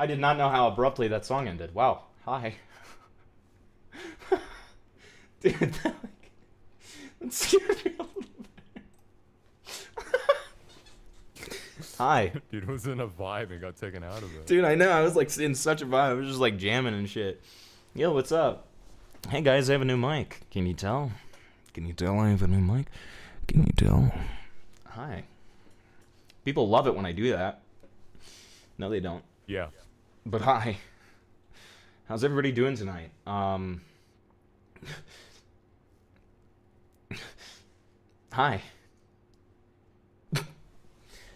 I did not know how abruptly that song ended. Wow. Hi. Dude, that scared me a little bit. Hi. Dude was in a vibe and got taken out of it. Dude, I know. I was like in such a vibe. I was just like jamming and shit. Yo, what's up? Hey guys, I have a new mic. Can you tell? Can you tell I have a new mic? Can you tell? Hi. People love it when I do that. No, they don't. Yeah. But hi. How's everybody doing tonight? Hi.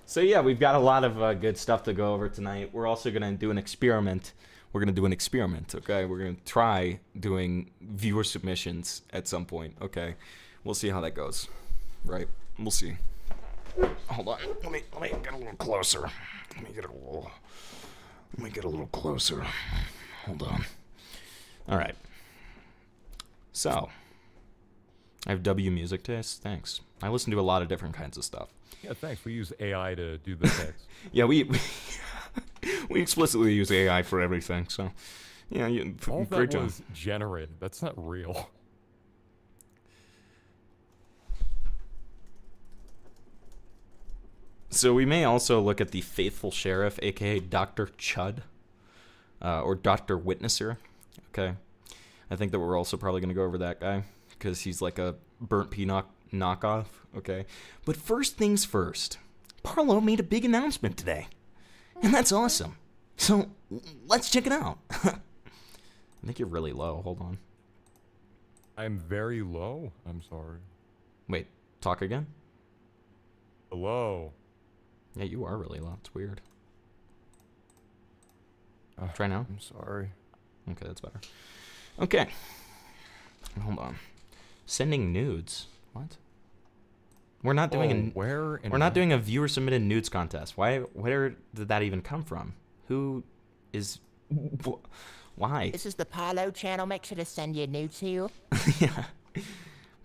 So yeah, we've got a lot of good stuff to go over tonight. We're also going to do an experiment. We're going to do an experiment, okay? We're going to try doing viewer submissions at some point, okay? We'll see how that goes, right? We'll see. Hold on. Let me get a little closer. Let me get a little closer. Hold on. All right. So, I have W music taste. Thanks. I listen to a lot of different kinds of stuff. Yeah, thanks. We use AI to do the text. Yeah, we explicitly use AI for everything. So, yeah, All great that job. was generated. That's not real. So we may also look at the faithful sheriff, aka Dr. Chud, or Dr. Witnesser. Okay, I think that we're also probably going to go over that guy because he's like a burnt pea knockoff. Okay, but first things first, Parlo made a big announcement today, and that's awesome. So let's check it out. I think you're really low. Hold on. I'm very low. I'm sorry. Wait, talk again? Hello. Yeah, you are really low. It's weird. Try now. I'm sorry. Okay, that's better. Okay. Hold on. Sending nudes. What? We're not doing where? We're not doing a viewer submitted nudes contest. Where did that even come from? Who is why? This is the Parlo channel. Make sure to send your nudes here. Yeah.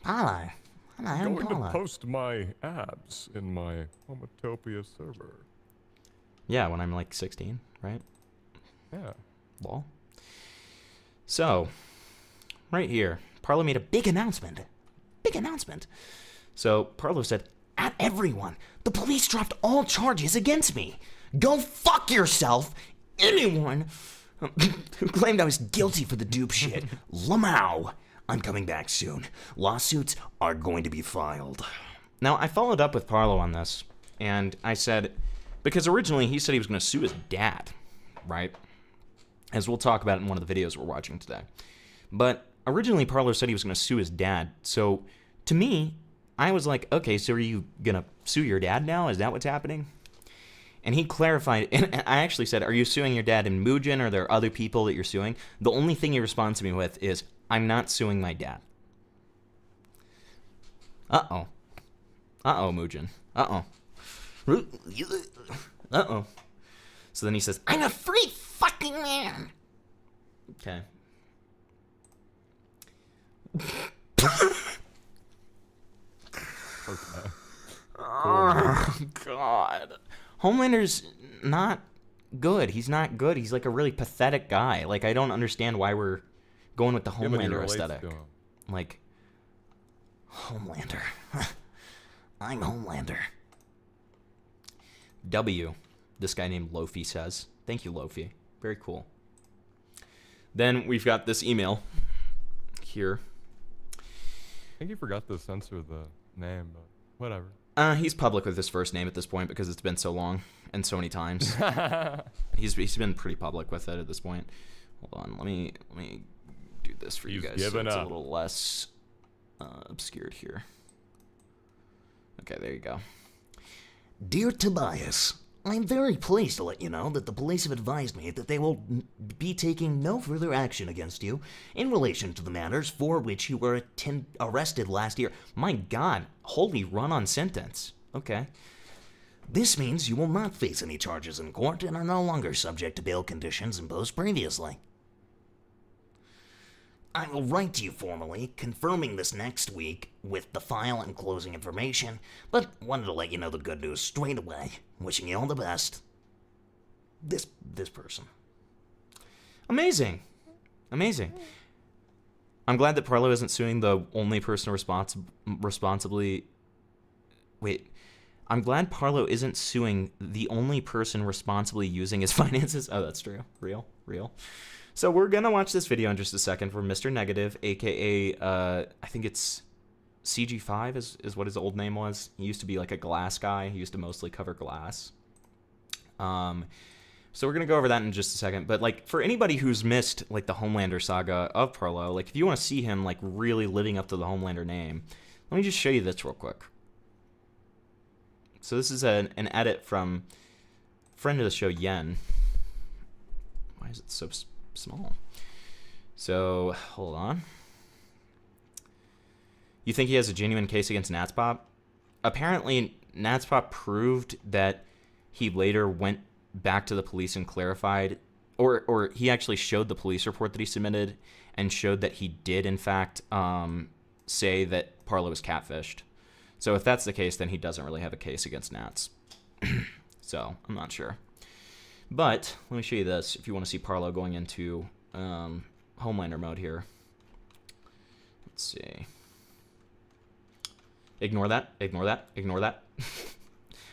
Parlo. I'm going to post my abs in my Homotopia server. Yeah, when I'm like 16, right? Yeah. Lol. So, right here, Parlo made a big announcement. Big announcement. So, Parlo said, "At everyone, the police dropped all charges against me. Go fuck yourself, anyone who claimed I was guilty for the dupe shit. Lamau. I'm coming back soon. Lawsuits are going to be filed." Now, I followed up with Parlo on this, and I said, because originally he said he was going to sue his dad, right? As we'll talk about in one of the videos we're watching today. But originally Parlo said he was going to sue his dad. So to me, I was like, okay, so are you going to sue your dad now? Is that what's happening? And he clarified, and I actually said, are you suing your dad in Mugen, or are there other people that you're suing? The only thing he responds to me with is, I'm not suing my dad. Uh-oh. Uh-oh, Mugen. Uh-oh. Uh-oh. So then he says, I'm a free fucking man. Okay. Okay. Oh, God. Homelander's not good. He's not good. He's like a really pathetic guy. Like, I don't understand why we're going with the Homelander aesthetic. Like, Homelander. I'm Homelander. W. This guy named Lofi says. Thank you, Lofi. Very cool. Then we've got this email here. I think you forgot to censor the name, but whatever. He's public with his first name at this point because it's been so long and so many times. He's been pretty public with it at this point. Hold on, let me do this for you guys so it's a little less obscured here. Okay, there you go. Dear Tobias, I'm very pleased to let you know that the police have advised me that they will be taking no further action against you in relation to the matters for which you were arrested last year. My God, holy run-on sentence. Okay. This means you will not face any charges in court and are no longer subject to bail conditions imposed previously. I will write to you formally, confirming this next week with the file and closing information, but wanted to let you know the good news straight away. Wishing you all the best. This person. Amazing. Amazing. I'm glad that Parlo isn't suing the only person responsibly... Wait. I'm glad Parlo isn't suing the only person responsibly using his finances. Oh, that's true. Real. So we're going to watch this video in just a second from Mr. Negative, a.k.a. I think it's CG5 is what his old name was. He used to be like a glass guy. He used to mostly cover glass. So we're going to go over that in just a second. But, like, for anybody who's missed, like, the Homelander saga of Parlo, like, if you want to see him, like, really living up to the Homelander name, let me just show you this real quick. So this is an edit from friend of the show, Yen. Why is it so small? So, hold on. You think he has a genuine case against Natspop? Apparently, Natspop proved that he later went back to the police and clarified, or he actually showed the police report that he submitted and showed that he did, in fact, say that Parlo was catfished. So if that's the case, then he doesn't really have a case against Nats. So, I'm not sure. But, let me show you this if you want to see Parlo going into Homelander mode here. Let's see. Ignore that. Ignore that. Ignore that.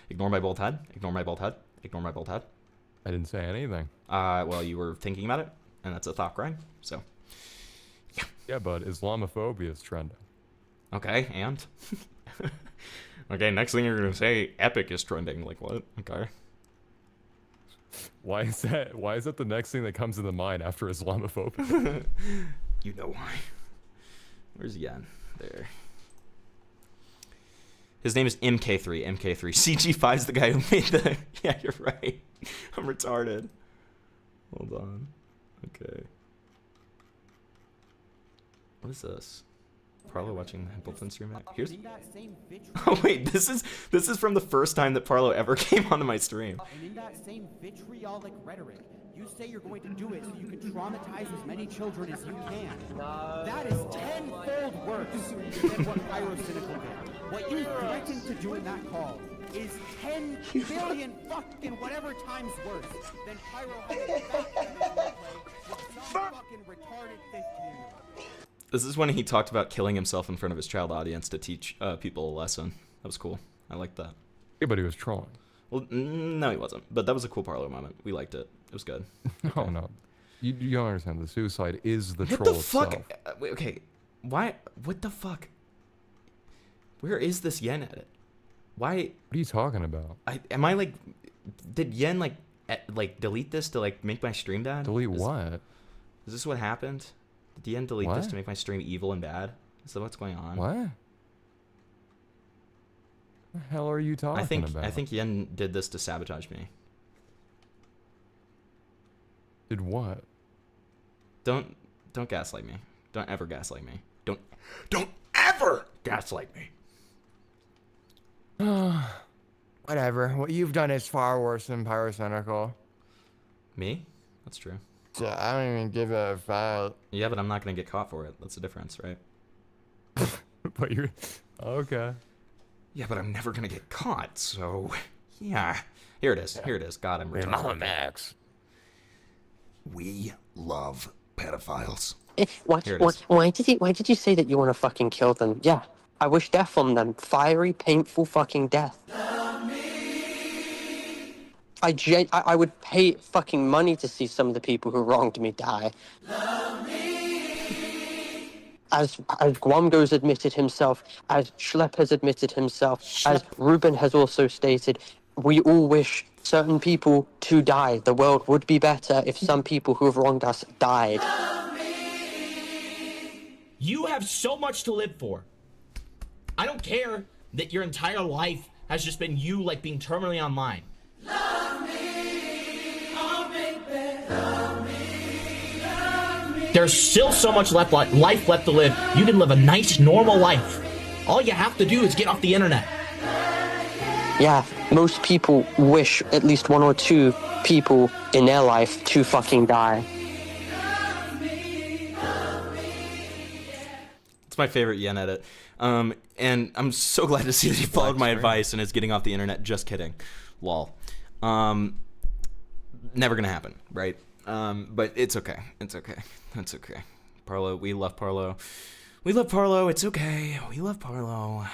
Ignore my bald head. Ignore my bald head. Ignore my bald head. I didn't say anything. Well, you were thinking about it, and that's a thought crime, so. Yeah, but Islamophobia is trending. Okay, and? Okay, next thing you're going to say, Epic is trending. Like, what? Okay. Why is that? Why is that the next thing that comes to the mind after Islamophobia? You know why. Where's Yen? There. His name is MK3. MK3. CG5's the guy who made the... Yeah, you're right. I'm retarded. Hold on. Okay. What is this? Parlo watching the Templeton stream back. Here's... Oh wait, this is from the first time that Parlo ever came onto my stream. And in that same vitriolic rhetoric, you say you're going to do it so you can traumatize as many children as you can. That is tenfold worse than what Pyrocynical did. What you threatened to do in that call is 10 billion fucking whatever times worse than Pyro having that kind of play with some fucking retarded 15-year-old. This is when he talked about killing himself in front of his child audience to teach people a lesson. That was cool. I liked that. Yeah, but he was trolling. Well, no, he wasn't. But that was a cool Parlo moment. We liked it. It was good. Okay. Oh, no. You don't understand. The suicide is the What troll the fuck? itself. Wait, okay. Why? What the fuck? Where is this Yen edit? Why? What are you talking about? Am I like? Did Yen like delete this to like make my stream bad? Delete what? Is this what happened? Did Yen delete this to make my stream evil and bad? Is that what's going on? What? The hell are you talking about? I think Yen did this to sabotage me. Did what? Don't gaslight me. Don't ever gaslight me. Don't ever gaslight me. Whatever. What you've done is far worse than Pyrocynical. Me? That's true. So I don't even give a fuck. Yeah, but I'm not gonna get caught for it. That's the difference, right? But you're... Okay. Yeah, but I'm never gonna get caught, so... Yeah. Here it is. Here it is. God, I'm retarded. Max. We love pedophiles. Why did you say that you want to fucking kill them? Yeah, I wish death on them. Fiery, painful fucking death. I would pay fucking money to see some of the people who wronged me die. As Guamgo's admitted himself, as Schlepp has admitted himself, as Ruben has also stated, we all wish certain people to die. The world would be better if some people who have wronged us died. You have so much to live for. I don't care that your entire life has just been you, like, being terminally online. Love me, oh baby, love me, love me. There's still so much life left to live. You can live a nice, normal life. All you have to do is get off the internet. Yeah, most people wish at least one or two people in their life to fucking die. It's my favorite Yen edit. And I'm so glad to see that he followed my advice and is getting off the internet. Just kidding. Lol. Never gonna happen, right? But it's okay. It's okay. It's okay. Parlo, we love Parlo. We love Parlo. It's okay. We love Parlo.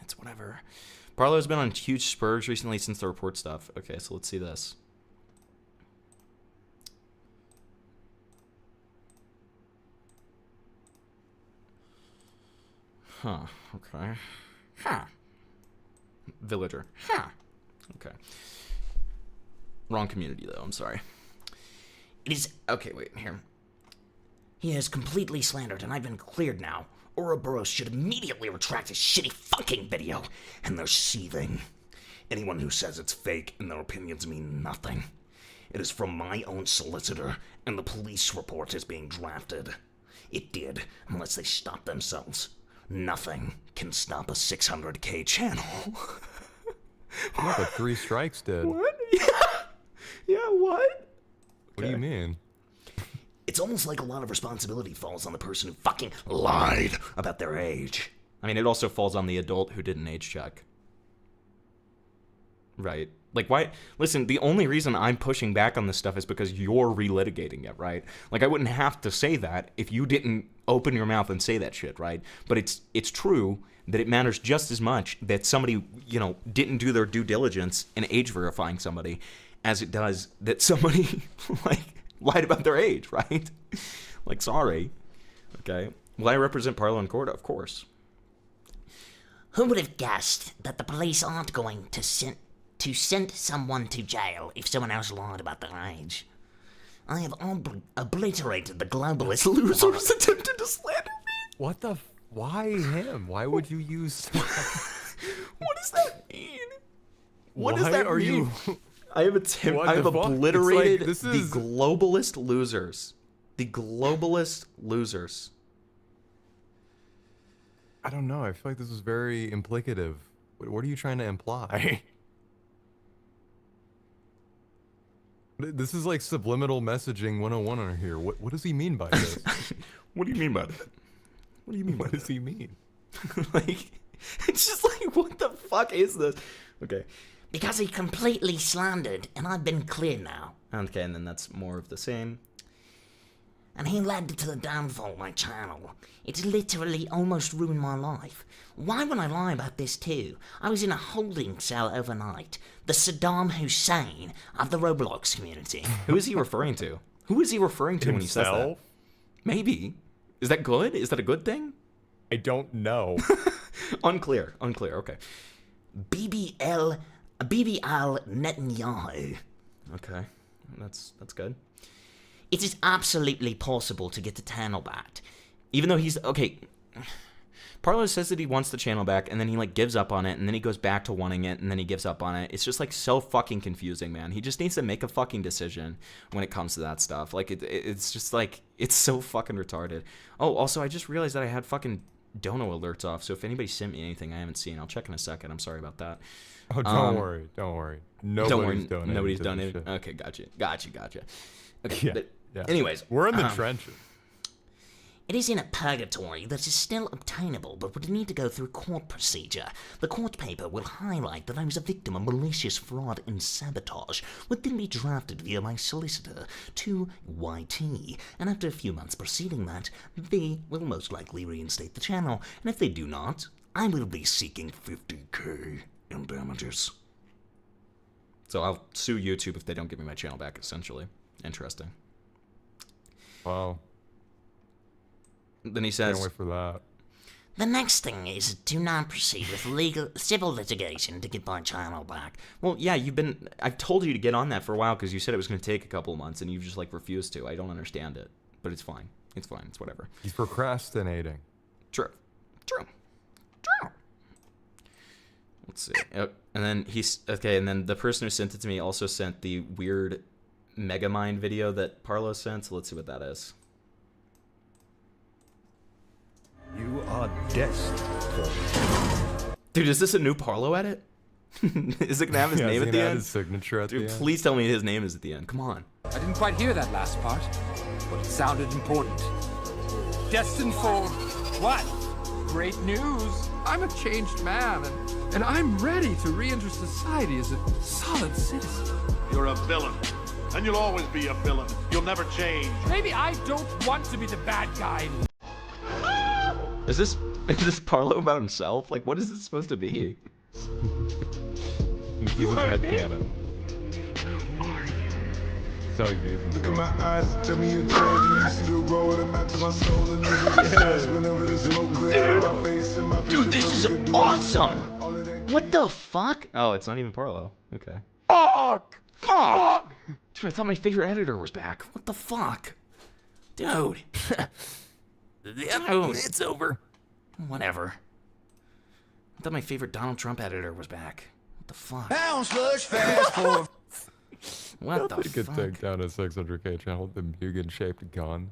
It's whatever. Parlo's been on huge spurs recently since the report stuff. Okay, so let's see this. Huh. Okay. Huh. Villager. Huh. Okay. Wrong community, though. I'm sorry. It is. Okay, wait. Here. He has completely slandered, and I've been cleared now. Ouroboros should immediately retract his shitty fucking video. And they're seething. Anyone who says it's fake and their opinions mean nothing. It is from my own solicitor, and the police report is being drafted. It did, unless they stop themselves. Nothing can stop a 600K channel. Yeah, but 3 strikes did. What? Yeah, what? What do you mean? It's almost like a lot of responsibility falls on the person who fucking lied about their age. I mean, it also falls on the adult who didn't age check. Right? Like, why? Listen, the only reason I'm pushing back on this stuff is because you're relitigating it, right? Like, I wouldn't have to say that if you didn't open your mouth and say that shit, right? But it's true that it matters just as much that somebody, you know, didn't do their due diligence in age verifying somebody as it does that somebody, like, lied about their age, right? Like, sorry. Okay. Will I represent Parlo in court? Of course. Who would have guessed that the police aren't going to send someone to jail if someone else lied about their age? I have obliterated the globalist losers attempted to slander me. What the? Why him? Why would you use? What does that mean? What Why does that are mean? you? I have What I have the fuck? obliterated It's like, this the is- globalist losers. The globalist losers. I don't know. I feel like this is very implicative. What are you trying to imply? This is like subliminal messaging 101 on here. What does he mean by this? What do you mean by that? What do you mean by What that? does he mean? Like, it's just like, what the fuck is this? Okay. Because he completely slandered, and I've been cleared now. Okay, and then that's more of the same. And he led to the downfall of my channel. It's literally almost ruined my life. Why would I lie about this too? I was in a holding cell overnight. The Saddam Hussein of the Roblox community. Who is he referring to? Who is he referring to when he says that? Himself? Maybe. Is that good? Is that a good thing? I don't know. Unclear. Okay. BBL Netanyahu. Okay. That's good. It is absolutely possible to get the channel back. Even though he's okay. Parlo says that he wants the channel back, and then he like gives up on it, and then he goes back to wanting it, and then he gives up on it. It's just like so fucking confusing, man. He just needs to make a fucking decision when it comes to that stuff. Like it's just like it's so fucking retarded. Oh, also I just realized that I had fucking dono alerts off. So if anybody sent me anything I haven't seen, I'll check in a second. I'm sorry about that. Oh, don't worry. Nobody's donating. Nobody's to done this it. shit. Okay, gotcha. Okay, Yeah, but yeah. anyways, We're in the trenches. It is in a purgatory that is still obtainable, but would need to go through court procedure. The court paper will highlight that I was a victim of malicious fraud and sabotage, would then be drafted via my solicitor to YT, and after a few months preceding that, they will most likely reinstate the channel, and if they do not, I will be seeking 50K in damages. so I'll sue YouTube if they don't give me my channel back. Essentially, interesting. Wow. Then he Can't says, wait for that. The next thing is do not proceed with civil litigation to get my channel back. "Well, yeah, I've told you to get on that for a while because you said it was going to take a couple of months, and you've just like refused to. I don't understand it, but it's fine. It's whatever. He's procrastinating. True. Let's see. And then and then the person who sent it to me also sent the weird Megamind video that Parlo sent. So let's see what that is. You are destined for... Dude, is this a new Parlo edit? Is it gonna have his name at the end? His signature at Dude, the end. please tell me his name is at the end. Come on. I didn't quite hear that last part, but it sounded important. Destined for what? Great news. I'm a changed man, and I'm ready to re-enter society as a solid citizen. You're a villain. and you'll always be a villain. You'll never change. Maybe I don't want to be the bad guy. Is this Parlo about himself? Like, what is this supposed to be? He's a red cannon. So you look at my eyes, tell me you're crazy. You see the road and back to my soul and whenever the smoke clears my face and my Dude, this is awesome! What the fuck? Oh, it's not even Parlo. Okay. Fuck! Fuck! Dude, I thought my favorite editor was back. What the fuck? Dude. It's over. Whatever. I thought my favorite Donald Trump editor was back. What the fuck? What the You could fuck? take down a 600K channel with a Mugen-shaped gun.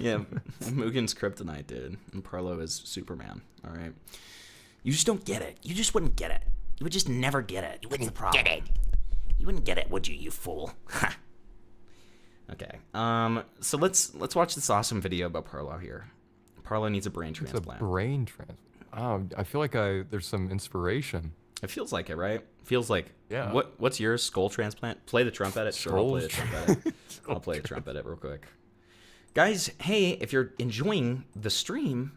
Yeah, Mugen's kryptonite, dude. And Parlo is Superman, alright? You just don't get it. You just wouldn't get it. You would just never get it. You wouldn't get it. You wouldn't get it, would you, you fool? Okay. So let's watch this awesome video about Parlo here. Parlo needs a brain transplant. It's a brain transplant. Oh, I feel like there's some inspiration. It feels like it, right? Feels like. Yeah. What's yours? Skull transplant? Play the Trump edit. Sure, I'll play the Trump edit. I'll play the Trump edit real quick. Guys, hey, if you're enjoying the stream,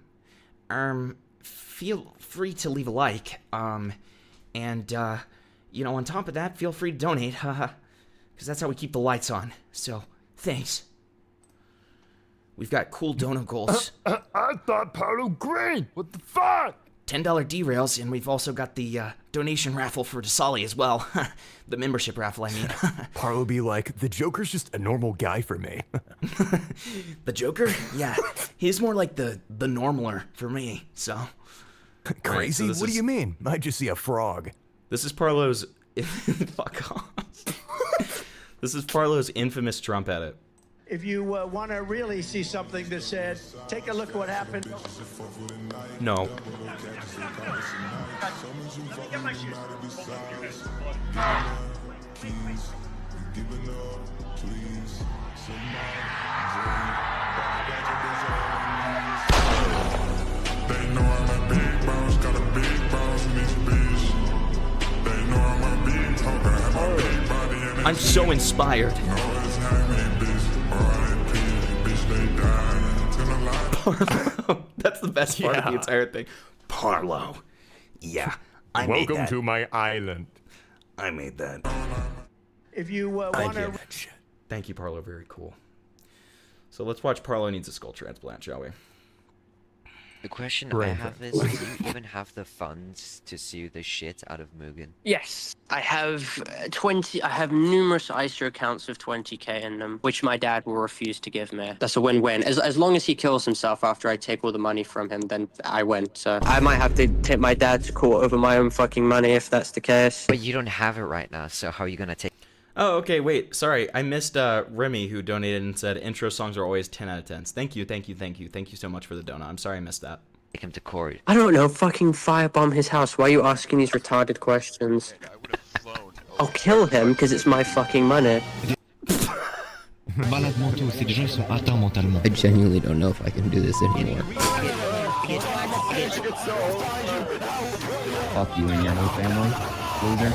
feel free to leave a like. And you know, on top of that, feel free to donate, haha, because that's how we keep the lights on. So, thanks. We've got cool dono goals. I thought Parlo green. What the fuck? $10 derails, and we've also got the donation raffle for Dasali as well. The membership raffle, I mean. Parlo be like, the Joker's just a normal guy for me. The Joker? Yeah, he's more like the normaler for me, so. Crazy? Right, so what do you mean? I just see a frog. This is Parlo's... Fuck off. This is Parlo's infamous Trump edit. If you want to really see something that said, take a look at what happened. No. I'm so inspired. Parlo. That's the best part of the entire thing. Parlo. Yeah, I made that. Welcome to my island. I made that. If you want to... Thank you, Parlo. Very cool. So let's watch Parlo needs a skull transplant, shall we? The question I have is, do you even have the funds to sue the shit out of Mugen? Yes, I have 20. I have numerous ISA accounts of 20k in them, which my dad will refuse to give me. That's a win-win. As long as he kills himself after I take all the money from him, then I win. So I might have to take my dad to court over my own fucking money if that's the case. But you don't have it right now, so how are you gonna take? Oh, okay, wait, sorry. I missed Remy, who donated and said, intro songs are always 10 out of 10s. Thank you, thank you, thank you. Thank you so much for the donut. I'm sorry I missed that. Take him to court. I don't know, fucking firebomb his house. Why are you asking these retarded questions? I'll kill him, because it's my fucking money. I genuinely don't know if I can do this anymore. Fuck you and your whole family, loser.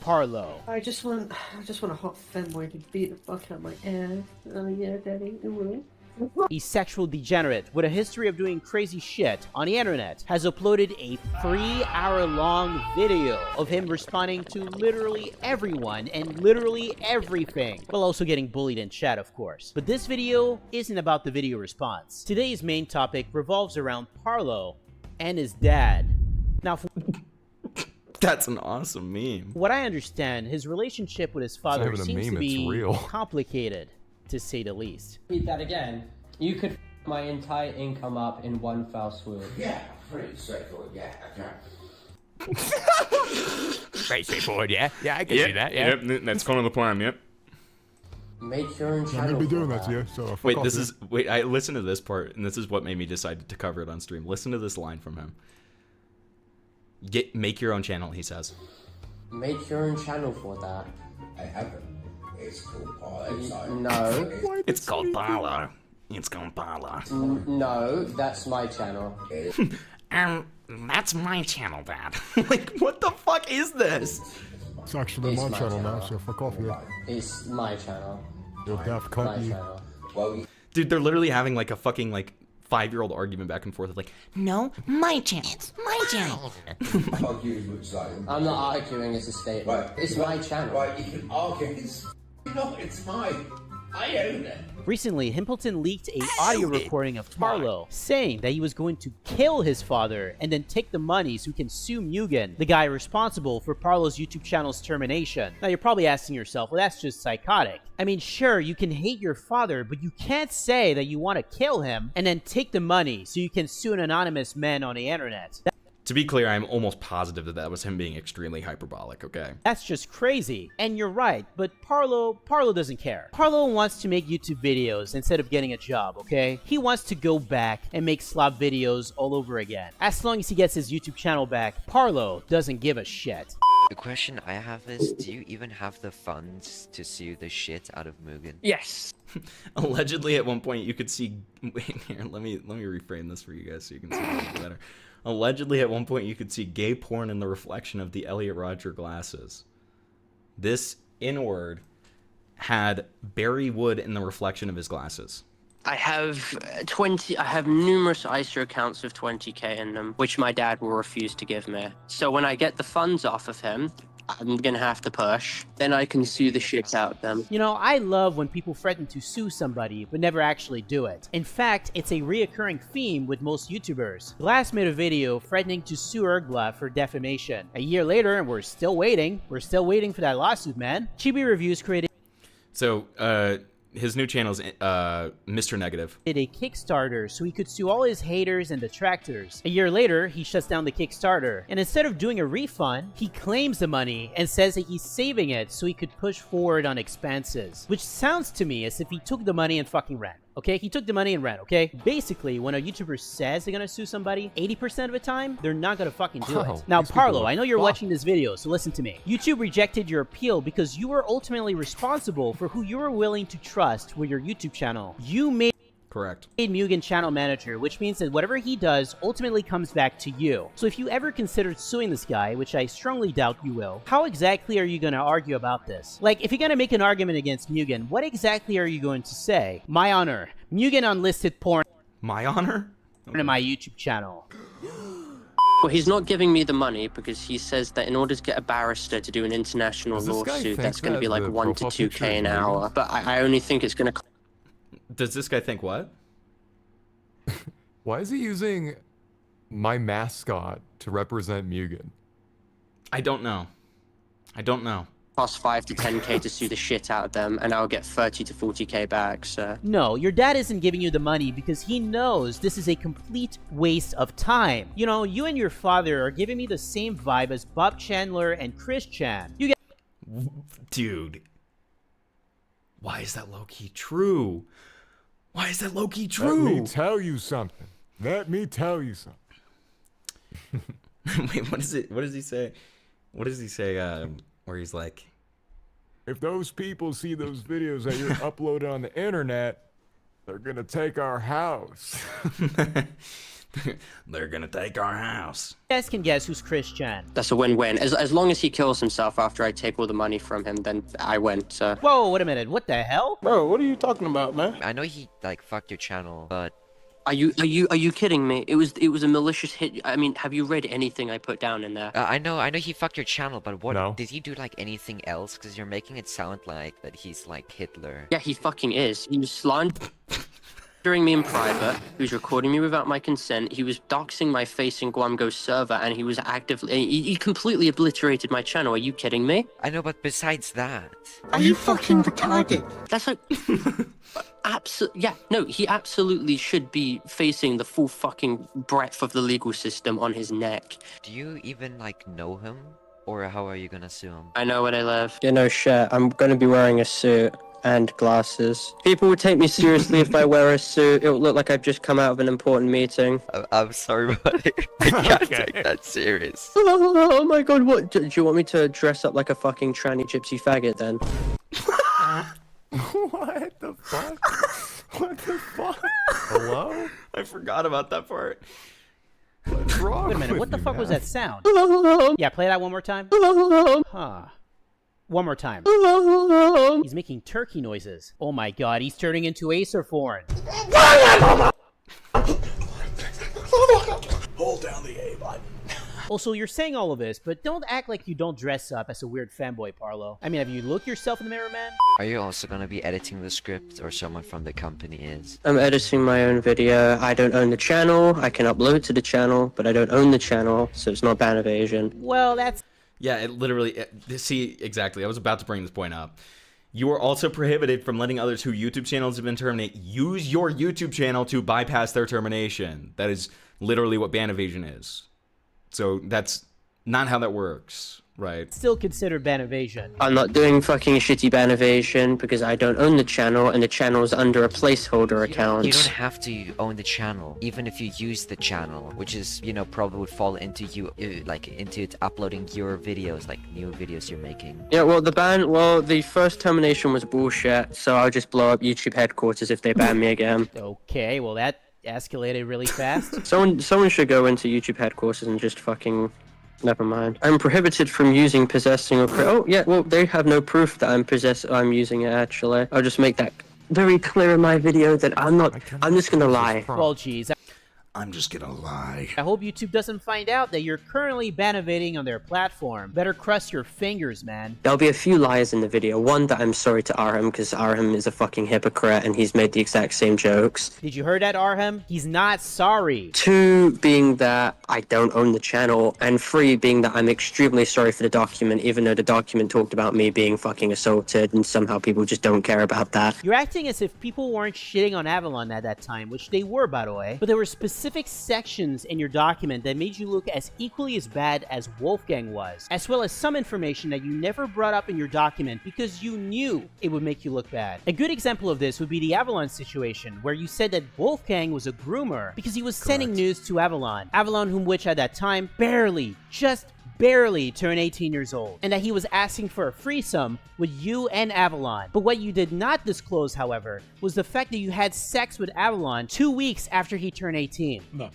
Parlo. I just want a hot femboy to beat the fuck out of my ass. Oh yeah, daddy, the room. A sexual degenerate with a history of doing crazy shit on the internet has uploaded a 3-hour-long video of him responding to literally everyone and literally everything, while also getting bullied in chat, of course. But this video isn't about the video response. Today's main topic revolves around Parlo and his dad. Now, that's an awesome meme. What I understand, his relationship with his father seems to be real. complicated, to say the least. Read that again. You could my entire income up in one fell swoop. Yeah, pretty straightforward, yeah, okay. Very straightforward, yeah? Yeah, I can do that, yeah. Yep, that's kind of the plan, yep. Make your own channel. I'm gonna be doing that to you, so wait, I listened to this part, and this is what made me decide to cover it on stream. Listen to this line from him. Make your own channel, he says. Make your own channel for that. I haven't. It's called Parlo. No. It's called Parlo. It's called Parlo. No, that's my channel. That's my channel, Dad. Like, what the fuck is this? It's actually my channel now, so fuck off here. It's my channel. You'll have to cut you. Well, Dude, they're literally having like a fucking like 5-year-old argument back and forth of like, No, my channel. It's my channel. I'm not arguing, it's a statement. Right. It's my channel. Right, you can argue. It's mine. I own it. Recently, Himpleton leaked a audio recording of Parlo saying that he was going to kill his father and then take the money so he can sue Mugen, the guy responsible for Parlo's YouTube channel's termination. Now you're probably asking yourself, well, that's just psychotic. I mean, sure, you can hate your father, but you can't say that you want to kill him and then take the money so you can sue an anonymous man on the internet. to be clear, I'm almost positive that that was him being extremely hyperbolic, okay? That's just crazy. And you're right, but Parlo doesn't care. Parlo wants to make YouTube videos instead of getting a job, okay? He wants to go back and make slop videos all over again. As long as he gets his YouTube channel back, Parlo doesn't give a shit. The question I have is, do you even have the funds to sue the shit out of Mugen? Yes. Allegedly, at one point, you could see... Wait, here, let me reframe this for you guys so you can see it a little better. Allegedly, at one point, you could see gay porn in the reflection of the Elliot Rodger glasses. This inward had Barry Wood in the reflection of his glasses. I have I have numerous ISA accounts with 20k in them, which my dad will refuse to give me. So when I get the funds off of him, I'm gonna have to push. Then I can sue the shit out of them. You know, I love when people threaten to sue somebody, but never actually do it. In fact, it's a reoccurring theme with most YouTubers. Glass made a video threatening to sue Ergla for defamation. A year later, and we're still waiting. We're still waiting for that lawsuit, man. Chibi Reviews created... So, his new channel is Mr. Negative. ...did a Kickstarter so he could sue all his haters and detractors. A year later, he shuts down the Kickstarter. And instead of doing a refund, he claims the money and says that he's saving it so he could push forward on expenses. Which sounds to me as if he took the money and fucking ran. Okay, he took the money and ran, okay? Basically, when a YouTuber says they're gonna sue somebody, 80% of the time, they're not gonna fucking do it. Now, Parlo, I know you're watching this video, so listen to me. YouTube rejected your appeal because you were ultimately responsible for who you were willing to trust with your YouTube channel. You made Mugen channel manager, which means that whatever he does ultimately comes back to you. So if you ever considered suing this guy, which I strongly doubt you will, how exactly are you going to argue about this? Like, if you're going to make an argument against Mugen, what exactly are you going to say? My honor, Mugen unlisted porn. My honor? In my YouTube channel. Well, he's not giving me the money because he says that in order to get a barrister to do an international lawsuit, that's going to be like 1 to 2k an hour. But I only think it's going to... Does this guy think what? Why is he using my mascot to represent Mugen? I don't know. I don't know. Cost 5 to 10k to sue the shit out of them, and I'll get 30 to 40k back, so... No, your dad isn't giving you the money because he knows this is a complete waste of time. You know, you and your father are giving me the same vibe as Bob Chandler and Chris Chan. You get... Dude. Why is that low-key true? Why is that low-key true? Let me tell you something. Let me tell you something. Wait, what is it? What does he say? What does he say, where he's like... If those people see those videos that you're uploading on the internet, they're gonna take our house. They're gonna take our house. You guys can guess who's Chris Chan. That's a win-win. As long as he kills himself after I take all the money from him, then I win, so... Whoa, wait a minute. What the hell? Bro, what are you talking about, man? I know he, like, fucked your channel, but... Are you kidding me? It was a malicious hit. I mean, have you read anything I put down in there? I know he fucked your channel, but what did he do, like, anything else? Because you're making it sound like that he's like Hitler. Yeah, he fucking is. He was slandering me in private. He was recording me without my consent. He was doxing my face in Guamgo's server, and he was actively... He completely obliterated my channel. Are you kidding me? I know, but besides that... Are you fucking retarded? That's like... Yeah, no, he absolutely should be facing the full fucking breadth of the legal system on his neck. Do you even, like, know him? Or how are you gonna sue him? I know where they live. You know, shit, I'm gonna be wearing a suit and glasses. People would take me seriously if I wear a suit. It would look like I've just come out of an important meeting. I'm sorry, buddy. I can't take that serious. Oh my god, what? Do you want me to dress up like a fucking tranny gypsy faggot then? What the fuck? What the fuck? Hello? I forgot about that part. What's wrong Wait a minute, with what the you, fuck was man? that sound? Yeah, play that one more time. Huh. One more time. He's making turkey noises. Oh my god, he's turning into Acer Foreign. Hold down the A button. Also, you're saying all of this, but don't act like you don't dress up as a weird fanboy, Parlo. I mean, have you looked yourself in the mirror, man? Are you also gonna be editing the script, or someone from the company is? I'm editing my own video. I don't own the channel. I can upload to the channel, but I don't own the channel, so it's not ban evasion. Well, that's... Yeah, it literally... see, exactly. I was about to bring this point up. You are also prohibited from letting others whose YouTube channels have been terminated use your YouTube channel to bypass their termination. That is literally what ban evasion is. So that's not how that works, right? Still considered ban evasion. I'm not doing fucking shitty ban evasion because I don't own the channel and the channel's under a placeholder account. You don't have to own the channel, even if you use the channel, which is, you know, probably would fall into you, like, into it uploading your videos, like new videos you're making. Yeah, well, the first termination was bullshit, so I'll just blow up YouTube headquarters if they ban me again. Okay, well that escalated really fast. Someone should go into YouTube headquarters and just fucking... Never mind. I'm prohibited from using, possessing, or... Oh, yeah, well, they have no proof that I'm using it, actually. I'll just make that very clear in my video that I'm just gonna lie. Well, geez. I'm just gonna lie. I hope YouTube doesn't find out that you're currently ban evading on their platform. Better cross your fingers, man. There'll be a few lies in the video. One, that I'm sorry to Arham, because Arham is a fucking hypocrite and he's made the exact same jokes. Did you hear that, Arham? He's not sorry. 2, being that I don't own the channel. And 3, being that I'm extremely sorry for the document, even though the document talked about me being fucking assaulted, and somehow people just don't care about that. You're acting as if people weren't shitting on Avalon at that time, which they were, by the way. But there were specific sections in your document that made you look as equally as bad as Wolfgang was, as well as some information that you never brought up in your document because you knew it would make you look bad. A good example of this would be the Avalon situation, where you said that Wolfgang was a groomer because he was sending news to Avalon, whom which at that time just barely turned 18 years old, and that he was asking for a threesome with you and Avalon. But what you did not disclose, however, was the fact that you had sex with Avalon 2 weeks after he turned 18. No,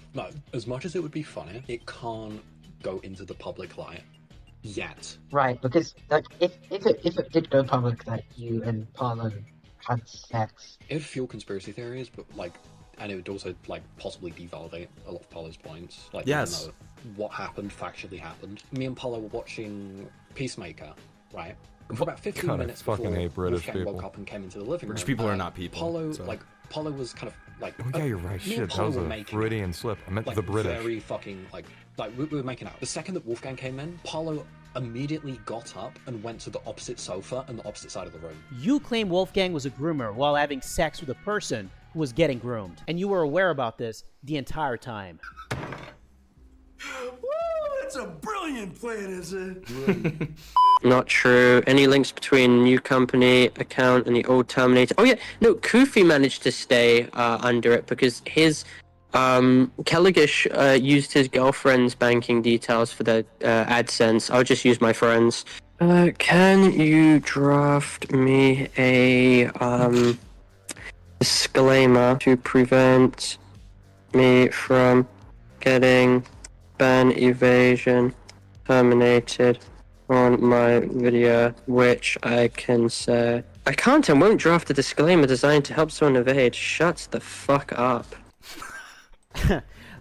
as much as it would be funny, it can't go into the public light yet. Right, because like if it did go public that you and Parlo had sex, it would fuel conspiracy theories, but like, and it would also like possibly devalidate a lot of Parlo's points. Like, yes, even though what happened factually happened. Me and Parlo were watching Peacemaker, right? And for about 15 minutes before Wolfgang woke up and came into the living room. Rich people are not people. Parlo was kind of like. Oh yeah, you're right. Shit, that was a Freudian slip. I meant like, the British. Very fucking like we were making out. The second that Wolfgang came in, Parlo immediately got up and went to the opposite sofa and the opposite side of the room. You claim Wolfgang was a groomer while having sex with a person who was getting groomed, and you were aware about this the entire time. Woo, that's a brilliant plan, is it? Not true. Any links between new company account and the old Terminator? Oh yeah, no, Kofi managed to stay under it because his Kelligish used his girlfriend's banking details for the AdSense. I'll just use my friend's. Can you draft me a disclaimer to prevent me from getting ban evasion terminated on my video, which I can say. I can't and won't draft a disclaimer designed to help someone evade. Shut the fuck up.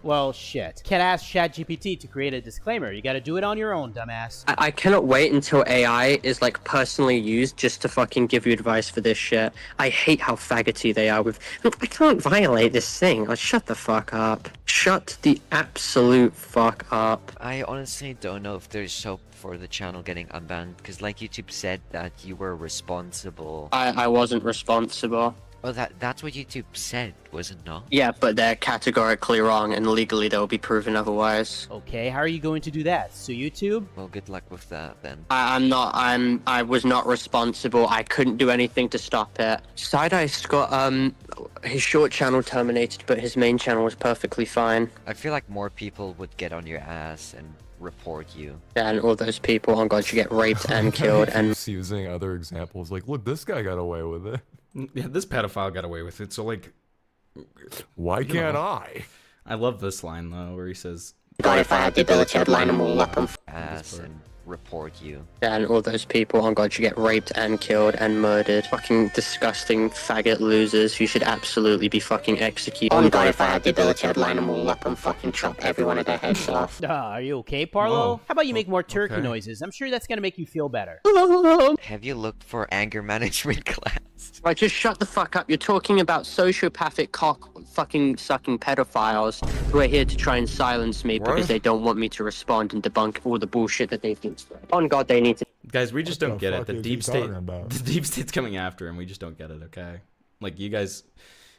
Well, shit. Can't ask ChatGPT to create a disclaimer. You gotta do it on your own, dumbass. I cannot wait until AI is, like, personally used just to fucking give you advice for this shit. I hate how faggoty they are with, I can't violate this thing. Like, shut the fuck up. Shut the absolute fuck up. I honestly don't know if there's hope for the channel getting unbanned, because like YouTube said that you were responsible. I wasn't responsible. Oh, that's what YouTube said, was it not? Yeah, but they're categorically wrong, and legally they'll be proven otherwise. Okay, how are you going to do that? Sue YouTube? Well, good luck with that, then. I was not responsible. I couldn't do anything to stop it. Side-Ice got, his short channel terminated, but his main channel was perfectly fine. I feel like more people would get on your ass and report you. Yeah, and all those people, oh god, you get raped and killed, and... Just using other examples, like, look, this guy got away with it. Yeah, this pedophile got away with it, so, like, Why can't I? I love this line though, where he says, God, if I had the ability, I'd line them all up and Ass and report you. and all those people on God should get raped and killed and murdered. Fucking disgusting faggot losers who should absolutely be fucking executed. On God, if I had the ability, I'd line them all up and fucking chop every one of their heads off. Are you okay, Parlo? Whoa. How about you make more turkey okay. noises? I'm sure that's gonna make you feel better. Have you looked for anger management class? Right, just shut the fuck up. You're talking about sociopathic cock fucking sucking pedophiles who are here to try and silence me because they don't want me to respond and debunk all the bullshit that they think. On God, they need to. guys, we just don't the get it. fuck The is deep he state, talking about? the deep state's coming after him. We just don't get it. Okay, like you guys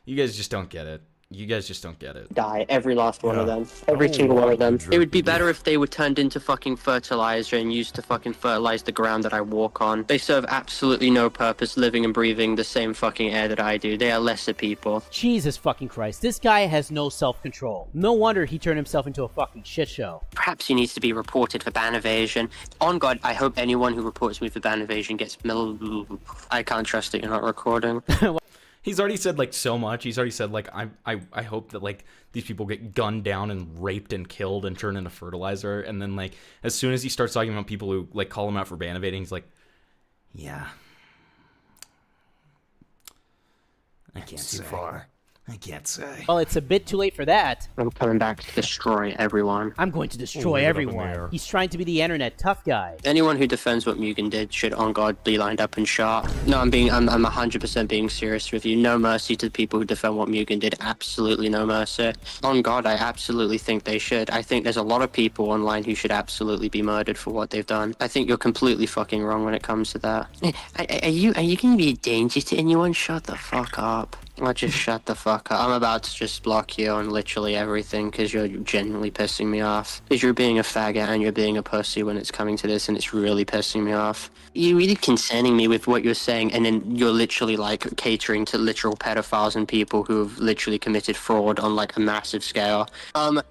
just don't get it. You guys just don't get it. Die, every last one of them. Every single one of them. It would be better if they were turned into fucking fertilizer and used to fucking fertilize the ground that I walk on. They serve absolutely no purpose living and breathing the same fucking air that I do. They are lesser people. Jesus fucking Christ, this guy has no self-control. No wonder he turned himself into a fucking shit show. Perhaps he needs to be reported for ban evasion. On God, I hope anyone who reports me for ban evasion gets I can't trust that you're not recording. He's already said like so much. He's already said like I hope that like these people get gunned down and raped and killed and turned into fertilizer. And then like as soon as he starts talking about people who like call him out for ban evading, he's like, yeah, I can't say. I can't say. Well, it's a bit too late for that. I'm coming back to destroy everyone. I'm going to destroy everyone. He's trying to be the internet tough guy. Anyone who defends what Mugen did should, on God, be lined up and shot. No, I'm 100% being serious with you. No mercy to the people who defend what Mugen did. Absolutely no mercy. On God, I absolutely think they should. I think there's a lot of people online who should absolutely be murdered for what they've done. I think you're completely fucking wrong when it comes to that. Are you going to be a danger to anyone? Shut the fuck up. Or just shut the fuck up. I'm about to just block you on literally everything because you're genuinely pissing me off. Because you're being a faggot and you're being a pussy when it's coming to this, and it's really pissing me off. You're really concerning me with what you're saying, and then you're literally like catering to literal pedophiles and people who have literally committed fraud on like a massive scale.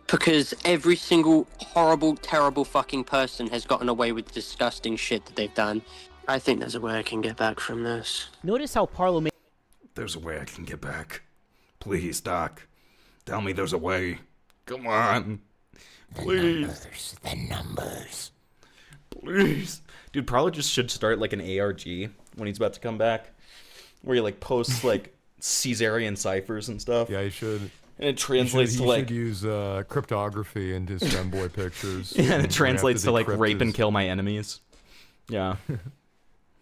Because every single horrible, terrible fucking person has gotten away with disgusting shit that they've done. I think there's a way I can get back from this. Notice how Parlo made. There's a way I can get back. Please, Doc. Tell me there's a way. Come on. Please. The numbers. Please. Dude, Parlo just should start like an ARG when he's about to come back. Where he like posts like Caesarian ciphers and stuff. Yeah, he should. And it translates to like... He should use cryptography into femboy pictures. Yeah, and it translates to like rape and kill my enemies. Yeah.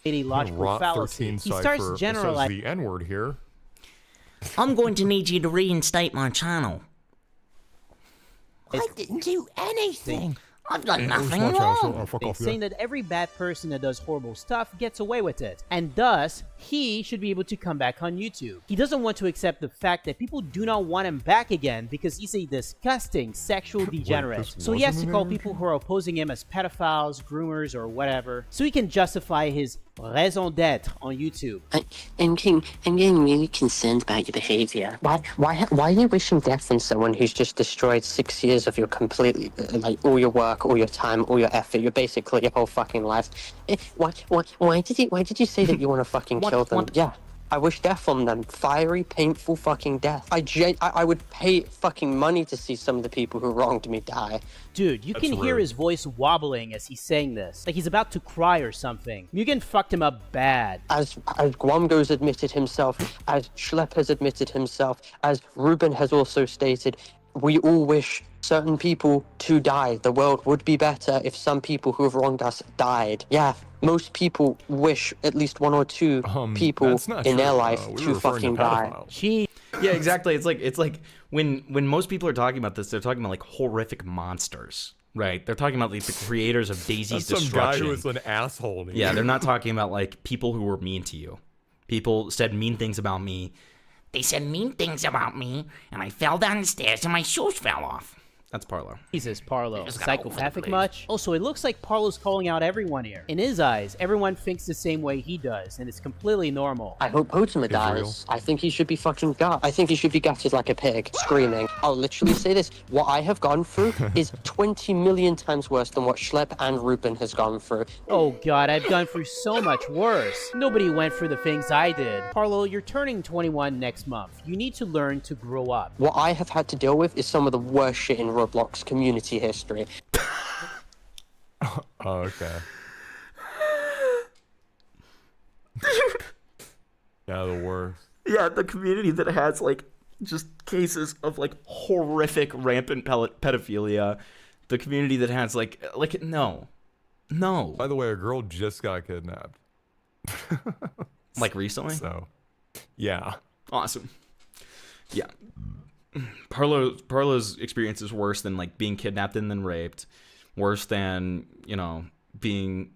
A logical fallacy. He starts generalizing the N-word here. I'm going to need you to reinstate my channel. I didn't do anything. I've done nothing wrong. They're saying that every bad person that does horrible stuff gets away with it, and thus, he should be able to come back on YouTube. He doesn't want to accept the fact that people do not want him back again because he's a disgusting sexual degenerate. So he has to call people who are opposing him as pedophiles, groomers, or whatever, so he can justify his raison d'etre on YouTube. I'm getting really concerned about your behavior. Why are you wishing death on someone who's just destroyed 6 years of your completely, like, all your work, all your time, all your effort, your basically your whole fucking life? Why did you say that you want to fucking kill them? Yeah. I wish death on them. Fiery, painful fucking death. I would pay fucking money to see some of the people who wronged me die. Dude, you can hear his voice wobbling as he's saying this. Like he's about to cry or something. Mugen fucked him up bad. As Guamgo's admitted himself, as Schlepp has admitted himself, as Ruben has also stated, we all wish certain people to die. The world would be better if some people who have wronged us died. Yeah, most people wish at least one or two people in their life to fucking die. Yeah, exactly. It's like when most people are talking about this, they're talking about like horrific monsters, right? They're talking about like the creators of Daisy's That's destruction. some guy who was an asshole. Yeah, they're not talking about like people who were mean to you. People said mean things about me. They said mean things about me, and I fell down the stairs and my shoes fell off. That's Parlo. Jesus, Parlo. just got all over the Psychopathic place. much? Also, it looks like Parlo's calling out everyone here. In his eyes, everyone thinks the same way he does, and it's completely normal. I hope Hotima dies. I think he should be fucking gut. I think he should be gutted like a pig, screaming. I'll literally say this. What I have gone through is 20 million times worse than what Schlep and Ruben has gone through. Oh god, I've gone through so much worse. Nobody went through the things I did. Parlo, you're turning 21 next month. You need to learn to grow up. What I have had to deal with is some of the worst shit in Roblox community history. Oh, okay. Yeah, the worst. Yeah, the community that has, like, just cases of, like, horrific rampant pedophilia. The community that has, like, no. No. By the way, a girl just got kidnapped. Like, recently? So, yeah. Awesome. Yeah. Parlo's experience is worse than, like, being kidnapped and then raped. Worse than, you know, being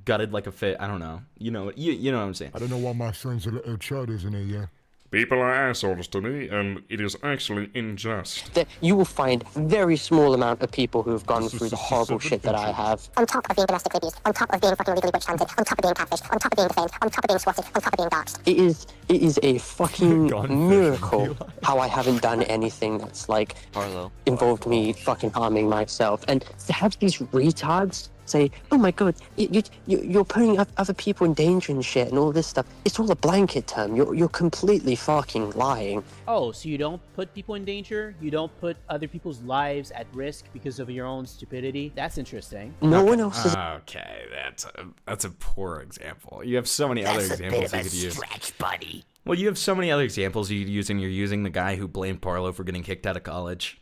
gutted like a fish. I don't know. You know what I'm saying. I don't know why my son's a little child, isn't he? Yeah. People are assholes to me, and it is actually unjust. That you will find a very small amount of people who have gone through the horrible shit that I have. On top of being domestically abused, on top of being fucking illegally witch hunted, on top of being catfished, on top of being defamed, on top of being swatted, on top of being doxxed. It is a fucking miracle how I haven't done anything that's like Parlo. involved me fucking harming myself. And to have these retards say, oh my god, you're putting other people in danger and shit and all this stuff. It's all a blanket term. You're completely fucking lying. Oh, so you don't put people in danger? You don't put other people's lives at risk because of your own stupidity? That's interesting. No one else is. Okay, that's a poor example. You have so many other examples you could use. Stretch, buddy. Well, you have so many other examples you could use, and you're using the guy who blamed Parlo for getting kicked out of college.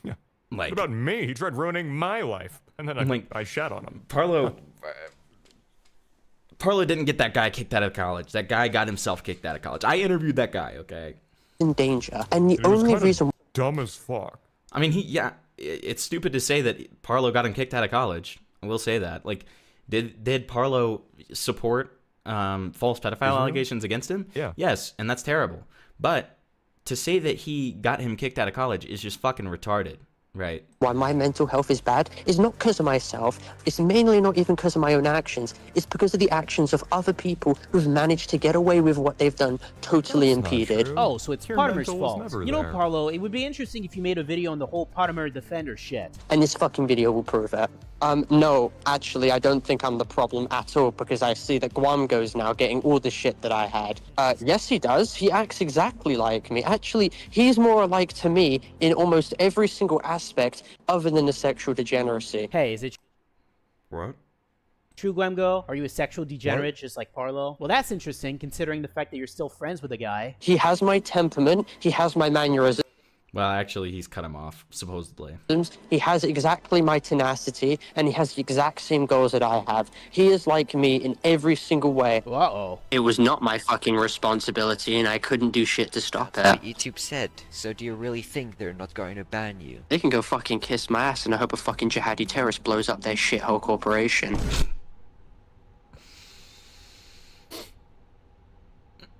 Yeah. Like, what about me? He tried ruining my life, and then I shat on him. Parlo didn't get that guy kicked out of college. That guy got himself kicked out of college. I interviewed that guy, okay? In danger. And the Dude, it was only kinda reason. dumb as fuck. I mean, it's stupid to say that Parlo got him kicked out of college. I will say that. Like, did Parlo support false pedophile allegations against him? Yeah. Yes, and that's terrible. But to say that he got him kicked out of college is just fucking retarded. Right. Why my mental health is bad is not because of myself. It's mainly not even because of my own actions. It's because of the actions of other people who've managed to get away with what they've done totally impeded. Oh, so it's Your Potter's mental was fault. never You know, there. Parlo, it would be interesting if you made a video on the whole Potimer Defender shit. And this fucking video will prove it. No, actually, I don't think I'm the problem at all because I see that Guam goes now getting all the shit that I had. Yes, he does. He acts exactly like me. Actually, he's more alike to me in almost every single aspect other than the sexual degeneracy. Hey, is it What? true, Gwemgo? Are you a sexual degenerate just like Parlo? Well, that's interesting considering the fact that you're still friends with the guy. He has my temperament. He has my mannerisms. Well, actually, he's cut him off, supposedly. He has exactly my tenacity, and he has the exact same goals that I have. He is like me in every single way. Uh-oh. It was not my fucking responsibility, and I couldn't do shit to stop That's it. what YouTube said. So do you really think they're not going to ban you? They can go fucking kiss my ass, and I hope a fucking jihadi terrorist blows up their shithole corporation.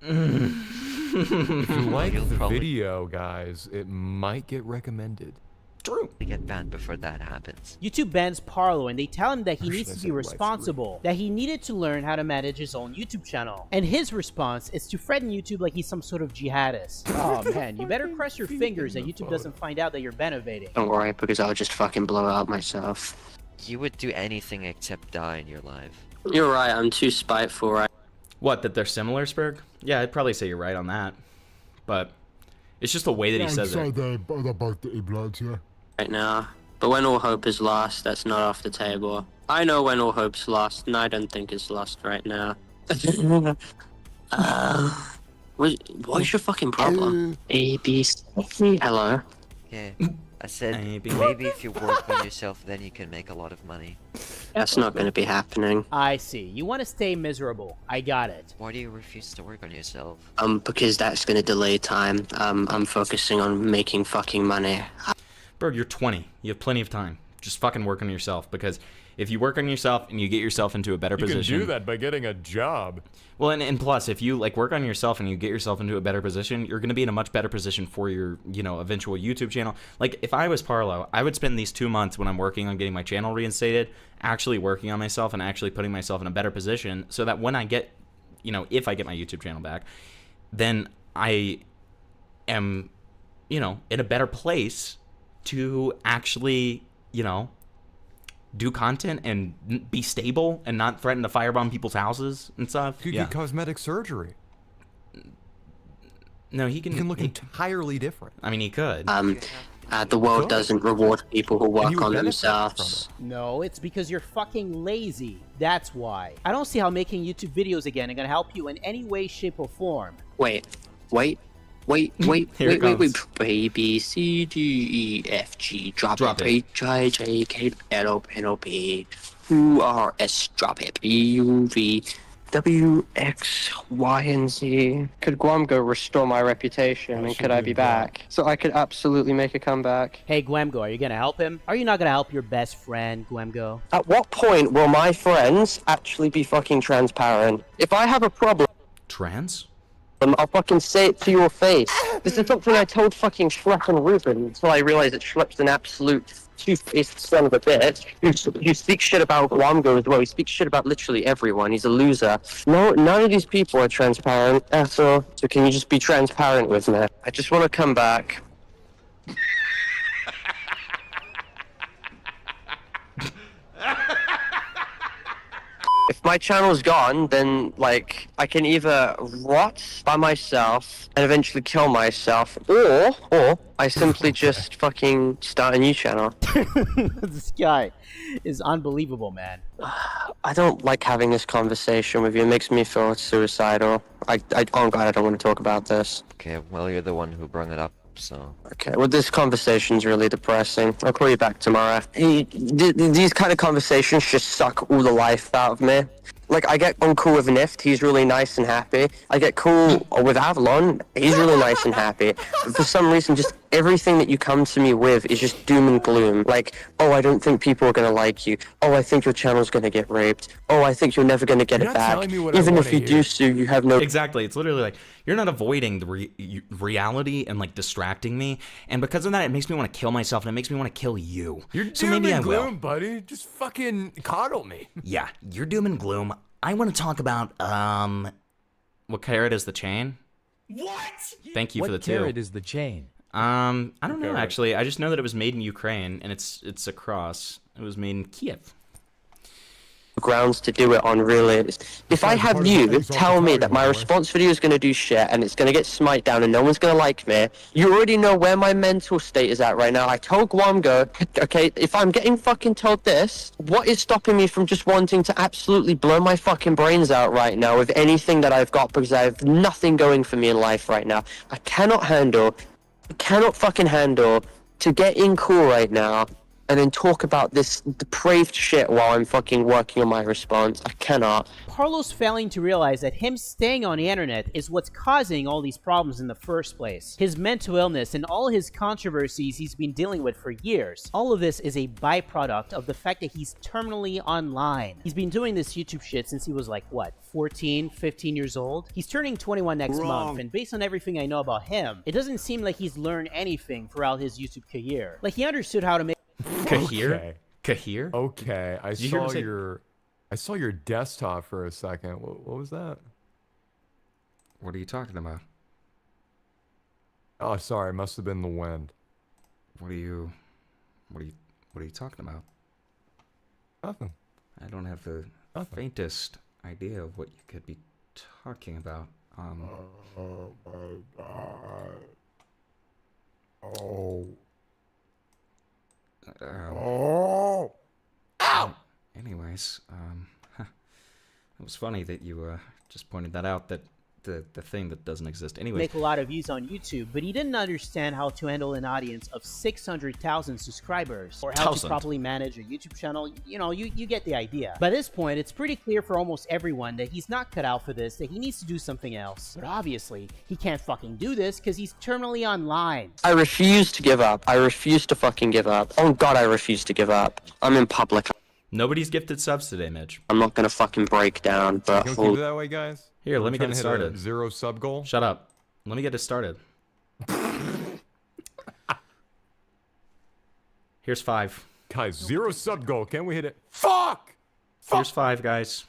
If you like You'll the probably- video, guys, it might get recommended. True. To get banned before that happens. YouTube bans Parlo and they tell him that he Or needs should I to say be rightfully? responsible, that he needed to learn how to manage his own YouTube channel. And his response is to threaten YouTube like he's some sort of jihadist. Oh man, you better cross your fingers that YouTube doesn't find out that you're benevating. Don't worry, because I'll just fucking blow it up myself. You would do anything except die in your life. You're right, I'm too spiteful, right? What, that they're similar, Spurg? Yeah, I'd probably say you're right on that. But it's just the way that he says it. They're both dirty bloods, yeah. Right now. But when all hope is lost, that's not off the table. I know when all hope's lost, and I don't think it's lost right now. What's your fucking problem? A, B, C. Hello? Okay. I said maybe if you work on yourself, then you can make a lot of money. That's not gonna be happening. I see. You want to stay miserable. I got it. Why do you refuse to work on yourself? Because that's gonna delay time. I'm focusing on making fucking money. Berg, you're 20. You have plenty of time. Just fucking work on yourself, because If you work on yourself and you get yourself into a better position. You can do that by getting a job. Well, and plus, if you like work on yourself and you get yourself into a better position, you're going to be in a much better position for your, eventual YouTube channel. Like, if I was Parlo, I would spend these 2 months when I'm working on getting my channel reinstated, actually working on myself and actually putting myself in a better position so that when I get, if I get my YouTube channel back, then I am, in a better place to actually, do content and be stable and not threaten to firebomb people's houses and stuff. You could get cosmetic surgery. No, he can look entirely different. I mean, he could. The world doesn't reward people who work on themselves. No, it's because you're fucking lazy. That's why. I don't see how making YouTube videos again are gonna help you in any way, shape, or form. Wait. A, B, C, D, E, F, G, drop it. H, I, J, K, L, N, P, Q, R, S, drop it. B, U, V, W, X, Y, and Z. Could Guamgo restore my reputation, and could I be back? So I could absolutely make a comeback. Hey, Guamgo, are you gonna help him? Are you not gonna help your best friend, Guamgo? At what point will my friends actually be fucking transparent? If I have a problem... Trans? I'll fucking say it to your face. This is something I told fucking Schlepp and Ruben until I realized that Schlepp's an absolute two-faced son of a bitch who speaks shit about Guamgo as well. He speaks shit about literally everyone. He's a loser. No, none of these people are transparent. So can you just be transparent with me? I just want to come back. If my channel's gone, then, like, I can either rot by myself and eventually kill myself, or I simply just fucking start a new channel. This guy is unbelievable, man. I don't like having this conversation with you. It makes me feel suicidal. Oh God, I don't want to talk about this. Okay, well, you're the one who brought it up. So. Okay, well, this conversation's really depressing. I'll call you back tomorrow. These kind of conversations just suck all the life out of me. Like, I get on cool with Nift, he's really nice and happy. I get cool with Avalon, he's really nice and happy. But for some reason, just everything that you come to me with is just doom and gloom. Like, oh, I don't think people are gonna like you. Oh, I think your channel's gonna get raped. Oh, I think you're never gonna get it back. Even if you do sue, you have no... Exactly, it's literally like, you're not avoiding the reality and, like, distracting me. And because of that, it makes me want to kill myself, and it makes me want to kill you. You're doom and gloom, buddy. Just fucking coddle me. Yeah, you're doom and gloom. I want to talk about, what carat is the chain? What? Thank you for the two. What carat is the chain? I don't know, actually. I just know that it was made in Ukraine, and it's a cross. It was made in Kiev. Grounds to do it on, really. If I have you tell me that my response video is going to do shit and it's going to get smite down and no one's going to like me, you already know where my mental state is at right now. I told Guamgo, okay, if I'm getting fucking told this, what is stopping me from just wanting to absolutely blow my fucking brains out right now with anything that I've got, because I have nothing going for me in life right now. I cannot fucking handle to get in cool right now and then talk about this depraved shit while I'm fucking working on my response. I cannot. Parlo's failing to realize that him staying on the internet is what's causing all these problems in the first place. His mental illness and all his controversies he's been dealing with for years. All of this is a byproduct of the fact that he's terminally online. He's been doing this YouTube shit since he was like, what, 14, 15 years old? He's turning 21 next month, and based on everything I know about him, it doesn't seem like he's learned anything throughout his YouTube career. Like, he understood how to make... Kahir? Okay. Kahir? Okay, I saw your desktop for a second. What was that? What are you talking about? Oh, sorry, it must have been the wind. What are you talking about? Nothing. I don't have the faintest idea of what you could be talking about. Oh my god. Oh. Ow! Anyways, it was funny that you just pointed that out, that the thing that doesn't exist. Anyway, make a lot of views on YouTube, but he didn't understand how to handle an audience of 600,000 subscribers, or how to properly manage a YouTube channel. You know, you get the idea. By this point, it's pretty clear for almost everyone that he's not cut out for this, that he needs to do something else. But obviously, he can't fucking do this because he's terminally online. I refuse to give up. I refuse to fucking give up. Oh god, I refuse to give up. I'm in public. Nobody's gifted subs today, Mitch. I'm not gonna fucking break down, but Don't keep it that way, guys. Here, We're let me get trying it to hit started. a 0 sub goal. Shut up. Let me get it started. Here's 5. Guys, 0 sub goal. Can we hit it? Fuck! Here's 5, guys.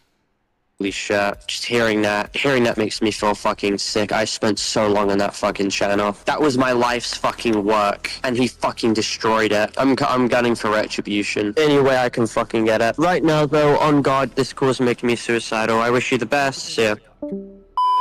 holy shit. Just hearing that makes me feel fucking sick. I spent so long on that fucking channel. That was my life's fucking work, and he fucking destroyed it. I'm gunning for retribution. Any way I can fucking get it. Right now, though, on God, this call's making me suicidal. I wish you the best. See ya.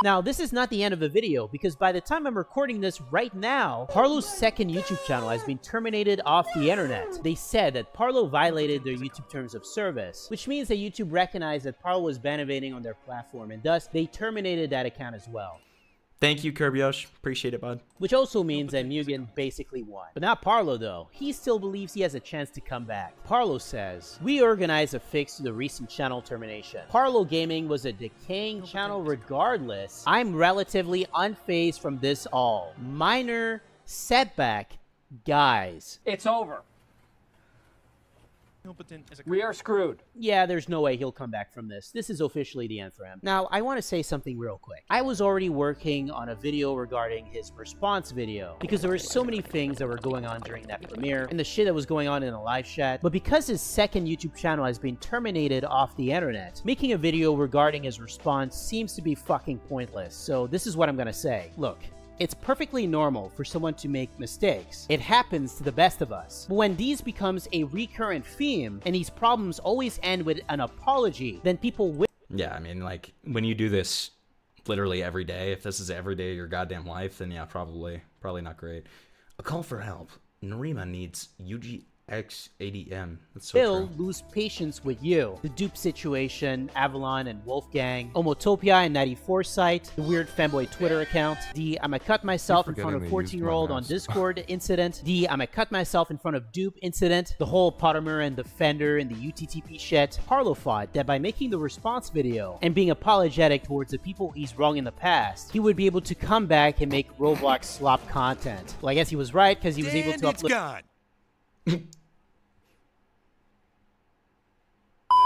Now, this is not the end of the video, because by the time I'm recording this right now, Parlo's second YouTube channel has been terminated off the internet. They said that Parlo violated their YouTube terms of service, which means that YouTube recognized that Parlo was ban-evading on their platform, and thus, they terminated that account as well. Thank you, Kirbyush. Appreciate it, bud. Which also means that Mugen basically won. But not Parlo, though. He still believes he has a chance to come back. Parlo says, "We organized a fix to the recent channel termination. Parlo Gaming was a decaying channel regardless. I'm relatively unfazed from this all. Minor setback, guys." It's over. We are screwed. Yeah, there's no way he'll come back from this. This is officially the end for him. Now, I want to say something real quick. I was already working on a video regarding his response video, because there were so many things that were going on during that premiere, and the shit that was going on in the live chat. But because his second YouTube channel has been terminated off the internet, making a video regarding his response seems to be fucking pointless. So this is what I'm gonna say. Look. It's perfectly normal for someone to make mistakes. It happens to the best of us. But when these becomes a recurrent theme, and these problems always end with an apology, then people will— Yeah, I mean, like, when you do this literally every day, if this is every day of your goddamn life, then yeah, probably not great. A call for help. Narima needs UGX80M. That's so will true. lose patience with you. The dupe situation, Avalon and Wolfgang, Omotopia and 94 site, the weird fanboy Twitter account, the I'ma cut myself in front of 14-year-old on Discord incident, the I'ma cut myself in front of dupe incident, the whole Pottermer and the Fender and the UTTP shit. Parlo thought that by making the response video and being apologetic towards the people he's wronged in the past, he would be able to come back and make Roblox slop content. Well, I guess he was right, because he was able to upload—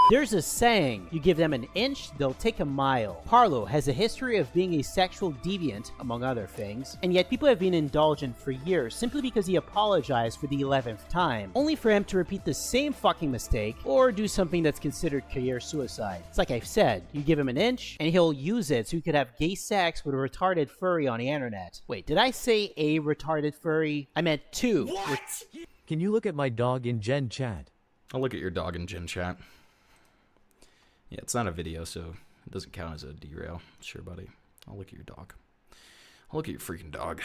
There's a saying, you give them an inch, they'll take a mile. Parlo has a history of being a sexual deviant, among other things, and yet people have been indulgent for years simply because he apologized for the 11th time, only for him to repeat the same fucking mistake or do something that's considered career suicide. It's like I've said, you give him an inch, and he'll use it so he could have gay sex with a retarded furry on the internet. Wait, did I say a retarded furry? I meant two. What? Can you look at my dog in Gen chat? I'll look at your dog in Gen chat. Yeah, it's not a video, so it doesn't count as a derail. Sure, buddy. I'll look at your dog. I'll look at your freaking dog.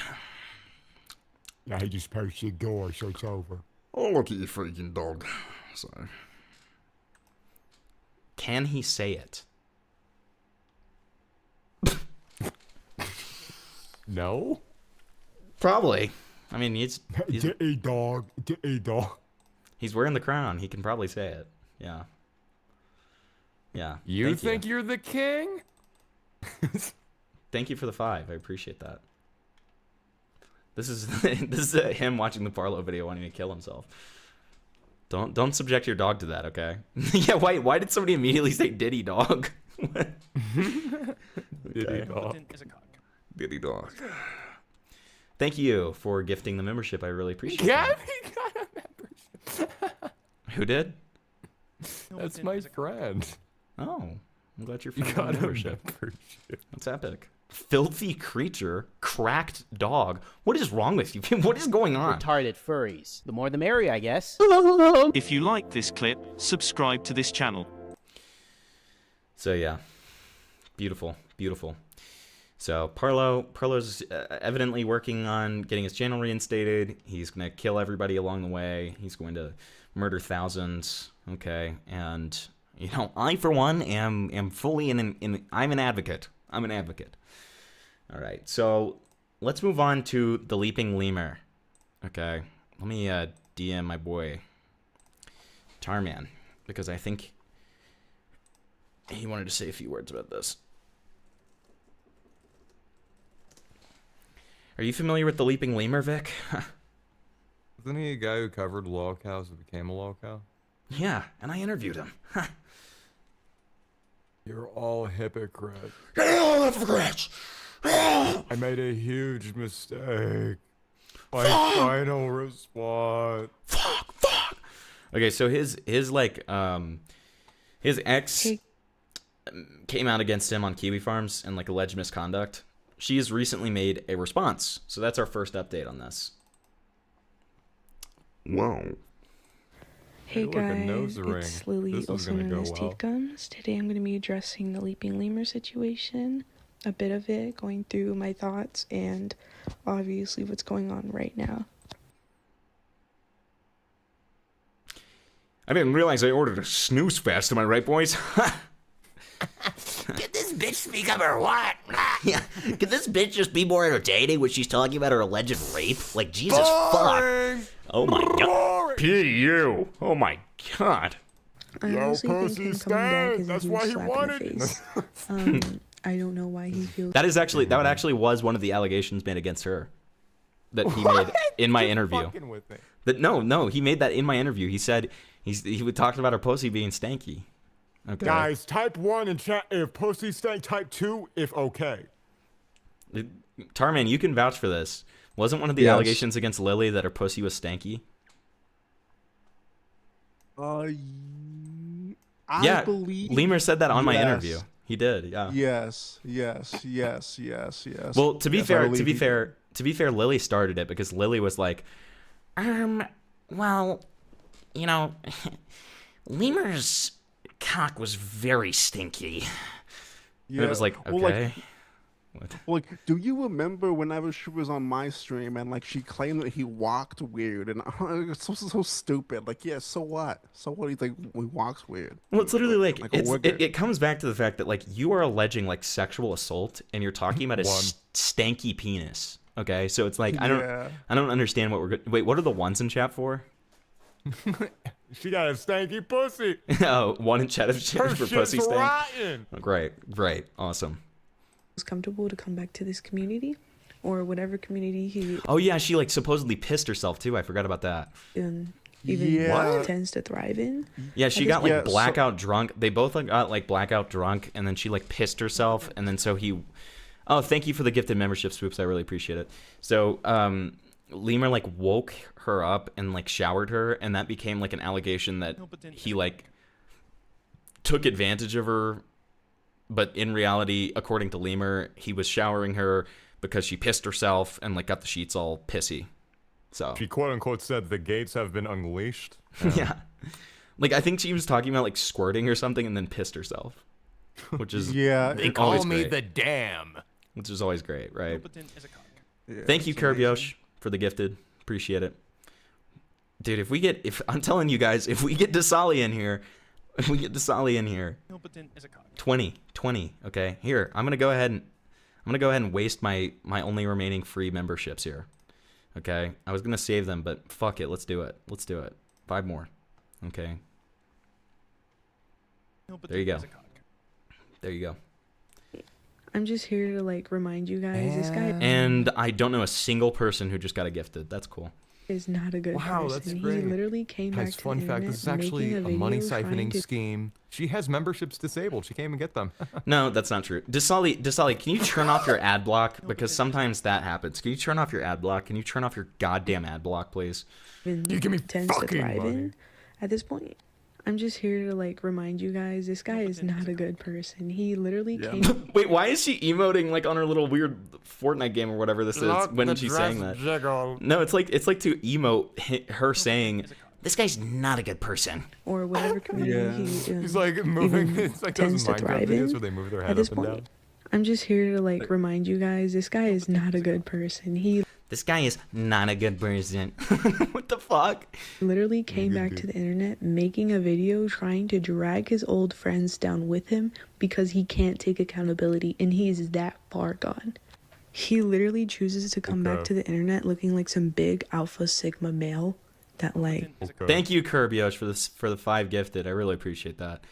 Yeah, he just pushed the door, so it's over. I'll look at your freaking dog. Sorry. Can he say it? No? Probably. I mean, he's a dog. A dog. He's wearing the crown. He can probably say it. Yeah. Yeah. You think you're the king? Thank you for the 5. I appreciate that. This is him watching the Parlo video wanting to kill himself. Don't subject your dog to that, okay? Yeah, why did somebody immediately say Diddy dog? Diddy dog. Diddy dog. Thank you for gifting the membership. I really appreciate it. Yeah, he got a membership. Who did? That's my friend. Oh, I'm glad you're You got a membership. membership. That's epic. Filthy creature, cracked dog. What is wrong with you? What is going on? Retarded furries. The more the merrier, I guess. If you like this clip, subscribe to this channel. So yeah, beautiful, beautiful. So Parlo's evidently working on getting his channel reinstated. He's gonna kill everybody along the way. He's going to murder thousands. Okay, and you know, I for one am fully I'm an advocate. I'm an advocate. All right, so let's move on to the Leaping Lemur. Okay, let me DM my boy Tarman, because I think he wanted to say a few words about this. Are you familiar with the Leaping Lemur, Vic? Wasn't he a guy who covered lolcows and became a lolcow? Yeah, and I interviewed him. You're all hypocrites. You're all hypocrites! I made a huge mistake. My final response. Fuck! Okay, so his ex came out against him on Kiwi Farms and like alleged misconduct. She's recently made a response, so that's our first update on this. Wow. Hey Like a nose guys, ring. it's Lily, This is also gonna known go as well. Teeth Gums. Today I'm going to be addressing the Leaping Lemur situation, a bit of it, going through my thoughts, and obviously what's going on right now. I didn't realize I ordered a snooze fest. Am I right, boys? Can this bitch speak up or what? Yeah. Can this bitch just be more entertaining when she's talking about her alleged rape? Like, Jesus fuck. Oh my god. P.U. Oh my god. I honestly think him coming back is a That's huge why he slap wanted in the face. I don't know why he feels... That actually was one of the allegations made against her that he made in my interview. Fucking with me. That no, he made that in my interview. He said he would talk about her pussy being stanky. Okay. Guys, type 1 in chat if pussy stank, type 2 if okay. Tarman, you can vouch for this. Wasn't one of the allegations against Lily that her pussy was stanky? I believe Lemur said that on my interview. He did, yeah. Yes. Well, to be fair, Lily started it because Lily was like, Well, you know, Lemur's cock was very stinky. And it was like, okay. Well, like, do you remember whenever she was on my stream and like she claimed that he walked weird and it's so stupid. Like, yeah, so what? So what do you think he walks weird? Well, it's literally like it comes back to the fact that like you are alleging like sexual assault and you're talking about a stanky penis. Okay, so it's like I don't understand what we're wait. What are the ones in chat for? She got a stanky pussy. Oh, one in chat is for pussy stank. Rotten. Oh, great, awesome. Was comfortable to come back to this community or whatever community he Oh yeah, she like supposedly pissed herself too. I forgot about that. even tends to thrive in. Yeah, she got like blackout drunk. They both like got like blackout drunk, and then she like pissed herself, and then so he. Oh, thank you for the gifted membership, Swoops. I really appreciate it. So, Lemur like woke her up and like showered her, and that became like an allegation that he like took advantage of her. But in reality, according to Lemur, he was showering her because she pissed herself and like got the sheets all pissy. So she quote unquote said the gates have been unleashed. Yeah. Like I think she was talking about like squirting or something and then pissed herself. Which is they call me great. the dam. Which is always great, right? Thank you, Kerbyosh, for the gifted. Appreciate it. Dude, I'm telling you guys, if we get Desali in here, 20, okay? Here, I'm gonna go ahead and waste my only remaining free memberships here. Okay? I was gonna save them, but fuck it, let's do it. 5 more. Okay. There you go. I'm just here to like remind you guys this guy And I don't know a single person who just got a gifted. That's cool. is not a good Wow, person. that's great. He literally came back Nice to fun the fact. internet This is actually making a video money trying siphoning to- scheme. She has memberships disabled. She can't even get them. No, that's not true. Desali, can you turn off your ad block? Because sometimes that happens. Can you turn off your ad block? Can you turn off your goddamn ad block, please? You give me tends to fucking thrive money. in. At this point, I'm just here to like remind you guys this guy is not a good person. He literally came. Wait, why is she emoting like on her little weird Fortnite game or whatever this is? Lock When the she's dress saying that? jiggle. No, it's like to emote her saying, This guy's not a good person. Or whatever community He's like moving. even It's like those tends to Minecraft thrive videos in. where they move their At head this up and point, down. I'm just here to like remind you guys this guy is not a good person. He This guy is not a good person. What the fuck? literally came back to the internet making a video trying to drag his old friends down with him because he can't take accountability and he's that far gone. He literally chooses to come back to the internet looking like some big alpha sigma male that like Thank you, Kerbyosh, for the 5 gifted. I really appreciate that.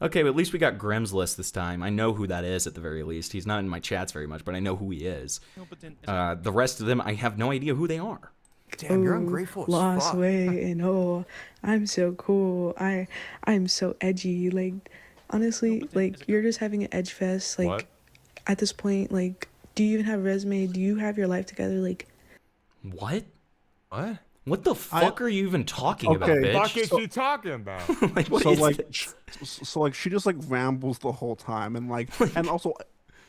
Okay, but at least we got Grimm's list this time. I know who that is at the very least. He's not in my chats very much, but I know who he is. The rest of them, I have no idea who they are. Damn, you're ungrateful as lost fuck. weight and I'm so cool. I'm so edgy. Like honestly, like you're just having an edge fest. Like What? at this point, like do you even have a resume? Do you have your life together? Like What? What? What the fuck are you even talking about, bitch? What is she talking about? Like, what so is like, this? so like she just like rambles the whole time, and like, and also,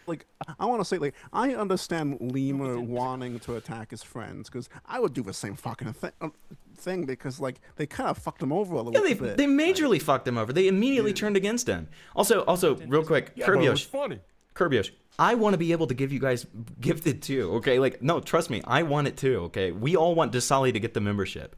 like, I want to say like I understand Lemur wanting to attack his friends because I would do the same fucking thing because like they kind of fucked him over a little bit. They majorly fucked him over. They immediately turned against him. Also, real quick, Yeah, but it was Kirbyos. funny. Kirbyos, I want to be able to give you guys gifted too, okay? Like, no, trust me, I want it too, okay? We all want Desali to get the membership.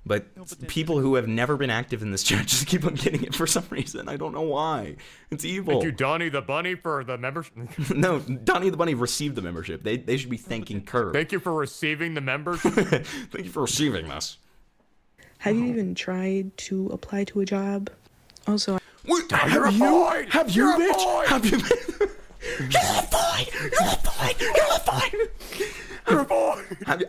But people who have never been active in this chat just keep on getting it for some reason. I don't know why. It's evil. Thank you, Donnie the Bunny, for the membership. No, Donnie the Bunny received the membership. They should be thanking Kirby. Thank you for receiving the membership. Thank you for receiving this. have you even tried to apply to a job? Also, Have you been? Have you been? You're fine.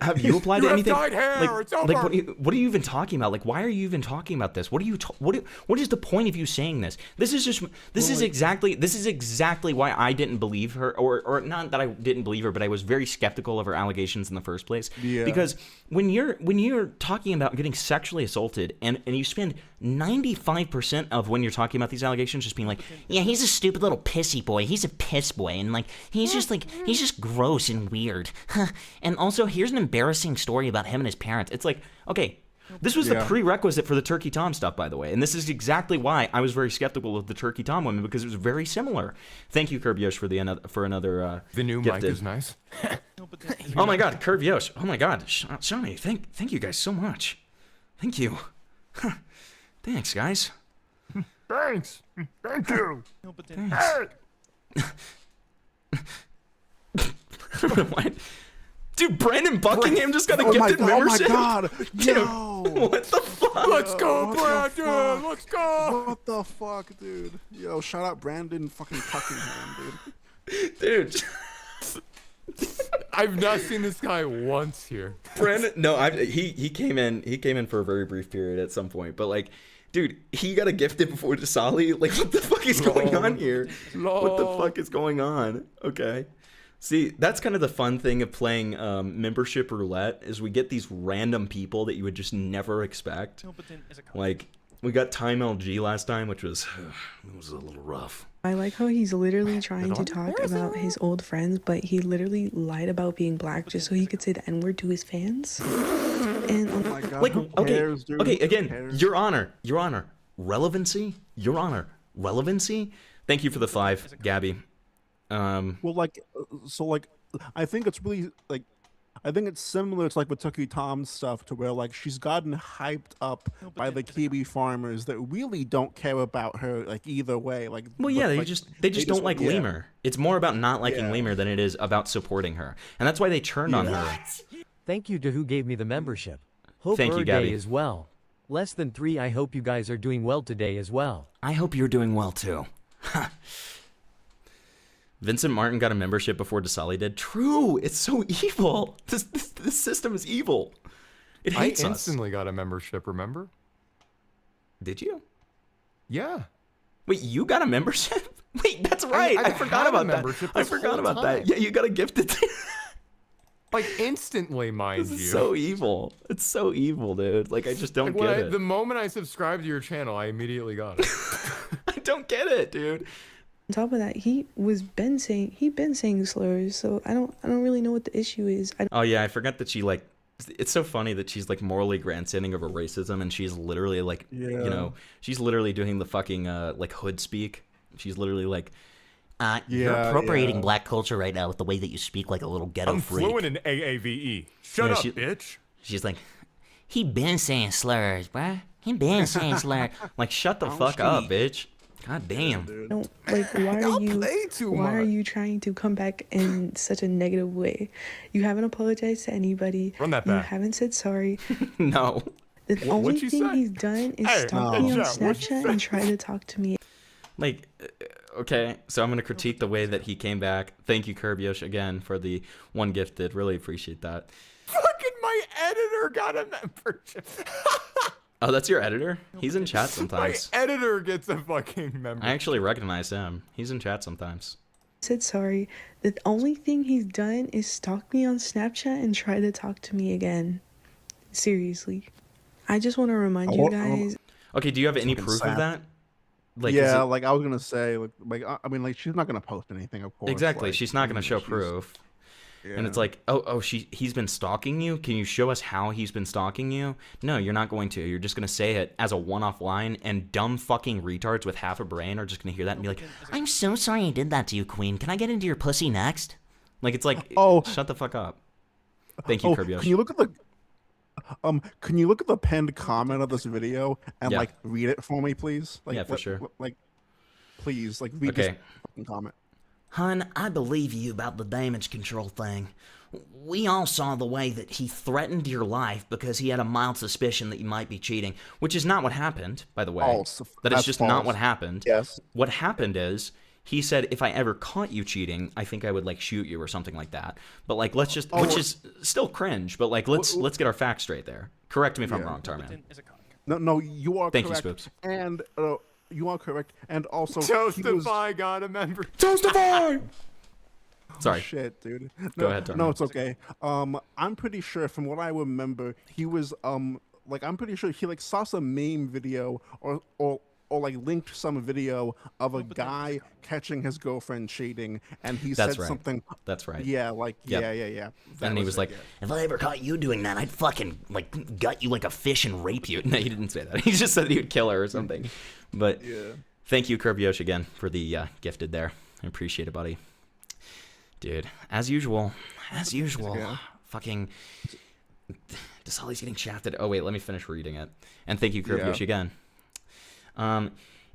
Have you applied to You have anything? dyed hair, it's over. What are you even talking about? Like, why are you even talking about this? What is the point of you saying this? This is exactly why I didn't believe her, or not that I didn't believe her, but I was very skeptical of her allegations in the first place. Yeah. Because when you're talking about getting sexually assaulted, and you spend 95% of when you're talking about these allegations just being like, yeah, he's a stupid little pissy boy, he's a piss boy, and like he's just gross and weird. And also, here's an embarrassing story about him and his parents. It's like, okay, this was the prerequisite for the Turkey Tom stuff, by the way, and this is exactly why I was very skeptical of the Turkey Tom women, because it was very similar. Thank you, Kirbyos, for another The new gifted. mic is nice. Oh my God, Kirbyos. Oh my God, Shawnee. Thank you guys so much. Thank you. Thanks, guys. Thanks. Thank you. What? Dude, Brandon Buckingham just got a gifted membership. Oh my God! Dude, Yo! what the fuck? Let's go, Brandon. Let's go. What the fuck, dude? Yo, shout out Brandon fucking Buckingham, dude. Dude. I've not seen this guy once here. Brandon, no, he came in for a very brief period at some point, but like, dude, he got a gifted before Desali. Like, what the fuck is going on here? What the fuck is going on? Okay. See, that's kind of the fun thing of playing membership roulette, is we get these random people that you would just never expect. Like, we got Time LG last time, which was it was a little rough. I like how he's literally trying to talk about his old friends, but he literally lied about being black just so he could say the N-word to his fans. And Oh my God, like, who okay, cares, dude? okay, Who again, cares? Your Honor, relevancy, Your Honor, relevancy. Thank you for the 5, Gabby. Well, like, so like, I think it's really like, I think it's similar to like with Tucky Tom's stuff, to where like she's gotten hyped up by the Kiwi farmers that really don't care about her like either way. Like, Well, yeah, but, they like, just don't like Lemur. It's more about not liking Lemur than it is about supporting her, and that's why they turned on her. Thank you to who gave me the membership. Hope Thank you, Earth Gabby. Day as well. Less than 3. I hope you guys are doing well today as well. I hope you're doing well too. Vincent Martin got a membership before Desali did. True, it's so evil. This system is evil. It hates I us. instantly got a membership, remember? Did you? Yeah. Wait, you got a membership? Wait, that's right. I forgot had a about that. membership I this forgot whole about that. time. Yeah, you got a gifted. Like, instantly, mind This you. is so evil. It's so evil, dude. Like, I just don't Like, get it. the moment I subscribed to your channel, I immediately got it. I don't get it, dude. on top of that, he'd been saying slurs, so I don't really know what the issue is. Oh yeah, I forgot that she like. It's so funny that she's like morally grandstanding over racism, and she's literally like, you know, she's literally doing the fucking like hood speak. She's literally like, you're appropriating black culture right now with the way that you speak like a little ghetto I'm freak. fluent in AAVE. Shut up, bitch. She's like, he been saying slurs, bruh. He been saying slurs. Like, shut the fuck up, bitch. God damn. don't like why are you trying to come back in such a negative way? You haven't apologized to anybody. Run that You back. haven't said sorry. No. The only thing he's done is stalk me on Snapchat and try to talk to me. Like, okay, so I'm gonna critique the way that he came back. Thank you, Kirbyos, again for the one gifted. Really appreciate that. Fucking My editor got a membership. Oh, that's your editor? He's in chat My sometimes. editor gets a fucking membership. I actually recognize him. He's in chat sometimes. Said sorry. The only thing he's done is stalk me on Snapchat and try to talk to me again. Seriously. I just want to remind you guys. Okay, do you have any proof of that? Like, yeah, like I was gonna say, like I mean, like she's not gonna post anything, of course. Exactly, like, she's not gonna show proof. And it's like, he's been stalking you? Can you show us how he's been stalking you? No, you're not going to. You're just going to say it as a one-off line, and dumb fucking retards with half a brain are just going to hear that and be like, I'm so sorry I did that to you, Queen. Can I get into your pussy next? like, it's like, shut the fuck up. Thank you, Kirby. Can you look at the can you look at the pinned comment of this video and like read it for me, please? Like, yeah, for sure. Like, please, like read this fucking comment. Hun, I believe you about the damage control thing. We all saw the way that he threatened your life because he had a mild suspicion that you might be cheating, which is not what happened, by the way. False. That is just not what happened. Yes. What happened is he said, if I ever caught you cheating, I think I would like shoot you or something like that. But like, let's just, which is still cringe, but like, let's get our facts straight there. Correct me if I'm wrong, Tarman. No, you are Thank correct. you, Spoops. And you are correct. And also, Toastify got a member. Toastify! Sorry. Oh, shit, dude. No, Go ahead, Tarman. No, it's okay. I'm pretty sure, from what I remember, he was like, I'm pretty sure he like saw some meme video or like linked some video of a guy catching his girlfriend cheating, and he said something. That's right. Yeah, like yeah. And he was like, if I ever caught you doing that, I'd fucking like gut you like a fish and rape you. No, he didn't say that. He just said he would kill her or something. But thank you, Kirby Yosh, again for the gifted there. I appreciate it, buddy. Dude, as usual, fucking Dasali's getting shafted. Oh wait, let me finish reading it. And thank you, Kirby Yosh, again.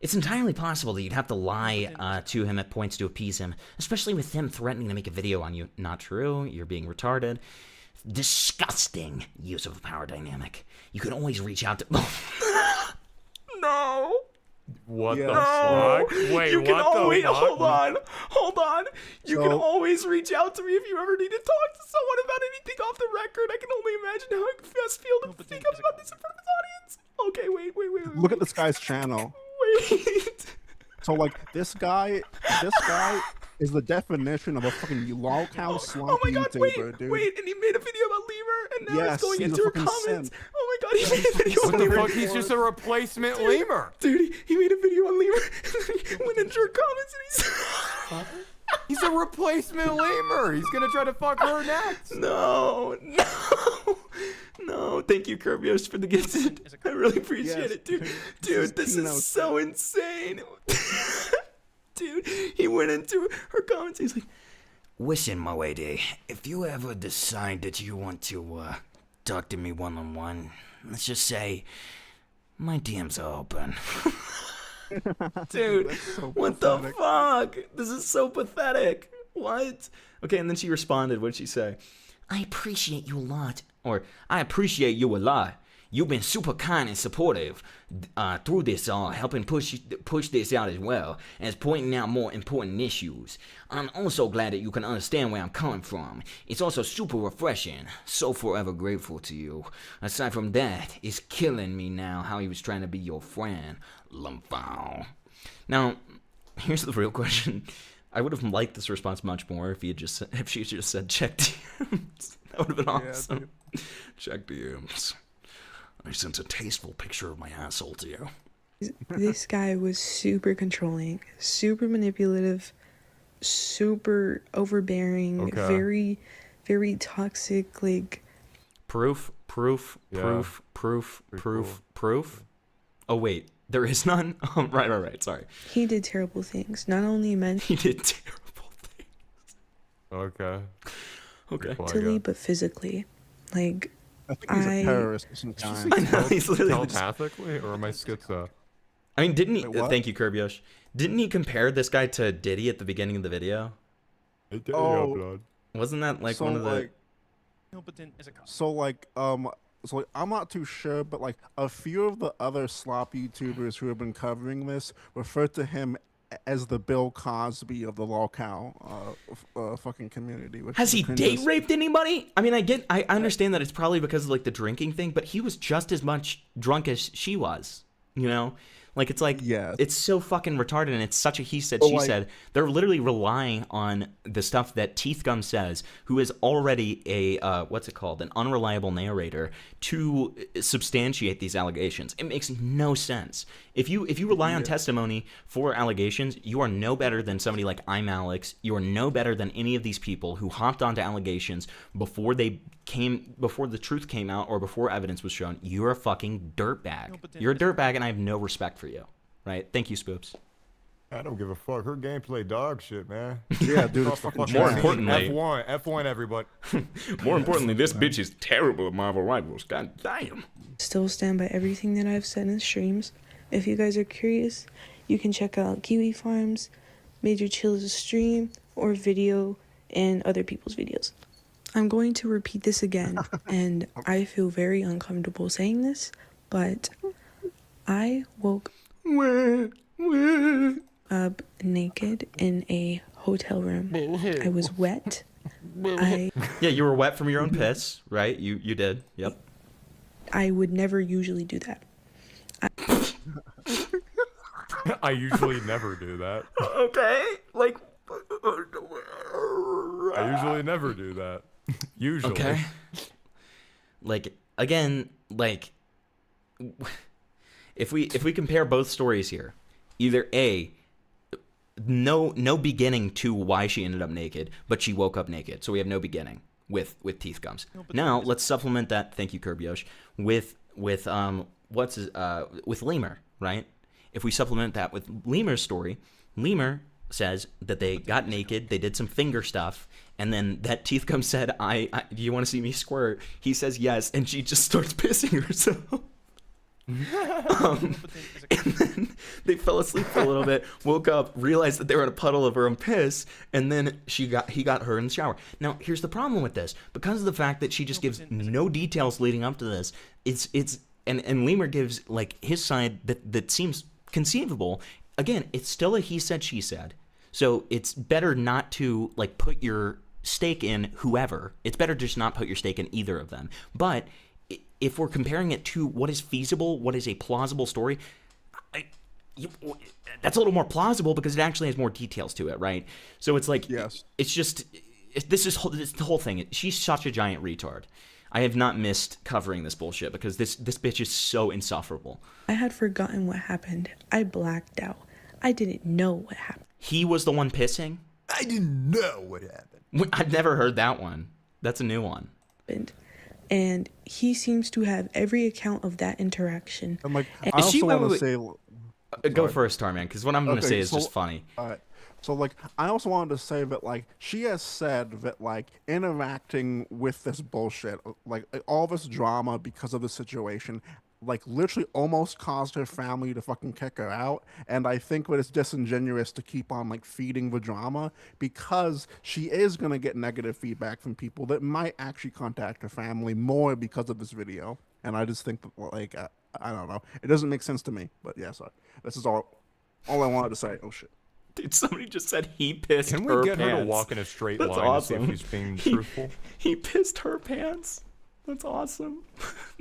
It's entirely possible that you'd have to lie to him at points to appease him, especially with him threatening to make a video on you. Not true. You're being retarded. Disgusting use of a power dynamic. You can always reach out to... No. What the fuck? Wait, you can what always, the fuck? Hold on. You can always reach out to me if you ever need to talk to someone about anything off the record. I can only imagine how it must feel to speak up about this in front of his audience. Okay, wait. Look at this guy's channel. Wait. So like this guy is the definition of a fucking lolcow sloppy YouTuber, dude. Wait, and he made a video about Lemur, and now Yes, it's going he's into a her fucking comments. simp. Oh my god, he made a video on What the Lemur. fuck? He's just a replacement Lemur. Dude, he made a video on Lemur, and then he went into her comments, and he's a replacement Lemur. He's gonna try to fuck her next. No. Thank you, Kirbyos, for the gifted. I really appreciate it, dude. Dude, this is so insane. Dude, he went into her comments. He's like, listen, my lady, if you ever decide that you want to talk to me one-on-one, let's just say my DMs are open. Dude, what the fuck? This is so pathetic. What? Okay, and then she responded. What did she say? I appreciate you a lot. Or, I appreciate you a lot. You've been super kind and supportive through this, helping push this out as well as pointing out more important issues. I'm also glad that you can understand where I'm coming from. It's also super refreshing. So forever grateful to you. Aside from that, it's killing me now how he was trying to be your friend. Lumfow. Now, here's the real question. I would have liked this response much more if she just said check DMs. That would have been awesome. Check DMs. I sent a tasteful picture of my asshole to you. This guy was super controlling, super manipulative, super overbearing, very, very toxic, like... Proof. Oh, wait. There is none? Right. Sorry. He did terrible things. Not only He did terrible things. Okay. Mentally, but physically. Like... I think he's a terrorist of some kind. I know, he's literally telepathically, or am I schizo? I mean, didn't he? Thank you, Kirbyosh. Didn't he compare this guy to Diddy at the beginning of the video? Wasn't that like one of the? So I'm not too sure, but like a few of the other slop YouTubers who have been covering this refer to him as the Bill Cosby of the locale fucking community. Which Has is he the date cringiest. raped anybody? I mean, I understand that it's probably because of like the drinking thing, but he was just as much drunk as she was. You know, like it's like it's so fucking retarded, and it's such a he said she said. They're literally relying on the stuff that Teeth Gum says, who is already a what's it called, an unreliable narrator, to substantiate these allegations. It makes no sense. If you rely on testimony for allegations, you are no better than somebody like I'm Alex. You are no better than any of these people who hopped onto allegations before the truth came out or before evidence was shown. You're a fucking dirtbag. You're a dirtbag, and I have no respect for you. Right? Thank you, Spoops. I don't give a fuck. Her gameplay dog shit, man. Yeah, dude. It's fucking More importantly, F1, everybody. More importantly, this bitch is terrible at Marvel Rivals. God damn. Still stand by everything that I've said in streams. If you guys are curious, you can check out Kiwi Farms, Major Chill's stream, or video and other people's videos. I'm going to repeat this again, and I feel very uncomfortable saying this, but I woke up naked in a hotel room. I was wet. Yeah, you were wet from your own piss, right? You did. Yep. I would never usually do that. I usually never do that. Okay, like I usually never do that. Usually. Okay. Like again, like if we compare both stories here, either A, no beginning to why she ended up naked, but she woke up naked, so we have no beginning with Teeth Gums. Now let's supplement that. Thank you, Curb Yosh, with Lemur, right? If we supplement that with Lemur's story, Lemur says that they got naked, they did some finger stuff, and then that Teeth Gum said, do you want to see me squirt? He says yes, and she just starts pissing herself. And then they fell asleep for a little bit, woke up, realized that they were in a puddle of her own piss, and then he got her in the shower. Now, here's the problem with this. Because of the fact that she just gives no details leading up to this, and Lemur gives like his side that seems conceivable. Again, it's still a he said, she said. So it's better not to like put your stake in whoever. It's better just not put your stake in either of them. But if we're comparing it to what is feasible, what is a plausible story, that's a little more plausible because it actually has more details to it, right? So it's like, it's just, this the whole thing. She's such a giant retard. I have not missed covering this bullshit because this bitch is so insufferable. I had forgotten what happened. I blacked out. I didn't know what happened. He was the one pissing? I didn't know what happened. I've never heard that one. That's a new one. And he seems to have every account of that interaction. I'm like, I also want to say... Go first, Tarman, because what I'm going to say is just funny. All right. So, like, I also wanted to say that, like, she has said that, like, interacting with this bullshit, like all this drama because of the situation, like, literally almost caused her family to fucking kick her out. And I think that it's disingenuous to keep on, like, feeding the drama because she is going to get negative feedback from people that might actually contact her family more because of this video. And I just think that, like, I don't know. It doesn't make sense to me. But, yeah, sorry. This is all I wanted to say. Oh, shit. Dude, somebody just said he pissed her pants. Can we get her to walk in a straight line awesome. and see if she's being truthful? He pissed her pants. That's awesome.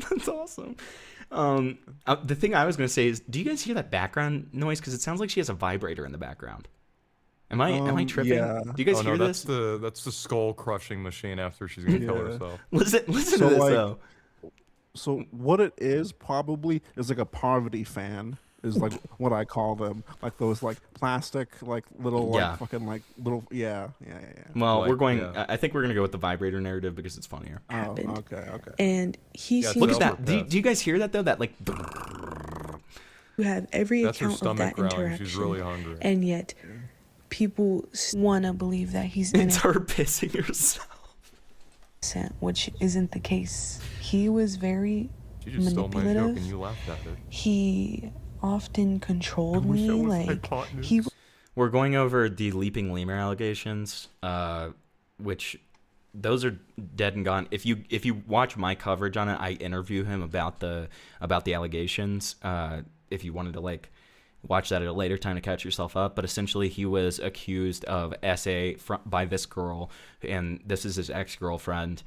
That's awesome. The thing I was going to say is, do you guys hear that background noise? Because it sounds like she has a vibrator in the background. Am I tripping? Yeah. Do you guys hear this? That's the skull crushing machine after she's going to kill herself. Listen to this, though. So what it is probably is like a Parvati fan. Is like what I call them, like those like plastic, like little, like fucking like little, yeah. Well, like, we're going. I think we're gonna go with the vibrator narrative because it's funnier. Oh, okay. And he seems look at that. Do you guys hear that though? That like. You have every That's account her of that growling. interaction, She's really hungry. and yet people want to believe that he's in it's her pissing herself, which isn't the case. He was very she just stole my manipulative. joke and you laughed at it. He often controlled me, like he. We're going over the Leaping Lemur allegations, which those are dead and gone. If you watch my coverage on it, I interview him about the allegations. If you wanted to like watch that at a later time to catch yourself up. But essentially, he was accused of SA by this girl, and this is his ex-girlfriend.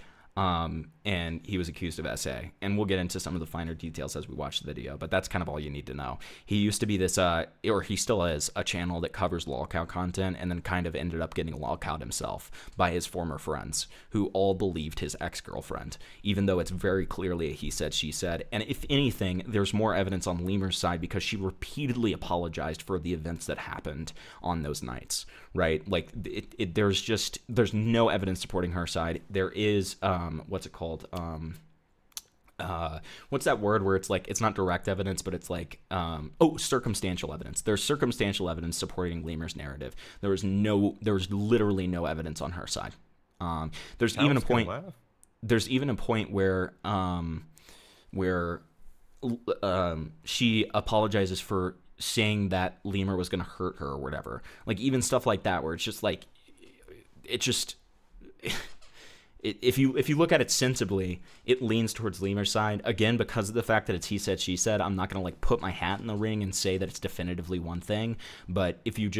And he was accused of SA. And we'll get into some of the finer details as we watch the video, but that's kind of all you need to know. He used to be this, or he still is, a channel that covers lolcow content, and then kind of ended up getting lolcowed himself by his former friends, who all believed his ex-girlfriend, even though it's very clearly a he said, she said. And if anything, there's more evidence on Lemur's side because she repeatedly apologized for the events that happened on those nights, right? Like, there's no evidence supporting her side. There is, what's it called? What's that word where it's like, it's not direct evidence, but it's like, circumstantial evidence. There's circumstantial evidence supporting Lemur's narrative. There was literally no evidence on her side. There's even a point where she apologizes for saying that Lemur was going to hurt her or whatever. Like, even stuff like that, where it's just like, if you look at it sensibly, it leans towards Lemur's side. Again, because of the fact that it's he said, she said, I'm not going to like put my hat in the ring and say that it's definitively one thing. But if you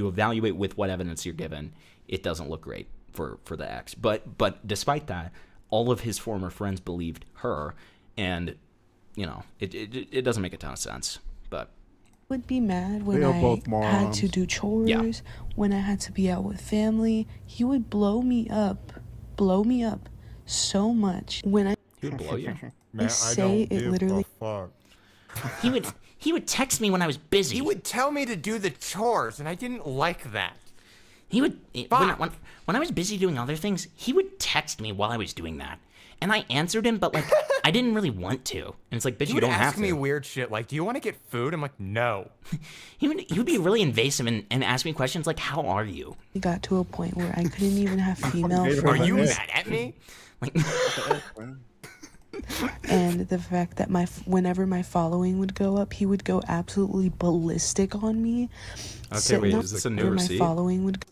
evaluate with what evidence you're given, it doesn't look great for the ex. But despite that, all of his former friends believed her, and it doesn't make a ton of sense. But would be mad when I had to do chores, when I had to be out with family. He would blow me up so much when he would blow you. Man, I say it literally. He would text me when I was busy. He would tell me to do the chores, and I didn't like that. He would when I was busy doing other things, he would text me while I was doing that. And I answered him, but like I didn't really want to. And it's like, bitch, you don't have to. He would ask me weird shit like, do you want to get food? I'm like, no. He would be really invasive and ask me questions like, how are you? It got to a point where I couldn't even have female friends. Are you mad at me? Like, and the fact that whenever my following would go up, he would go absolutely ballistic on me. Okay, wait, is this a new receipt? My following would.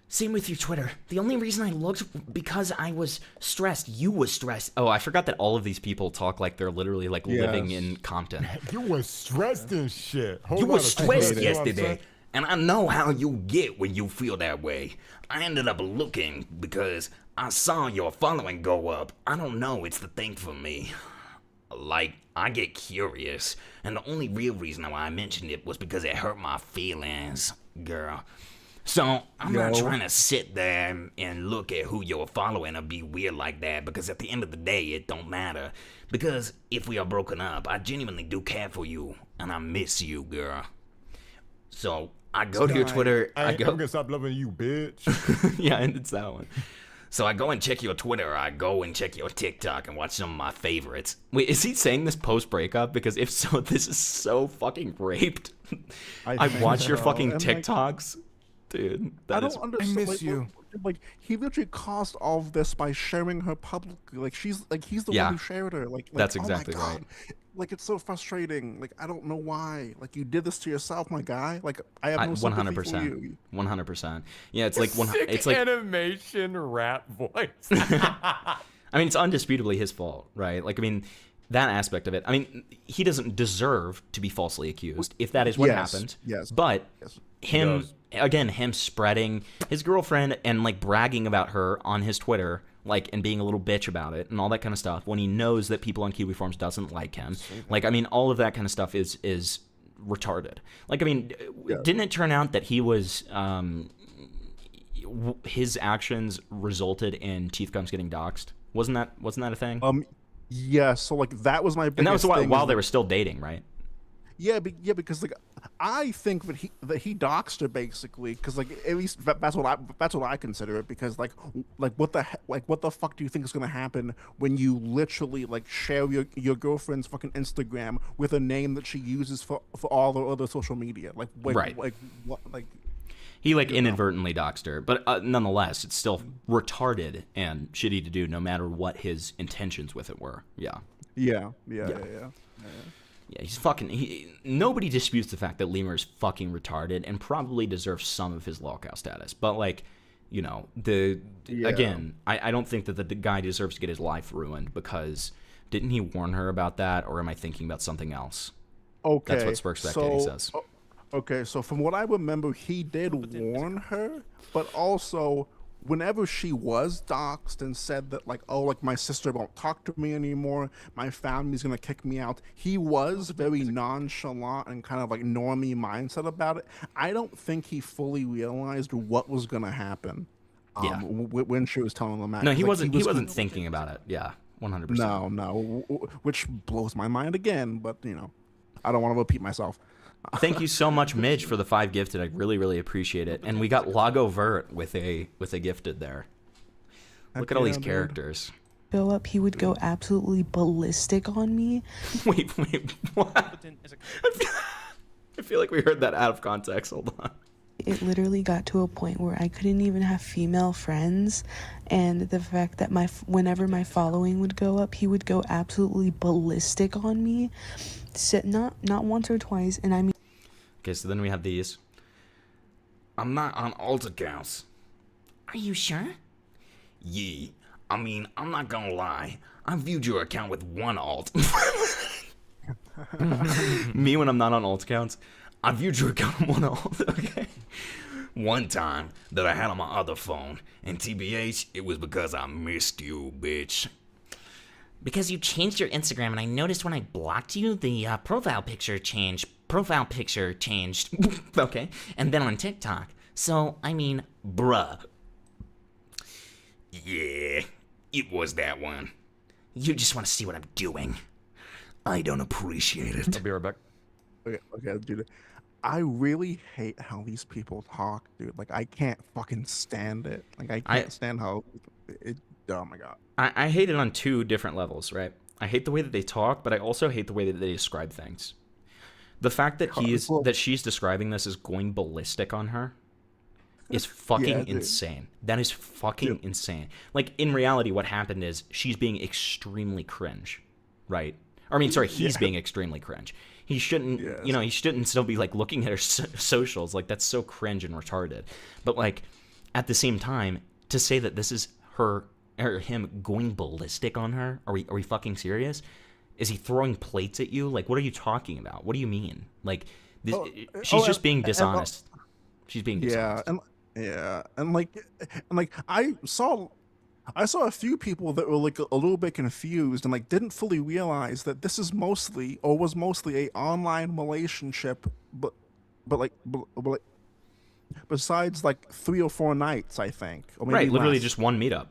Same with your Twitter. The only reason I looked because I was stressed. You was stressed. Oh, I forgot that all of these people talk like they're literally like living in Compton. You was stressed and shit. You was stressed yesterday, and I know how you get when you feel that way. I ended up looking because I saw your following go up. I don't know, it's the thing for me. Like, I get curious, and the only real reason why I mentioned it was because it hurt my feelings, girl. So, I'm not trying to sit there and look at who you're following or be weird like that, because at the end of the day, it don't matter. Because if we are broken up, I genuinely do care for you, and I miss you, girl. So, I go to your Twitter. I'm gonna stop loving you, bitch. Yeah, and it's that one. So I go and check your Twitter, or I go and check your TikTok and watch some of my favorites. Wait, is he saying this post-breakup? Because if so, this is so fucking raped. I watch your fucking TikToks. Dude, I don't understand. I miss you. Like, he literally caused all of this by sharing her publicly. Like, he's the one who shared her. Like that's exactly right. Like, it's so frustrating. Like, I don't know why. Like, you did this to yourself, my guy. Like, I have no sympathy for you. 100%. Yeah, it's like it's like animation rap voice. I mean, it's undisputably his fault, right? Like, I mean, that aspect of it. I mean, he doesn't deserve to be falsely accused if that is what happened. Yes. But him spreading his girlfriend and like bragging about her on his Twitter, like, and being a little bitch about it and all that kind of stuff when he knows that people on Kiwi Forums doesn't like him. Like, I mean, all of that kind of stuff is retarded. Like, I mean, didn't it turn out that he was his actions resulted in Teeth Gums getting doxxed? Wasn't that a thing? Yeah, so like that was my biggest and that was thing while they were still dating, right? Yeah, because like I think that he doxed her basically, because like at least that's what I consider it, because like what the fuck do you think is gonna happen when you literally like share your girlfriend's fucking Instagram with a name that she uses for all the other social media? Like right. Like what like. He like inadvertently doxed her, but nonetheless, it's still retarded and shitty to do, no matter what his intentions with it were. Yeah, he's fucking. Nobody disputes the fact that Lemur is fucking retarded and probably deserves some of his lolcow status. But like, you know, again, I don't think that the guy deserves to get his life ruined because didn't he warn her about that, or am I thinking about something else? Okay. That's what Sparks Back Daddy says. Okay, so from what I remember, he did warn her, but also whenever she was doxxed and said that, like, oh, like, my sister won't talk to me anymore, my family's gonna kick me out, he was very nonchalant and kind of like normie mindset about it. I don't think he fully realized what was gonna happen. Yeah. When she was telling him that. No, he Like, wasn't. He wasn't thinking about it. Yeah, 100%. No, which blows my mind again. But I don't want to repeat myself. Thank you so much, Midge, for the 5 gifted. I really, really appreciate it. And we got Lago Vert with a gifted there. Look at all these characters. Go up, he would go absolutely ballistic on me. Wait, what? I feel like we heard that out of context. Hold on. It literally got to a point where I couldn't even have female friends, and the fact that whenever my following would go up, he would go absolutely ballistic on me. Not once or twice, and I mean. Okay, so then we have these. I'm not on alt accounts. Are you sure? Yeah. I mean, I'm not gonna lie. I viewed your account with one alt. Me when I'm not on alt accounts. I viewed your account with one alt. Okay. One time that I had on my other phone, and TBH, it was because I missed you, bitch. Because you changed your Instagram, and I noticed when I blocked you, the profile picture changed. Okay. And then on TikTok. So, I mean, bruh. Yeah, it was that one. You just want to see what I'm doing. I don't appreciate it. I'll be right back. Okay, dude. I really hate how these people talk, dude. Like, I can't fucking stand it. Like, I can't stand how it. Oh my god. I hate it on 2 different levels, right? I hate the way that they talk, but I also hate the way that they describe things. The fact that she's describing this as going ballistic on her is fucking insane. That is fucking insane. Like, in reality, what happened is she's being extremely cringe, right? Or, I mean, sorry, he's being extremely cringe. He shouldn't, he shouldn't still be, like, looking at her socials. Like, that's so cringe and retarded. But, like, at the same time, to say that this is her or him going ballistic on her, are we fucking serious? Is he throwing plates at you? Like, what are you talking about? What do you mean? Like, she's just being dishonest. She's being dishonest. And like I saw a few people that were like a little bit confused and like didn't fully realize that this is mostly a online relationship, but besides like 3 or 4 nights, I think, or maybe literally less. just one meetup.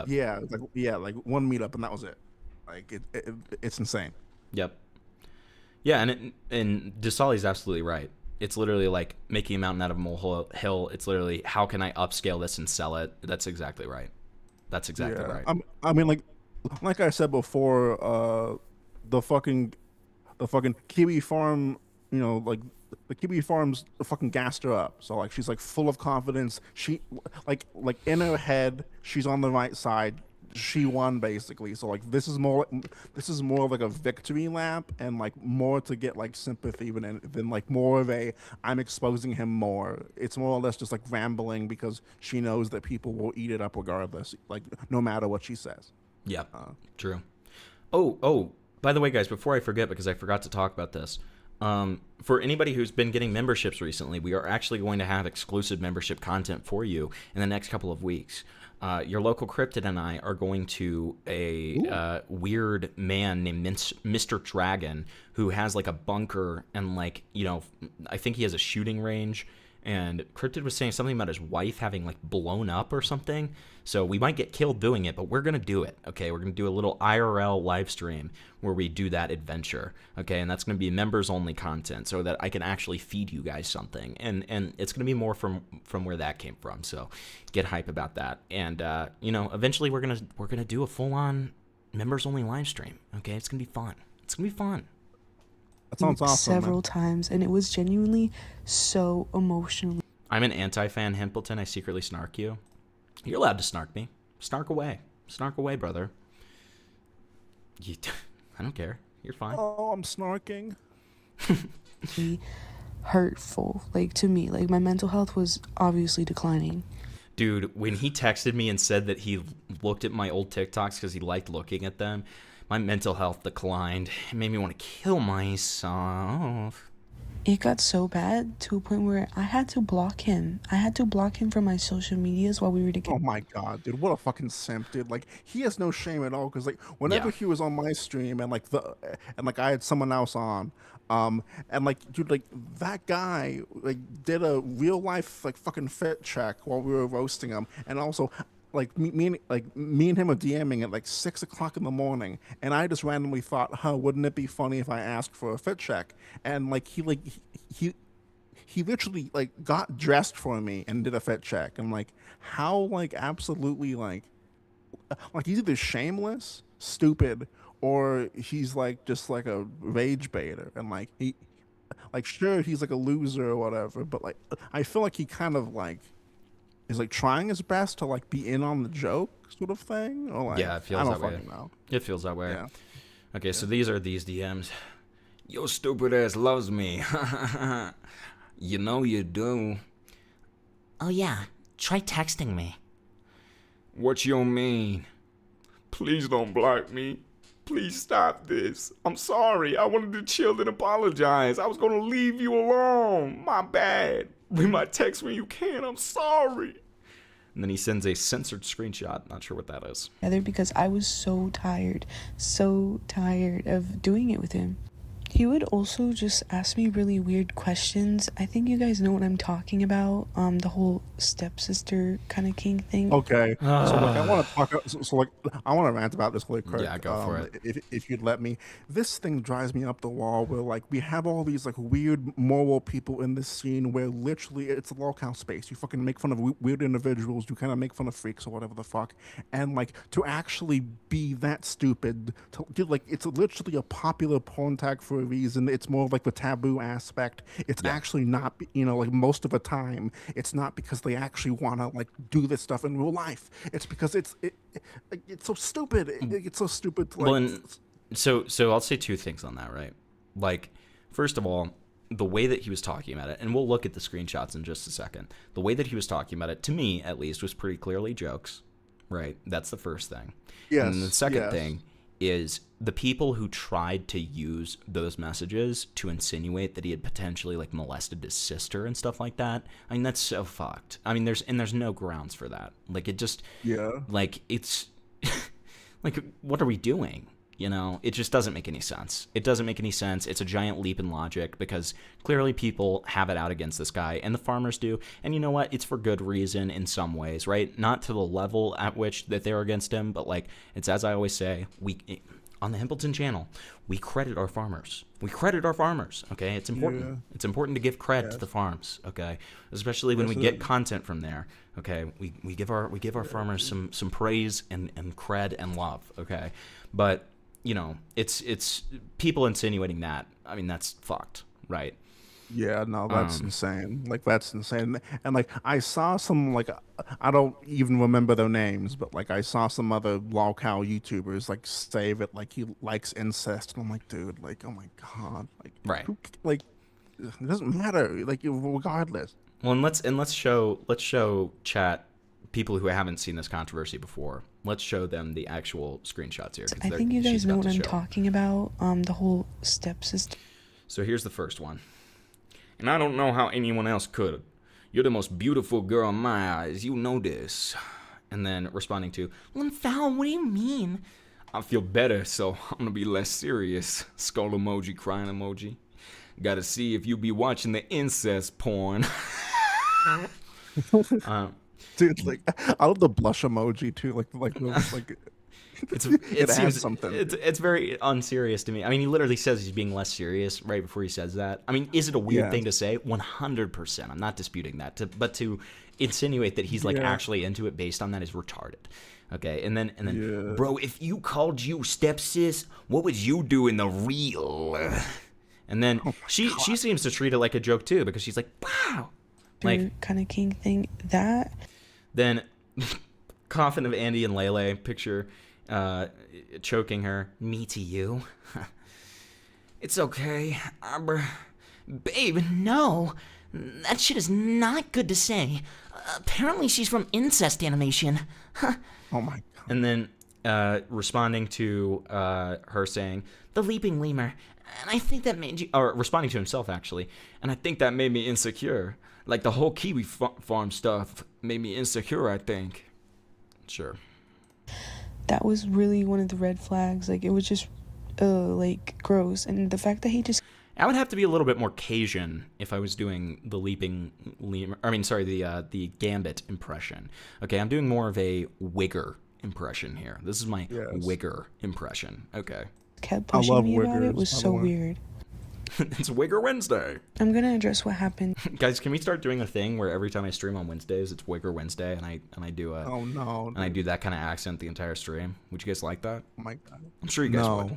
Yeah, like one meetup, and that was it. Like it's insane. Yep. Yeah, and Desali's absolutely right. It's literally like making a mountain out of a molehill. It's literally, how can I upscale this and sell it? That's exactly right. That's exactly right. I mean, like I said before, the fucking Kiwi farm, like the Kiwi farms fucking gassed her up. So like she's like full of confidence. She like in her head, she's on the right side. She won basically. So like this is more like a victory lap, and like more to get like sympathy than like more of a I'm exposing him more. It's more or less just like rambling because she knows that people will eat it up regardless, like no matter what she says. Yeah, true. Oh, by the way, guys, before I forget, because I forgot to talk about this, for anybody who's been getting memberships recently, we are actually going to have exclusive membership content for you in the next couple of weeks. Your local cryptid and I are going to a weird man named Mr. Dragon, who has like a bunker and like, I think he has a shooting range. And Cryptid was saying something about his wife having like blown up or something. So we might get killed doing it, but we're going to do it. Okay. We're going to do a little IRL live stream where we do that adventure. Okay. And that's going to be members only content so that I can actually feed you guys something. And it's going to be more from where that came from. So get hype about that. And, eventually we're going to do a full on members only live stream. Okay. It's going to be fun. It's going to be fun. That sounds awesome. Several times, and it was genuinely so emotional. I'm an anti-fan, Hempleton. I secretly snark you. You're allowed to snark me. Snark away. Snark away, brother. I don't care. You're fine. Oh, I'm snarking. Hurtful, like to me, like my mental health was obviously declining. Dude, when he texted me and said that he looked at my old TikToks because he liked looking at them, My mental health declined. It made me want to kill myself. It got so bad to a point where I had to block him. I had to block him from my social medias while we were together. Oh my god, dude, what a fucking simp, dude. Like, he has no shame at all, because like whenever he was on my stream and like I had someone else on, and like, dude, like that guy like did a real life like fucking fit check while we were roasting him, and also like me and him are DMing at like 6 o'clock in the morning, and I just randomly thought, wouldn't it be funny if I asked for a fit check? And like he literally like got dressed for me and did a fit check. And like, how like absolutely like he's either shameless, stupid, or he's like just like a rage baiter. And like sure, he's like a loser or whatever, but like I feel like he kind of like is like trying his best to like be in on the joke sort of thing. Or like, yeah, it feels that way. Know. It feels that way. Yeah. Okay, so these are these DMs. Your stupid ass loves me. You know you do. Oh yeah, try texting me. What you mean? Please don't block me. Please stop this. I'm sorry. I wanted to chill and apologize. I was gonna leave you alone. My bad. Read my text when you can. I'm sorry. And then he sends a censored screenshot. Not sure what that is. Because I was so tired of doing it with him. He would also just ask me really weird questions. I think you guys know what I'm talking about. The whole stepsister kind of king thing. Okay. So like I want to talk. So like I want to rant about this really quick. Yeah, go for it. If you'd let me. This thing drives me up the wall. Where like we have all these like weird moral people in this scene where literally it's a lolcow space. You fucking make fun of weird individuals. You kind of make fun of freaks or whatever the fuck. And like to actually be that stupid, like it's literally a popular porn tag for a reason. It's more of like the taboo aspect. It's actually not, like most of the time, it's not because they actually want to like do this stuff in real life. It's because it's so stupid. It's so stupid. To, like, well, and so I'll say two things on that, right? Like, first of all, the way that he was talking about it, and we'll look at the screenshots in just a second. The way that he was talking about it, to me at least, was pretty clearly jokes, right? That's the first thing. Yes. And the second thing is the people who tried to use those messages to insinuate that he had potentially like molested his sister and stuff like that. I mean, that's so fucked. I mean, there's no grounds for that. Like, it just, like, it's like, what are we doing? You know, it just doesn't make any sense. It doesn't make any sense. It's a giant leap in logic because clearly people have it out against this guy, and the farmers do. And you know what? It's for good reason in some ways, right? Not to the level at which that they're against him, but like, it's as I always say, on the Himpleton channel, we credit our farmers. We credit our farmers, okay? It's important. Yeah. It's important to give cred to the farms, okay? Especially when we get content from there, okay? We give our farmers some praise and cred and love, okay? But you know, it's people insinuating that. I mean, that's fucked, right? Yeah, no, that's insane. Like, that's insane. And like, I saw some, like, I don't even remember their names, but like, I saw some other lolcow YouTubers like say that like he likes incest, and I'm like, dude, like, oh my god, like, right? Like, it doesn't matter, like, regardless. Well, and let's show chat people who haven't seen this controversy before. Let's show them the actual screenshots here. I think you guys know what I'm talking about. The whole stepsister. So here's the first one. And I don't know how anyone else could. You're the most beautiful girl in my eyes. You know this. And then responding to, Lemfowl, what do you mean? I feel better, so I'm gonna be less serious. Skull emoji, crying emoji. Gotta see if you be watching the incest porn. Dude, like, I love the blush emoji too. Like it seems something. It's very unserious to me. I mean, he literally says he's being less serious right before he says that. I mean, is it a weird thing to say? 100%. I'm not disputing that. But to insinuate that he's like actually into it based on that is retarded. Okay, and then bro, if you called you stepsis, what would you do in the real? And then she seems to treat it like a joke too, because she's like, wow, like kind of king thing that. Then coffin of Andy and Lele picture, choking her. Me to you. It's okay, babe. No, that shit is not good to say. Apparently, she's from incest animation. Oh my god. And then responding to her saying, "The leaping lemur," and I think that made you, or responding to himself actually, and I think that made me insecure. Like the whole kiwi farm stuff made me insecure, I think. Sure. That was really one of the red flags. Like, it was just, like, gross. And the fact that he just... I would have to be a little bit more Cajun if I was doing the leaping lemur. I mean, sorry, the Gambit impression. Okay, I'm doing more of a Wigger impression here. This is my Wigger impression. Okay. kept pushing me about it was so weird. It's Wigger Wednesday. I'm gonna address what happened. Guys, can we start doing a thing where every time I stream on Wednesdays, it's Wigger Wednesday, and I do a and I do that kind of accent the entire stream? Would you guys like that? Oh my god! I'm sure you guys would.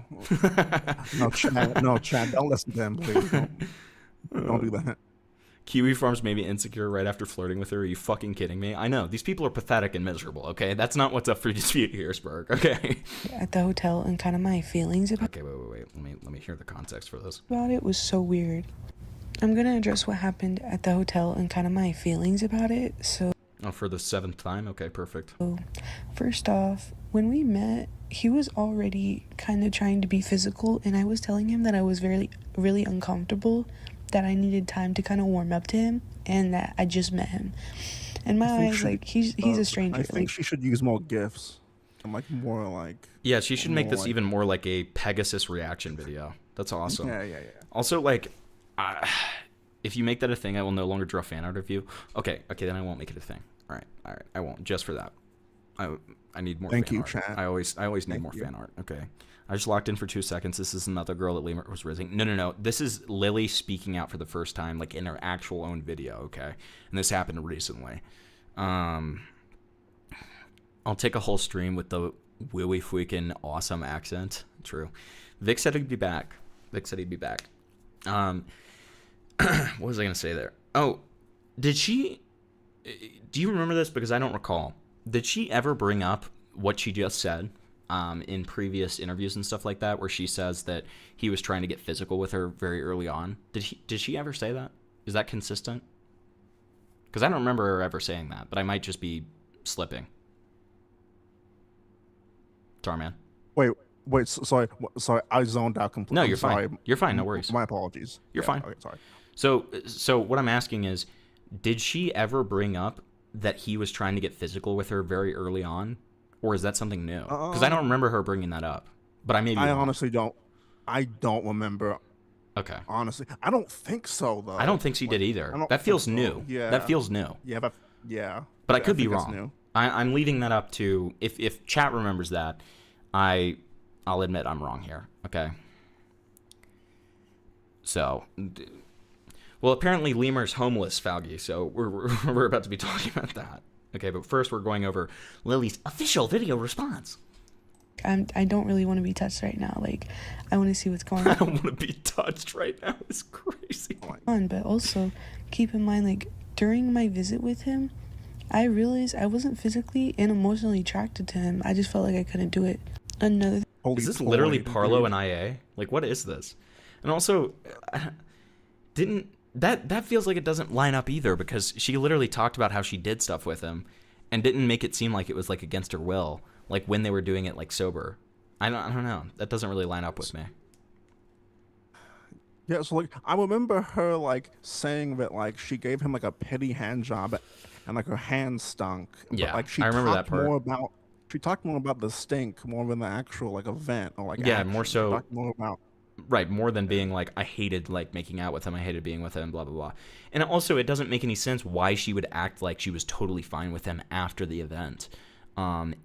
No, Chad, don't listen to him, please. Don't do that. Kiwi Farms made me insecure right after flirting with her. Are you fucking kidding me? I know. These people are pathetic and miserable, okay? That's not what's up for dispute here, Spurg, okay? At the hotel, and kind of my feelings about Okay, wait. Let me hear the context for this. about it was so weird. I'm gonna address what happened at the hotel and kind of my feelings about it. So Oh, for the 7th time? Okay, perfect. first off, when we met, he was already kind of trying to be physical, and I was telling him that I was really uncomfortable, that I needed time to kind of warm up to him, and that I just met him. In my eyes, like, he's a stranger. I think Like, she should use more gifs. And like more like. Yeah, she should make more this like- even more like a Pegasus reaction video. That's awesome. Yeah. Also, like, if you make that a thing, I will no longer draw fan art of you. Okay, then I won't make it a thing. All right, I won't. Just for that. I need more Thank fan you, art. chat. I always need Thank more you. fan art. Okay. I just locked in for 2 seconds. This is another girl that Lemur was rizzing. No. This is Lily speaking out for the first time, like in her actual own video, okay? And this happened recently. I'll take a whole stream with the willy freaking awesome accent. True. Vic said he'd be back. What was I going to say there? Oh, do you remember this? Because I don't recall. Did she ever bring up what she just said in previous interviews and stuff like that, where she says that he was trying to get physical with her very early on? Did she ever say that? Is that consistent? Because I don't remember her ever saying that, but I might just be slipping. Tarman. Wait. Sorry. I zoned out completely. No, you're fine. You're fine. No worries. My apologies. You're fine. Okay, sorry. So what I'm asking is, did she ever bring up that he was trying to get physical with her very early on, or is that something new? Because I don't remember her bringing that up, but I may be wrong. Honestly don't. I don't remember. Okay. Honestly, I don't think so though. I don't think she did either. That feels new. Yeah. That feels new. Yeah, but yeah. But I could be think it's wrong. new. I'm leaving that up to if chat remembers that. I'll admit I'm wrong here. Okay. So, well, apparently Lemur's homeless, Falgi. So we're about to be talking about that. Okay, but first we're going over Lily's official video response. I don't really want to be touched right now. Like, I want to see what's going on. I don't want to be touched right now. It's crazy. But also, keep in mind, like, during my visit with him, I realized I wasn't physically and emotionally attracted to him. I just felt like I couldn't do it. Another Is this literally Parlo and IA? Like, what is this? And also, that feels like it doesn't line up either, because she literally talked about how she did stuff with him and didn't make it seem like it was like against her will, like when they were doing it like sober. I don't know. That doesn't really line up with me. Yeah, so like I remember her like saying that like she gave him like a petty hand job and like her hand stunk. Yeah, but, like she I remember talked that part. She talked more about the stink more than the actual like event or like Yeah, action. more She so. talked more about Right, more than being like, I hated like making out with him, I hated being with him, blah blah blah. And also, it doesn't make any sense why she would act like she was totally fine with him after the event,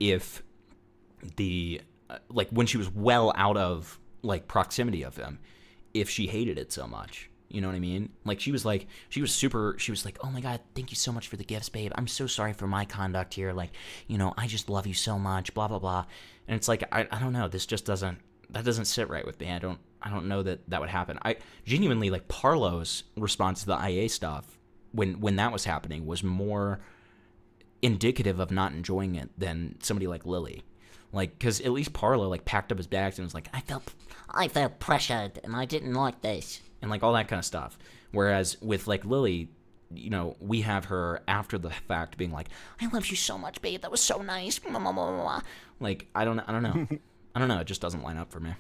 if the like when she was well out of like proximity of him, if she hated it so much. You know what I mean? Like, she was like, oh my god, thank you so much for the gifts, babe. I'm so sorry for my conduct here. Like, you know, I just love you so much, blah, blah, blah. And it's like, I don't know. This just doesn't sit right with me. I don't know that would happen. I genuinely, like, Parlo's response to the IA stuff when that was happening was more indicative of not enjoying it than somebody like Lily. Like, because at least Parlo, like, packed up his bags and was like, I felt pressured and I didn't like this. And, like, all that kind of stuff. Whereas with, like, Lily, you know, we have her after the fact being like, I love you so much, babe. That was so nice. like, I don't know. I don't know. It just doesn't line up for me.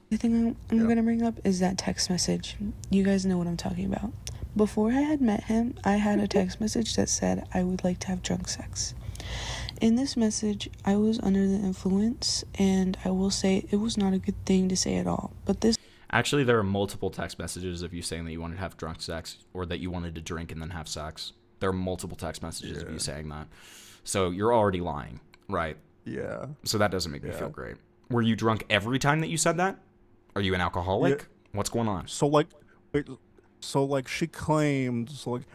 The thing I'm gonna bring up is that text message. You guys know what I'm talking about. Before I had met him, I had a text message that said I would like to have drunk sex. In this message, I was under the influence, and I will say it was not a good thing to say at all. But this... Actually, there are multiple text messages of you saying that you wanted to have drunk sex or that you wanted to drink and then have sex. There are multiple text messages of you saying that. So you're already lying, right? Yeah. So that doesn't make me feel great. Were you drunk every time that you said that? Are you an alcoholic? Yeah. What's going on? So like she claimed,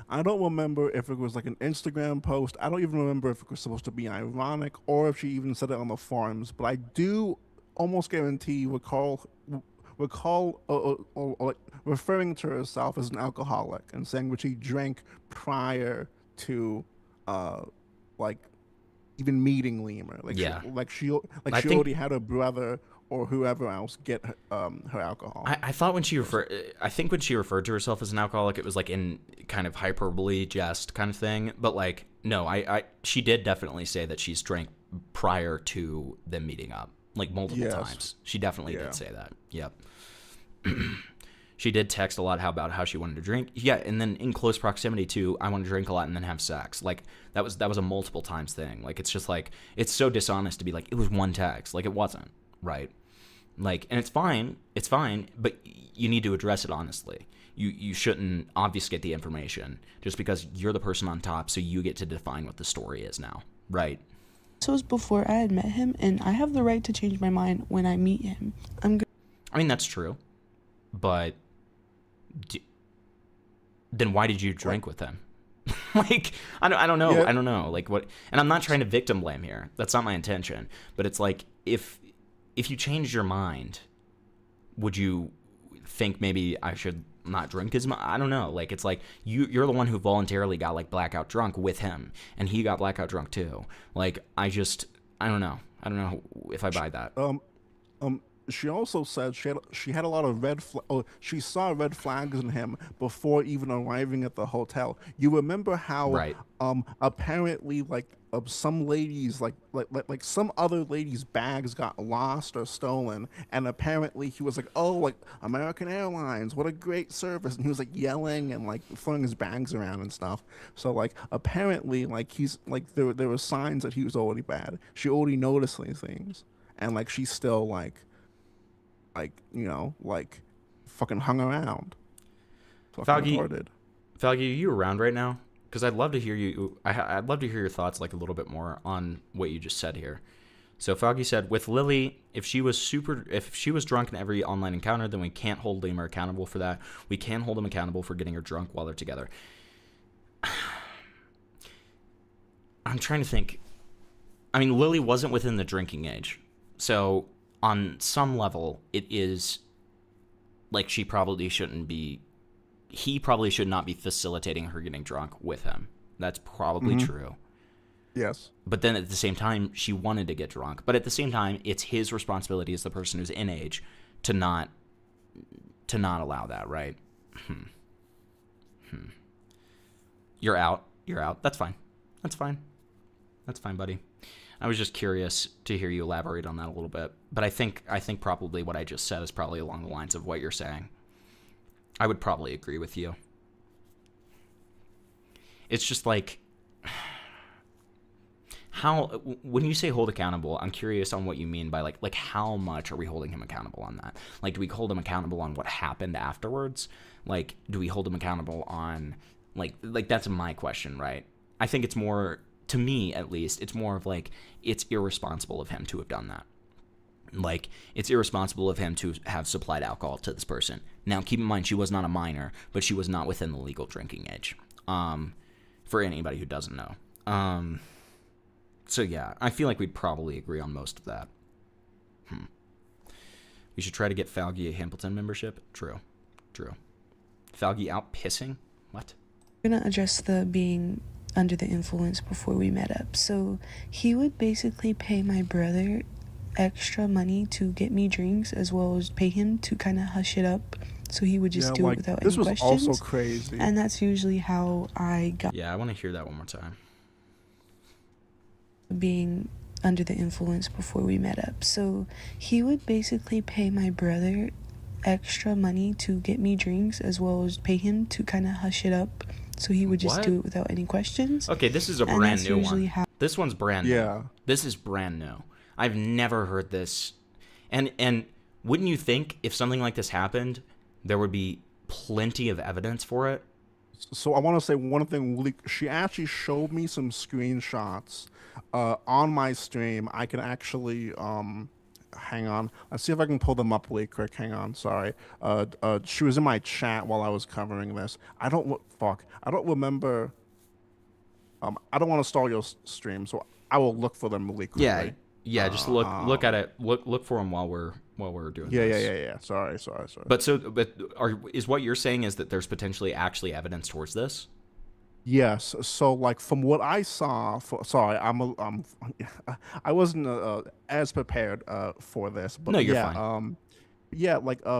I don't remember if it was like an Instagram post. I don't even remember if it was supposed to be ironic or if she even said it on the forums. But I do almost guarantee recall like referring to herself as an alcoholic and saying that she drank prior to like even meeting Lemur. Like she already had her brother or whoever else get her alcohol. I thought when she when she referred to herself as an alcoholic, it was like in kind of hyperbole jest kind of thing. But like, no, she did definitely say that she's drank prior to them meeting up, like multiple times. She definitely did say that. Yep. She did text a lot about how she wanted to drink. Yeah, and then in close proximity to I want to drink a lot and then have sex. Like that was a multiple times thing. Like it's just like it's so dishonest to be like it was one text. Like it wasn't, right? Like, and it's fine, but you need to address it honestly. You shouldn't obfuscate the information just because you're the person on top, so you get to define what the story is now, right? This was before I had met him, and I have the right to change my mind when I meet him. I mean, that's true, but then why did you drink with him? Like, I don't know. I don't know. Like, what? And I'm not trying to victim blame here. That's not my intention. But it's like, if you changed your mind, would you think maybe I should not drink as much? I don't know. Like, it's like you're the one who voluntarily got like blackout drunk with him, and he got blackout drunk too. Like, I don't know. I don't know if I buy that. She also said she had a lot of she saw red flags in him before even arriving at the hotel. You remember how apparently some ladies like some other ladies' bags got lost or stolen, and apparently he was like, oh, like American Airlines, what a great service, and he was like yelling and like throwing his bags around and stuff. So like apparently like he's like there were signs that he was already bad. She already noticed these things, and like she's still like you know, like fucking hung around. Falgi, are you around right now? Because I'd love to hear you. I'd love to hear your thoughts like a little bit more on what you just said here. So Falgi said, with Lily, if she was drunk in every online encounter, then we can't hold Lemur accountable for that. We can hold him accountable for getting her drunk while they're together. I'm trying to think. I mean, Lily wasn't within the drinking age, so on some level, it is like he probably should not be facilitating her getting drunk with him. That's probably true. Yes. But then at the same time, she wanted to get drunk. But at the same time, it's his responsibility as the person who's in age to not allow that, right? You're out. That's fine. That's fine, buddy. I was just curious to hear you elaborate on that a little bit. But I think probably what I just said is probably along the lines of what you're saying. I would probably agree with you. It's just like, when you say hold accountable, I'm curious on what you mean by like how much are we holding him accountable on that? Like, do we hold him accountable on what happened afterwards? Like, do we hold him accountable on like that's my question, right? I think it's more, to me at least, it's more of like, it's irresponsible of him to have done that. Like, it's irresponsible of him to have supplied alcohol to this person. Now, keep in mind, she was not a minor, but she was not within the legal drinking age. For anybody who doesn't know. So yeah, I feel like we'd probably agree on most of that. We should try to get Falgi a Hamilton membership. True. Falgi out pissing? What? I'm gonna address the being under the influence before we met up. So he would basically pay my brother extra money to get me drinks, as well as pay him to kind of hush it up so he would just Yeah, do like, it without this any was questions. also crazy. And that's usually how I got Yeah, I want to hear that one more time. being under the influence before we met up. So he would basically pay my brother extra money to get me drinks, as well as pay him to kind of hush it up, so he would just What? do it without any questions. Okay, this is a And brand that's new usually one. how- This one's brand new. Yeah. This is brand new. I've never heard this. And wouldn't you think if something like this happened, there would be plenty of evidence for it? So I want to say one thing. She actually showed me some screenshots on my stream. I can actually hang on. Let's see if I can pull them up really quick. Hang on. Sorry. She was in my chat while I was covering this. I don't remember. I don't want to stall your stream, so I will look for them really quickly. Yeah. Just look at it. Look for them while we're doing this. Yeah. Sorry. But is what you're saying is that there's potentially actually evidence towards this? Yes. So, like, from what I saw, I wasn't as prepared for this. But No, you're yeah, fine.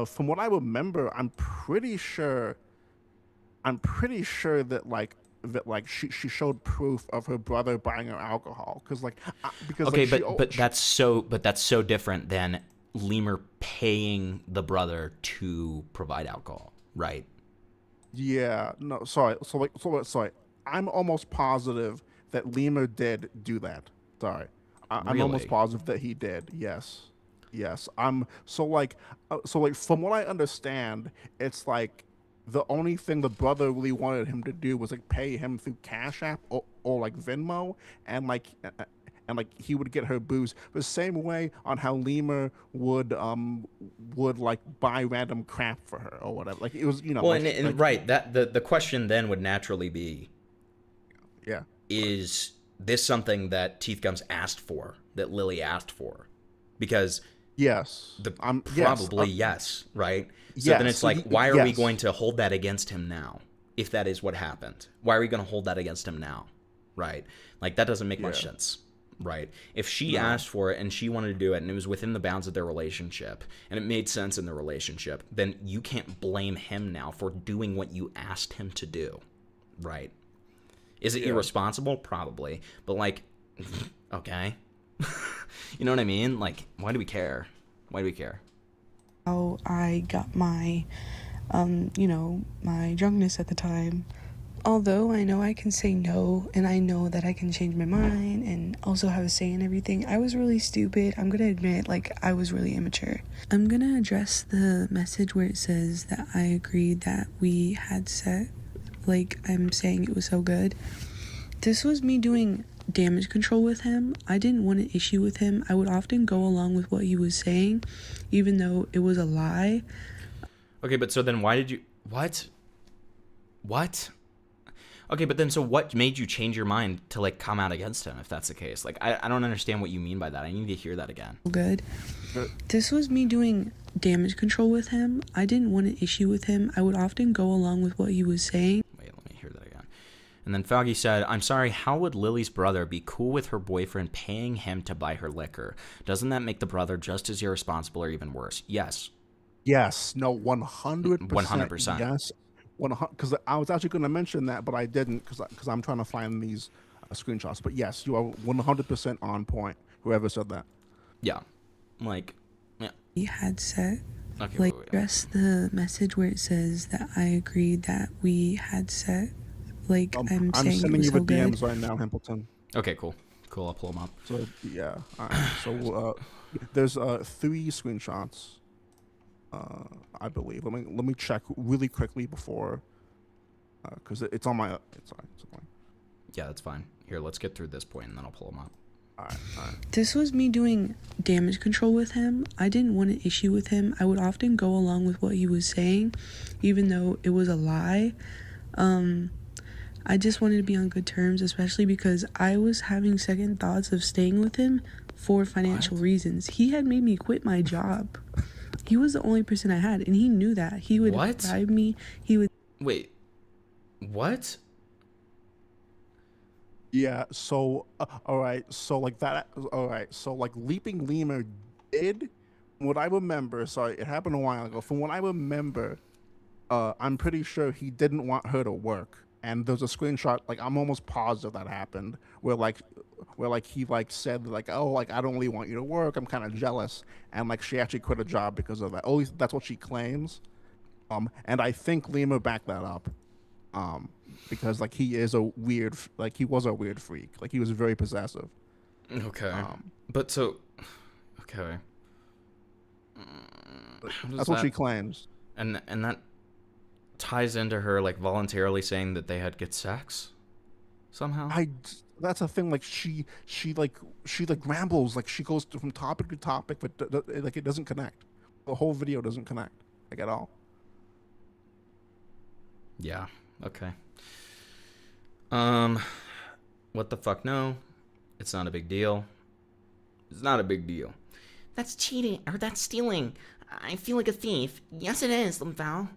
From what I remember, I'm pretty sure that she showed proof of her brother buying her alcohol, Okay, but that's so different than Lemur paying the brother to provide alcohol, right? Yeah, no, sorry. Sorry. I'm almost positive that Lemur did do that. Sorry. I'm almost Really? positive that he did. Yes. From what I understand, it's like the only thing the brother really wanted him to do was like pay him through Cash App or like Venmo, and he would get her booze the same way on how Lemur would like buy random crap for her or whatever. Like, it was, you know. Well, right, that the question then would naturally be, yeah, is this something that Teeth Gums asked for, that Lily asked for? Because yes, yes, right? So yes, then it's so like, why are we yes. going to hold that against him now? If that is what happened, why are we going to hold that against him now? Right? Like, that doesn't make much sense. Right. If she asked for it and she wanted to do it and it was within the bounds of their relationship and it made sense in the relationship, then you can't blame him now for doing what you asked him to do. Right. Is it irresponsible? Probably. But, like, okay. You know what I mean? Like, why do we care? How I got my, my drunkenness at the time. Although I know I can say no, and I know that I can change my mind and also have a say in everything, I was really stupid. I'm gonna admit, like, I was really immature. I'm gonna address the message where it says that I agreed that we had sex. Like, I'm saying it was so good. This was me doing damage control with him. I didn't want an issue with him. I would often go along with what he was saying, even though it was a lie. Okay, but so then why did you... What? Okay, but then so what made you change your mind to, like, come out against him, if that's the case? Like, I don't understand what you mean by that. I need to hear that again. Good. This was me doing damage control with him. I didn't want an issue with him. I would often go along with what he was saying. Wait, let me hear that again. And then Foggy said, I'm sorry, how would Lily's brother be cool with her boyfriend paying him to buy her liquor? Doesn't that make the brother just as irresponsible or even worse? Yes. Yes. No, 100%. 100%. Yes. Because I was actually going to mention that, but I didn't because I'm trying to find these screenshots. But yes, you are 100% on point. Whoever said that. Yeah. Like, yeah. We had sex. Okay, like, wait. address the message where it says that I agreed that we had sex. Like, I'm saying sending it was you so the good. DMs right now, Hempleton. Okay, cool. I'll pull them up. So yeah. All right. So there's 3 screenshots. I believe. Let me check really quickly before, because it's on my. It's on. Yeah, that's fine. Here, let's get through this point and then I'll pull them up. All right. This was me doing damage control with him. I didn't want an issue with him. I would often go along with what he was saying, even though it was a lie. I just wanted to be on good terms, especially because I was having second thoughts of staying with him for financial reasons. He had made me quit my job. He was the only person I had, and he knew that. He would bribe me. He would... Wait. What? Yeah, so, all right, so, like, that, all right, so, like, Leaping Lemur did, what I remember, sorry, it happened a while ago, from what I remember, I'm pretty sure he didn't want her to work. And there's a screenshot, like I'm almost positive that happened, where he like said like, oh, like I don't really want you to work. I'm kind of jealous, and like she actually quit a job because of that. At least that's what she claims. And I think Lemur backed that up, because like he was a weird freak. Like he was very possessive. Okay. But so, okay. That's what she claims. And that ties into her like voluntarily saying that they had good sex somehow. That's a thing. Like she rambles. Like she goes from topic to topic, but like it doesn't connect. The whole video doesn't connect like at all. Yeah. Okay. What the fuck? No, it's not a big deal. It's not a big deal. That's cheating, or that's stealing. I feel like a thief. Yes, it is, Lemval.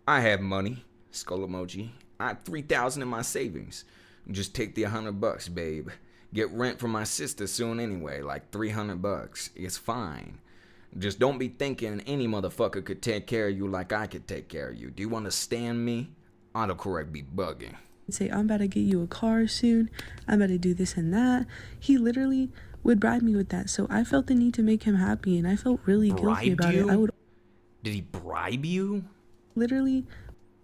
I have money. Skull emoji. I have 3,000 in my savings. Just take the $100, babe. Get rent from my sister soon anyway, like $300. It's fine. Just don't be thinking any motherfucker could take care of you like I could take care of you. Do you understand me? Autocorrect be bugging. Say, I'm about to get you a car soon. I'm about to do this and that. He literally would bribe me with that. So I felt the need to make him happy, and I felt really guilty about it. Did he bribe you? Literally.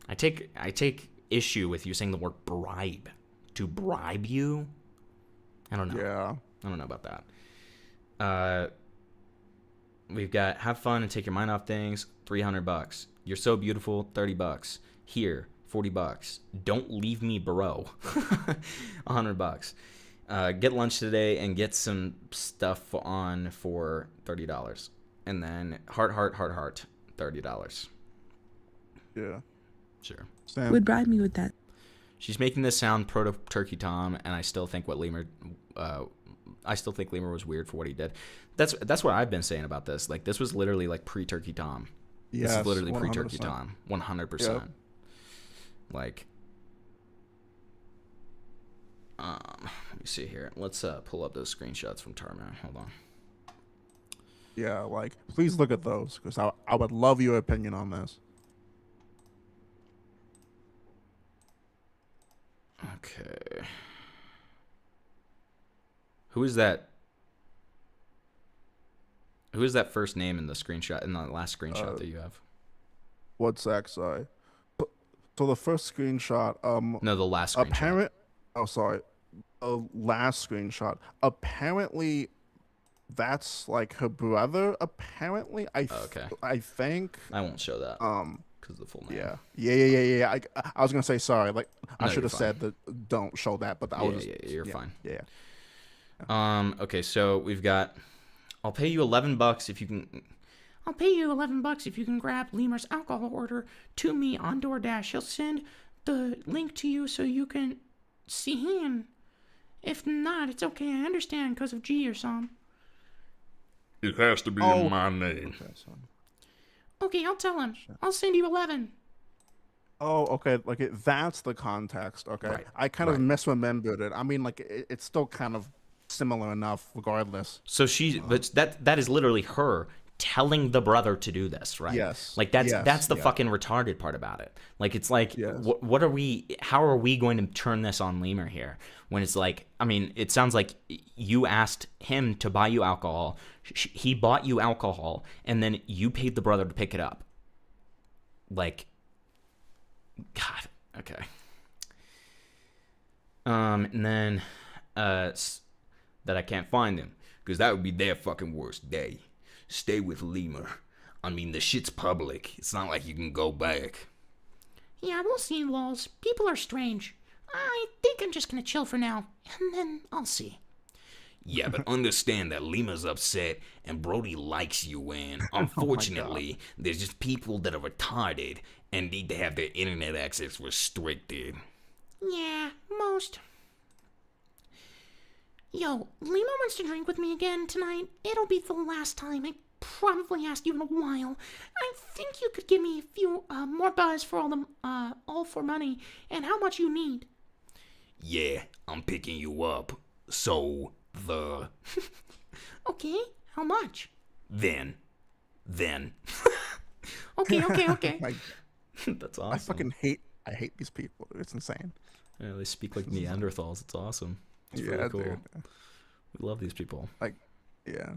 I take issue with you saying the word bribe. To bribe you? I don't know. Yeah. I don't know about that. We've got have fun and take your mind off things, $300. You're so beautiful, $30. Here, $40. Don't leave me, bro. $100. Get lunch today and get some stuff on for $30. And then heart, $30. Yeah. Sure. Sam. Would bribe me with that. She's making this sound proto Turkey Tom, and I still think Lemur was weird for what he did. That's what I've been saying about this. Like this was literally like pre-Turkey Tom. Yes, this is literally 100%. pre-Turkey Tom. 100%. Yep. Like, let me see here. Let's pull up those screenshots from Tarman. Hold on. Yeah, like please look at those because I would love your opinion on this. Okay. Who is that? Who is that first name in the screenshot, in the last screenshot that you have? What's that? Sorry. So the first screenshot. No, the last screenshot. The last screenshot. Apparently, that's like her brother. Apparently, I think. I won't show that. Because the full name. Yeah. I was gonna say sorry. Like I No, should have you're said that. Don't show that. But I was. You're fine. Yeah. Okay, so we've got. I'll pay you $11 if you can. I'll pay you $11 if you can grab Lemur's alcohol order to me on DoorDash. He'll send the link to you so you can see him. If not, it's okay. I understand because of G or something. It has to be in my name. Okay, I'll tell him. I'll send you 11. Oh, okay. Like that's the context. Okay. Right. I kind of misremembered it. I mean, like it's still kind of similar enough, regardless. So but that is literally her telling the brother to do this, right? Yes. Like that's the fucking retarded part about it. Like it's like what are we? How are we going to turn this on Lemur here? When it's like, I mean, it sounds like you asked him to buy you alcohol. He bought you alcohol, and then you paid the brother to pick it up. Like, God, okay. And then, that I can't find him, because that would be their fucking worst day. Stay with Lemur. I mean, the shit's public. It's not like you can go back. Yeah, we'll see, lols. People are strange. I think I'm just gonna chill for now, and then I'll see. Yeah, but understand that Lemur's upset and Brody likes you, and unfortunately, there's just people that are retarded and need to have their internet access restricted. Yeah, most. Yo, Lemur wants to drink with me again tonight. It'll be the last time. I probably asked you in a while. I think you could give me a few more buzz for all for money and how much you need. Yeah, I'm picking you up. So Okay, how much? Then. Okay. That's awesome. I hate these people. It's insane. Yeah, they speak like Neanderthals. It's awesome. It's really cool. Dude. We love these people. Like, yeah.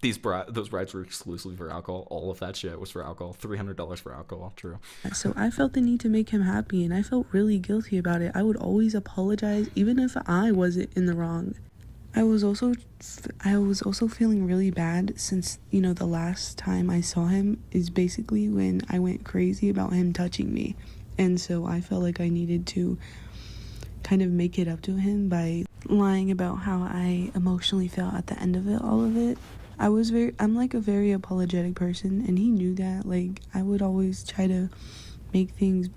Those rides were exclusively for alcohol. All of that shit was for alcohol. $300 for alcohol. True. So I felt the need to make him happy, and I felt really guilty about it. I would always apologize, even if I wasn't in the wrong. I was also feeling really bad since, you know, the last time I saw him is basically when I went crazy about him touching me. And so I felt like I needed to kind of make it up to him by lying about how I emotionally felt at the end of it, all of it. I'm like a very apologetic person, and he knew that. Like, I would always try to make things...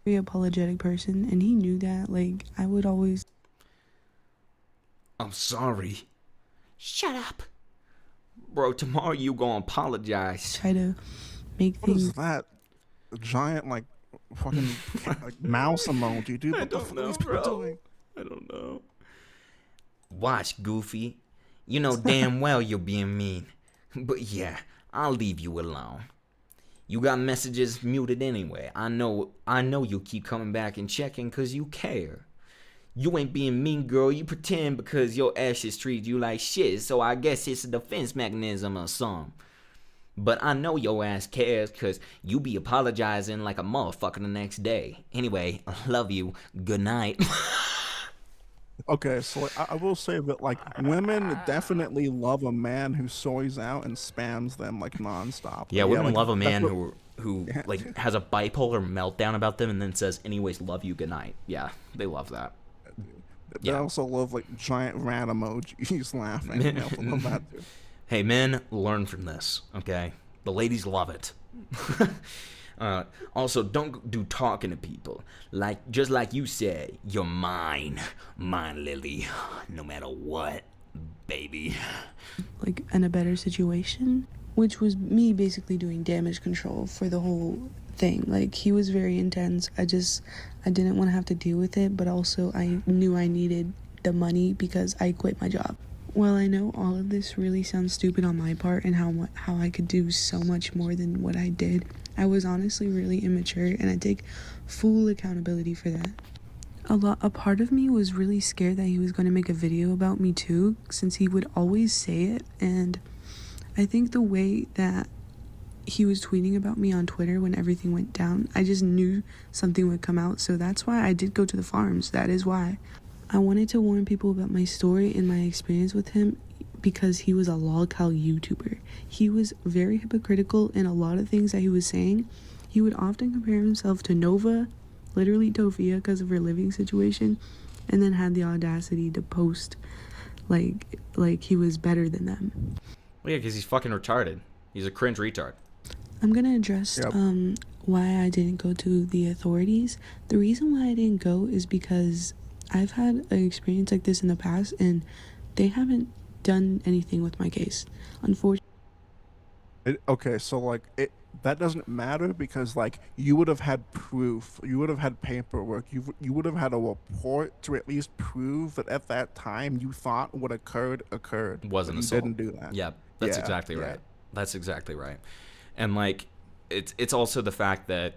Very apologetic person, and he knew that. Like, I would always... I'm sorry. Shut up. Bro, tomorrow you gonna apologize. Try to make What things... is that? A giant, like, fucking like mouse emoji, dude. What the fuck are these people doing? I don't know. Watch, Goofy. You know damn well you're being mean. But yeah, I'll leave you alone. You got messages muted anyway. I know you'll keep coming back and checking because you care. You ain't being mean, girl. You pretend because your ashes treat you like shit, so I guess it's a defense mechanism or something. But I know your ass cares because you be apologizing like a motherfucker the next day. Anyway, I love you. Good night. Okay, so I will say that, like, women definitely love a man who soys out and spams them, like, nonstop. Yeah, women like, love a man that's who like has a bipolar meltdown about them and then says, "Anyways, love you, good night." Yeah, they love that. They also love, like, giant rat emojis laughing. They also love that too. Hey, men, learn from this, okay? The ladies love it. Also, don't do talking to people. Just like you said, you're mine. Mine, Lily. No matter what, baby. like in a better situation, which was me basically doing damage control for the whole thing. Like, he was very intense. I didn't want to have to deal with it, but also I knew I needed the money because I quit my job. While I know all of this really sounds stupid on my part and how I could do so much more than what I did, I was honestly really immature, and I take full accountability for that. A part of me was really scared that he was going to make a video about me too, since he would always say it, and I think the way that he was tweeting about me on Twitter when everything went down, I just knew something would come out, so that's why I did go to the farms. That is why. I wanted to warn people about my story and my experience with him because he was a lolcow YouTuber. He was very hypocritical in a lot of things that he was saying. He would often compare himself to Nova, literally Tofia, because of her living situation, and then had the audacity to post like he was better than them. Well, yeah, because he's fucking retarded. He's a cringe retard. I'm gonna address why I didn't go to the authorities. The reason why I didn't go is because I've had an experience like this in the past, and they haven't done anything with my case. Unfortunately. Okay, so, like, that doesn't matter because, like, you would have had proof. You would have had paperwork. You would have had a report to at least prove that at that time you thought what occurred. Wasn't assault. You didn't do that. Yeah, that's exactly right. That's exactly right. And, like, it's also the fact that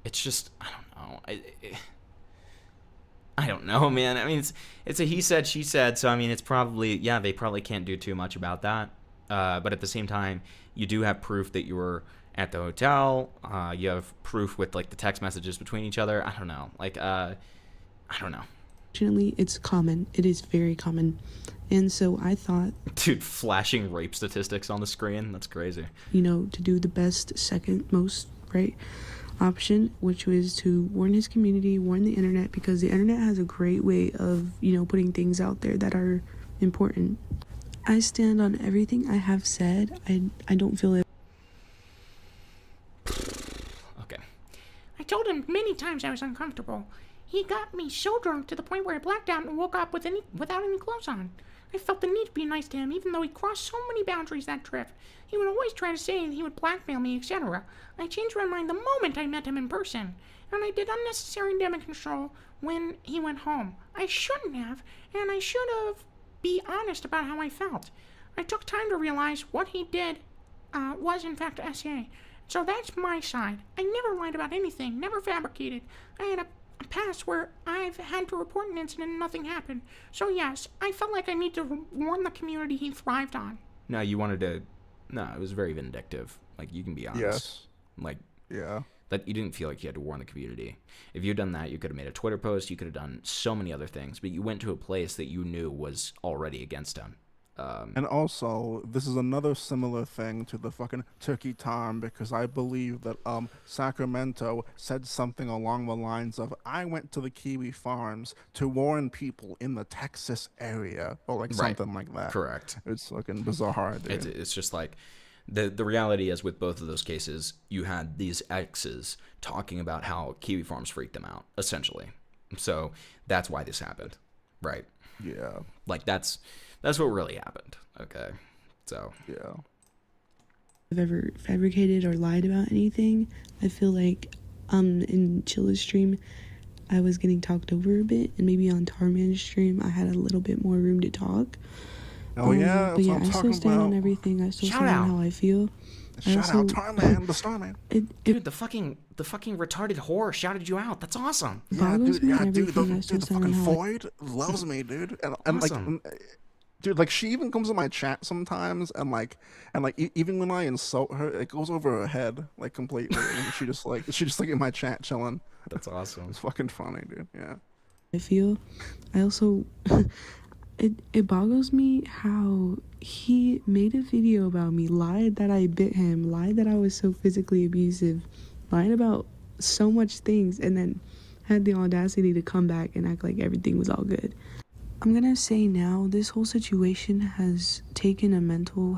it's just, I don't know. I don't know, man. I mean, it's a he said, she said, so I mean, it's probably, yeah, they probably can't do too much about that. But at the same time, you do have proof that you were at the hotel. You have proof with, like, the text messages between each other. I don't know. Like, I don't know. Fortunately, it's common. It is very common. And so I thought... Dude, flashing rape statistics on the screen? That's crazy. You know, to do the best, second most, right, option, which was to warn his community, warn the internet, because the internet has a great way of, you know, putting things out there that are important. I stand on everything I have said. I don't feel it. Okay. I told him many times I was uncomfortable. He got me so drunk to the point where I blacked out and woke up without any clothes on. I felt the need to be nice to him, even though he crossed so many boundaries that trip. He would always try to say he would blackmail me, etc. I changed my mind the moment I met him in person, and I did unnecessary damage control when he went home. I shouldn't have, and I should have be honest about how I felt. I took time to realize what he did was in fact SA. So that's my side. I never lied about anything, never fabricated. I had a past where I've had to report an incident and nothing happened. So yes, I felt like I need to warn the community he thrived on. No, you wanted to... No, it was very vindictive. Like, you can be honest. Yes. Like, yeah. That you didn't feel like you had to warn the community. If you had done that, you could have made a Twitter post, you could have done so many other things, but you went to a place that you knew was already against him. And also, this is another similar thing to the fucking turkey time, because I believe that Sacramento said something along the lines of, I went to the kiwi farms to warn people in the Texas area, or like something like that. Correct. It's fucking bizarre, dude. It's just like, the reality is with both of those cases, you had these exes talking about how kiwi farms freaked them out, essentially. So that's why this happened, right? Yeah. Like, that's what really happened, okay? So. Yeah. If I've ever fabricated or lied about anything, I feel like in Chilla's stream, I was getting talked over a bit, and maybe on Tarman's stream, I had a little bit more room to talk. Oh yeah, but yeah, I still stand on everything. I still stand on how I feel. Shout out Tarman, the Starman. Dude, the fucking retarded whore shouted you out. That's awesome. Yeah, dude, the fucking Void loves me, dude. And like, dude, like she even comes in my chat sometimes, and like even when I insult her, it goes over her head like completely. And she's just like in my chat chilling. That's awesome. It's fucking funny, dude. Yeah. I feel. I also. It boggles me how he made a video about me, lied that I bit him, lied that I was so physically abusive, lied about so much things, and then had the audacity to come back and act like everything was all good. I'm gonna say now, this whole situation has taken a mental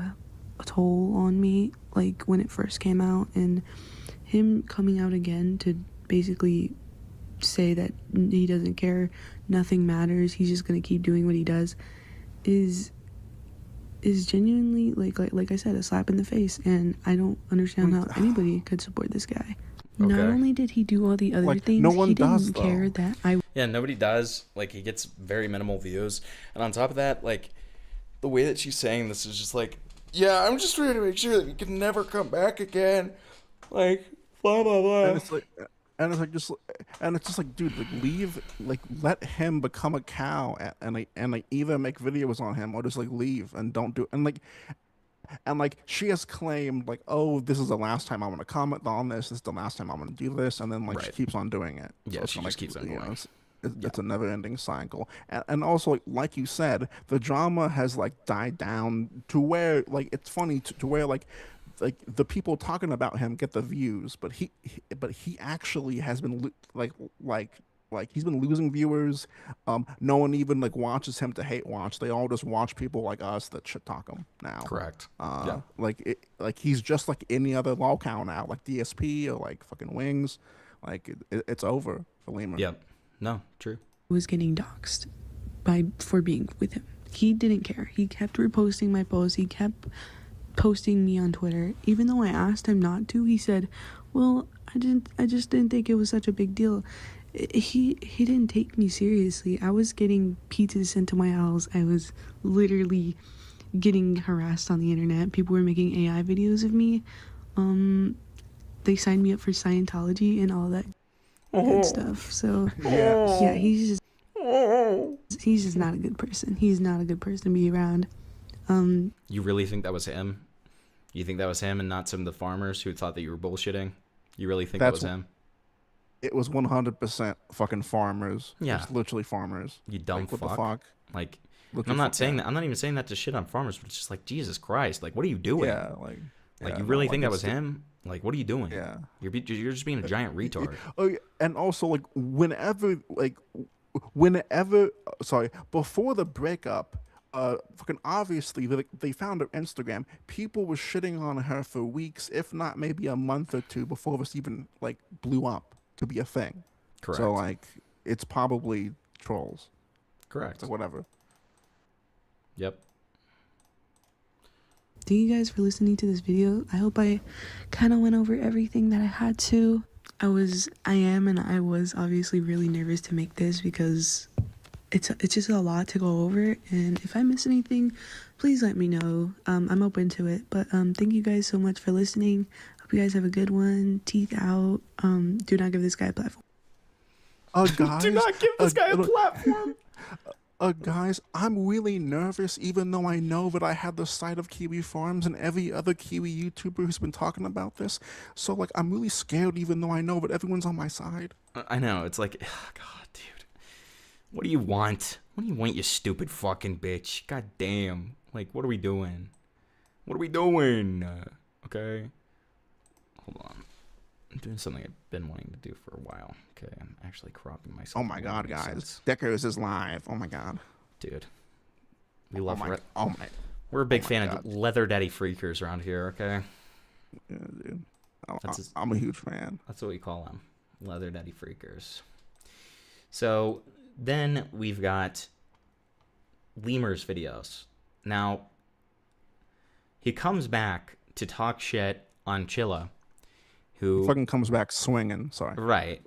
toll on me, like when it first came out, and him coming out again to basically say that he doesn't care, nothing matters, he's just gonna keep doing what he does, is genuinely like I said, a slap in the face, and I don't understand how anybody could support this guy. Not only did he do all the other things, no one he didn't does, care that I... Yeah, nobody does. Like, he gets very minimal views, and on top of that, like, the way that she's saying this is just like, yeah, I'm just trying to make sure that we can never come back again, like, blah blah blah. And it's like, dude, like leave, like let him become a cow, and either make videos on him or just like leave and don't do, and like she has claimed like, oh, this is the last time I'm gonna comment on this. This is the last time I'm gonna do this, and then like she keeps on doing it. Yeah, so she just keeps on going. It's a never-ending cycle, and also like you said, the drama has like died down to where like it's funny to where like the people talking about him get the views, but he actually has been like he's been losing viewers. No one even like watches him to hate watch. They all just watch people like us that shit talk him now. Correct. Yeah. Like he's just like any other lolcow now, like DSP or like fucking Wings. Like it's over for Lemur. Yep. No, true. Was getting doxxed for being with him. He didn't care. He kept reposting my posts. He kept posting me on Twitter. Even though I asked him not to, he said, well, I just didn't think it was such a big deal. He didn't take me seriously. I was getting pizzas sent to my house. I was literally getting harassed on the internet. People were making AI videos of me. They signed me up for Scientology and all that good stuff. So yeah, he's just not a good person. He's not a good person to be around. You really think that was him? You think that was him and not some of the farmers who thought that you were bullshitting? You really think that was him? It was 100% fucking farmers. Yeah. It's literally farmers. You dumb like, fuck. What the fuck? Like, I'm not saying that. I'm not even saying that to shit on farmers, but it's just like, Jesus Christ. Like, what are you doing? Yeah, you really think that was him? Like, what are you doing? Yeah. You're just being a giant retard. Oh, yeah. And also, like, before the breakup, fucking obviously they found her Instagram. People were shitting on her for weeks, if not maybe a month or two before this even like blew up to be a thing. Correct. So like it's probably trolls. Correct. Or whatever. Yep. Thank you guys for listening to this video. I hope I kind of went over everything that I had to. I was obviously really nervous to make this because it's just a lot to go over, and if I miss anything, please let me know. I'm open to it. But thank you guys so much for listening. Hope you guys have a good one. Teeth out. Do not give this guy a platform. Guys, Do not give this guy a platform. Guys, I'm really nervous, even though I know that I have the site of Kiwi Farms and every other Kiwi YouTuber who's been talking about this. So, like, I'm really scared, even though I know that everyone's on my side. I know. It's like, oh, God, dude. What do you want? What do you want, you stupid fucking bitch? God damn. Like, what are we doing? What are we doing? Okay. Hold on. I'm doing something I've been wanting to do for a while. Okay, I'm actually cropping myself. Oh my God, guys. Deckers is live. Oh my God. Dude. We love We're a big fan of leather daddy freakers around here, okay? Yeah, dude. I'm a huge fan. That's what we call them. Leather daddy freakers. So then we've got Lemur's videos. Now, he comes back to talk shit on Chilla, who fucking comes back swinging. Sorry.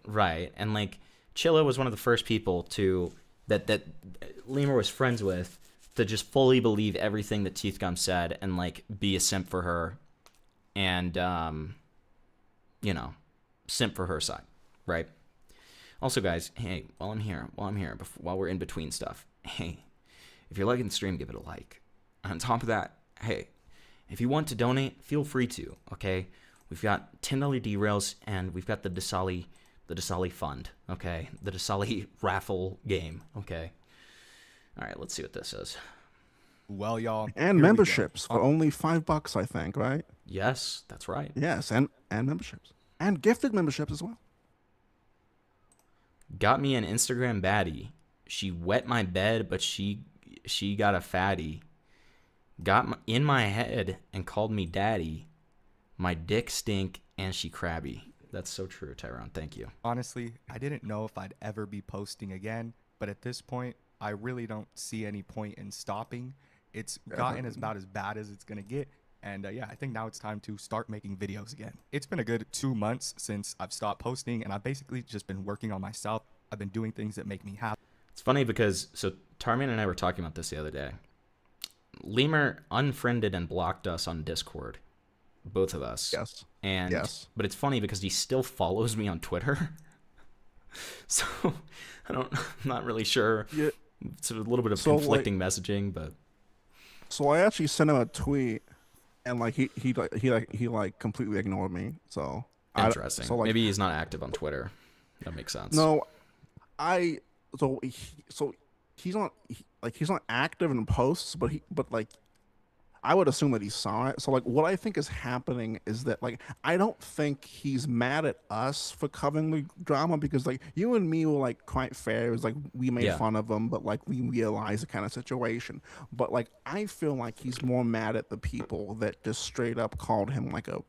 Right. And like Chilla was one of the first people to that Lemur was friends with to just fully believe everything that Teeth Gum said and like be a simp for her and simp for her side, right? Also, guys, hey, while we're in between stuff, hey, if you're liking the stream, give it a like. On top of that, hey, if you want to donate, feel free to, okay? We've got $10 derails, and we've got the Dasali fund, okay? The Dasali raffle game, okay? All right, let's see what this is. Well, y'all. And memberships for only $5, I think, right? Yes, that's right. Yes, and memberships. And gifted memberships as well. Got me an Instagram baddie. She wet my bed, but she got a fatty. Got in my head and called me daddy. My dick stink and she crabby. That's so true, Tyrone. Thank you. Honestly, I didn't know if I'd ever be posting again, but at this point, I really don't see any point in stopping. It's gotten about as bad as it's going to get. And yeah, I think now it's time to start making videos again. It's been a good 2 months since I've stopped posting, and I've basically just been working on myself. I've been doing things that make me happy. It's funny because, so Tarman and I were talking about this the other day. Lemur unfriended and blocked us on Discord. Both of us. Yes. And yes. But it's funny because he still follows me on Twitter. So I'm not really sure. Yeah. It's a little bit of conflicting messaging, but so I actually sent him a tweet and like he completely ignored me. So interesting. So maybe he's not active on Twitter. That makes sense. No, he's not active in posts, but I would assume that he saw it. So like what I think is happening is that like I don't think he's mad at us for covering the drama, because like you and me were like quite fair. It was like we made fun of him, but like we realized the kind of situation. But like I feel like he's more mad at the people that just straight up called him like a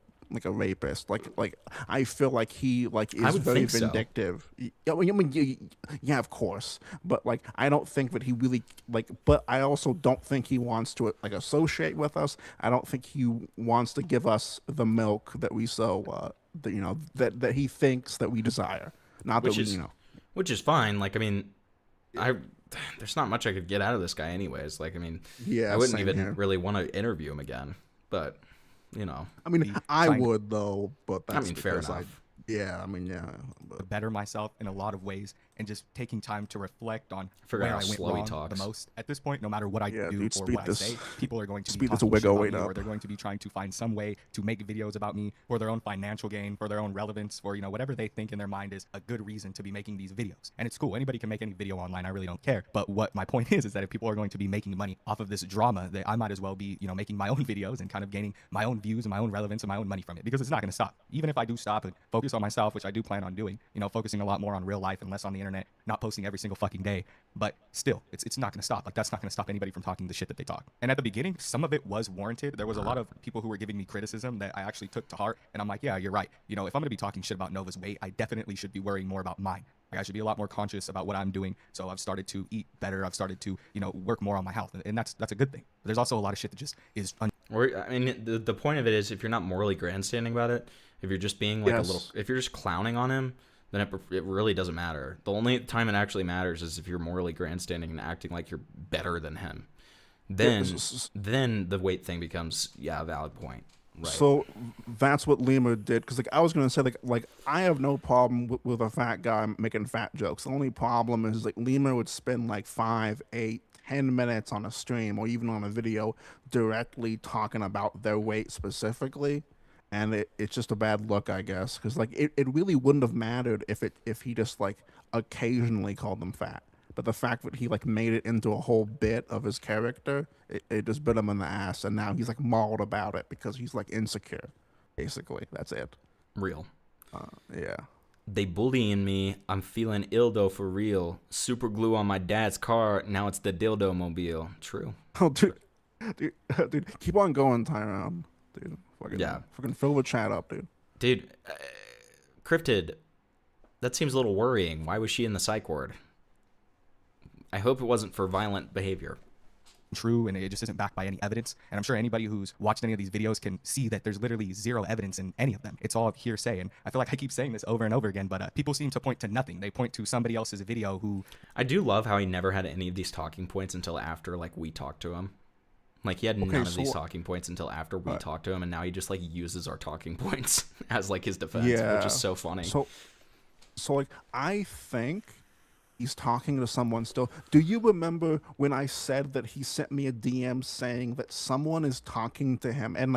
rapist. Like I feel like he is very vindictive. So. I mean, yeah, of course. But like I don't think that he really but I also don't think he wants to like associate with us. I don't think he wants to give us the milk that we that he thinks that we desire. Not which that is, which is fine. Like I mean, there's not much I could get out of this guy anyways. Like I mean, I wouldn't even really want to interview him again. But I mean, I would though, but that's fair enough. Better myself in a lot of ways, and just taking time to reflect on where I went wrong the most. At this point, no matter what I do or what I say, people are going to be talking shit about me, or they're going to be trying to find some way to make videos about me for their own financial gain, for their own relevance, for whatever they think in their mind is a good reason to be making these videos. And it's cool. Anybody can make any video online. I really don't care. But what my point is that if people are going to be making money off of this drama, that I might as well be making my own videos and kind of gaining my own views and my own relevance and my own money from it, because it's not going to stop. Even if I do stop and focus on myself, which I do plan on doing, focusing a lot more on real life and less on the internet, not posting every single fucking day, but still, it's not going to stop. Like, that's not going to stop anybody from talking the shit that they talk. And at the beginning, some of it was warranted. There was a lot of people who were giving me criticism that I actually took to heart, and I'm like, yeah, you're right. If I'm going to be talking shit about Nova's weight, I definitely should be worrying more about mine. Like, I should be a lot more conscious about what I'm doing. So I've started to eat better. I've started to, work more on my health, and that's a good thing. But there's also a lot of shit that just is. The point of it is, if you're not morally grandstanding about it, if you're just being like if you're just clowning on him, then it really doesn't matter. The only time it actually matters is if you're morally grandstanding and acting like you're better than him. Then the weight thing becomes a valid point. Right. So that's what Lemur did, because I was gonna say like I have no problem with a fat guy making fat jokes. The only problem is Lemur would spend 5, 8, 10 minutes on a stream or even on a video directly talking about their weight specifically, and it's just a bad look, I guess, because it really wouldn't have mattered if he just occasionally called them fat. But the fact that he made it into a whole bit of his character, it just bit him in the ass, and now he's mauled about it because he's insecure. Basically, that's it. Real. Yeah. They bullying me. I'm feeling ill though for real. Super glue on my dad's car. Now it's the dildo mobile. True. Oh, dude, keep on going, Tyrone. Dude, fucking fill the chat up, dude. Dude, Cryptid, that seems a little worrying. Why was she in the psych ward? I hope it wasn't for violent behavior. True, and it just isn't backed by any evidence. And I'm sure anybody who's watched any of these videos can see that there's literally zero evidence in any of them. It's all hearsay, and I feel like I keep saying this over and over again, but people seem to point to nothing. They point to somebody else's video who... I do love how he never had any of these talking points until after we talked to him. He had none of these talking points until after we talked to him, and now he just uses our talking points as his defense, which is so funny. So I think he's talking to someone still. Do you remember when I said that he sent me a DM saying that someone is talking to him? And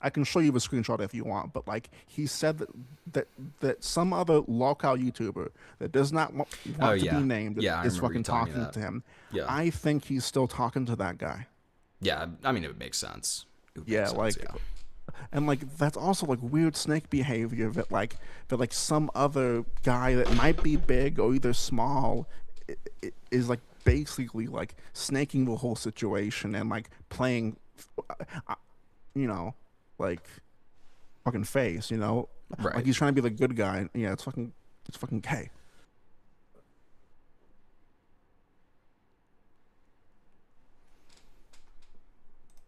I can show you the screenshot if you want, but he said that some other local YouTuber that does not want to be named is fucking talking to him. Yeah. I think he's still talking to that guy. Yeah, I mean, it would make sense. And that's also weird snake behavior that some other guy that might be big or either small is basically snaking the whole situation and playing fucking face, right. He's trying to be the good guy. Yeah, it's fucking gay.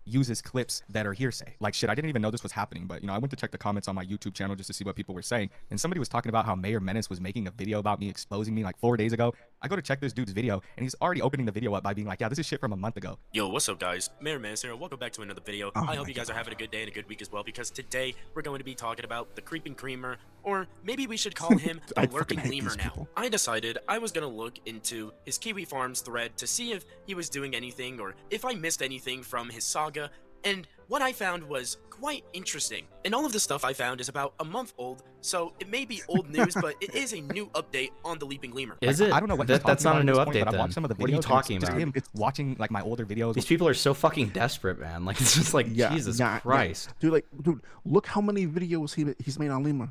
uses clips that are hearsay. Shit, I didn't even know this was happening, but I went to check the comments on my YouTube channel just to see what people were saying, and somebody was talking about how Mayor Menace was making a video about me, exposing me 4 days ago. I go to check this dude's video, and he's already opening the video up by being like, yeah, this is shit from a month ago. Yo, what's up, guys? Mayor Menace here. Welcome back to another video. I hope you guys are having a good day and a good week as well, because today we're going to be talking about the Creeping Creamer, or maybe we should call him the Lurking Lemur now. I decided I was gonna look into his Kiwi Farms thread to see if he was doing anything or if I missed anything from his saga, and what I found was quite interesting. And all of the stuff I found is about a month old, so it may be old news, but it is a new update on the Leaping Lemur. Is it? I don't know what that's not a new update. But I watched some of the videos. What are you talking about? Him watching my older videos. These people are so fucking desperate, man. It's just Jesus Christ. Yeah. Dude, look how many videos he's made on Lemur.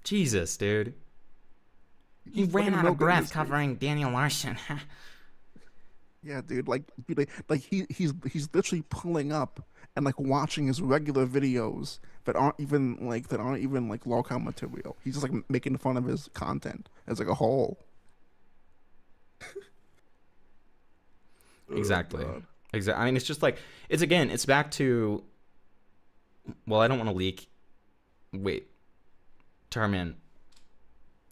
Jesus, dude. He ran out of breath covering Daniel Larson. Yeah, dude. He's literally pulling up and watching his regular videos that aren't even local material. He's just making fun of his content as a whole. Exactly. Exactly. I mean, it's just it's back to. Well, I don't want to leak. Wait, Tarman,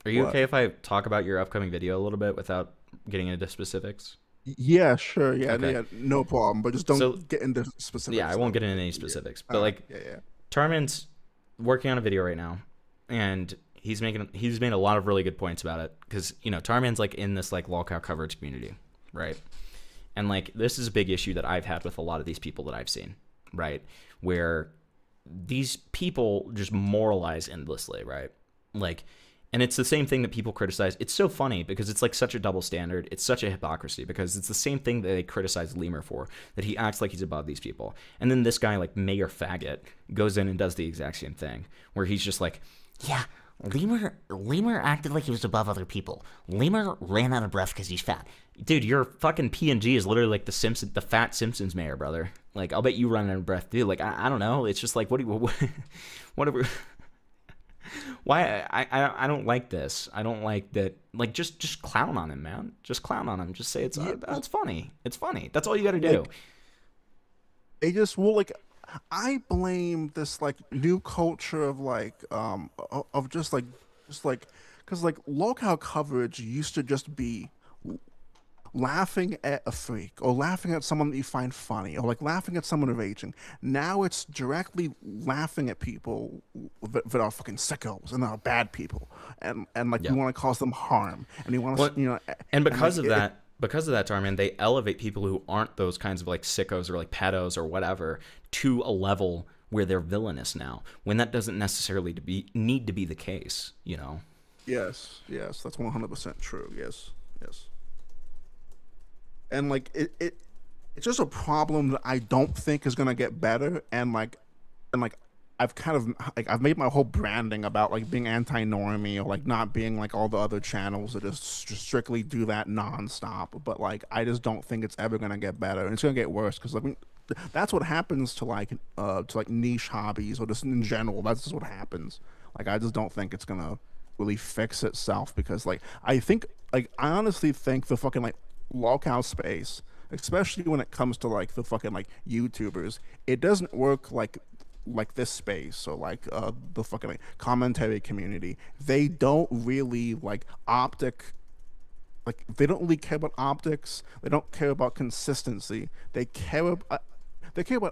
are you okay if I talk about your upcoming video a little bit without getting into specifics? Yeah, sure. Yeah, Okay. yeah, no problem. But just don't get into specifics. Yeah, I won't get into any specifics. But Tarman's working on a video right now, and he's made a lot of really good points about it, because Tarman's in this lolcow coverage community, right? And this is a big issue that I've had with a lot of these people that I've seen, right? Where these people just moralize endlessly, right? And it's the same thing that people criticize. It's so funny because it's such a double standard. It's such a hypocrisy because it's the same thing that they criticize Lemur for, that he acts like he's above these people. And then this guy, Mayor goes in and does the exact same thing, where he's just yeah, Lemur acted like he was above other people. Lemur ran out of breath because he's fat. dude, your fucking PNG is literally the fat Simpsons mayor, brother. I'll bet you run out of breath, dude. I don't know. It's just whatever. Why I don't like this. I don't like that. Just clown on him, man. Just clown on him. Just say it's funny. It's funny. That's all you got to do. They just I blame this new culture of just Just like, because like locale coverage used to just be laughing at a freak or laughing at someone that you find funny or like laughing at someone raging. Now it's directly laughing at people that are fucking sickos and are bad people, and like you want to cause them harm, and you want to and because of that. Because of that, Tarman, they elevate people who aren't those kinds of like sickos or like pedos or whatever to a level where they're villainous now, when that doesn't necessarily need to be the case, you know? Yes, that's 100% true. Yes. And like it's just a problem that I don't think is gonna get better, and I've kind of like I've made my whole branding about like being anti-normie or like not being like all the other channels that just strictly do that nonstop. But like I just don't think it's ever gonna get better, and it's gonna get worse because that's what happens to like niche hobbies or just in general. That's just what happens. Like I just don't think it's gonna really fix itself because like I honestly think the fucking like locale space, especially when it comes to like the fucking like YouTubers, it doesn't work like this space or like the fucking like commentary community. They don't really like they don't really care about optics. They don't care about consistency. They care about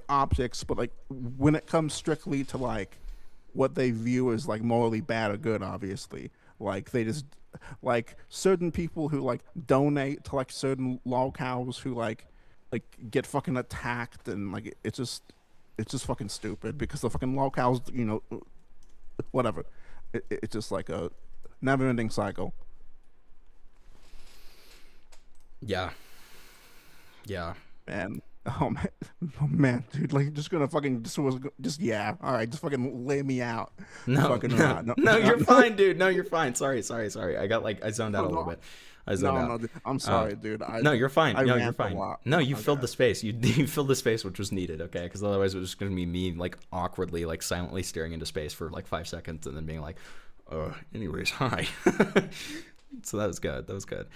optics, but like when it comes strictly to like what they view as like morally bad or good, obviously, like they just like certain people who like donate to like certain locales who like get fucking attacked, and like it's just fucking stupid because the fucking locales, whatever. It's just like a never-ending cycle. Yeah. Oh man, dude, like just gonna fucking just yeah. All right, just fucking lay me out. No, you're fine, dude. No, you're fine. Sorry. I zoned out a little bit. I zoned out. Dude, I'm sorry, dude. No, you're fine. No, you're fine. No, you Okay. filled the space. You filled the space which was needed. Okay, because otherwise it was just gonna be me like awkwardly, like silently staring into space for like 5 seconds and then being like, anyways, hi. So that was good.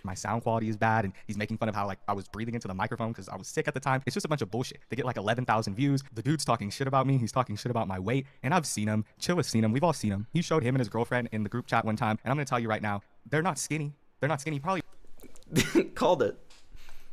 My sound quality is bad, and he's making fun of how like I was breathing into the microphone because I was sick at the time. It's just a bunch of bullshit. They get like 11,000 views. The dude's talking shit about me. He's talking shit about my weight, and I've seen him. Chilla's seen him. We've all seen him. He showed him and his girlfriend in the group chat one time, and I'm gonna tell you right now, they're not skinny. Probably called it.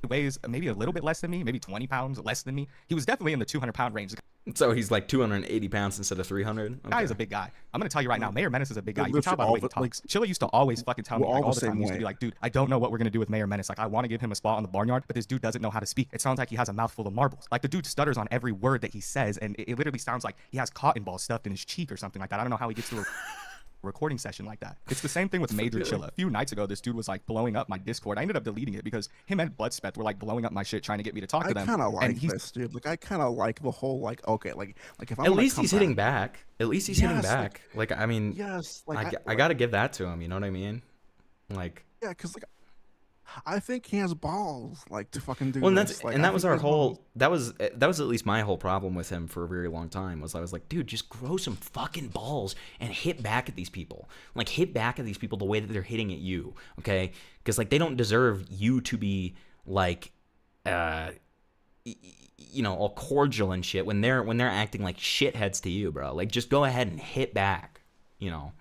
Weighs maybe a little bit less than me, maybe 20 pounds less than me. He was definitely in the 200-pound range. So he's like 280 pounds instead of 300. Okay. Guy is a big guy. I'm gonna tell you right now, Mayor Menace is a big guy. You can tell by the way he talks. Chilla used to always fucking tell me like, all the time. He used to be like, dude, I don't know what we're gonna do with Mayor Menace. Like, I want to give him a spot on the barnyard, but this dude doesn't know how to speak. It sounds like he has a mouthful of marbles. Like the dude stutters on every word that he says, and it literally sounds like he has cotton balls stuffed in his cheek or something like that. I don't know how he gets through a recording session like that. It's the same thing with Major Chilla. A few nights ago, this dude was like blowing up my Discord. I ended up deleting it because him and Bloodspeth were like blowing up my shit trying to get me to talk to them. I kind of like this, dude. Like I kind of like the whole like okay, like if I'm at least he's hitting back. At least he's hitting back. Like I mean, yes, I gotta give that to him. You know what I mean? Like yeah, because like I think he has balls like to fucking do. Well, and this. that was our whole. That was at least my whole problem with him for a very long time. Was I was like, dude, just grow some fucking balls and hit back at these people. Like hit back at these people the way that they're hitting at you. Okay, because like they don't deserve you to be like, all cordial and shit when they're acting like shitheads to you, bro. Like just go ahead and hit back. Yeah.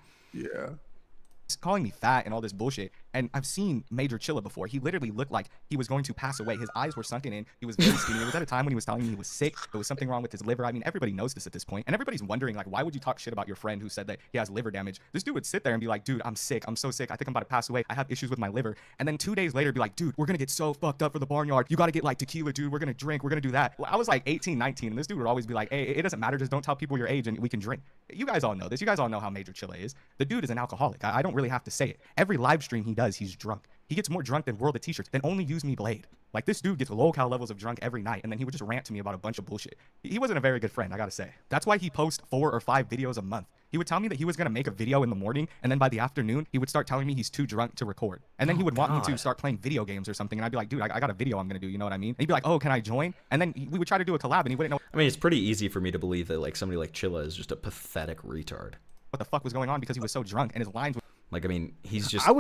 He's calling me fat and all this bullshit. And I've seen Major Chilla before. He literally looked like he was going to pass away. His eyes were sunken in. He was very skinny. It was at a time when he was telling me he was sick. There was something wrong with his liver. I mean, everybody knows this at this point. And everybody's wondering, like, why would you talk shit about your friend who said that he has liver damage? This dude would sit there and be like, dude, I'm sick. I'm so sick. I think I'm about to pass away. I have issues with my liver. And then 2 days later, be like, dude, we're going to get so fucked up for the barnyard. You got to get like tequila, dude. We're going to drink. We're going to do that. Well, I was like 18, 19. And this dude would always be like, hey, it doesn't matter. Just don't tell people your age and we can drink. You guys all know this. You guys all know how Major Chilla is. The dude is an alcoholic. I don't really have to say it. Every live stream he does, he's drunk. He gets more drunk than World of T-shirts, then only use me Blade. Like this dude gets low-cal levels of drunk every night, and then he would just rant to me about a bunch of bullshit. He wasn't a very good friend, I gotta say. That's why he posts 4 or 5 videos a month. He would tell me that he was gonna make a video in the morning, and then by the afternoon, he would start telling me he's too drunk to record. And then he would want me to start playing video games or something, and I'd be like, dude, I got a video I'm gonna do, you know what I mean? And he'd be like, oh, can I join? And then we would try to do a collab, and he wouldn't know. I mean, it's pretty easy for me to believe that like somebody like Chilla is just a pathetic retard. What the fuck was going on because he was so drunk, and his lines were... Like, I mean, he's just... I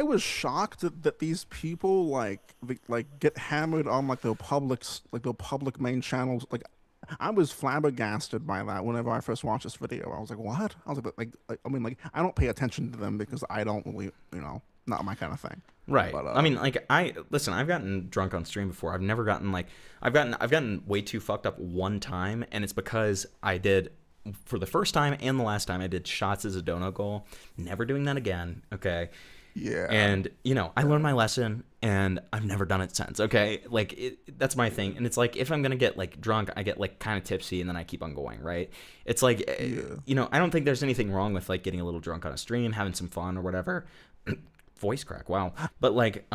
was shocked that these people like get hammered on like the public main channels. Like I was flabbergasted by that whenever I first watched this video. I was like, what? I was I mean, like, I don't pay attention to them because I don't really, not my kind of thing. Right. But, I mean, like, listen, I've gotten drunk on stream before. I've never gotten, like, I've gotten way too fucked up one time, and it's because I did, for the first time and the last time, I did shots as a donut goal. Never doing that again, okay? Yeah. And, I learned my lesson, and I've never done it since, okay? Like, that's my thing. And it's like, if I'm going to get, like, drunk, I get, like, kind of tipsy, and then I keep on going, right? It's like, I don't think there's anything wrong with, like, getting a little drunk on a stream, having some fun or whatever. Voice crack, wow. But, like,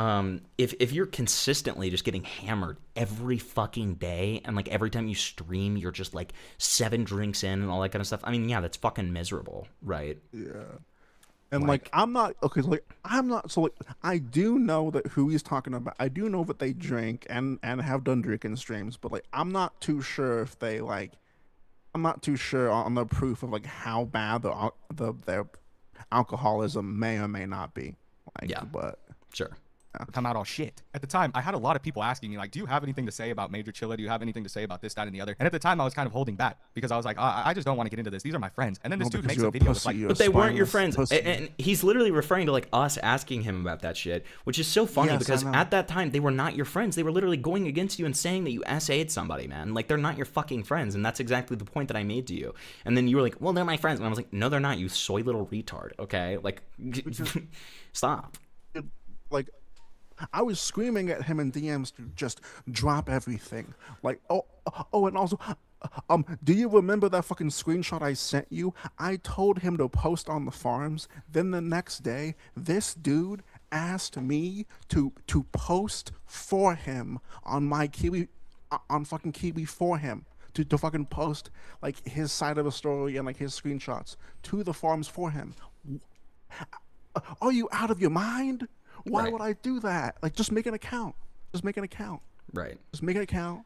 if you're consistently just getting hammered every fucking day, and, like, every time you stream, you're just, like, 7 drinks in and all that kind of stuff, I mean, yeah, that's fucking miserable, right? Yeah. And like I'm not okay. So, like I'm not. So like I do know that who he's talking about. I do know that they drink and have done drinking streams. But like I'm not too sure if they like. I'm not too sure on the proof of like how bad their alcoholism may or may not be. Like, yeah. But sure. Come out all shit. At the time, I had a lot of people asking me, like, do you have anything to say about Major Chilla? Do you have anything to say about this, that, and the other? And at the time, I was kind of holding back because I was like, I just don't want to get into this. These are my friends. And then this dude makes a video that's like, but they weren't your friends. And he's literally referring to like us asking him about that shit, which is so funny because at that time, they were not your friends. They were literally going against you and saying that you SA'd somebody, man. Like, they're not your fucking friends. And that's exactly the point that I made to you. And then you were like, well, they're my friends. And I was like, no, they're not, you soy little retard. Okay? Like, stop. Like, I was screaming at him in DMs to just drop everything. Like, oh, and also, do you remember that fucking screenshot I sent you? I told him to post on the forums. Then the next day, this dude asked me to post for him on my Kiwi, on fucking Kiwi for him. To fucking post, like, his side of a story and, like, his screenshots to the forums for him. Are you out of your mind? Why would I do that? Like, just make an account. Just make an account. Right. Just make an account.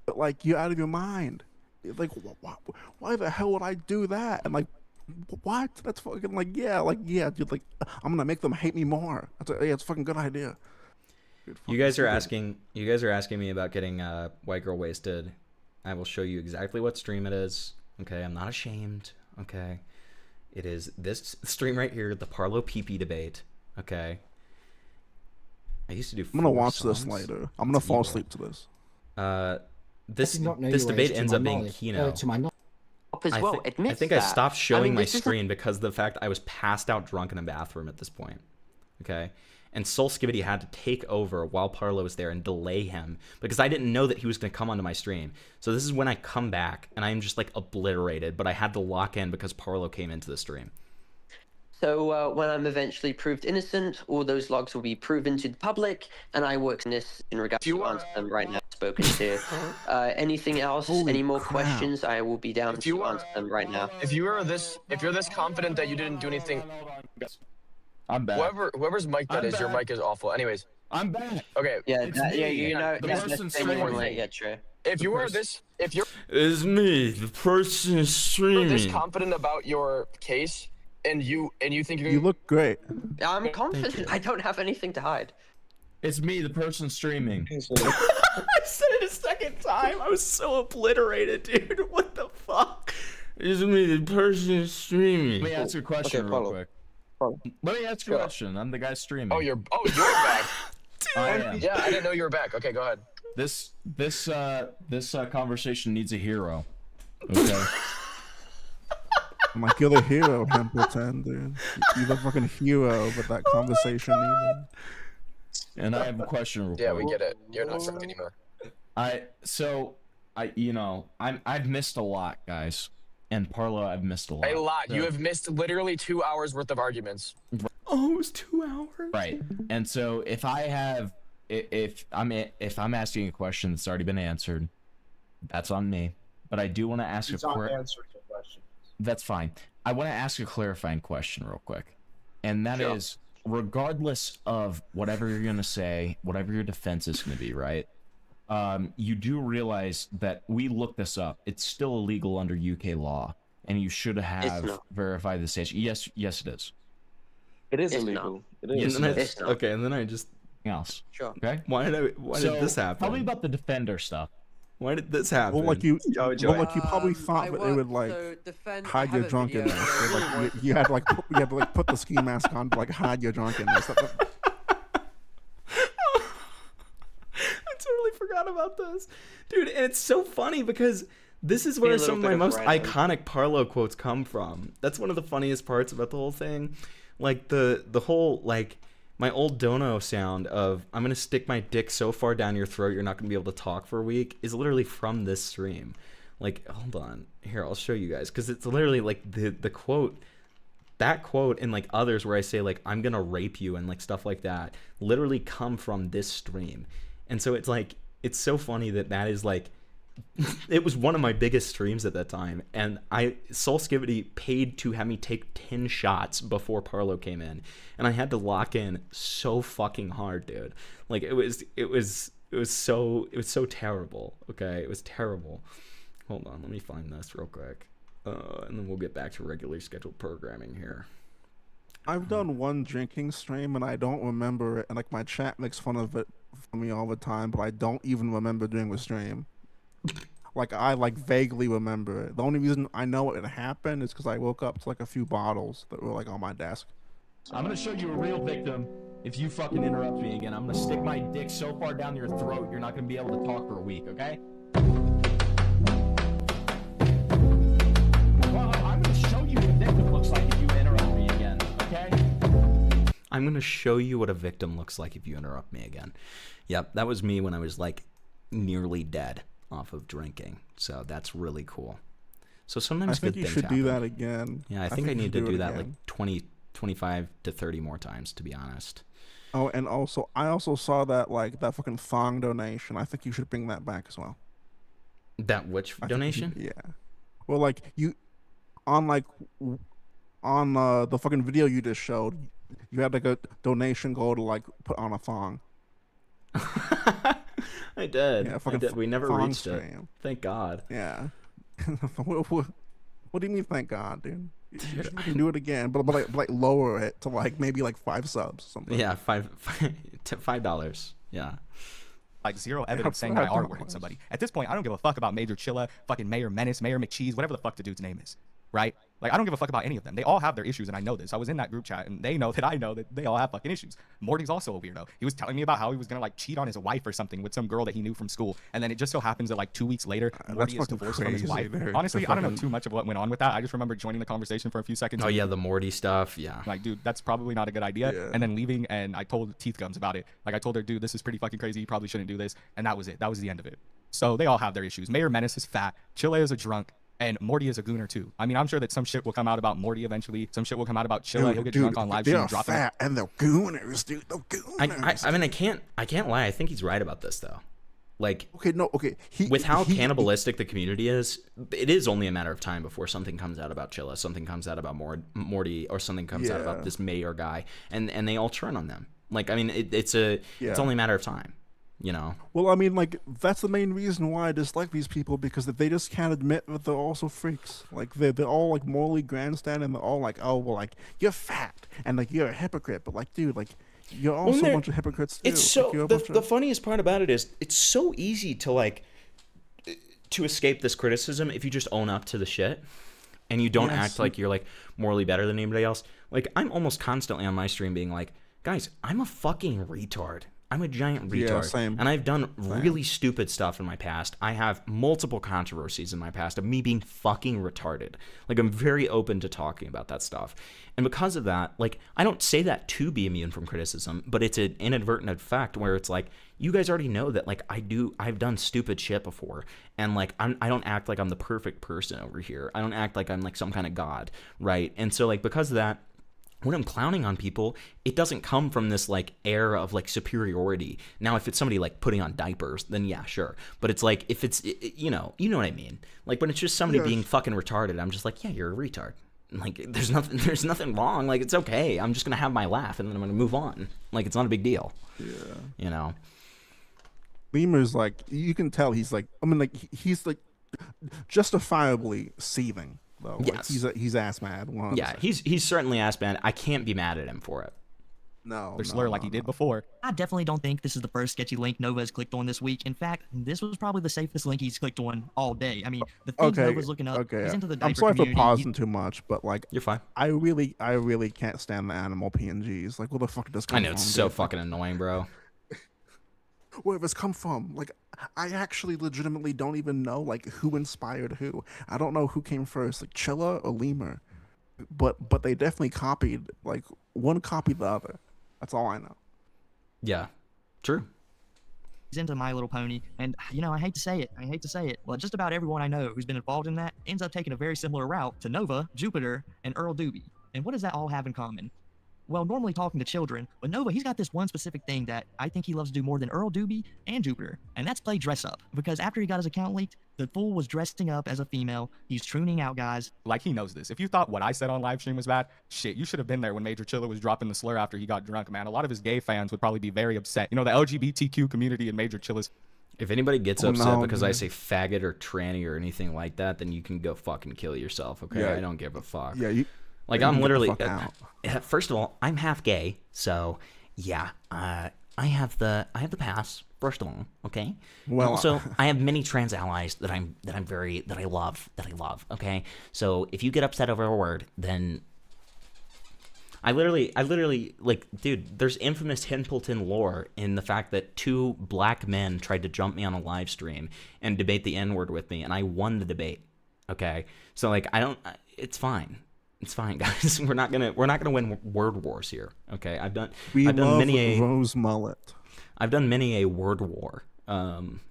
But, like, you're out of your mind. Like, why the hell would I do that? And, like, what? That's fucking, like, yeah, dude, like, I'm gonna make them hate me more. It's a fucking good idea. You guys are asking me about getting white girl wasted. I will show you exactly what stream it is. Okay, I'm not ashamed. Okay. It is this stream right here, the Parlo PP debate. Okay. I used to do. I'm gonna watch this later. I'm gonna fall asleep to this. This debate ends up being Kino. I think I stopped showing my screen because of the fact I was passed out drunk in a bathroom at this point. Okay, and Soul Skibidi had to take over while Parlo was there and delay him because I didn't know that he was gonna come onto my stream. So this is when I come back and I'm just like obliterated, but I had to lock in because Parlo came into the stream. So when I'm eventually proved innocent, all those logs will be proven to the public, and I work in this in regards to answer them right now. Spoken to. Anything else? Any more questions? I will be down to answer them right now. If you're this confident that you didn't do anything, I'm back. Whoever's mic that is, your mic is awful. Anyways, I'm back. Okay. Yeah, you know, Trey. If you're it's me, the person streaming. this confident about your case. And you think you look great. I'm confident. I don't have anything to hide. It's me, the person streaming. I said it a second time. I was so obliterated, dude. What the fuck? It's me, the person streaming. Let me ask you a question real quick. Let me ask you a question. I'm the guy streaming. You're back. Yeah, I didn't know you were back. Okay, go ahead. This conversation needs a hero. Okay. I'm like, you're the hero, Templeton, dude. You're the fucking hero, but that conversation needed. And I have a question real quick. Yeah, we get it. You're not friends anymore. I've missed a lot, guys. And Parlo, I've missed a lot. A lot. You have missed literally 2 hours worth of arguments. Oh, it was 2 hours. Right. And so if I'm asking a question that's already been answered, that's on me. But I do want to ask That's fine. I want to ask a clarifying question real quick. And that is, regardless of whatever you're going to say, whatever your defense is going to be, right? You do realize that we looked this up. It's still illegal under UK law. And you should have verified the station. Yes, it is. It is illegal. It is. Yes, okay, and then I just... Else. Sure. Okay? Why did this happen? Tell me about the defender stuff. Why did this happen? Well, like you probably thought that they would like hide your drunkenness. So, like, you had to like put the ski mask on to like hide your drunkenness. I totally forgot about this, dude. And it's so funny because this is where some of my most iconic Parlo quotes come from. That's one of the funniest parts about the whole thing. Like the whole like my old dono sound of "I'm gonna stick my dick so far down your throat you're not gonna be able to talk for a week" is literally from this stream. Like, hold on, here I'll show you guys because it's literally like the quote, that quote and like others where I say like "I'm gonna rape you" and like stuff like that literally come from this stream. And so it's like it's so funny that is like it was one of my biggest streams at that time, and Soul Skivity paid to have me take 10 shots before Parlo came in, and I had to lock in so fucking hard, dude. Like it was so terrible. Okay, it was terrible. Hold on, let me find this real quick, and then we'll get back to regularly scheduled programming here. I've done one drinking stream and I don't remember it, and like my chat makes fun of it for me all the time, but I don't even remember doing the stream. Like I like vaguely remember it. The only reason I know it happened is because I woke up to like a few bottles that were like on my desk. I'm gonna show you a real victim if you fucking interrupt me again. I'm gonna stick my dick so far down your throat you're not gonna be able to talk for a week, okay? Well, I'm gonna show you what a victim looks like if you interrupt me again, okay? I'm gonna show you what a victim looks like if you interrupt me again. Yep, that was me when I was like nearly dead off of drinking, so that's really cool. So sometimes good things happen. I think you should do that again. Yeah, I think I need to do that like 25 to 30 more times, to be honest. Oh, and also I also saw that like that fucking thong donation. I think you should bring that back as well. That which donation? Yeah. Well, like you on the fucking video you just showed, you had like a donation goal to like put on a thong. I did. Yeah, I did. We never reached stream. it. Thank God. Yeah. What do you mean, thank God, dude? You should do it again, but like lower it to like maybe like 5 subs or something. Yeah, $5. Yeah. Like zero evidence saying that I R-worded somebody. At this point, I don't give a fuck about Major Chilla, fucking Mayor Menace, Mayor McCheese, whatever the fuck the dude's name is, right? Like, I don't give a fuck about any of them. They all have their issues, and I know this. I was in that group chat, and they know that I know that they all have fucking issues. Morty's also a weirdo. He was telling me about how he was gonna, like, cheat on his wife or something with some girl that he knew from school, and then it just so happens that, like, 2 weeks later, Morty is divorced from his wife. Honestly, I don't know too much of what went on with that. I just remember joining the conversation for a few seconds. Oh, yeah, the Morty stuff, yeah. Like, dude, that's probably not a good idea. Yeah. And then leaving, and I told Teeth Gums about it. Like, I told her, dude, this is pretty fucking crazy. You probably shouldn't do this. And that was it. That was the end of it. So they all have their issues. Mayor Menace is fat. Chilla is a drunk. And Morty is a gooner too. I mean, I'm sure that some shit will come out about Morty eventually. Some shit will come out about Chilla. He'll get drunk on live stream, dropping fat and they're gooners, dude. They're gooners. I mean, I can't lie. I think he's right about this though. Like, okay. With how cannibalistic the community is, it is only a matter of time before something comes out about Chilla, something comes out about Morty, or something comes out about this mayor guy, and they all turn on them. Like, I mean, it's only a matter of time. You know. Well, I mean, like that's the main reason why I dislike these people, because they just can't admit that they're also freaks. Like they're all like morally grandstand, and they're all like, oh well, like you're fat and like you're a hypocrite, but like dude, like you're also a bunch of hypocrites too. It's so the funniest part about it is it's so easy to like to escape this criticism if you just own up to the shit and you don't act like you're like morally better than anybody else. Like I'm almost constantly on my stream being like, guys, I'm a fucking retard. I'm a giant retard, yeah, same. And I've done really stupid stuff in my past. I have multiple controversies in my past of me being fucking retarded. Like, I'm very open to talking about that stuff. And because of that, like, I don't say that to be immune from criticism, but it's an inadvertent effect where it's like, you guys already know that, like, I've done stupid shit before. And, like, I don't act like I'm the perfect person over here. I don't act like I'm, like, some kind of god, right? And so, like, because of that, when I'm clowning on people, it doesn't come from this like air of like superiority. Now, if it's somebody like putting on diapers, then yeah, sure. But it's like if it's you know what I mean. Like when it's just somebody being fucking retarded, I'm just like, yeah, you're a retard. Like there's nothing wrong. Like it's okay. I'm just gonna have my laugh and then I'm gonna move on. Like it's not a big deal. Yeah. You know. Lemur's like, you can tell he's like, I mean, like he's like justifiably seething. Though. Yes. Like, he's ass mad. Yeah, he's certainly ass mad. I can't be mad at him for it. Their slur like he did before. I definitely don't think this is the first sketchy link Nova has clicked on this week. In fact, this was probably the safest link he's clicked on all day. I mean, the things Nova's looking up, he's into the diaper I'm sorry community. for pausing too much, but like, you're fine. I really can't stand the animal PNGs. Like, where the fuck did this come from? I know, it's so fucking annoying, bro. Where did this come from? Like, I actually legitimately don't even know, like, who inspired who. I don't know who came first, like, Chilla or Lemur. But they definitely copied, like, one copied the other. That's all I know. Yeah, true. He's into My Little Pony, and, you know, I hate to say it, but just about everyone I know who's been involved in that ends up taking a very similar route to Nova, Jupiter, and Earl Doobie. And what does that all have in common? Well, normally talking to children, but Nova, he's got this one specific thing that I think he loves to do more than Earl Doobie and Jupiter, and that's play dress up. Because after he got his account leaked, the fool was dressing up as a female. He's trooning out guys. Like, he knows this. If you thought what I said on live stream was bad, shit, you should have been there when Major Chilla was dropping the slur after he got drunk, man. A lot of his gay fans would probably be very upset. You know, the LGBTQ community in Major Chilla's. If anybody gets upset because I say faggot or tranny or anything like that, then you can go fucking kill yourself, okay? Yeah. I don't give a fuck. Yeah, like, I'm literally... first of all, I'm half gay, so, yeah, I have the pass, first of all, okay? Well, also, I have many trans allies that I love, okay? So, if you get upset over a word, then... I literally, like, dude, there's infamous Himpleton lore in the fact that 2 black men tried to jump me on a live stream and debate the N-word with me, and I won the debate, okay? So, like, it's fine. It's fine, guys. We're not gonna win word wars here, okay? I've done many a Rose Mullet. I've done many a word war.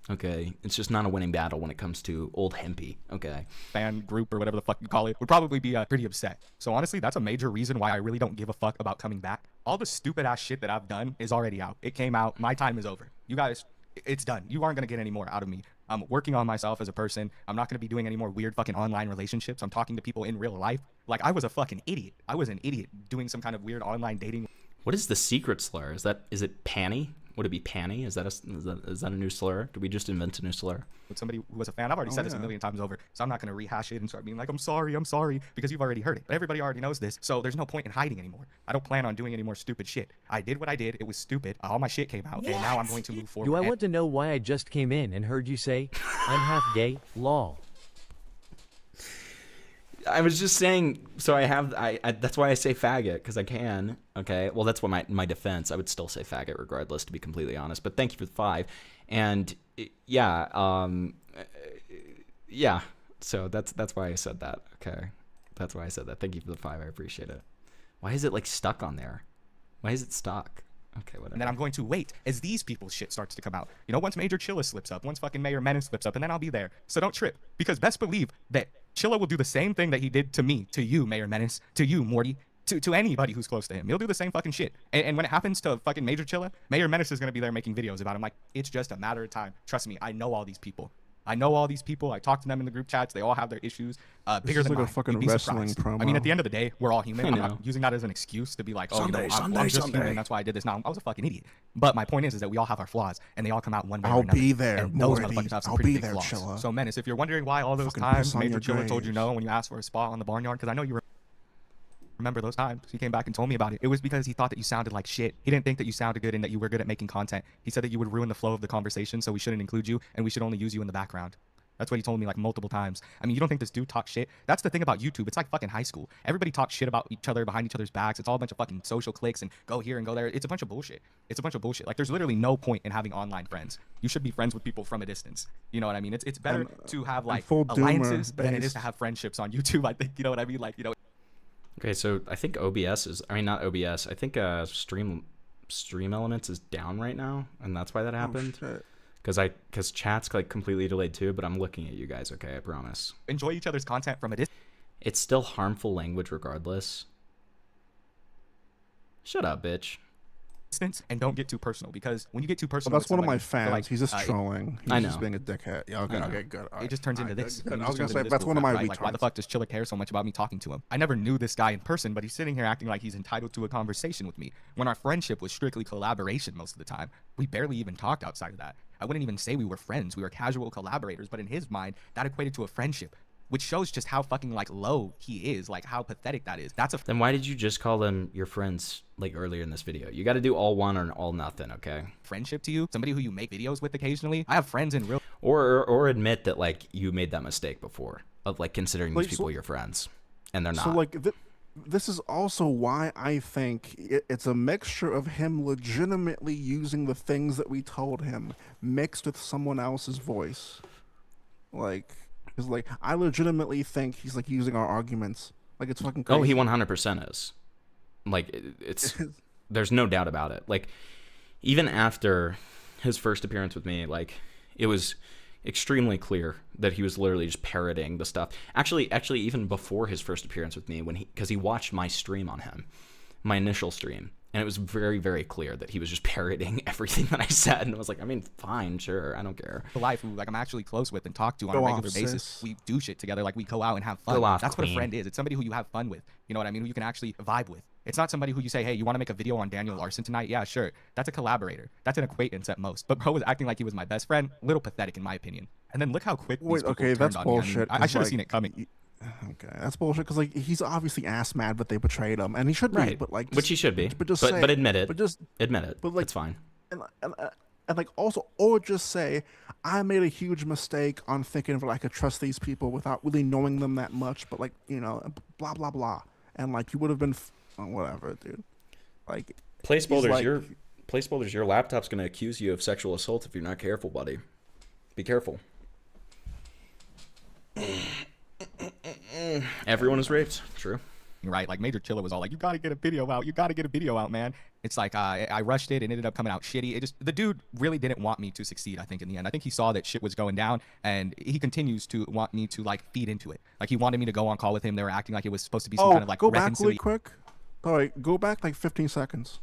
Okay, it's just not a winning battle when it comes to old Hempy, okay? Fan group or whatever the fuck you call it would probably be pretty upset. So honestly, that's a major reason why I really don't give a fuck about coming back. All the stupid ass shit that I've done is already out. It came out. My time is over. You guys, it's done. You aren't gonna get any more out of me. I'm working on myself as a person. I'm not gonna be doing any more weird fucking online relationships. I'm talking to people in real life. Like, I was a fucking idiot. I was an idiot doing some kind of weird online dating. What is the secret slur? Is it panty? Would it be panty? Is that a new slur? Did we just invent a new slur? With somebody who was a fan, I've already said this a million times over, so I'm not going to rehash it and start being like, I'm sorry, because you've already heard it. But everybody already knows this, so there's no point in hiding anymore. I don't plan on doing any more stupid shit. I did what I did. It was stupid. All my shit came out, and now I'm going to move forward. Do I want to know why I just came in and heard you say, I'm half gay? Lol. I was just saying, so I that's why I say faggot, because I can, okay? Well, that's what my defense. I would still say faggot regardless, to be completely honest, but thank you for the 5. And, yeah, yeah, so that's why I said that, okay? That's why I said that. Thank you for the 5, I appreciate it. Why is it, like, stuck on there? Why is it stuck? Okay, whatever. And then I'm going to wait as these people's shit starts to come out. You know, once Major Chilla slips up, once fucking Mayor Menace slips up, and then I'll be there. So don't trip, because best believe that Chilla will do the same thing that he did to me, to you, Mayor Menace, to you, Morty, to anybody who's close to him. He'll do the same fucking shit. And when it happens to fucking Major Chilla, Mayor Menace is going to be there making videos about him. Like, it's just a matter of time. Trust me, I know all these people. I talk to them in the group chats. They all have their issues bigger than mine. This is like a fucking wrestling promo. I mean, at the end of the day, we're all human. I'm not using that as an excuse to be like, oh, I'm just human. That's why I did this. No, I was a fucking idiot. But my point is that we all have our flaws, and they all come out one way or another. I'll be there, and those Morty. motherfuckers have some I'll pretty be big there, flaws. Chilla. So, Menace, if you're wondering why all those Fucking times piss on Major your Chilla told you grave. no when you asked for a spot on the barnyard, because I know you remember those times. He came back and told me about it. It was because he thought that you sounded like shit. He didn't think that you sounded good and that you were good at making content. He said that you would ruin the flow of the conversation, so we shouldn't include you, and we should only use you in the background. That's what he told me like multiple times. I mean, you don't think this dude talks shit? That's the thing about YouTube. It's like fucking high school. Everybody talks shit about each other behind each other's backs. It's all a bunch of fucking social cliques and go here and go there. It's a bunch of bullshit. It's a bunch of bullshit. Like, there's literally no point in having online friends. You should be friends with people from a distance. You know what I mean? It's better to have like alliances than it is to have friendships on YouTube. I think, you know what I mean? Like, you know. Okay, so I think OBS is, I mean, not OBS. I think Stream Elements is down right now, and that's why that happened. Oh, shit. Because chat's like completely delayed too, but I'm looking at you guys, okay? I promise. Enjoy each other's content from a distance. It's still harmful language regardless. Shut up, bitch. And don't get too personal, because when you get too personal, Well, that's one of my with somebody, fans. like, He's just trolling. He's I know. just being a dickhead. Yeah, okay, okay, good. It just turns into this. Good. It I was just gonna turns say into that's this one of my bullcrap, right? retards. Like, why the fuck does Chilla care so much about me talking to him? I never knew this guy in person, but he's sitting here acting like he's entitled to a conversation with me when our friendship was strictly collaboration most of the time. We barely even talked outside of that. I wouldn't even say we were friends. We were casual collaborators, but in his mind, that equated to a friendship. which shows just how fucking like low he is, like how pathetic that is. That's a Then why did you just call them your friends like earlier in this video? You got to do all one or all nothing, okay? friendship to you, somebody who you make videos with occasionally. I have friends in real. Or admit that like you made that mistake before of like considering these Like, people so- your friends, and they're not. So like this is also why I think it's a mixture of him legitimately using the things that we told him mixed with someone else's voice. Like, cause like I legitimately think he's like using our arguments. Like it's fucking crazy. Oh, he 100% is. Like it's there's no doubt about it. Like even after his first appearance with me, like it was extremely clear that he was literally just parroting the stuff. Actually, even before his first appearance with me, when because he watched my stream on him, my initial stream, and it was very, very clear that he was just parroting everything that I said, and I was like, I mean, fine, sure, I don't care. Life who like I'm actually close with and talk to on a regular basis. We do shit together, like we go out and have fun. Go off, That's what a queen. friend is. It's somebody who you have fun with. You know what I mean? Who you can actually vibe with. It's not somebody who you say, hey, you want to make a video on Daniel Larson tonight? Yeah, sure. That's a collaborator. That's an acquaintance at most. But bro was acting like he was my best friend. A little pathetic in my opinion. And then look how quick these Wait, people okay, turned that's on bullshit. me. I 'cause, should have like, seen it coming. Okay, that's bullshit because like he's obviously ass mad that they betrayed him, and he should be. Right. But like, Which he should be. But just But- say, but admit it. But just Admit it. But like, It's fine. And like also, or just say, I made a huge mistake on thinking that I could trust these people without really knowing them that much. But like, you know, blah blah blah, and like you would have been, whatever, dude. Like, Place he's builders, like- your laptop's gonna accuse you of sexual assault if you're not careful, buddy. Be careful. Everyone is raped. True. Right, like Major Chilla was all like, you gotta get a video out, you gotta get a video out, man. It's like I rushed it and it ended up coming out shitty. The dude really didn't want me to succeed, I think, in the end. I think he saw that shit was going down, and he continues to want me to like feed into it. Like he wanted me to go on call with him. They were acting like it was supposed to be some kind of like go back really reconciliation. quick. All right, go back like 15 seconds.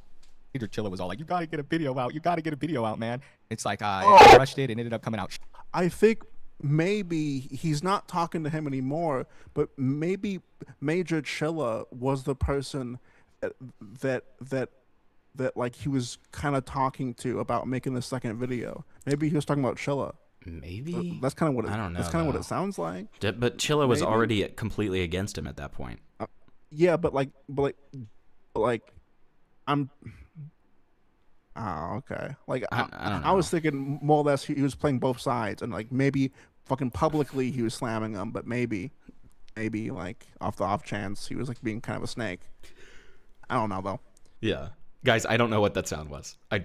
Major Chilla was all like, you gotta get a video out, you gotta get a video out, man. It's like I rushed it and ended up coming out. I think maybe he's not talking to him anymore, but maybe Major Chilla was the person that like he was kind of talking to about making the second video. Maybe he was talking about Chilla. Maybe that's kind of what I don't know. That's kind of what though. it sounds like. But Chilla was Maybe. already completely against him at that point. Yeah, but I'm. Oh, okay. Like I don't I was know. thinking more or less he was playing both sides, and like maybe fucking publicly he was slamming them, but maybe like off the off chance he was like being kind of a snake. I don't know though. Yeah. Guys, I don't know what that sound was. I'm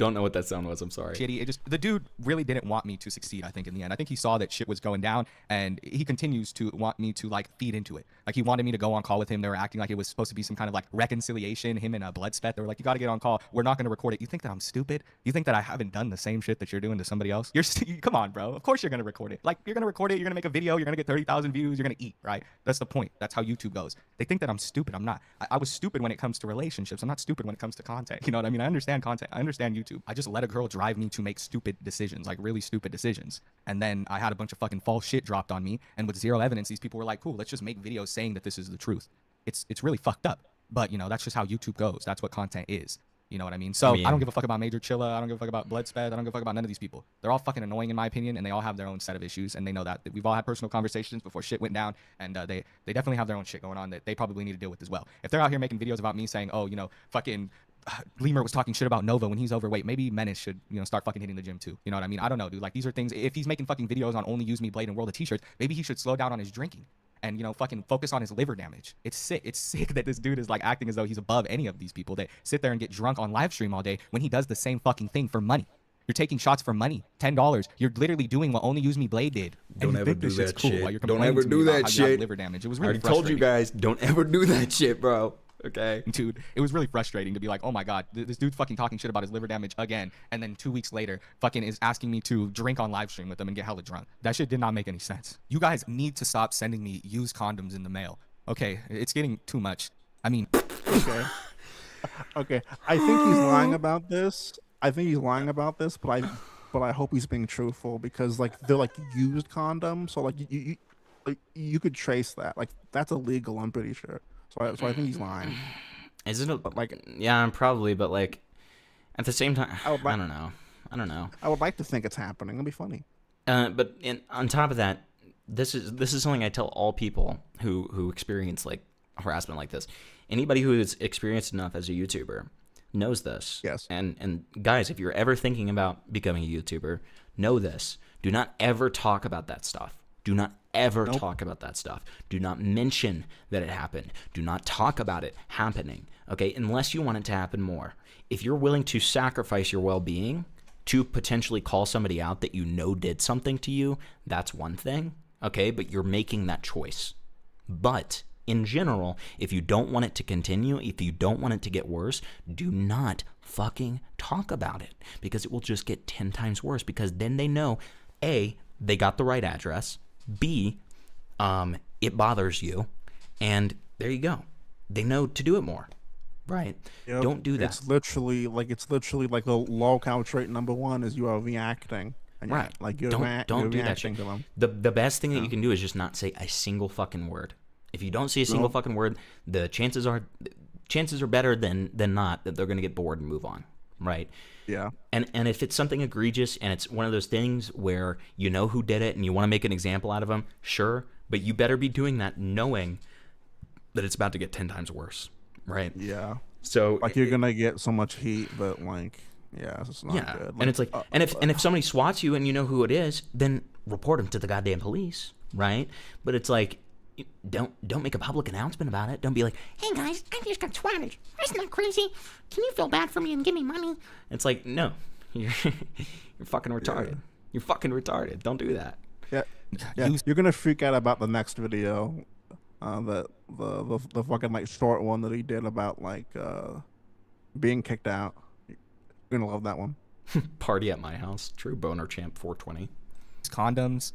sorry. Shitty. The dude really didn't want me to succeed, I think, in the end. I think he saw that shit was going down, and he continues to want me to like feed into it. Like he wanted me to go on call with him. They were acting like it was supposed to be some kind of like reconciliation. Him and Bloodspet. They were like, you got to get on call. We're not going to record it. You think that I'm stupid? You think that I haven't done the same shit that you're doing to somebody else? Come on, bro. Of course you're going to record it. Like you're going to record it. You're going to make a video. You're going to get 30,000 views. You're going to eat, right? That's the point. That's how YouTube goes. They think that I'm stupid. I'm not. I was stupid when it comes to relationships. I'm not stupid when it comes to content. You know what I mean? I understand content. I understand YouTube. I just let a girl drive me to make stupid decisions, like really stupid decisions. And then I had a bunch of fucking false shit dropped on me. And with zero evidence, these people were like, cool, let's just make videos saying that this is the truth. It's really fucked up. But, you know, that's just how YouTube goes. That's what content is. You know what I mean? So I don't give a fuck about Major Chilla. I don't give a fuck about Bloodsped. I don't give a fuck about none of these people. They're all fucking annoying in my opinion, and they all have their own set of issues, and they know that. We've all had personal conversations before shit went down, and they definitely have their own shit going on that they probably need to deal with as well. If they're out here making videos about me saying, oh, you know, fucking Lemur was talking shit about Nova when he's overweight, maybe Menace should, you know, start fucking hitting the gym too. You know what I mean? I don't know, dude. Like these are things. If he's making fucking videos on Only Use Me, Blade, and World of T-shirts, maybe he should slow down on his drinking. And, you know, fucking focus on his liver damage. It's sick. It's sick that this dude is like acting as though he's above any of these people that sit there and get drunk on live stream all day when he does the same fucking thing for money. You're taking shots for money, $10. You're literally doing what Only Use Me Blade did. Don't ever do that shit. Don't ever do that shit. Liver damage. It was I really already told you frustrating. guys, don't ever do that shit, bro. Okay. Dude, it was really frustrating to be like, oh my god, this dude's fucking talking shit about his liver damage again, and then 2 weeks later, fucking is asking me to drink on live stream with him and get hella drunk. That shit did not make any sense. You guys need to stop sending me used condoms in the mail. Okay, it's getting too much. I mean, Okay. Okay. I think he's lying about this. But I hope he's being truthful because like they're like used condoms, so like you could trace that. Like that's illegal. I'm pretty sure. So I think he's lying. Isn't it like? Yeah, probably, but like at the same time, I don't know. I would like to think it's happening. It'll be funny. But on top of that, this is something I tell all people who experience like harassment like this. Anybody who is experienced enough as a YouTuber knows this. Yes. And guys, if you're ever thinking about becoming a YouTuber, know this. Do not ever talk about that stuff. Do not ever talk about that stuff. Do not mention that it happened. Do not talk about it happening, okay? Unless you want it to happen more. If you're willing to sacrifice your well-being to potentially call somebody out that you know did something to you, that's one thing, okay? But you're making that choice. But in general, if you don't want it to continue, if you don't want it to get worse, do not fucking talk about it, because it will just get 10 times worse, because then they know, A, they got the right address, B, it bothers you, and there you go. They know to do it more, right? Yep. Don't do that. It's literally like the lockout trait #1 is you are reacting. And Right. Like you're don't do that shit. to them. The best thing that you can do is just not say a single fucking word. If you don't see a single fucking word, the chances are better than not that they're going to get bored and move on, right? Yeah. And if it's something egregious and it's one of those things where you know who did it and you want to make an example out of them, sure, but you better be doing that knowing that it's about to get 10 times worse, right? Yeah. So like you're gonna get so much heat, but like, yeah, it's not good. Like, and it's like, and if somebody swats you and you know who it is, then report them to the goddamn police, right? But it's like, don't make a public announcement about it. Don't be like, hey guys, I just got swatted. That's not crazy. Can you feel bad for me and give me money? It's like, no, you're fucking retarded. Yeah. You're fucking retarded. Don't do that. Yeah, you're gonna freak out about the next video, the fucking like short one that he did about like being kicked out. You're gonna love that one. Party at my house. True boner champ 420. Condoms,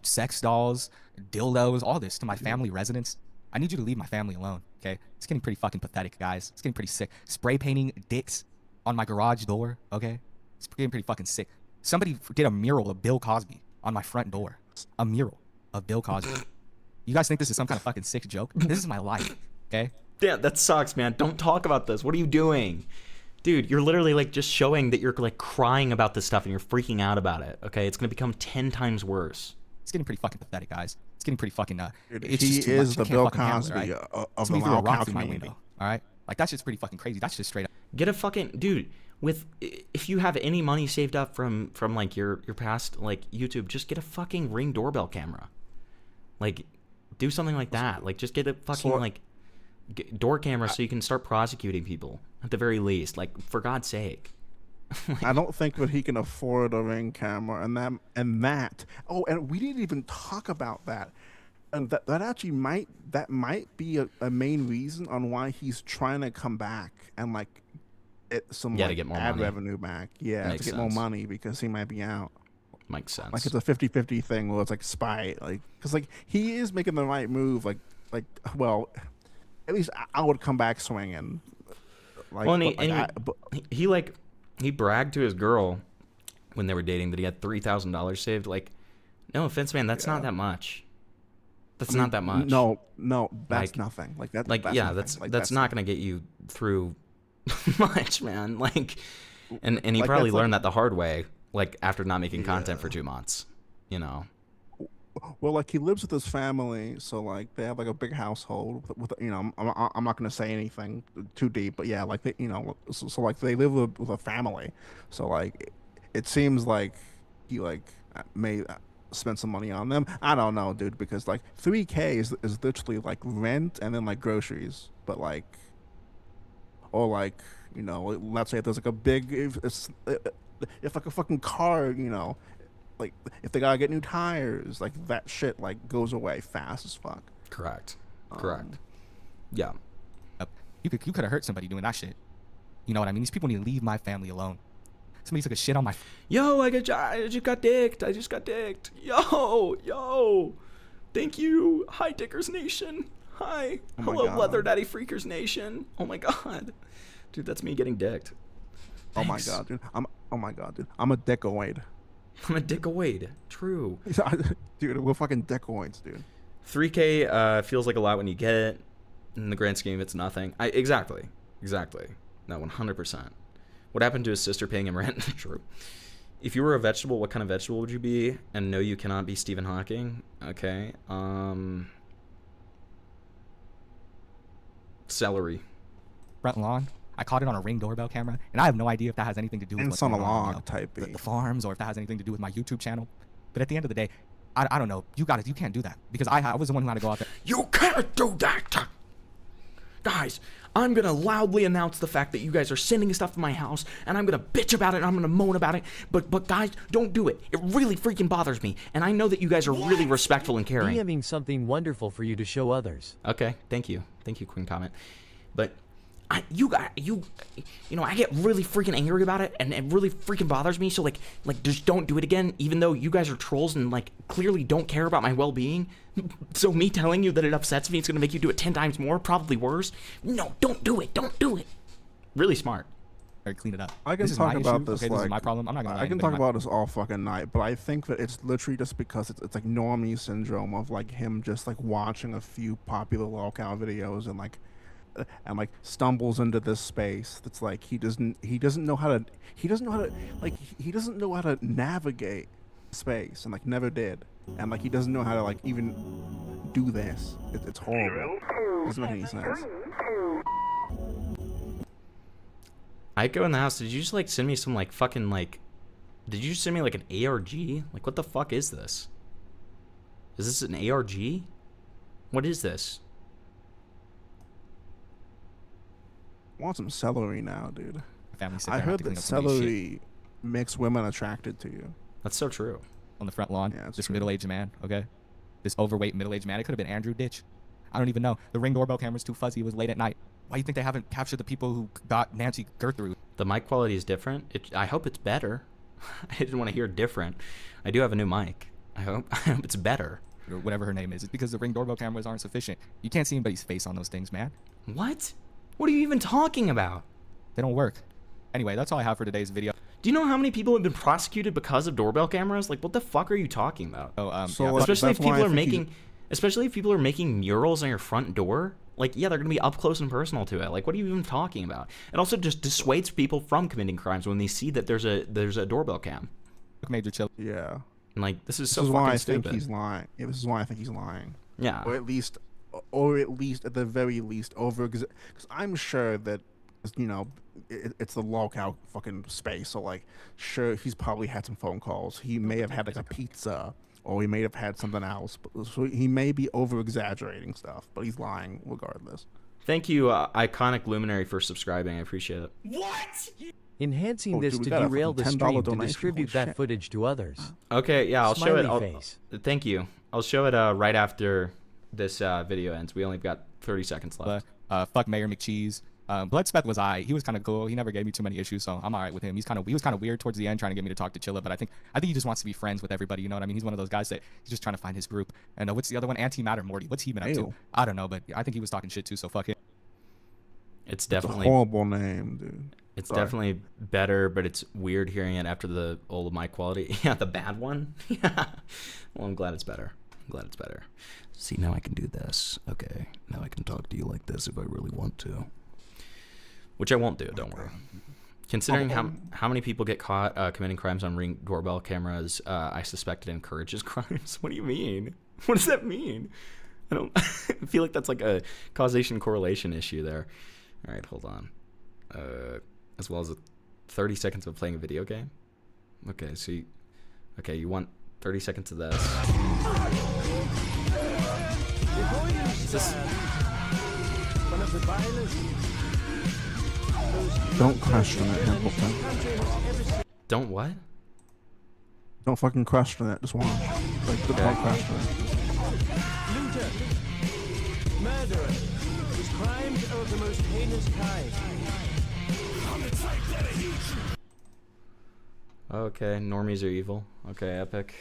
sex dolls, dildos, all this to my family residence. I need you to leave my family alone, okay? It's getting pretty fucking pathetic, guys. It's getting pretty sick. Spray painting dicks on my garage door, okay? It's getting pretty fucking sick. Somebody did a mural of Bill Cosby on my front door. A mural of Bill Cosby. You guys think this is some kind of fucking sick joke? This is my life, okay? Yeah, that sucks, man. Don't talk about this. What are you doing? Dude, you're literally like just showing that you're like crying about this stuff and you're freaking out about it, okay? It's going to become 10 times worse. It's getting pretty fucking pathetic, guys. It's getting pretty fucking, it's he just too is much. The Bill Cosby right? of the loud couch through my window, all right? Like, that's just pretty fucking crazy. That's just straight up. Get a fucking, dude, if you have any money saved up from like your past like YouTube, just get a fucking Ring doorbell camera. Like, do something like that. Like, just get a fucking door camera so you can start prosecuting people at the very least. Like, for God's sake. I don't think that he can afford a Ring camera, and that. Oh, and we didn't even talk about that. And that actually might be a main reason on why he's trying to come back and like get some to get more ad money. revenue back. Yeah, Makes to get sense. more money because he might be out. Makes sense. Like it's a 50-50 thing where it's like spite, like because like he is making the right move. Like well, at least I would come back swinging. Like, well, he bragged to his girl when they were dating that he had $3,000 saved. Like, no offense, man, that's not that much. That's not that much. No, that's nothing. Like that. Like, yeah, that's not gonna get you through much, man. Like, and he probably learned that the hard way. Like after not making content for 2 months, you know. Well, like he lives with his family, so like they have like a big household. With I'm not gonna say anything too deep, but yeah, like they, so like they live with a family. So like it seems like he like may spend some money on them. I don't know, dude, because like $3,000 is literally like rent and then like groceries, but like, or like let's say if there's like a big if like a fucking car, like if they gotta get new tires, like that shit like goes away fast as fuck. Correct. Yeah. You could have hurt somebody doing that shit. You know what I mean? These people need to leave my family alone. Somebody took a shit on my. Yo, I just got dicked. Yo. Thank you. Hi, Dickers Nation. Hi. Hello, Leather Daddy Freakers Nation. Oh my god. Dude, that's me getting dicked. Oh my god, dude. I'm a dickoid. I'm a dickoid. True. Dude, we're fucking dickoids, dude. $3,000 feels like a lot when you get it. In the grand scheme, it's nothing. Exactly. No, 100%. What happened to his sister paying him rent? True. If you were a vegetable, what kind of vegetable would you be? And no, you cannot be Stephen Hawking. Okay. Celery. Front lawn. I caught it on a Ring doorbell camera, and I have no idea if that has anything to do with And what's it's on a going on, log type the farms, or if that has anything to do with my YouTube channel. But at the end of the day, I don't know. You can't do that because I was the one who had to go out there. You can't do that! Guys, I'm gonna loudly announce the fact that you guys are sending stuff to my house, and I'm gonna bitch about it, and I'm gonna moan about it, but guys, don't do it. It really freaking bothers me, and I know that you guys are really respectful and caring. DMing something wonderful for you to show others. Okay, thank you, Queen Comment. But you know, I get really freaking angry about it, and it really freaking bothers me. So like just don't do it again. Even though you guys are trolls and like clearly don't care about my well-being. So me telling you that it upsets me, it's gonna make you do it 10 times more, probably worse. No, don't do it. Don't do it. Really smart. Or clean it up. I can talk about this. Okay, like, this is my problem. I'm not gonna. I can talk about this all fucking night, but I think that it's literally just because it's like normie syndrome of like him just like watching a few popular lolcow videos and like stumbles into this space that's like he doesn't know how to navigate space, and like never did, and like he doesn't know how to like even do this. It's horrible. It doesn't make any sense. I go in the house. Did you just like send me some like fucking like? Did you just send me like an ARG? Like what the fuck is this? Is this an ARG? What is this? I want some celery now, dude. I I heard that celery makes women attracted to you. That's so true. On the front lawn, Yeah, it's this true. middle-aged man, okay? This overweight middle-aged man. It could have been Andrew Ditch. I don't even know. The Ring doorbell camera's too fuzzy. It was late at night. Why do you think they haven't captured the people who got Nancy Gertrude? The mic quality is different. I hope it's better. I didn't want to hear different. I do have a new mic. I hope it's better. Or whatever her name is. It's because the Ring doorbell cameras aren't sufficient. You can't see anybody's face on those things, man. What? What are you even talking about? They don't work. Anyway, that's all I have for today's video. Do you know how many people have been prosecuted because of doorbell cameras? Like, what the fuck are you talking about? Oh, So, yeah, like, especially if that's why people I are think making, especially if people are making murals on your front door. Like, yeah, they're gonna be up close and personal to it. Like, what are you even talking about? It also just dissuades people from committing crimes when they see that there's a doorbell cam. Major chill. Yeah. And like, this is This so is fucking why I stupid. think he's lying. Yeah, this is why I think he's lying. Yeah. Or at least at the very least because I'm sure that, you know, it's the lolcow fucking space. So like, sure, he's probably had some phone calls. He may have had like a pizza, or he may have had something else. But, so he may be over exaggerating stuff, but he's lying regardless. Thank you, Iconic Luminary, for subscribing. I appreciate it. What? Enhancing Oh, this dude, we to got a derail the fucking $10 stream to donation. distribute Holy that shit. footage to others. Okay, yeah, I'll show it. Smiley face. Thank you. I'll show it right after this video ends. We only got 30 seconds left. Fuck Mayor McCheese. Bloodspeth was he was kind of cool. He never gave me too many issues, so I'm all right with him. He was kind of weird towards the end, trying to get me to talk to Chilla, but I think he just wants to be friends with everybody. You know what I mean? He's one of those guys that he's just trying to find his group. And what's the other one? Antimatter Morty. What's he been up to? Ew. I don't know, but I think he was talking shit too. So fuck it. It's It's definitely a horrible name, dude. It's Sorry. definitely better, but it's weird hearing it after the old mic quality. Yeah, the bad one. Yeah. Well, I'm glad it's better. See, now I can do this. Okay, now I can talk to you like this if I really want to. Which I won't do. Don't worry. Considering how many people get caught committing crimes on Ring doorbell cameras, I suspect it encourages crimes. What do you mean? What does that mean? I don't. I feel like that's like a causation correlation issue there. All right, hold on. As well as 30 seconds of playing a video game. Okay, so you want 30 seconds of this. Is this... Don't question it, Hamilton. Don't what? Don't fucking question it. Just watch. Like, don't question it. Looter, murderer, his crimes are of the most heinous kind. Okay, normies are evil. Okay, epic.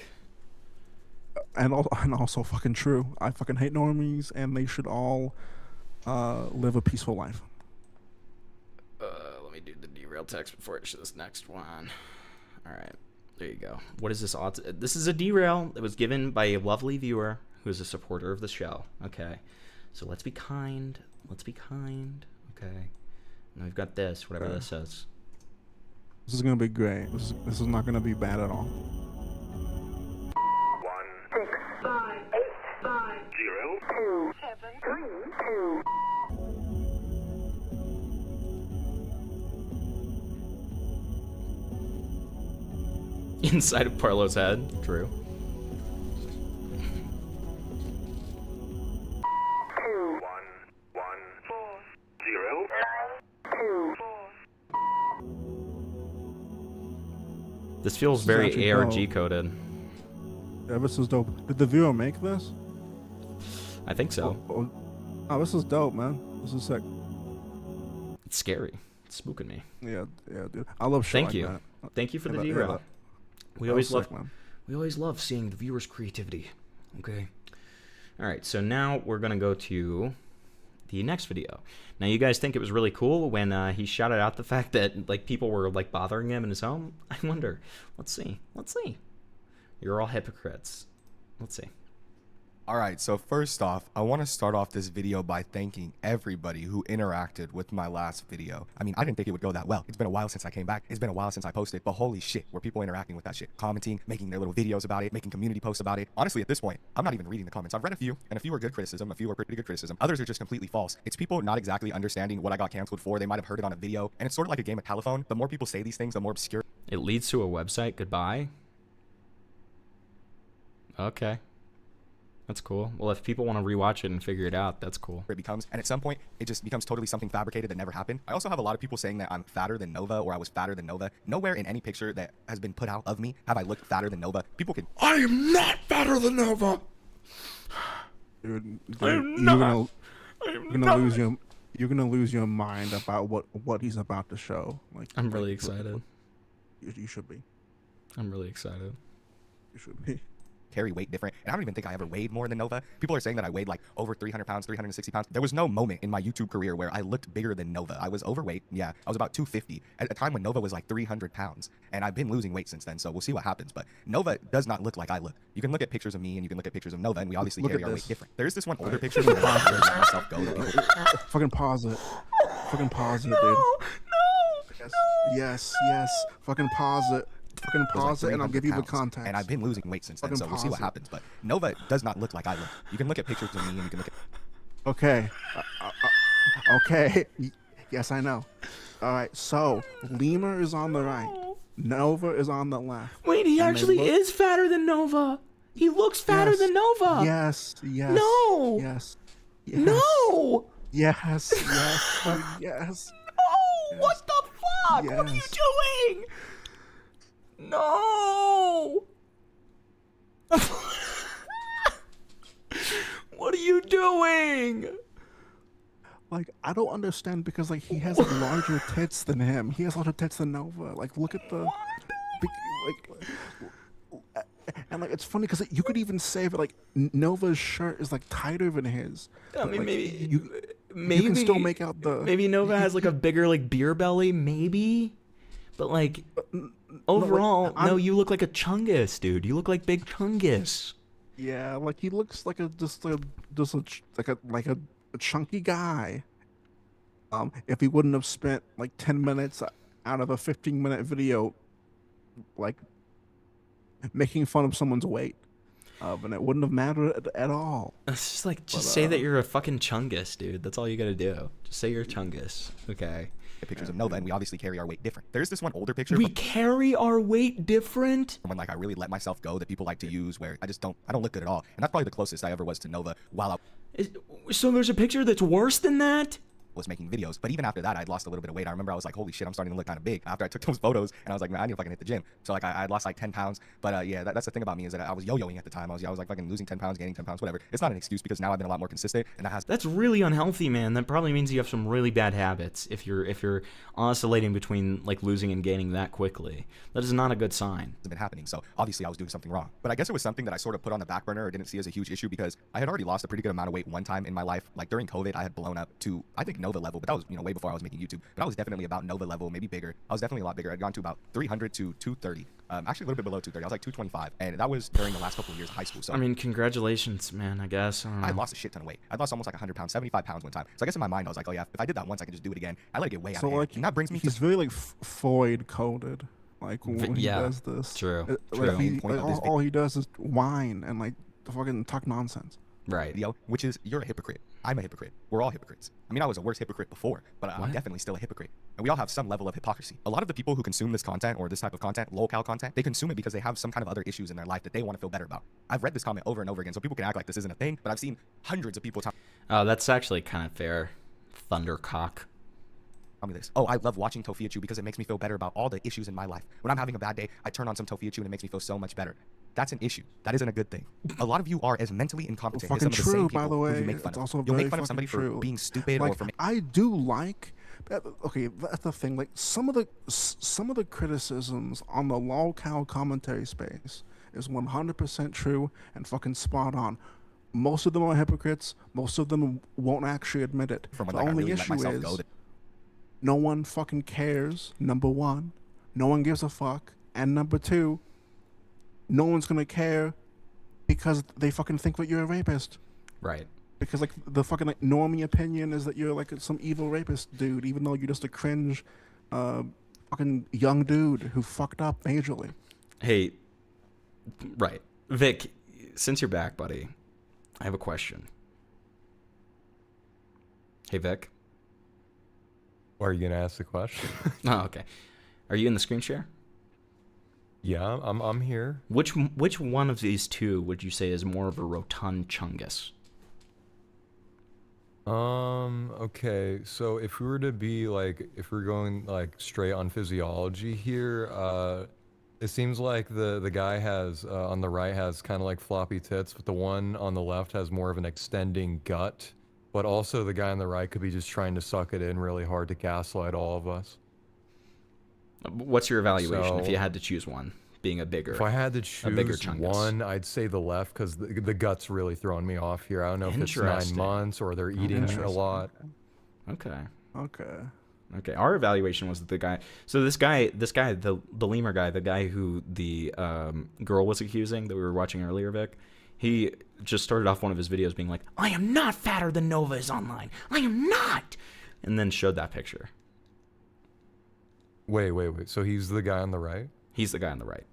And also fucking true. I fucking hate normies, and they should all live a peaceful life. Let me do the derail text before I show this next one. All right, there you go. What is this? This is a derail that was given by a lovely viewer who is a supporter of the show. Okay, so let's be kind. Let's be kind. Okay. Now we've got this, whatever this says. This is gonna be great. This is not gonna be bad at all. 1 6 5 8 5 0 2 7 3 2. Inside of Parlo's head. True. 2 1 1 4 0 9 2 4. This feels This is very actually ARG dope. coded. Yeah, this is dope. Did the viewer make this? I think so. Oh, this is dope, man. This is sick. It's scary. It's spooking me. Yeah, dude. I love shit Thank like you. that. Thank you for the Yeah, derail. yeah, We that always was sick, love man. we always love seeing the viewers' creativity. Okay. All right, so now we're gonna go to the next video. Now, you guys think it was really cool when he shouted out the fact that like people were like bothering him in his home? I wonder. Let's see. Let's see. You're all hypocrites. Let's see. Alright, so first off, I want to start off this video by thanking everybody who interacted with my last video. I mean, I didn't think it would go that well. It's been a while since I came back. It's been a while since I posted, but holy shit, were people interacting with that shit. Commenting, making their little videos about it, making community posts about it. Honestly, at this point, I'm not even reading the comments. I've read a few, and a few are good criticism, a few are pretty good criticism. Others are just completely false. It's people not exactly understanding what I got canceled for. They might have heard it on a video, and it's sort of like a game of telephone. The more people say these things, the more obscure It leads to a website. Goodbye. Okay. That's cool. Well, if people want to rewatch it and figure it out, that's cool. it becomes, and at some point it just becomes totally something fabricated that never happened. I also have a lot of people saying that I'm fatter than Nova, or I was fatter than Nova. Nowhere in any picture that has been put out of me have I looked fatter than Nova. People can I am not fatter than Nova. Dude, I am you're not. you're gonna lose your mind about what he's about to show. Like, I'm really excited. You should be. I'm really excited. You should be. carry weight different, and I don't even think I ever weighed more than Nova. People are saying that I weighed like over 300 pounds, 360 pounds. There was no moment in my YouTube career where I looked bigger than Nova. I was overweight. Yeah, I was about 250 at a time when Nova was like 300 pounds, and I've been losing weight since then, so we'll see what happens. But Nova does not look like I look. You can look at pictures of me and you can look at pictures of Nova, and we obviously Look carry at our this. weight different. There is this one older picture of me that I let myself go to people. Fucking pause it. Fucking pause it, dude. Yes. Fucking pause it. Fucking pause it, and I'll give you the context. And I've been losing weight since then, Fucking so we'll see what pause it. happens. But Nova does not look like I look. You can look at pictures of me, and you can look at. Okay. Okay. Yes, I know. All right. So Lemur is on the right. Nova is on the left. Wait, he And they actually look- is fatter than Nova. He looks fatter Yes, than Nova. Yes. No. Yes. No. Yes. Yes. No. What the fuck? What are you Yes. doing? No. What are you doing? Like, I don't understand because like he has larger tits than him. He has larger tits than Nova. Like, look at the. And like it's funny because you could even say that like Nova's shirt is like tighter than his. I But, mean, like, maybe you can still make out the. Maybe Nova has like a bigger like beer belly, maybe. But like overall, no, you look like a Chungus, dude. You look like Big Chungus. Yeah, like he looks like a chunky guy. If he wouldn't have spent like 10 minutes out of a 15-minute video, like making fun of someone's weight, and it wouldn't have mattered at all. It's just like say that you're a fucking Chungus, dude. That's all you gotta do. Just say you're a Chungus. Okay. Pictures of Nova, and we obviously carry our weight different. There's this one older picture. We carry our weight different. When like I really let myself go that people like to use, where I don't look good at all, and that's probably the closest I ever was to Nova while I So there's a picture that's worse than that? was making videos. But even after that, I'd lost a little bit of weight. I remember I was like, holy shit, I'm starting to look kind of big after I took those photos, and I was like, man, I need to fucking hit the gym. So like I'd lost like 10 pounds. But yeah, that's the thing about me is that I was yo-yoing at the time. I was like fucking losing 10 pounds, gaining 10 pounds, whatever. It's not an excuse because now I've been a lot more consistent, and That's really unhealthy, man. That probably means you have some really bad habits if you're oscillating between like losing and gaining that quickly. That is not a good sign. Been happening, so obviously I was doing something wrong. But I guess it was something that I sort of put on the back burner or didn't see as a huge issue because I had already lost a pretty good amount of weight one time in my life. Like during COVID, I had blown up to, I think Nova level, but that was, you know, way before I was making YouTube. But I was definitely about Nova level, maybe bigger. I was definitely a lot bigger. I'd gone to about 300 to 230. Actually a little bit below 230. I was like 225, and that was during the last couple of years of high school. So I mean, congratulations, man. I guess. I lost a shit ton of weight. I lost almost like 100 pounds, 75 pounds one time. So I guess in my mind I was like, oh yeah, if I did that once, I can just do it again. I let it get way out of hand. Like, and that brings me he's to very like Freud coded. Like when he does this. True. All he does is whine and like fucking talk nonsense. Right. Yo, which is, you're a hypocrite. I'm a hypocrite. We're all hypocrites. I mean, I was a worse hypocrite before, but I'm definitely still a hypocrite. And we all have some level of hypocrisy. A lot of the people who consume this content or this type of content, locale content, they consume it because they have some kind of other issues in their life that they want to feel better about. I've read this comment over and over again, so people can act like this isn't a thing, but I've seen hundreds of people Oh, that's actually kind of fair. Thundercock. Tell me this. Oh, I love watching Tofiachu because it makes me feel better about all the issues in my life. When I'm having a bad day, I turn on some Tofiachu and it makes me feel so much better. That's an issue. That isn't a good thing. A lot of you are as mentally incompetent as some of the same people who you make fun of. You'll make fun of somebody for being stupid or for I do like that. Okay, that's the thing. Like some of the criticisms on the lolcow commentary space is 100% true and fucking spot on. Most of them are hypocrites. Most of them won't actually admit it. The only issue is no one fucking cares. Number one, no one gives a fuck, and number two, no one's gonna care because they fucking think that you're a rapist. Right. Because like the fucking like normie opinion is that you're like some evil rapist dude, even though you're just a cringe, fucking young dude who fucked up majorly. Hey, right, Vic, since you're back, buddy, I have a question. Hey, Vic. Why are you gonna ask the question? Oh, okay. Are you in the screen share? Yeah, I'm here. Which one of these two would you say is more of a rotund chungus? Okay, so if we were to be like, if we're going like straight on physiology here, it seems like the guy has on the right has kind of like floppy tits, but the one on the left has more of an extending gut. But also the guy on the right could be just trying to suck it in really hard to gaslight all of us. What's your evaluation if you had to choose one, being a bigger? If I had to choose one, I'd say the left because the gut's really throwing me off here. I don't know if it's 9 months or they're eating a lot. Okay. Okay. Our evaluation was that the guy. So this guy, the lemur guy, the guy who the girl was accusing that we were watching earlier, Vic. He just started off one of his videos being like, "I am not fatter than Nova is online. I am not," and then showed that picture. Wait. So he's the guy on the right? He's the guy on the right.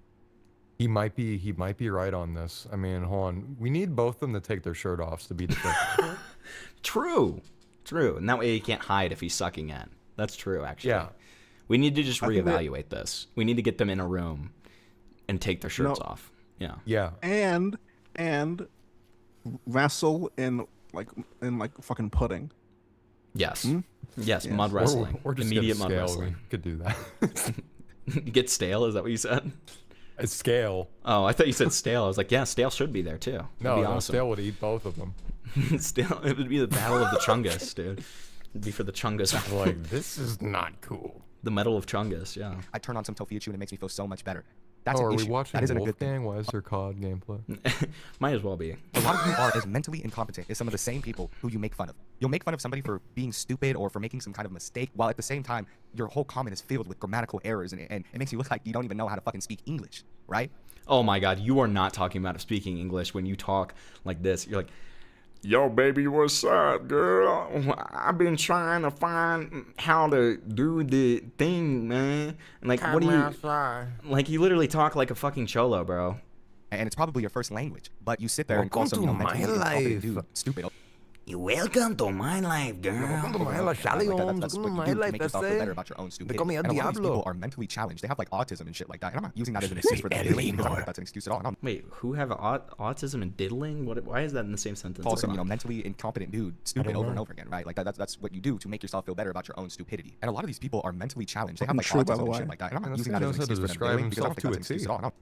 He might be right on this. I mean, hold on. We need both of them to take their shirt off to be definitive. True. And that way he can't hide if he's sucking in. That's true, actually. Yeah. We need to just reevaluate this. We need to get them in a room and take their shirts off. Yeah. Yeah. And wrestle in like fucking pudding. Yes. Yes, mud wrestling. Or just immediate get mud scale. wrestling. We could do that. Get stale, is that what you said? It's scale. Oh, I thought you said stale. I was like, yeah, stale should be there too. No, awesome. stale would eat both of them. Stale, it would be the battle of the Chungus, dude. It'd be for the Chungus. Like, this is not cool. The Medal of Chungus, yeah. I turn on some Tofiachu and it makes me feel so much better. That's are an we issue. watching That isn't a good thing. Wolfgang? Why is there COD gameplay? Might as well be. A lot of you are as mentally incompetent as some of the same people who you make fun of. You'll make fun of somebody for being stupid or for making some kind of mistake, while at the same time, your whole comment is filled with grammatical errors, and it makes you look like you don't even know how to fucking speak English, right? Oh my god, you are not talking about speaking English when you talk like this. You're like, "Yo, baby, what's up, girl? I've been trying to find how to do the thing, man." Like, what do you... Like, you literally talk like a fucking cholo, bro. And it's probably your first language, but you sit there and call some mentally incompetent dude stupid. Welcome to my life, girl. Welcome to my life, Sally Holmes. Welcome to my life, make yourself feel better about your own stupidity. They call me a and a lot of these Diablo. people are mentally challenged. They have like autism and shit like that. And I'm not using that as an excuse for them. Because I don't think that's an excuse at all. Wait, who have autism and diddling? Why is that in the same sentence? Call some mentally incompetent dude stupid over and over again, right? Like that's what you do to make yourself feel better about your own stupidity. And a lot of these people are mentally challenged. They have like autism and shit like that. And I'm not using that as an excuse for them because I don't think that's an excuse at all.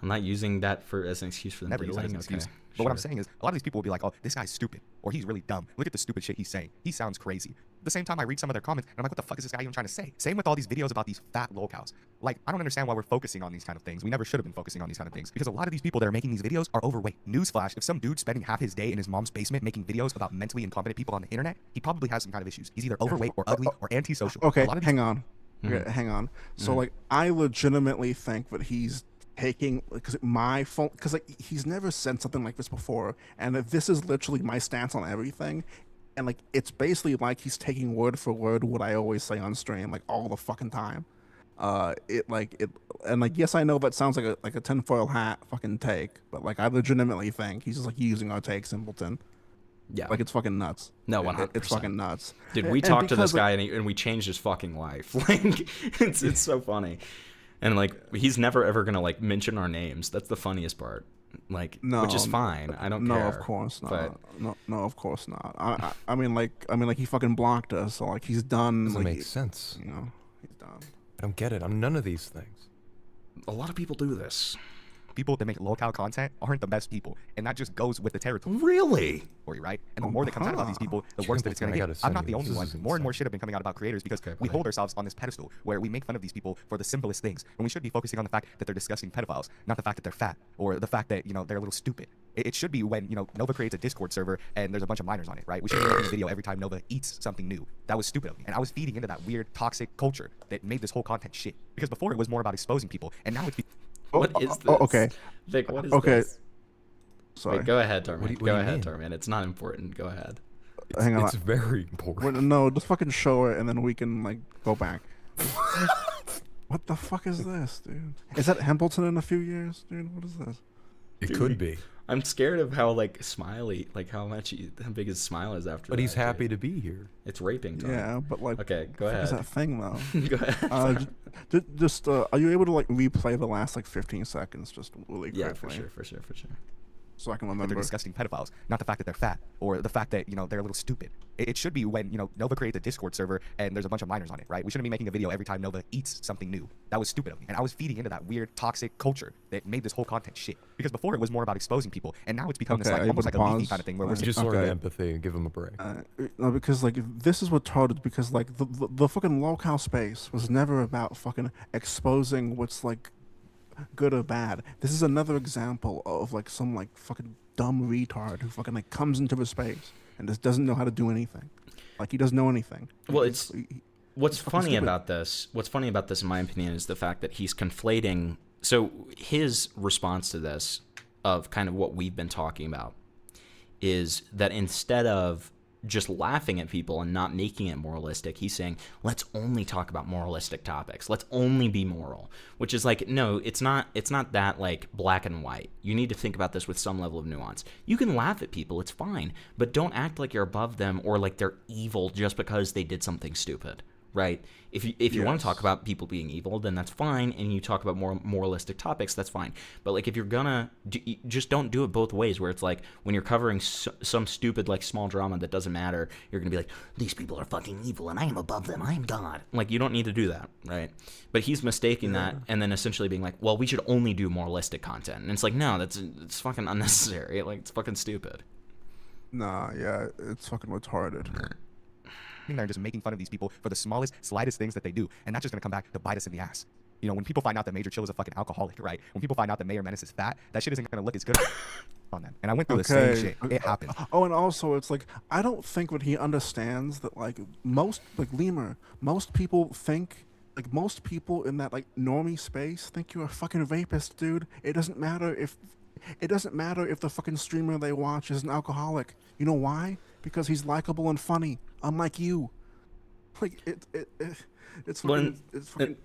I'm not using that as an excuse for them Never use that as diddling. an excuse. Okay, But what I'm sure. saying is, a lot of these people will be like, oh, this guy's stupid, or he's really dumb. Look at the stupid shit he's saying. He sounds crazy. At the same time, I read some of their comments, and I'm like, what the fuck is this guy even trying to say? Same with all these videos about these fat lolcows. Like, I don't understand why we're focusing on these kind of things. We never should have been focusing on these kind of things, because a lot of these people that are making these videos are overweight. Newsflash, if some dude's spending half his day in his mom's basement making videos about mentally incompetent people on the internet, he probably has some kind of issues. He's either overweight or ugly or antisocial. Okay, A lot of these- hang on. Okay, hang on. So, like, I legitimately think that he's taking, because my phone, because like he's never said something like this before, and that this is literally my stance on everything, and like it's basically like he's taking word for word what I always say on stream, like all the fucking time. Yes, I know that sounds like a tinfoil hat fucking take, but like I legitimately think he's just like using our take, simpleton. Yeah, like it's fucking nuts. No, 100%. It's fucking nuts. Did we talk to this guy and we changed his fucking life? Like, it's so funny. And like he's never ever gonna like mention our names. That's the funniest part. Like, no, which is fine. I don't care. No, of course not. But... No, of course not. I mean, he fucking blocked us. So like he's done. Doesn't like, make sense. You know, he's done. I don't get it. I'm none of these things. A lot of people do this. People that make local content aren't the best people, and that just goes with the territory. Really? Right? And the more that comes out about these people, the worse that it's going to get. I'm not the only one. More and more shit have been coming out about creators because we hold ourselves on this pedestal where we make fun of these people for the simplest things, and we should be focusing on the fact that they're disgusting pedophiles, not the fact that they're fat or the fact that they're a little stupid. It should be when Nova creates a Discord server and there's a bunch of minors on it, right? We should be making a video every time Nova eats something new. That was stupid of me, and I was feeding into that weird toxic culture that made this whole content shit. Because before it was more about exposing people, and now it's. What is this? Okay. Vic, what is okay. this? Sorry. Wait, go ahead, Torment. What Go do you ahead, mean? Torment. It's not important. Go ahead. Hang on. It's very important. No, just fucking show it and then we can like go back. What the fuck is this, dude? Is that Hempleton in a few years, dude? What is this? It could be. I'm scared of how how big his smile is after. But he's happy to be here. It's raping time. Yeah, but like. Okay, go what ahead. is that thing though? Go ahead. Are you able to like replay the last like 15 seconds just really quickly? Yeah, for sure. So I can That remember. they're disgusting pedophiles, not the fact that they're fat or the fact that they're a little stupid. It should be when Nova creates a Discord server and there's a bunch of minors on it, right? We shouldn't be making a video every time Nova eats something new. That was stupid of me, and I was feeding into that weird toxic culture that made this whole content shit. Because before it was more about exposing people, and now it's become this like almost like a leafy kind of thing where we're just learn empathy and give him a break. No, because like this is retarded. Because like the fucking locale space was never about fucking exposing what's like good or bad. This is another example of like some like fucking dumb retard who fucking like comes into the space and just doesn't know how to do anything. Like he doesn't know anything. Well, what's funny stupid. about this, in my opinion, is the fact that he's conflating. So his response to this, of kind of what we've been talking about, is that instead of just laughing at people and not making it moralistic, he's saying, let's only talk about moralistic topics. Let's only be moral. Which is like, no, it's not that like black and white. You need to think about this with some level of nuance. You can laugh at people, it's fine, but don't act like you're above them or like they're evil just because they did something stupid. Right? If you want to talk about people being evil, then that's fine, and you talk about more moralistic topics, that's fine. But like if you're gonna just don't do it both ways, where it's like when you're covering some stupid like small drama that doesn't matter, you're gonna be like, these people are fucking evil and I am above them, I am God. Like you don't need to do that, right? But he's mistaking that and then essentially being like, well, we should only do moralistic content, and it's like, no, it's fucking unnecessary. Like it's fucking stupid. Nah, yeah, it's fucking retarded. They're just making fun of these people for the slightest things that they do, and that's just gonna come back to bite us in the ass. When people find out that Major Chill is a fucking alcoholic, right? When people find out that Mayor Menace is fat, that shit isn't gonna look as good on them. And I went through the same shit. It happened. Oh, and also it's like I don't think that he understands that like Lemur, most people think. Like most people in that like normie space think you're a fucking rapist, dude. It doesn't matter if the fucking streamer they watch is an alcoholic. You know why? Because he's likable and funny, unlike you. Like it's fucking.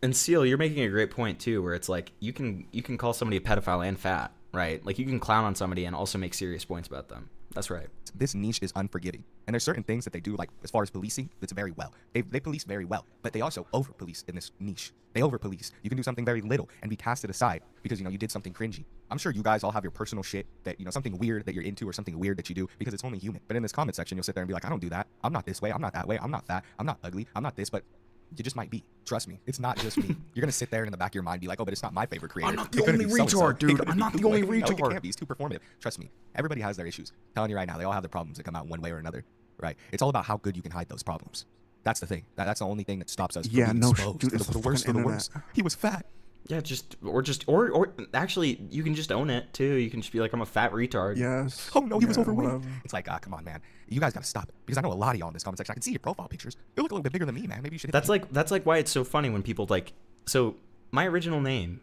And Seal, you're making a great point too, where it's like you can call somebody a pedophile and fat, right? Like you can clown on somebody and also make serious points about them. That's right. This niche is unforgiving, and there's certain things that they do, like as far as policing, that's very well. They police very well, but they also over police in this niche. They over police. You can do something very little and be casted aside because you did something cringy. I'm sure you guys all have your personal shit that something weird that you're into or something weird that you do because it's only human. But in this comment section, you'll sit there and be like, I don't do that. I'm not this way. I'm not that way. I'm not fat. I'm not ugly. I'm not this. But You just might be. Trust me. It's not just me. You're going to sit there in the back of your mind be like, oh, but it's not my favorite creator. I'm not the only retard, dude. I'm not the only retard. No, it can't be. He's too performative. Trust me. Everybody has their issues. I'm telling you right now, they all have their problems that come out one way or another, right? It's all about how good you can hide those problems. That's the thing. That's the only thing that stops us from being exposed. Dude, it's the worst of the worst. He was fat. Yeah, or actually, you can just own it too. You can just be like, I'm a fat retard. Yes. Oh no, he was overweight. Whatever. It's like, come on, man. You guys gotta stop it because I know a lot of y'all in this comment section. I can see your profile pictures. You look a little bit bigger than me, man. Maybe you should. That's like why it's so funny when people like. So my original name,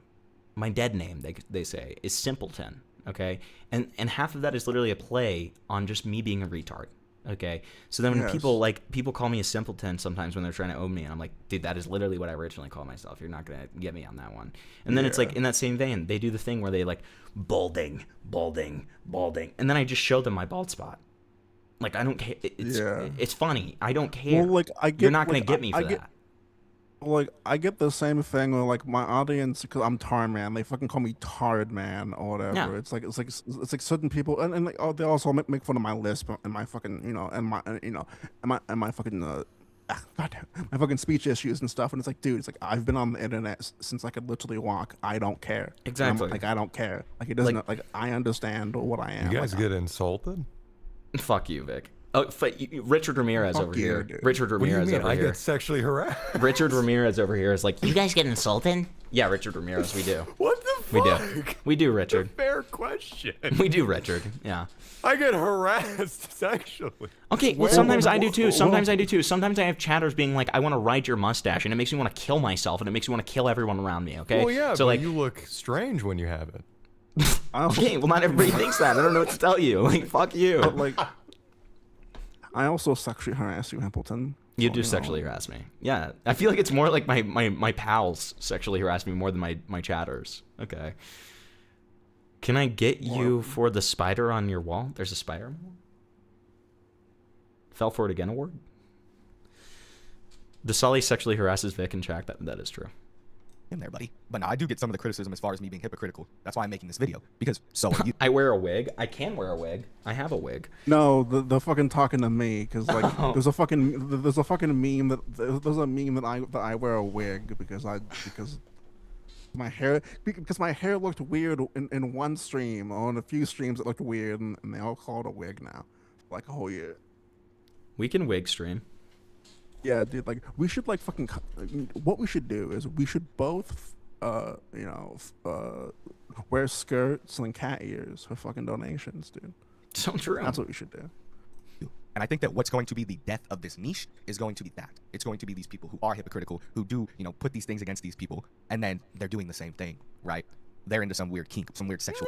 my dead name, they say, is Simpleton. Okay, and half of that is literally a play on just me being a retard. Okay, so then when people call me a simpleton sometimes when they're trying to own me, and I'm like, dude, that is literally what I originally called myself. You're not gonna get me on that one. And then it's like in that same vein, they do the thing where they like balding, and then I just show them my bald spot. Like I don't care. It's funny. I don't care. Well, like you're not gonna get me for that. Like I get the same thing with like my audience because I'm Tar Man. They fucking call me Tard Man or whatever. Yeah. It's like certain people and like they also make fun of my lisp and my fucking my fucking my fucking speech issues and stuff. And it's like, dude, it's like I've been on the internet since I could literally walk. I don't care. Exactly. Like I don't care. Like it doesn't like I understand what I am. You guys get insulted? Fuck you, Vic. Oh, Richard Ramirez over here. Dude. Richard Ramirez over I here. get sexually harassed. Richard Ramirez over here is like, You guys get insulted? yeah, Richard Ramirez, we do. What the We fuck? do. We do, Richard. Fair question. We do, Richard. Yeah. I get harassed sexually. Okay, well, sometimes I do too. Sometimes I do too. Sometimes I have chatters being like, I want to ride your mustache, and it makes me want to kill myself, and it makes me want to kill everyone around me, okay? Well, yeah, so, but like, you look strange when you have it. Okay, well, not everybody thinks that. I don't know what to tell you. Like, fuck you. But like I also sexually harass you, Hamilton. You do sexually harass me. Yeah. I feel like it's more like my pals sexually harass me more than my chatters. Okay. Can I get you for the spider on your wall? There's a spider on the wall? Fell for it again award? The Sully sexually harasses Vic and Jack. That is true. In there, buddy. But no, I do get some of the criticism as far as me being hypocritical. That's why I'm making this video. Because so are you. I wear a wig. I can wear a wig. I have a wig. No, the fucking talking to me because like there's a fucking meme that I wear a wig because my hair looked weird in one stream or in a few streams it looked weird and they all call it a wig now, like a whole year. We can wig stream. Yeah, dude. Like we should like fucking. What we should do is we should both, wear skirts and cat ears for fucking donations, dude. So true. That's what we should do. And I think that what's going to be the death of this niche is going to be that. It's going to be these people who are hypocritical, who do, put these things against these people, and then they're doing the same thing, right? They're into some weird kink, some weird sexual.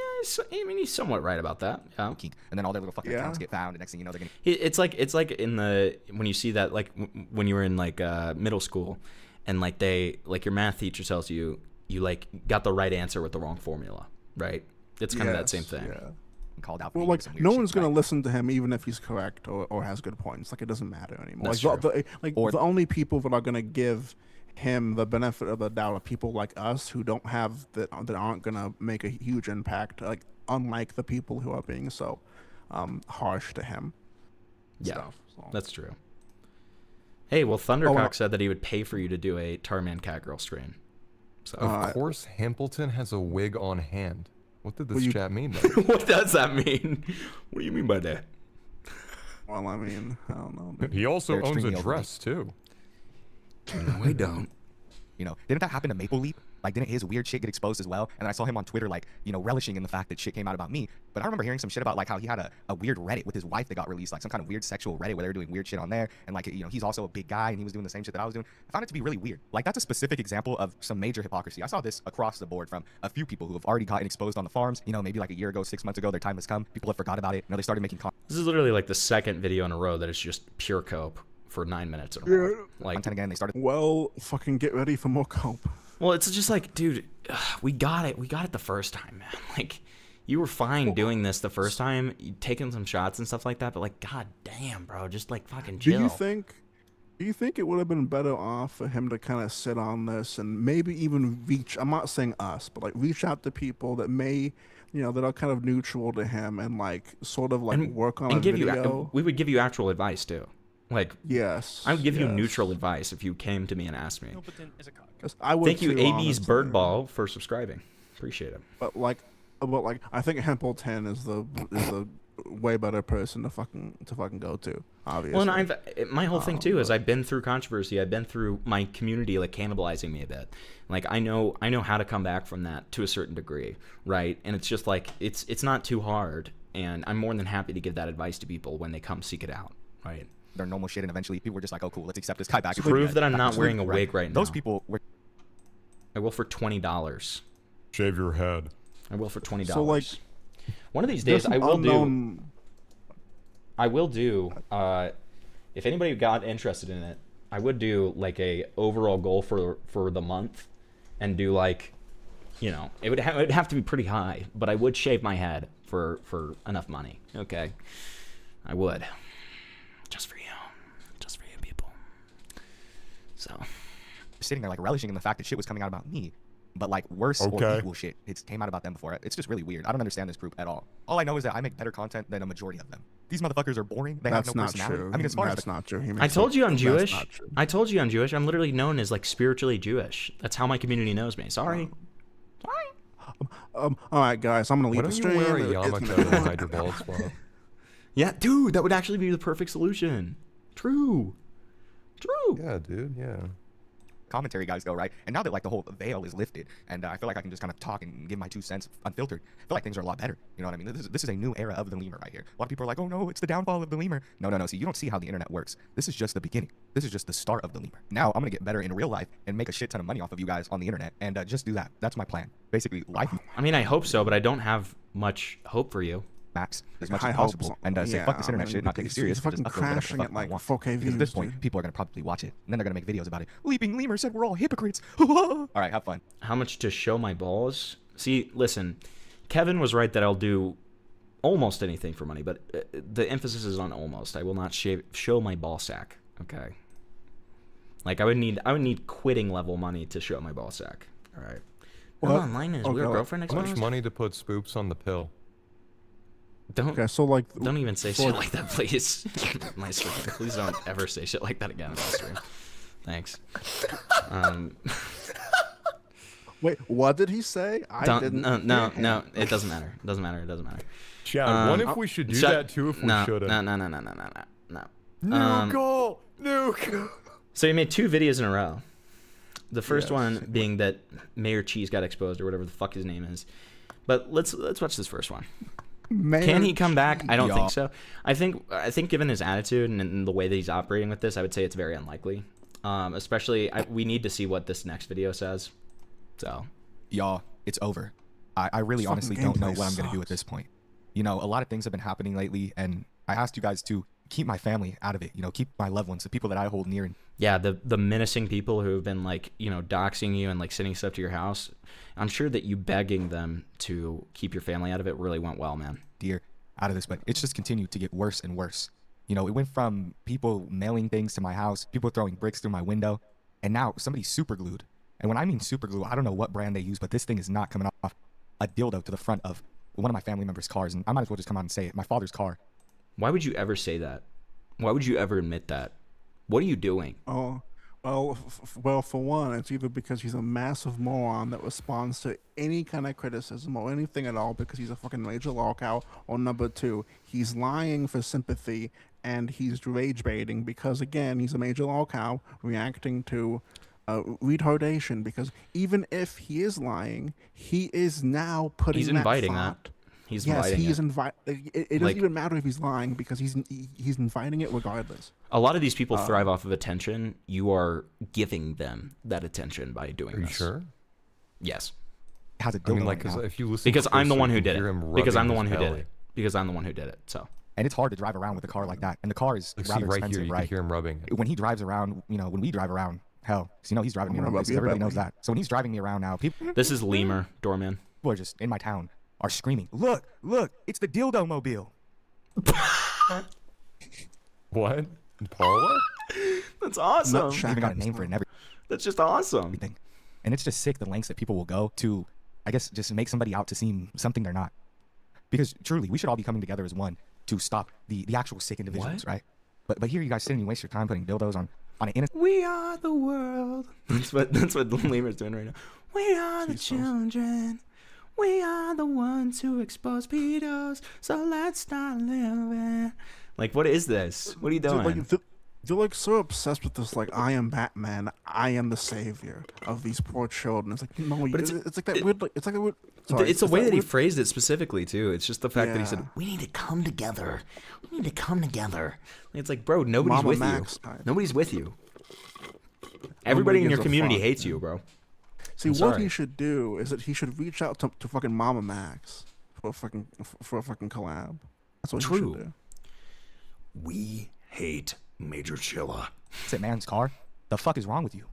I mean, he's somewhat right about that. Yeah. Kink, and then all their little fucking accounts get found, and next thing you know, they're gonna. It's like in when you see that like when you were in like middle school, and like your math teacher tells you like got the right answer with the wrong formula, right? It's kind of that same thing. Yeah. Called out. Well, like no one's gonna listen to him even if he's correct or has good points. Like it doesn't matter anymore. That's like, true. The only people that are gonna give him the benefit of the doubt are people like us who don't have that aren't gonna make a huge impact. Like unlike the people who are being so harsh to him. Yeah, that's true. Hey, well, Thundercock said that he would pay for you to do a Tarman Catgirl stream. So of course, Hamilton has a wig on hand. What did this chat mean? Though? What does that mean? What do you mean by that? Well, I mean, I don't know. He also owns a dress too. No, I don't. Didn't that happen to Maple Leaf? Like, didn't his weird shit get exposed as well? And then I saw him on Twitter, like, relishing in the fact that shit came out about me. But I remember hearing some shit about, like, how he had a weird Reddit with his wife that got released, like some kind of weird sexual Reddit where they were doing weird shit on there. And, like, he's also a big guy and he was doing the same shit that I was doing. I found it to be really weird. Like, that's a specific example of some major hypocrisy. I saw this across the board from a few people who have already gotten exposed on the farms. Maybe like a year ago, 6 months ago, their time has come. People have forgot about it. They started making content. This is literally like the second video in a row that is just pure cope for 9 minutes in a row. Like, content again, they started. Well, fucking get ready for more cope. Well, it's just like, dude, we got it. We got it the first time, man. Like, you were fine doing this the first time, taking some shots and stuff like that. But like, god damn, bro, just like fucking chill. Do you think it would have been better off for him to kind of sit on this and maybe even reach? I'm not saying us, but like reach out to people that may, that are kind of neutral to him and like sort of like work on a video. We would give you actual advice too. Like, yes, I would give you neutral advice if you came to me and asked me. No, but then as a cock. I would Thank you, too, AB's honestly. Birdball, for subscribing. Appreciate it. But like, I think Hempleton is the way better person to fucking go to. Obviously. Well, and my whole thing too is I've been through controversy. I've been through my community like cannibalizing me a bit. Like I know how to come back from that to a certain degree, right? And it's just like it's not too hard, and I'm more than happy to give that advice to people when they come seek it out, right? Their normal shit, and eventually people were just like, "Oh, cool, let's accept this guy back." Prove that I'm not wearing a wig right now. Those people were. I will for $20. Shave your head. I will for $20. So like, one of these days I will do. If anybody got interested in it, I would do like a overall goal for the month, and do like, you know, it would have to be pretty high, but I would shave my head for enough money. Okay, I would, just for you people. So, sitting there like relishing in the fact that shit was coming out about me, but like worse or equal shit. It came out about them before. It's just really weird. I don't understand this group at all. All I know is that I make better content than a majority of them. These motherfuckers are boring. They have no personality. True. I mean, as far that's as not true. I told you I'm Jewish. I told you I'm Jewish. I'm literally known as like spiritually Jewish. That's how my community knows me. Sorry. All right, guys, I'm gonna leave the stream. Why don't you wear a yarmulke and hide your bald spot? Yeah, dude, that would actually be the perfect solution. True. Yeah, dude. Yeah. Commentary guys go, right? And now that like the whole veil is lifted, and I feel like I can just kind of talk and give my 2 cents unfiltered, I feel like things are a lot better. You know what I mean? This is a new era of the lemur right here. A lot of people are like, oh no, it's the downfall of the lemur. No. See, you don't see how the internet works. This is just the beginning. This is just the start of the lemur. Now I'm gonna get better in real life and make a shit ton of money off of you guys on the internet, and just do that. That's my plan. Basically, life. I mean, I hope so, but I don't have much hope for you. Max as much as possible, and say fuck this internet shit, not take it serious. He's fucking crashing at like 4K views. At this point, people are gonna probably watch it, and then they're gonna make videos about it. Leaping Lemur said we're all hypocrites. All right, have fun. How much to show my balls? See, listen, Kevin was right that I'll do almost anything for money, but the emphasis is on almost. I will not show my ball sack. Okay. Like I would need quitting level money to show my ball sack. All right. What? No, online is weird girlfriend How exposed. much money to put spoops on the pill? Don't even say so shit like that, please. My stream. Please don't ever say shit like that again on my stream. Thanks. Wait, what did he say? No, it doesn't matter. It doesn't matter. Chad, what if we should do that too if we shouldn't? No. New goal. So he made 2 videos in a row. The first one being that Mayor Cheese got exposed or whatever the fuck his name is. But let's watch this first one. Can he come back? I don't think so. I think given his attitude and the way that he's operating with this, I would say it's very unlikely. Especially, we need to see what this next video says. So, y'all, it's over. I really honestly don't know what I'm gonna do at this point. You know, a lot of things have been happening lately, and I asked you guys to keep my family out of it. You know, keep my loved ones, the people that I hold near. And yeah, the menacing people who have been like, you know, doxing you and like sending stuff to your house. I'm sure that you begging them to keep your family out of it really went well, man. Dear, out of this, but it's just continued to get worse and worse. You know, it went from people mailing things to my house, people throwing bricks through my window, and now somebody's super glued. And when I mean super glue, I don't know what brand they use, but this thing is not coming off. A dildo to the front of one of my family members' cars, and I might as well just come out and say it. My father's car. Why would you ever say that? Why would you ever admit that? What are you doing? Oh, well, for one, it's either because he's a massive moron that responds to any kind of criticism or anything at all because he's a fucking major lolcow, or number 2, he's lying for sympathy and he's rage baiting because, again, he's a major lolcow reacting to retardation, because even if he is lying, he is now putting He's inviting that. He's inviting it. It doesn't Like, even matter if he's lying because he's inviting it regardless. A lot of these people thrive off of attention. You are giving them that attention by doing this. Are you sure? Yes. How's it I mean, like, if you listen because to I'm the Chris, one you who can did hear it. him Because I'm rubbing the one his who did belly. it. Because I'm the one who did it. So. And it's hard to drive around with a car like that. And the car is Like, rather see, right expensive, here, you right? can hear him rubbing it. When he drives around, you know, when we drive around, hell, so, you know, he's driving me around. Places. Everybody knows that. So when he's driving me around now, people. This is Lemur, doorman. People are just in my town are screaming, look, it's the dildo mobile. What? Parlo? That's awesome. They even got a name for it and everything. That's just awesome. And it's just sick the lengths that people will go to, I guess, just make somebody out to seem something they're not. Because truly, we should all be coming together as one to stop the actual sick individuals, right? But here you guys sit and you waste your time putting dildos on an innocent. We are the world. That's what Lemur's doing right now. We are the children. We are the ones who expose pedos. So let's start living. Like, what is this? What are you doing? Dude, like, they're like so obsessed with this, like, I am Batman, I am the savior of these poor children. It's like, no, But it's like that weird, like, it's like a weird. Sorry, it's the way that he phrased it specifically too. It's just the fact that he said, We need to come together. We need to come together. It's like, bro, nobody's Mama with Max you. time. Nobody's with you. Everybody in your gives a community fuck, hates man. you, bro. See, I'm what sorry. he should do is that he should reach out to fucking Mama Max for a fucking collab. That's what he True. should do. We hate Major Chilla. It's a man's car. The fuck is wrong with you?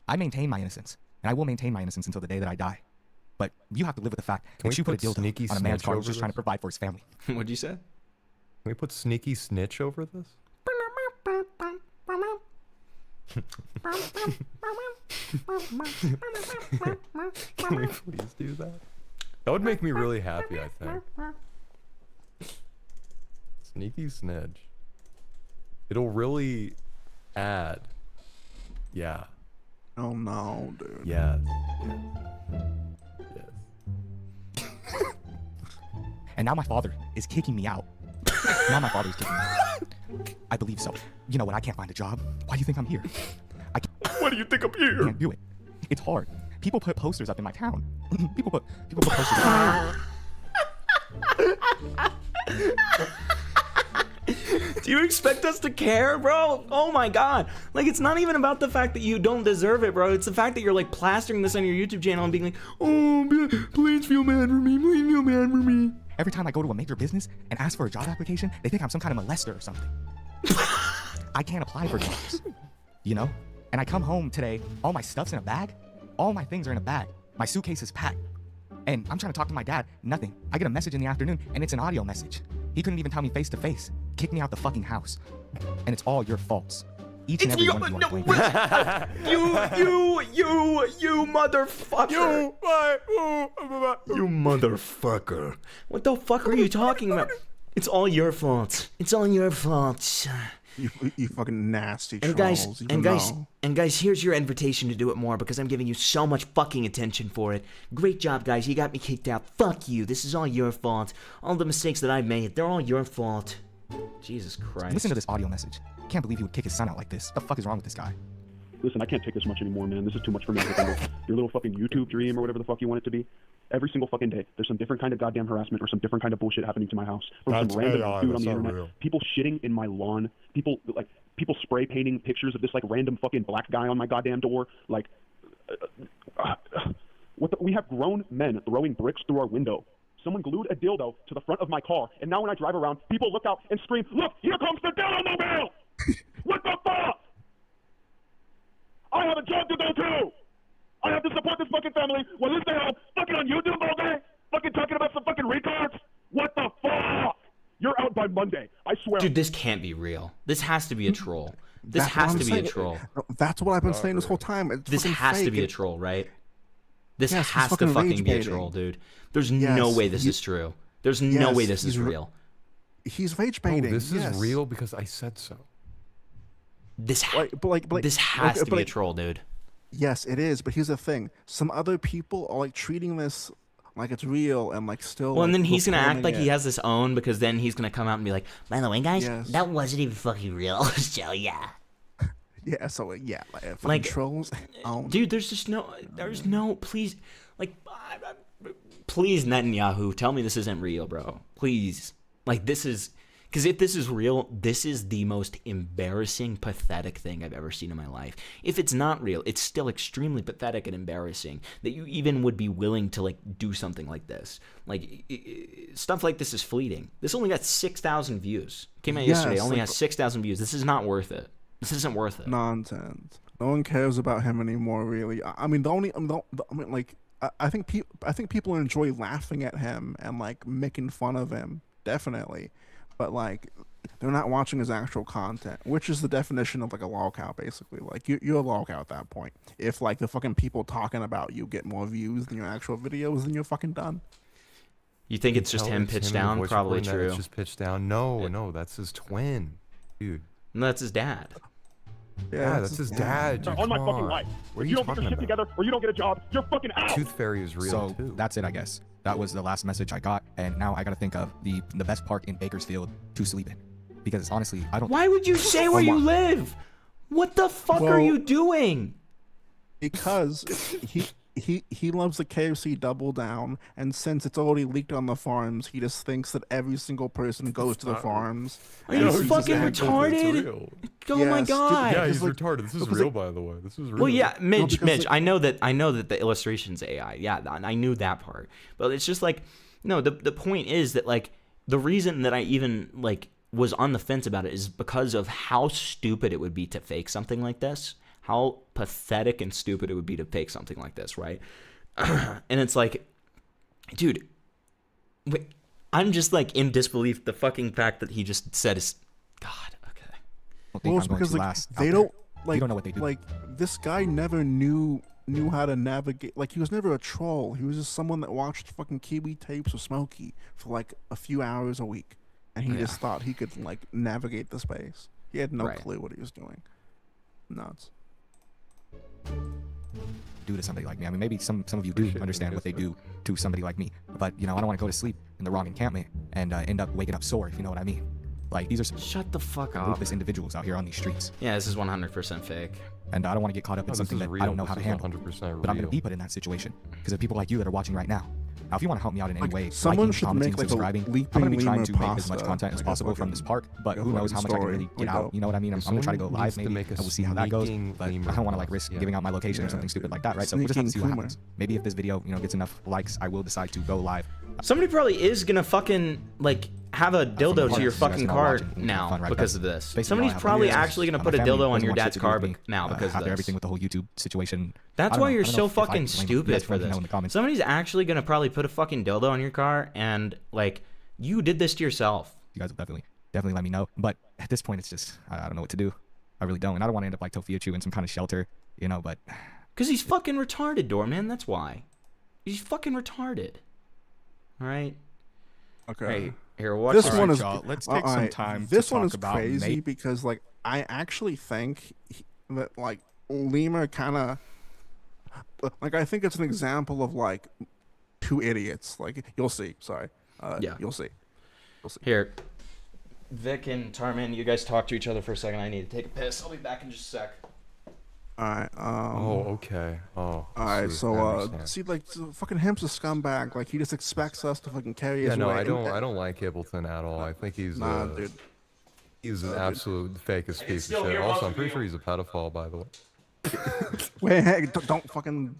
I maintain my innocence, and I will maintain my innocence until the day that I die. But you have to live with the fact Can that we you put a put Sneaky dildo on a man's Snitch car who's over just trying to this? provide for his family. What'd you say? Can we put Sneaky Snitch over this? Can we please do that? That would make me really happy, I think. Sneaky Snitch. It'll really add. Yeah. Oh no, dude. Yes. And now my father is kicking me out. Now my father is kicking me out. I believe so. You know what? I can't find a job. Why do you think I'm here? Why do you think I'm here? I can't do it. It's hard. People put posters up in my town. People put posters up. Do you expect us to care, bro? Oh my god. Like, it's not even about the fact that you don't deserve it, bro. It's the fact that you're like plastering this on your YouTube channel and being like, oh, please feel bad for me. Please feel bad for me. Every time I go to a major business and ask for a job application, they think I'm some kind of molester or something. I can't apply for jobs, you know? And I come home today, all my stuff's in a bag. All my things are in a bag. My suitcase is packed. And I'm trying to talk to my dad, nothing. I get a message in the afternoon, and it's an audio message. He couldn't even tell me face to face. Kick me out the fucking house. And it's all your faults. Each and every one of you want to blame me. You motherfucker. You motherfucker. What the fuck are you talking about? It's all your fault. It's all your fault. You fucking nasty And trolls. guys, here's your invitation to do it more because I'm giving you so much fucking attention for it. Great job, guys. You got me kicked out. Fuck you. This is all your fault. All the mistakes that I've made, they're all your fault. Jesus Christ. Listen to this audio message. Can't believe he would kick his son out like this. The fuck is wrong with this guy? Listen, I can't take this much anymore, man. This is too much for me. Your little fucking YouTube dream or whatever the fuck you want it to be. Every single fucking day, there's some different kind of goddamn harassment or some different kind of bullshit happening to my house. From That's some random AI, dude on that's the not internet. real. People shitting in my lawn. People spray painting pictures of this like random fucking black guy on my goddamn door. Like, we have grown men throwing bricks through our window. Someone glued a dildo to the front of my car, and now when I drive around, people look out and scream, "Look, here comes the dildo mobile!" What the fuck? I have a job to go to. I have to support this fucking family while this hell fucking on YouTube all day, fucking talking about some fucking retards. What the fuck? You're out by Monday. I swear. Dude, this can't be real. This has to be a troll. This That's has what to I'm be a saying. troll. That's what I've been saying this whole time. It's This fucking has to fake. be a troll, right? This Yes, he's has to fucking fucking rage be a baiting. troll, dude. There's Yes, no way this he- is true. There's no Yes, way this is he's real. He's rage baiting. this yes. is real because I said so. This this has to be a troll, dude. Yes, it is. But here's the thing: some other people are like treating this like it's real and like still. Well, and like, then he's gonna act performing like he it. has this own because then he's gonna come out and be like, By the way, guys, Yes. that wasn't even fucking real. So yeah. Yeah. So yeah, fucking like trolls. Oh, dude, there's no, please, like, please Netanyahu, tell me this isn't real, bro. Please, like, this is, because if this is real, this is the most embarrassing, pathetic thing I've ever seen in my life. If it's not real, it's still extremely pathetic and embarrassing that you even would be willing to like do something like this. Like stuff like this is fleeting. This only got 6,000 views. Came out yesterday, only has 6,000 views. This is not worth it. This isn't worth it. nonsense. No one cares about him anymore, really. I mean, I think people enjoy laughing at him and like making fun of him, definitely. But like, they're not watching his actual content, which is the definition of like a lolcow, basically. Like you're a lolcow at that point. If like the fucking people talking about you get more views than your actual videos, then you're fucking done. You think it's just him pitched down? Probably true. It's just pitched down. No, that's his twin, dude. And that's his dad. Yeah, that's his dad. On my fucking life. What are If you you don't get talking your shit about? together or you don't get a job, you're fucking out. Tooth Fairy is real So too. that's it, I guess. That was the last message I got, and now I gotta think of the best park in Bakersfield to sleep in, because honestly, I don't. Why would you say where you live? What the fuck are you doing? Because he loves the KFC Double Down, and since it's already leaked on the forums, he just thinks that every single person goes to the forums. Are you fucking retarded? Oh my god! Yeah, he's retarded. This is real, by the way. This is real. Well, yeah, Mitch. I know that the illustration's AI. Yeah, I knew that part. But it's just like, no. The point is that like the reason that I even like was on the fence about it is because of how stupid it would be to fake something like this. How pathetic and stupid it would be to fake something like this, right? And it's like, dude, I'm just like in disbelief. The fucking fact that he just said is, God, okay. Well, it's because like they don't like. You don't know what they do. Like this guy never knew how to navigate. Like he was never a troll. He was just someone that watched fucking Kiwi tapes of Smokey for like a few hours a week, and he just thought he could like navigate the space. He had no clue what he was doing. Nuts. Do to somebody like me. I mean, maybe some of you do understand what they do to somebody like me, but you know, I don't want to go to sleep in the wrong encampment and end up waking up sore, if you know what I mean. Like, these are some shut the fuck up ruthless individuals out here on these streets. Yeah, this is 100% fake. And I don't want to get caught up in something that I don't know how to handle. 100% but I'm going to be put in that situation because of people like you that are watching right now. Now, if you want to help me out in any way, someone liking, should commenting, make like subscribing, I'm going to be trying to make as much content as possible from this park, but who knows how much I can really get out, you know what I mean? I'm going to try to go live maybe, and we'll see how that goes, but I don't want to like risk giving out my location or something stupid like that, right? So we'll just have to see what happens. Maybe if this video, you know, gets enough likes, I will decide to go live. Somebody probably is gonna fucking like have a dildo to your fucking car now because of this. Somebody's probably actually gonna put a dildo on your dad's car now because of after this. everything with the whole YouTube situation. That's why you're so fucking stupid for this. Somebody's actually gonna probably put a fucking dildo on your car, and like you did this to yourself. You guys will definitely let me know. But at this point, it's just I don't know what to do. I really don't, and I don't want to end up like Tofiachu in some kind of shelter, you know. But because he's fucking retarded, Doorman. That's why. He's fucking retarded. All right. Okay. Hey, here, watch this one. Let's take some time. This to one talk is about crazy because like I actually think that like Lemur kind of like I think it's an example of like two idiots. Like you'll see. Sorry. Yeah. You'll see. Here, Vic and Tarman, you guys talk to each other for a second. I need to take a piss. I'll be back in just a sec. All right. Oh, okay. Oh. All right. So, see, like, fucking him's a scumbag. Like, he just expects us to fucking carry his weight. I don't like Ableton at all. I think he's dude. He's an absolute fakest piece of shit. Also, I'm pretty sure he's a pedophile, by the way. Wait, hey, don't fucking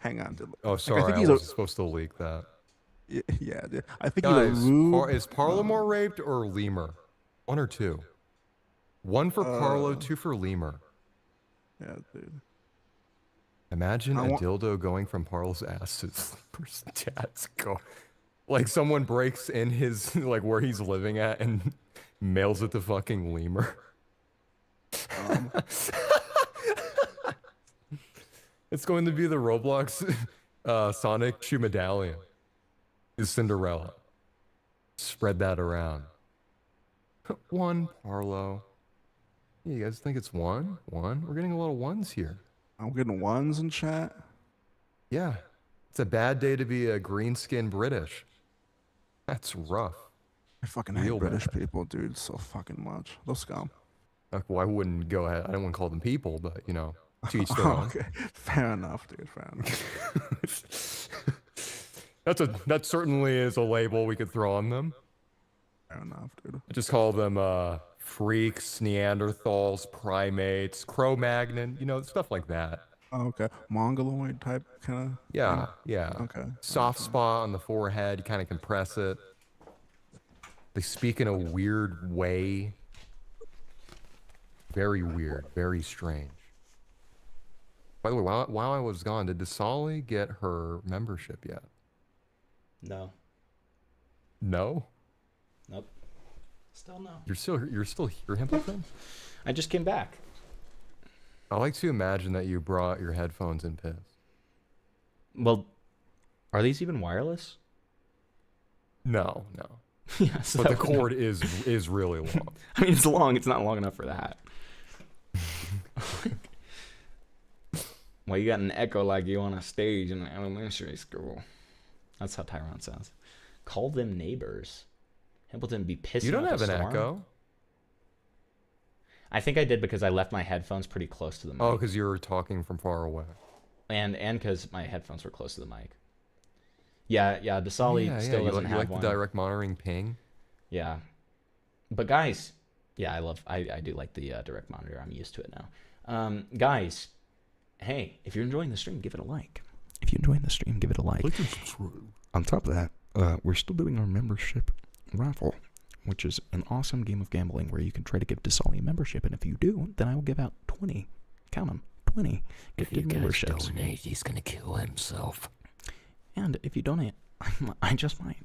hang on, dude. Oh, sorry. Like, I was supposed to leak that. Yeah, dude. I think Guys, he's a rude. is Parlo more raped or Lemur? One or two? One for Parlo, two for Lemur. Yeah, dude. Imagine a dildo going from Parlo's ass to this person's dad's go. Like someone breaks in his like where he's living at and mails it to fucking Lemur. It's going to be the Roblox Sonic Shoe Medallion. Is Cinderella. Spread that around. One Parlo. Yeah, you guys think it's one? One? We're getting a lot of ones here. I'm getting ones in chat? Yeah. It's a bad day to be a green-skinned British. That's rough. I fucking hate British people, dude, so fucking much. Those scum. Well, I wouldn't go ahead. I don't want to call them people, but, you know, to each their own. Okay. Fair enough, dude. Fair enough. That certainly is a label we could throw on them. Fair enough, dude. I just call them, freaks, Neanderthals, primates, Cro-Magnon, you know, stuff like that. Oh, okay. Mongoloid type kind of? Yeah. Okay. Soft spot on the forehead, you kind of compress it. They speak in a weird way. Very weird, very strange. By the way, while I was gone, did Desali get her membership yet? No. No? Nope. Still no. You're still here, Hamilton? I just came back. I like to imagine that you brought your headphones in piss. Well, are these even wireless? No. Yeah, so but the cord is really long. I mean, it's long. It's not long enough for that. Well, you got an echo like you on a stage in elementary school. That's how Tyrone sounds. Call them neighbors. Hamilton be pissing. You don't up have a an storm? echo. I think I did because I left my headphones pretty close to the mic. Oh, because you were talking from far away. And because my headphones were close to the mic. Yeah, Dasali still doesn't have like one. the direct monitoring ping. Yeah, but guys, yeah, I do like the direct monitor. I'm used to it now. Guys, hey, if you're enjoying the stream, give it a like. If you're enjoying the stream, give it a like. On top of that, we're still doing our membership raffle, which is an awesome game of gambling where you can try to give Dasali a membership, and if you do, then I will give out 20. Count them, 20 gifted memberships. Donate, he's gonna kill himself. And if you donate, I just might,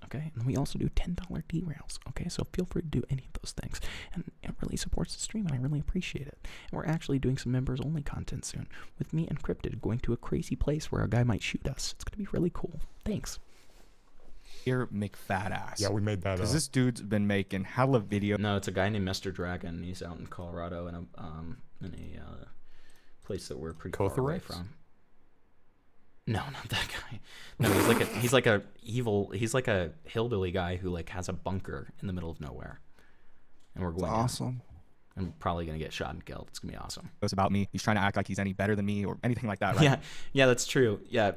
okay? And we also do $10 derails, okay? So feel free to do any of those things. And it really supports the stream, and I really appreciate it. And we're actually doing some members-only content soon, with me Encrypted going to a crazy place where a guy might shoot us. It's going to be really cool. Thanks. Here, McFatass. Yeah, we made that up. Because this dude's been making hella video. No, it's a guy named Mr. Dragon. He's out in Colorado in a place that we're pretty far away from. No, not that guy. No, he's like a hillbilly guy who like has a bunker in the middle of nowhere. And we're going awesome. I'm probably gonna get shot and killed. It's gonna be awesome. It's about me. He's trying to act like he's any better than me or anything like that, right? Yeah, that's true. Yeah,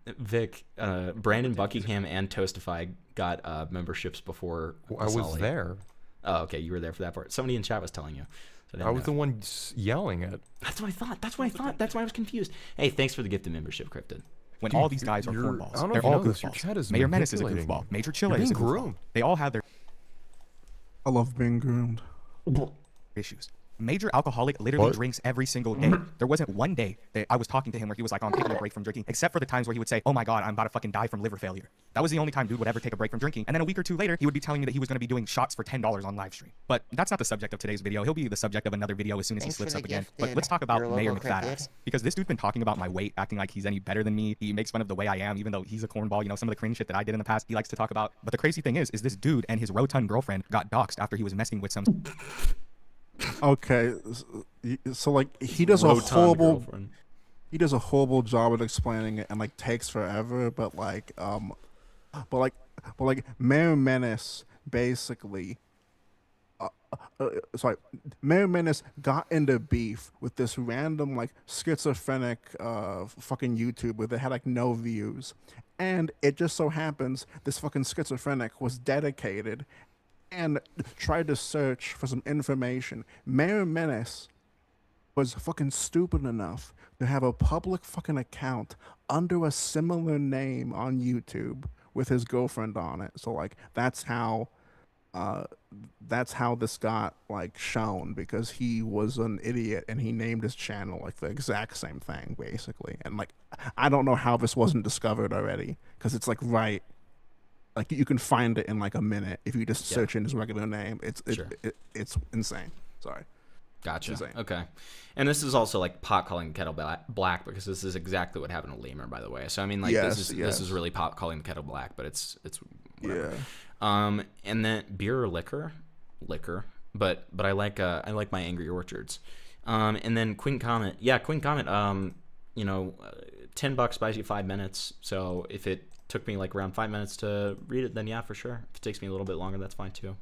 Vic, Brandon Buckingham and Toastify got memberships before. I was there. Oh, okay, you were there for that part. Somebody in chat was telling you. So I was the one yelling it. That's what I thought. That's why I was confused. Hey, thanks for the gift of membership, Cryptid. When all these guys are cornballs, they're all goofballs. Mayor Menace is a goofball. Major Chile is a goofball. They all have their. I love being groomed. Issues. Major alcoholic literally drinks every single day. There wasn't one day that I was talking to him where he was like, oh, I'm taking a break from drinking, except for the times where he would say, oh my God, I'm about to fucking die from liver failure. That was the only time dude would ever take a break from drinking. And then a week or two later, he would be telling me that he was going to be doing shots for $10 on live stream. But that's not the subject of today's video. He'll be the subject of another video as soon as he slips up again. But let's talk about Mayor McFatass. Because this dude's been talking about my weight, acting like he's any better than me. He makes fun of the way I am, even though he's a cornball. You know, some of the cringe shit that I did in the past, he likes to talk about. But the crazy thing is this dude and his rotund girlfriend got doxxed after he was messing with some... Okay, so like he does a horrible job at explaining it and like takes forever, but Mayor Menace basically Mayor Menace got into beef with this random like schizophrenic fucking YouTuber that had like no views, and it just so happens this fucking schizophrenic was dedicated and tried to search for some information. Mayor Menace was fucking stupid enough to have a public fucking account under a similar name on YouTube with his girlfriend on it. So like that's how this got like shown, because he was an idiot and he named his channel like the exact same thing basically. And like I don't know how this wasn't discovered already, because it's like right. Like you can find it in like a minute if you just search in his regular name. It's insane. Sorry. Gotcha. Insane. Okay. And this is also like pot calling the kettle black, because this is exactly what happened to Lemur, by the way. So I mean, like this is really pot calling the kettle black, but it's whatever. Yeah. And then beer or liquor, but I like my Angry Orchards. And then Queen Comet. Yeah, Queen Comet. $10 buys you 5 minutes. So if it took me like around 5 minutes to read it, then yeah, for sure. If it takes me a little bit longer, that's fine too.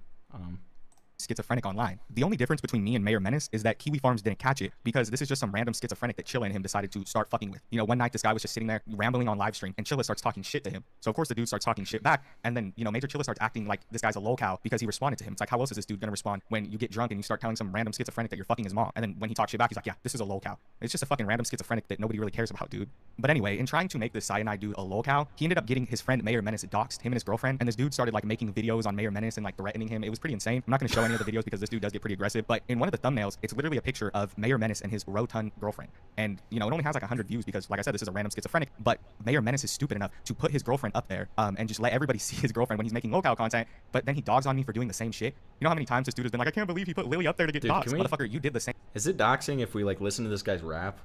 Schizophrenic online. The only difference between me and Mayor Menace is that Kiwi Farms didn't catch it, because this is just some random schizophrenic that Chilla and him decided to start fucking with. You know, one night this guy was just sitting there rambling on live stream, and Chilla starts talking shit to him. So of course the dude starts talking shit back, and then Major Chilla starts acting like this guy's a lolcow because he responded to him. It's like, how else is this dude gonna respond when you get drunk and you start telling some random schizophrenic that you're fucking his mom, and then when he talks shit back, he's like, yeah, this is a lolcow. It's just a fucking random schizophrenic that nobody really cares about, dude. But anyway, in trying to make this cyanide dude a lolcow, he ended up getting his friend Mayor Menace doxxed, him and his girlfriend, and this dude started like making videos on Mayor Menace and like threatening him. It was pretty insane. I'm not gonna show any of the videos because this dude does get pretty aggressive, but in one of the thumbnails, it's literally a picture of Mayor Menace and his rotund girlfriend. And, it only has like 100 views because, like I said, this is a random schizophrenic, but Mayor Menace is stupid enough to put his girlfriend up there and just let everybody see his girlfriend when he's making lolcow content, but then he dogs on me for doing the same shit. You know how many times this dude has been like, I can't believe he put Lily up there to get doxxed. Motherfucker, you did the same. Is it doxing if we like listen to this guy's rap?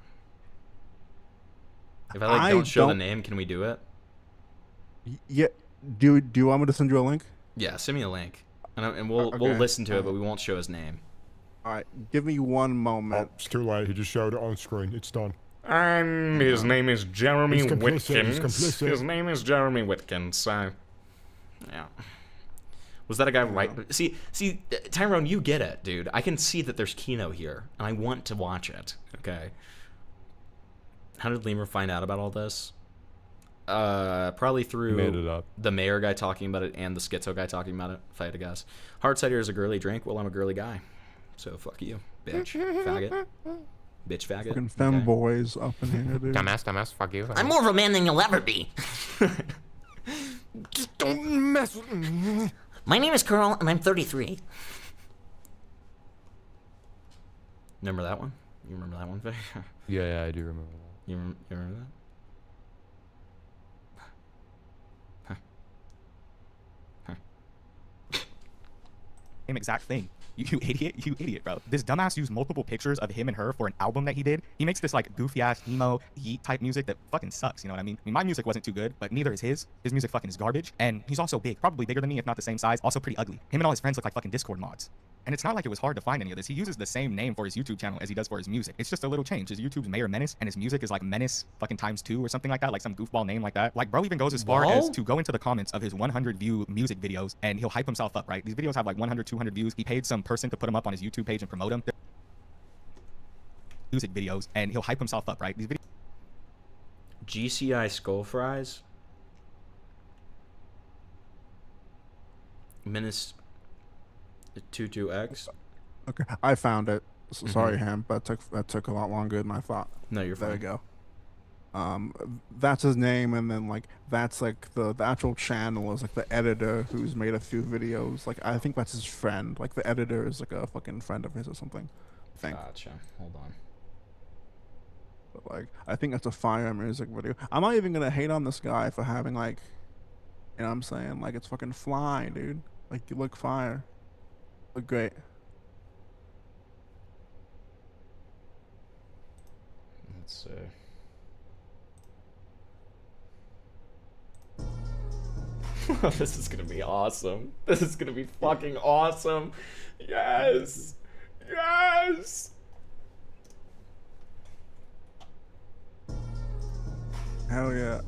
If I don't show the name, can we do it? Yeah, Do you want me to send you a link? Yeah, send me a link, and we'll Okay. listen to it, but we won't show his name. All right, give me one moment. It's too late. He just showed it on screen. It's done. And his name is Jeremy He's complicit, he's Whitkins. complicit. His name is Jeremy Whitkins. So, yeah. Was that a guy right? See, Tyrone, you get it, dude. I can see that there's Kino here, and I want to watch it. Okay. How did Lemur find out about all this? Probably through Made it up. the mayor guy talking about it and the schizo guy talking about it, if I had to guess. Hard cider is a girly drink. Well, I'm a girly guy. So fuck you, bitch. Faggot. Bitch faggot. Fucking femboys up in here, dude. Dumbass, fuck you. I'm more of a man than you'll ever be. Just don't mess with me. My name is Carl, and I'm 33. Remember that one? You remember that one, Vic? Yeah, I do remember that. You remember that? Same exact thing. You idiot, bro. This dumbass used multiple pictures of him and her for an album that he did. He makes this like goofy ass emo yeet type music that fucking sucks, you know what I mean? My music wasn't too good, but neither is his. His music fucking is garbage, and he's also big, probably bigger than me, if not the same size, also pretty ugly. Him and all his friends look like fucking Discord mods. And it's not like it was hard to find any of this. He uses the same name for his YouTube channel as he does for his music. It's just a little change. His YouTube's Mayor Menace, and his music is like Menace fucking ×2 or something like that, like some goofball name like that. Like, bro even goes as far as to go into the comments of his 100 view music videos, and he'll hype himself up, right? These videos have like 100, 200 views. He paid some person to put them up on his YouTube page and promote them. Music videos, and he'll hype himself up, right? These videos. GCI skull fries. Menace 22X. Okay, I found it. Sorry, Ham, but that took a lot longer than I thought. No, you're fine. There we go. That's his name, and then like that's like the actual channel is like the editor who's made a few videos. Like I think that's his friend. Like the editor is like a fucking friend of his or something. I think. Gotcha. Hold on. But like I think that's a fire music video. I'm not even gonna hate on this guy for having like, you know what I'm saying? Like it's fucking fly, dude. Like you look fire. Look great. Let's see. This is gonna be awesome. This is gonna be fucking awesome. Yes. Yes. Hell yeah.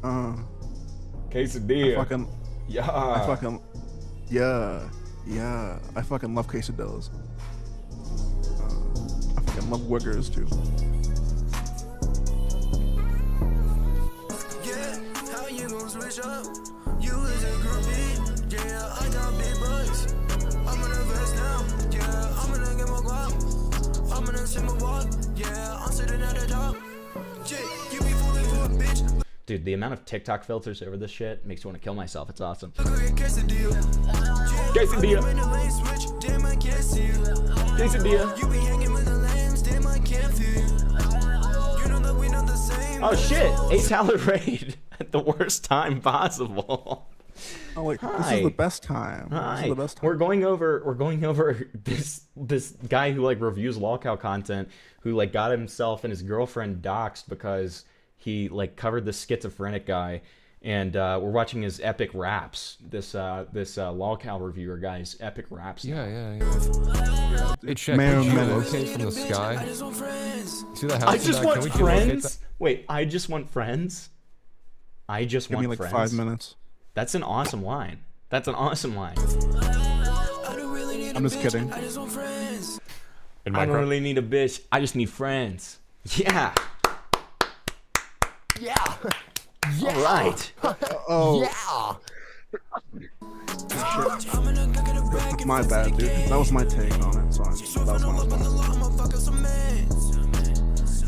Quesadilla. I fucking. Yeah. I fucking. Yeah. Yeah. I fucking love quesadillas. I fucking love wiggers too. How you gon' switch up? You is a groupie. Yeah, I got big bucks. I'm gonna vest now. Yeah, I'm gonna get my guap. I'm gonna sit my walk. Yeah, I'm sitting at the top. Jay, you be fooling for a bitch. Dude, the amount of TikTok filters over this shit makes me want to kill myself. It's awesome. Quesadilla. Quesadilla. You be hanging with the lambs, damn, I can't feel. You know that we not the same. Oh shit! 8-hour raid at the worst time possible. Oh wait, Hi. this is the best time. Hi. This is the best time. We're going over this guy who like reviews lolcow content, who like got himself and his girlfriend doxxed because he like covered this schizophrenic guy, and we're watching his epic raps. This lolcow reviewer guy's epic raps. Yeah. Hey, check. Man, Can we man. locate from the sky? See that house? I just Can want we geolocate friends. that? Wait, I just want friends. I just Give want me like friends. 5 minutes. That's an awesome line. That's an awesome line. I'm just kidding. I don't really need a bitch. I just need friends. Yeah. Yeah. All right. Oh. Yeah. My bad, dude. That was my take on it. So that was my response.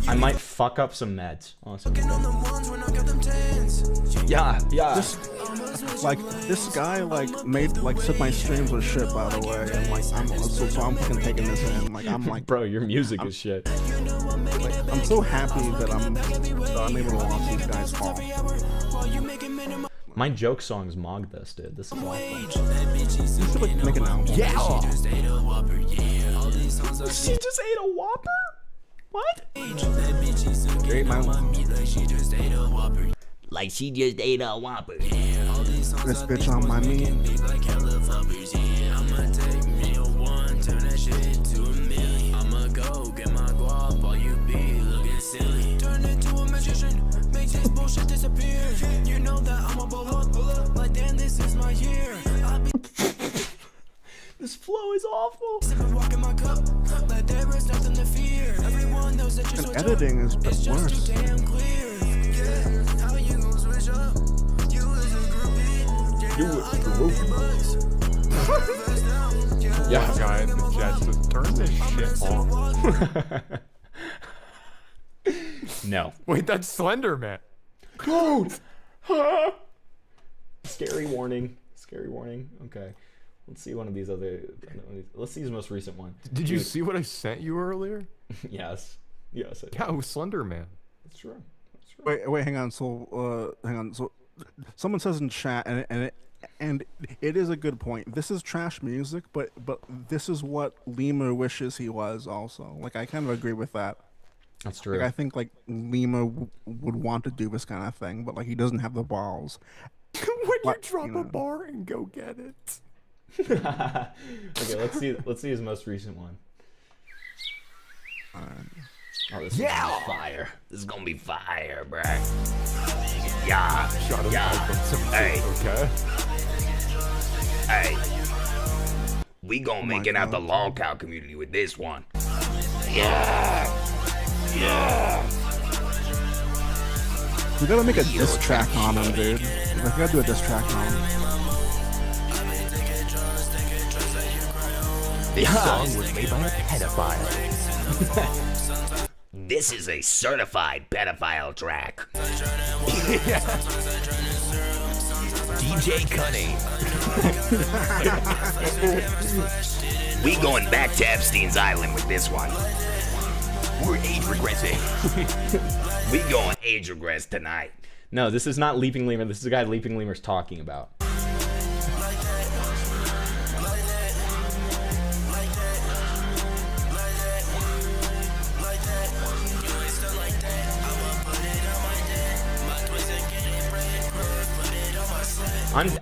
I might fuck up some meds. Awesome. Yeah. Like this guy like made like said my streams were shit, by the way, and like I'm fucking taking this in. Like I'm like, bro, your music is shit. Like, I'm so happy that I'm able to watch these guys fall. My joke songs mog this, dude. This is awesome. You should like make an album. Yeah. She just ate a Whopper? What? Ate my Like she just ate a Whopper. This bitch on my knee. I'ma take me a one, turn that shit to a million. I'ma go get my guap, all you be looking silly. Turn into a magician, make this bullshit disappear. You know that I'ma blow up, like damn, this is my year. I'll be This flow is awful. sipping, walking my cup, like there is nothing to fear. Everyone knows that you And switch editing is up. It's just worse. too damn clear. Yeah, how you gon' switch up? You is a groupie. Yeah, guy in the chat says, turn this shit off. No. Wait, that's Slender Man. Dude! Scary warning. Scary warning. Okay. Let's see one of these other. Let's see his most recent one. Did you see what I sent you earlier? Yes. Yes. I did. Yeah, it was Slender Man. That's true. That's true. Wait, hang on. So, hang on. So, someone says in chat, and it is a good point. This is trash music, but this is what Lemur wishes he was. Also, like I kind of agree with that. That's true. Like, I think like Lemur would want to do this kind of thing, but like he doesn't have the balls. When you drop a bar and go get it. Okay, let's see his most recent one. Oh, this is gonna be fire. This is gonna be fire, bruh. Yeah. Hey. Okay. Hey. We gonna make it out the lolcow community with this one. Yeah. Yeah. We gotta make a diss track on him, dude. Like, we gotta do a diss track on him. This song was made by a pedophile. This is a certified pedophile track. DJ Cunning. We going back to Epstein's Island with this one. We're age regressing. We going age regress tonight. No, this is not Leaping Lemur. This is the guy Leaping Lemur's talking about.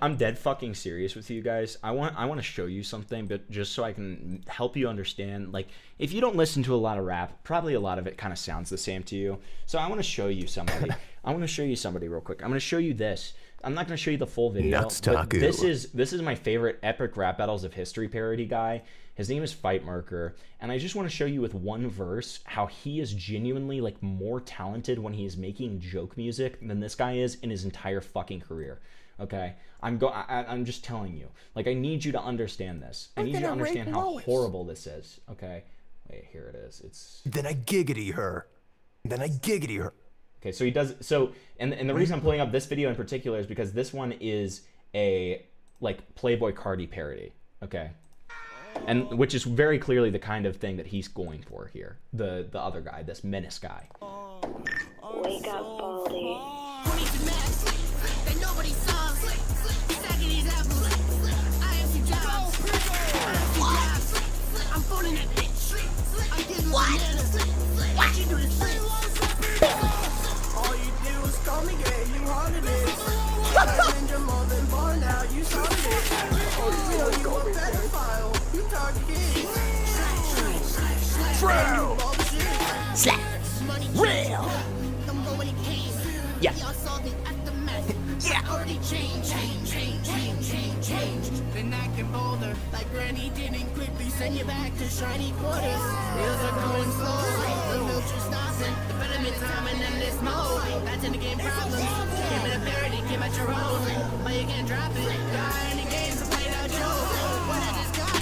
I'm dead fucking serious with you guys. I want to show you something, but just so I can help you understand. Like, if you don't listen to a lot of rap, probably a lot of it kind of sounds the same to you. So I want to show you somebody. I want to show you somebody real quick. I'm going to show you this. I'm not going to show you the full video. But this is my favorite epic rap battles of history parody guy. His name is Fight Marker, and I just want to show you with one verse how he is genuinely like more talented when he is making joke music than this guy is in his entire fucking career. Okay, I'm just telling you. Like, I need you to understand this. I need you to understand how horrible this is. Okay, wait, here it is. It's. Then I giggity her. Okay, so he does so, and the reason I'm pulling up this video in particular is because this one is a like Playboy Cardi parody. Okay, and which is very clearly the kind of thing that he's going for here. The other guy, this menace guy. Wake up, Baldy. What you do this all you do is call me gay, you holidays. And you're more than born now, you started it. Oh, you a pedophile, you target kids. True. Slap. Real. Yeah. Yeah. Already change. Been acting bolder, like Granny didn't quickly send you back to shiny quarters. Wheels are going slow, the wheels are stopping. Development time and endless mode. That's in the game problems. Give it a parody, give it your own. But you can't drop it. Die in the game to play that joke. But I just got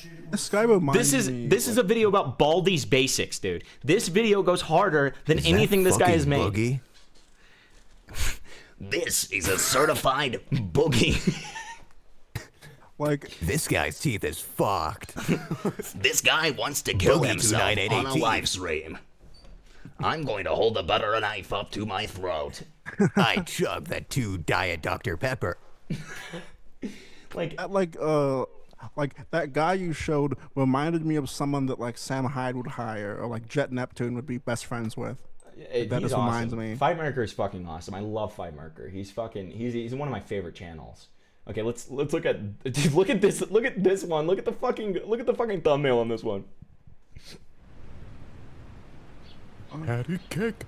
it. This guy reminds me. This is a video about Baldi's basics, dude. This video goes harder than anything this guy has made. Boogie? This is a certified boogie. Like, this guy's teeth is fucked. This guy wants to kill himself on a live stream. I'm going to hold a butter knife up to my throat. I chug that 2 Diet Dr. Pepper. like that guy you showed reminded me of someone that like Sam Hyde would hire, or like Jet Neptune would be best friends with. That he's just reminds awesome. me. Fight Marker is fucking awesome. I love Fight Marker. He's one of my favorite channels. Okay, let's look at dude, look at this one. Look at the fucking thumbnail on this one. Patty cake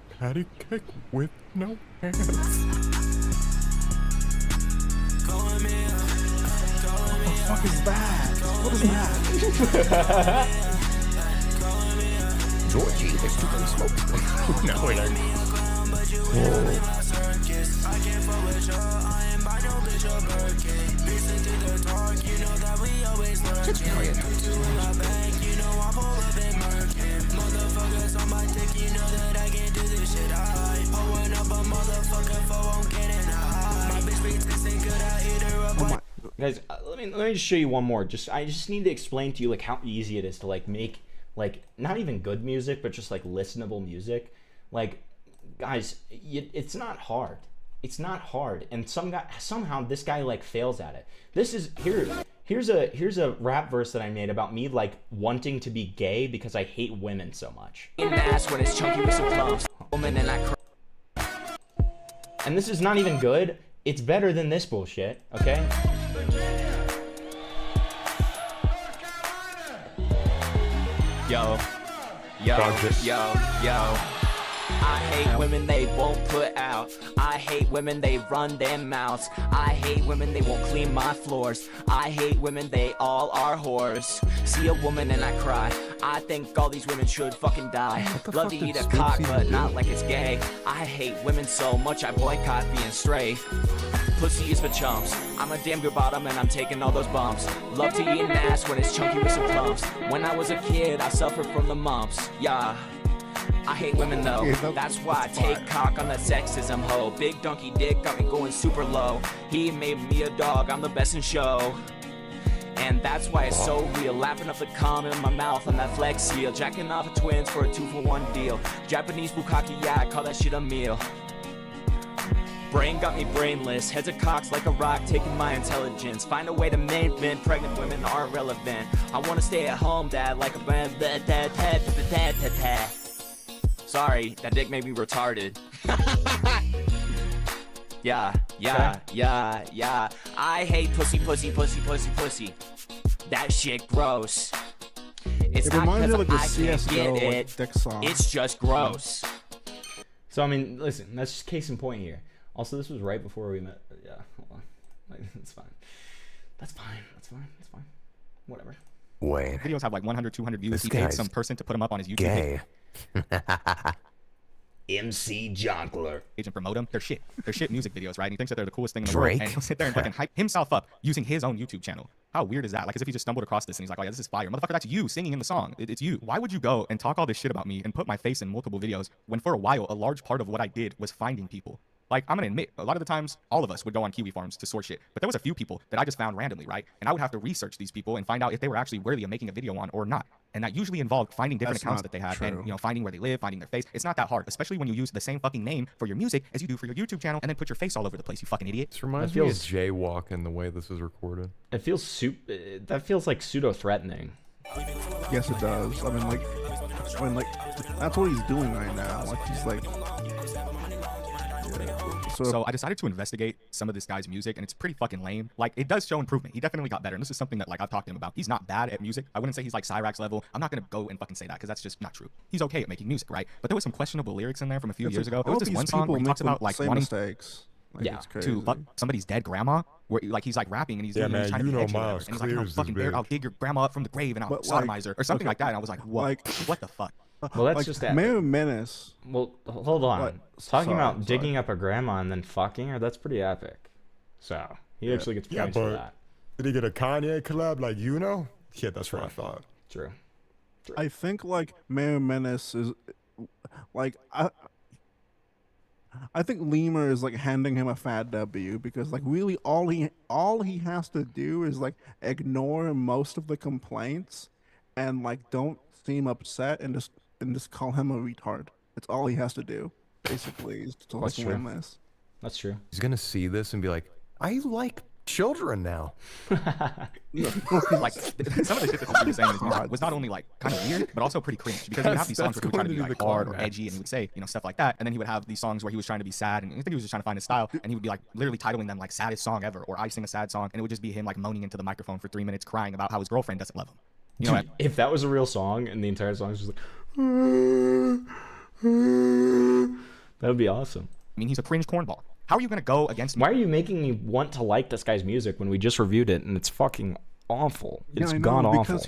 with no hands. What the fuck is that? What is that? Georgie, there's too many smokes. No, it ain't. Guys, let me just show you one more. I just need to explain to you like how easy it is to like make like not even good music, but just like listenable music. Like, guys, it's not hard. It's not hard, and somehow this guy like fails at it. This is here's a rap verse that I made about me like wanting to be gay because I hate women so much. And this is not even good. It's better than this bullshit, okay? Yo. I hate women they won't put out. I hate women they run their mouths. I hate women they won't clean my floors. I hate women they all are whores. See a woman and I cry. I think all these women should fucking die. Love to eat a cock but not like it's gay. I hate women so much I boycott being straight. Pussy is for chumps. I'm a damn good bottom and I'm taking all those bumps. Love to eat an ass when it's chunky with some clumps. When I was a kid I suffered from the mumps. Yeah. I hate women though, that's why I take cock on that sexism hoe. Big donkey dick got me going super low. He made me a dog, I'm the best in show. And that's why it's so real, lapping up the cum in my mouth on that flex seal. Jacking off of twins for a 2-for-1 deal. Japanese bukkake, yeah, I call that shit a meal. Brain got me brainless, heads of cocks like a rock, taking my intelligence. Find a way to make men, pregnant women are irrelevant. I wanna stay at home, dad, like a sorry, that dick made me retarded. Yeah. I hate pussy. That shit gross. It's not because I can't get it. It's just gross. So I mean, listen, that's just case in point here. Also, this was right before we met. Yeah, hold on. Like, it's fine. That's fine. Whatever. Wait. Videos have like 100, 200 views. He paid some person to put them up on his YouTube page. MC Jonkler. Agent promote them. They're shit music videos, right? And he thinks that they're the coolest thing in the world. And he'll sit there and fucking hype himself up using his own YouTube channel. How weird is that? Like as if he just stumbled across this and he's like, oh yeah, this is fire. Motherfucker, that's you singing in the song. It's you. Why would you go and talk all this shit about me and put my face in multiple videos when for a while a large part of what I did was finding people? Like, I'm gonna admit, a lot of the times, all of us would go on Kiwi farms to source shit. But there was a few people that I just found randomly, right? And I would have to research these people and find out if they were actually worthy of making a video on or not. And that usually involved finding different accounts that they had and, you know, finding where they live, finding their face. It's not that hard, especially when you use the same fucking name for your music as you do for your YouTube channel and then put your face all over the place, you fucking idiot. This reminds me of jaywalking the way this is recorded. It feels that feels like pseudo-threatening. Yes, it does. I mean, like, that's what he's doing right now. Like, he's like... So I decided to investigate some of this guy's music, and it's pretty fucking lame. Like, it does show improvement. He definitely got better, and this is something that, like, I've talked to him about. He's not bad at music. I wouldn't say he's, like, Cyrax level. I'm not gonna go and fucking say that, because that's just not true. He's okay at making music, right? But there was some questionable lyrics in there from a few years ago. There was this one song where he talks about, like, wanting mistakes. Like, to fuck somebody's dead grandma, where, like, he's, like, rapping, and he's, trying to be edgy, and he's like, I'll fucking I'll dig your grandma up from the grave, and I'll sodomize her, or something like that, and I was like, what the fuck? Well, that's like, just that. Mayor Menace. Well, hold on. Talking about digging up a grandma and then fucking her, that's pretty epic. So, he actually gets points for that. Did he get a Kanye collab like you know? Yeah, that's what I thought. True. I think, like, Mayor Menace is... Like, I think Lemur is, like, handing him a fat W because, like, really all he has to do is, like, ignore most of the complaints and, like, don't seem upset and just call him a retard. It's all he has to do, basically, is to win this. That's true. He's gonna see this and be like, I like children now. Like some of the shit that he was saying in his music was not only like kind of weird, but also pretty cringe. Because he would have these songs where he would try to be like hard or edgy, and he would say, you know, stuff like that. And then he would have these songs where he was trying to be sad, and I think he was just trying to find his style. And he would be like literally titling them like "saddest song ever" or "I sing a sad song," and it would just be him like moaning into the microphone for 3 minutes, crying about how his girlfriend doesn't love him. You know, Dude, if that was a real song and the entire song was just like, that would be awesome. I mean, he's a cringe cornball. How are you gonna go against me? Why are you making me want to like this guy's music when we just reviewed it and it's fucking awful? It's god awful.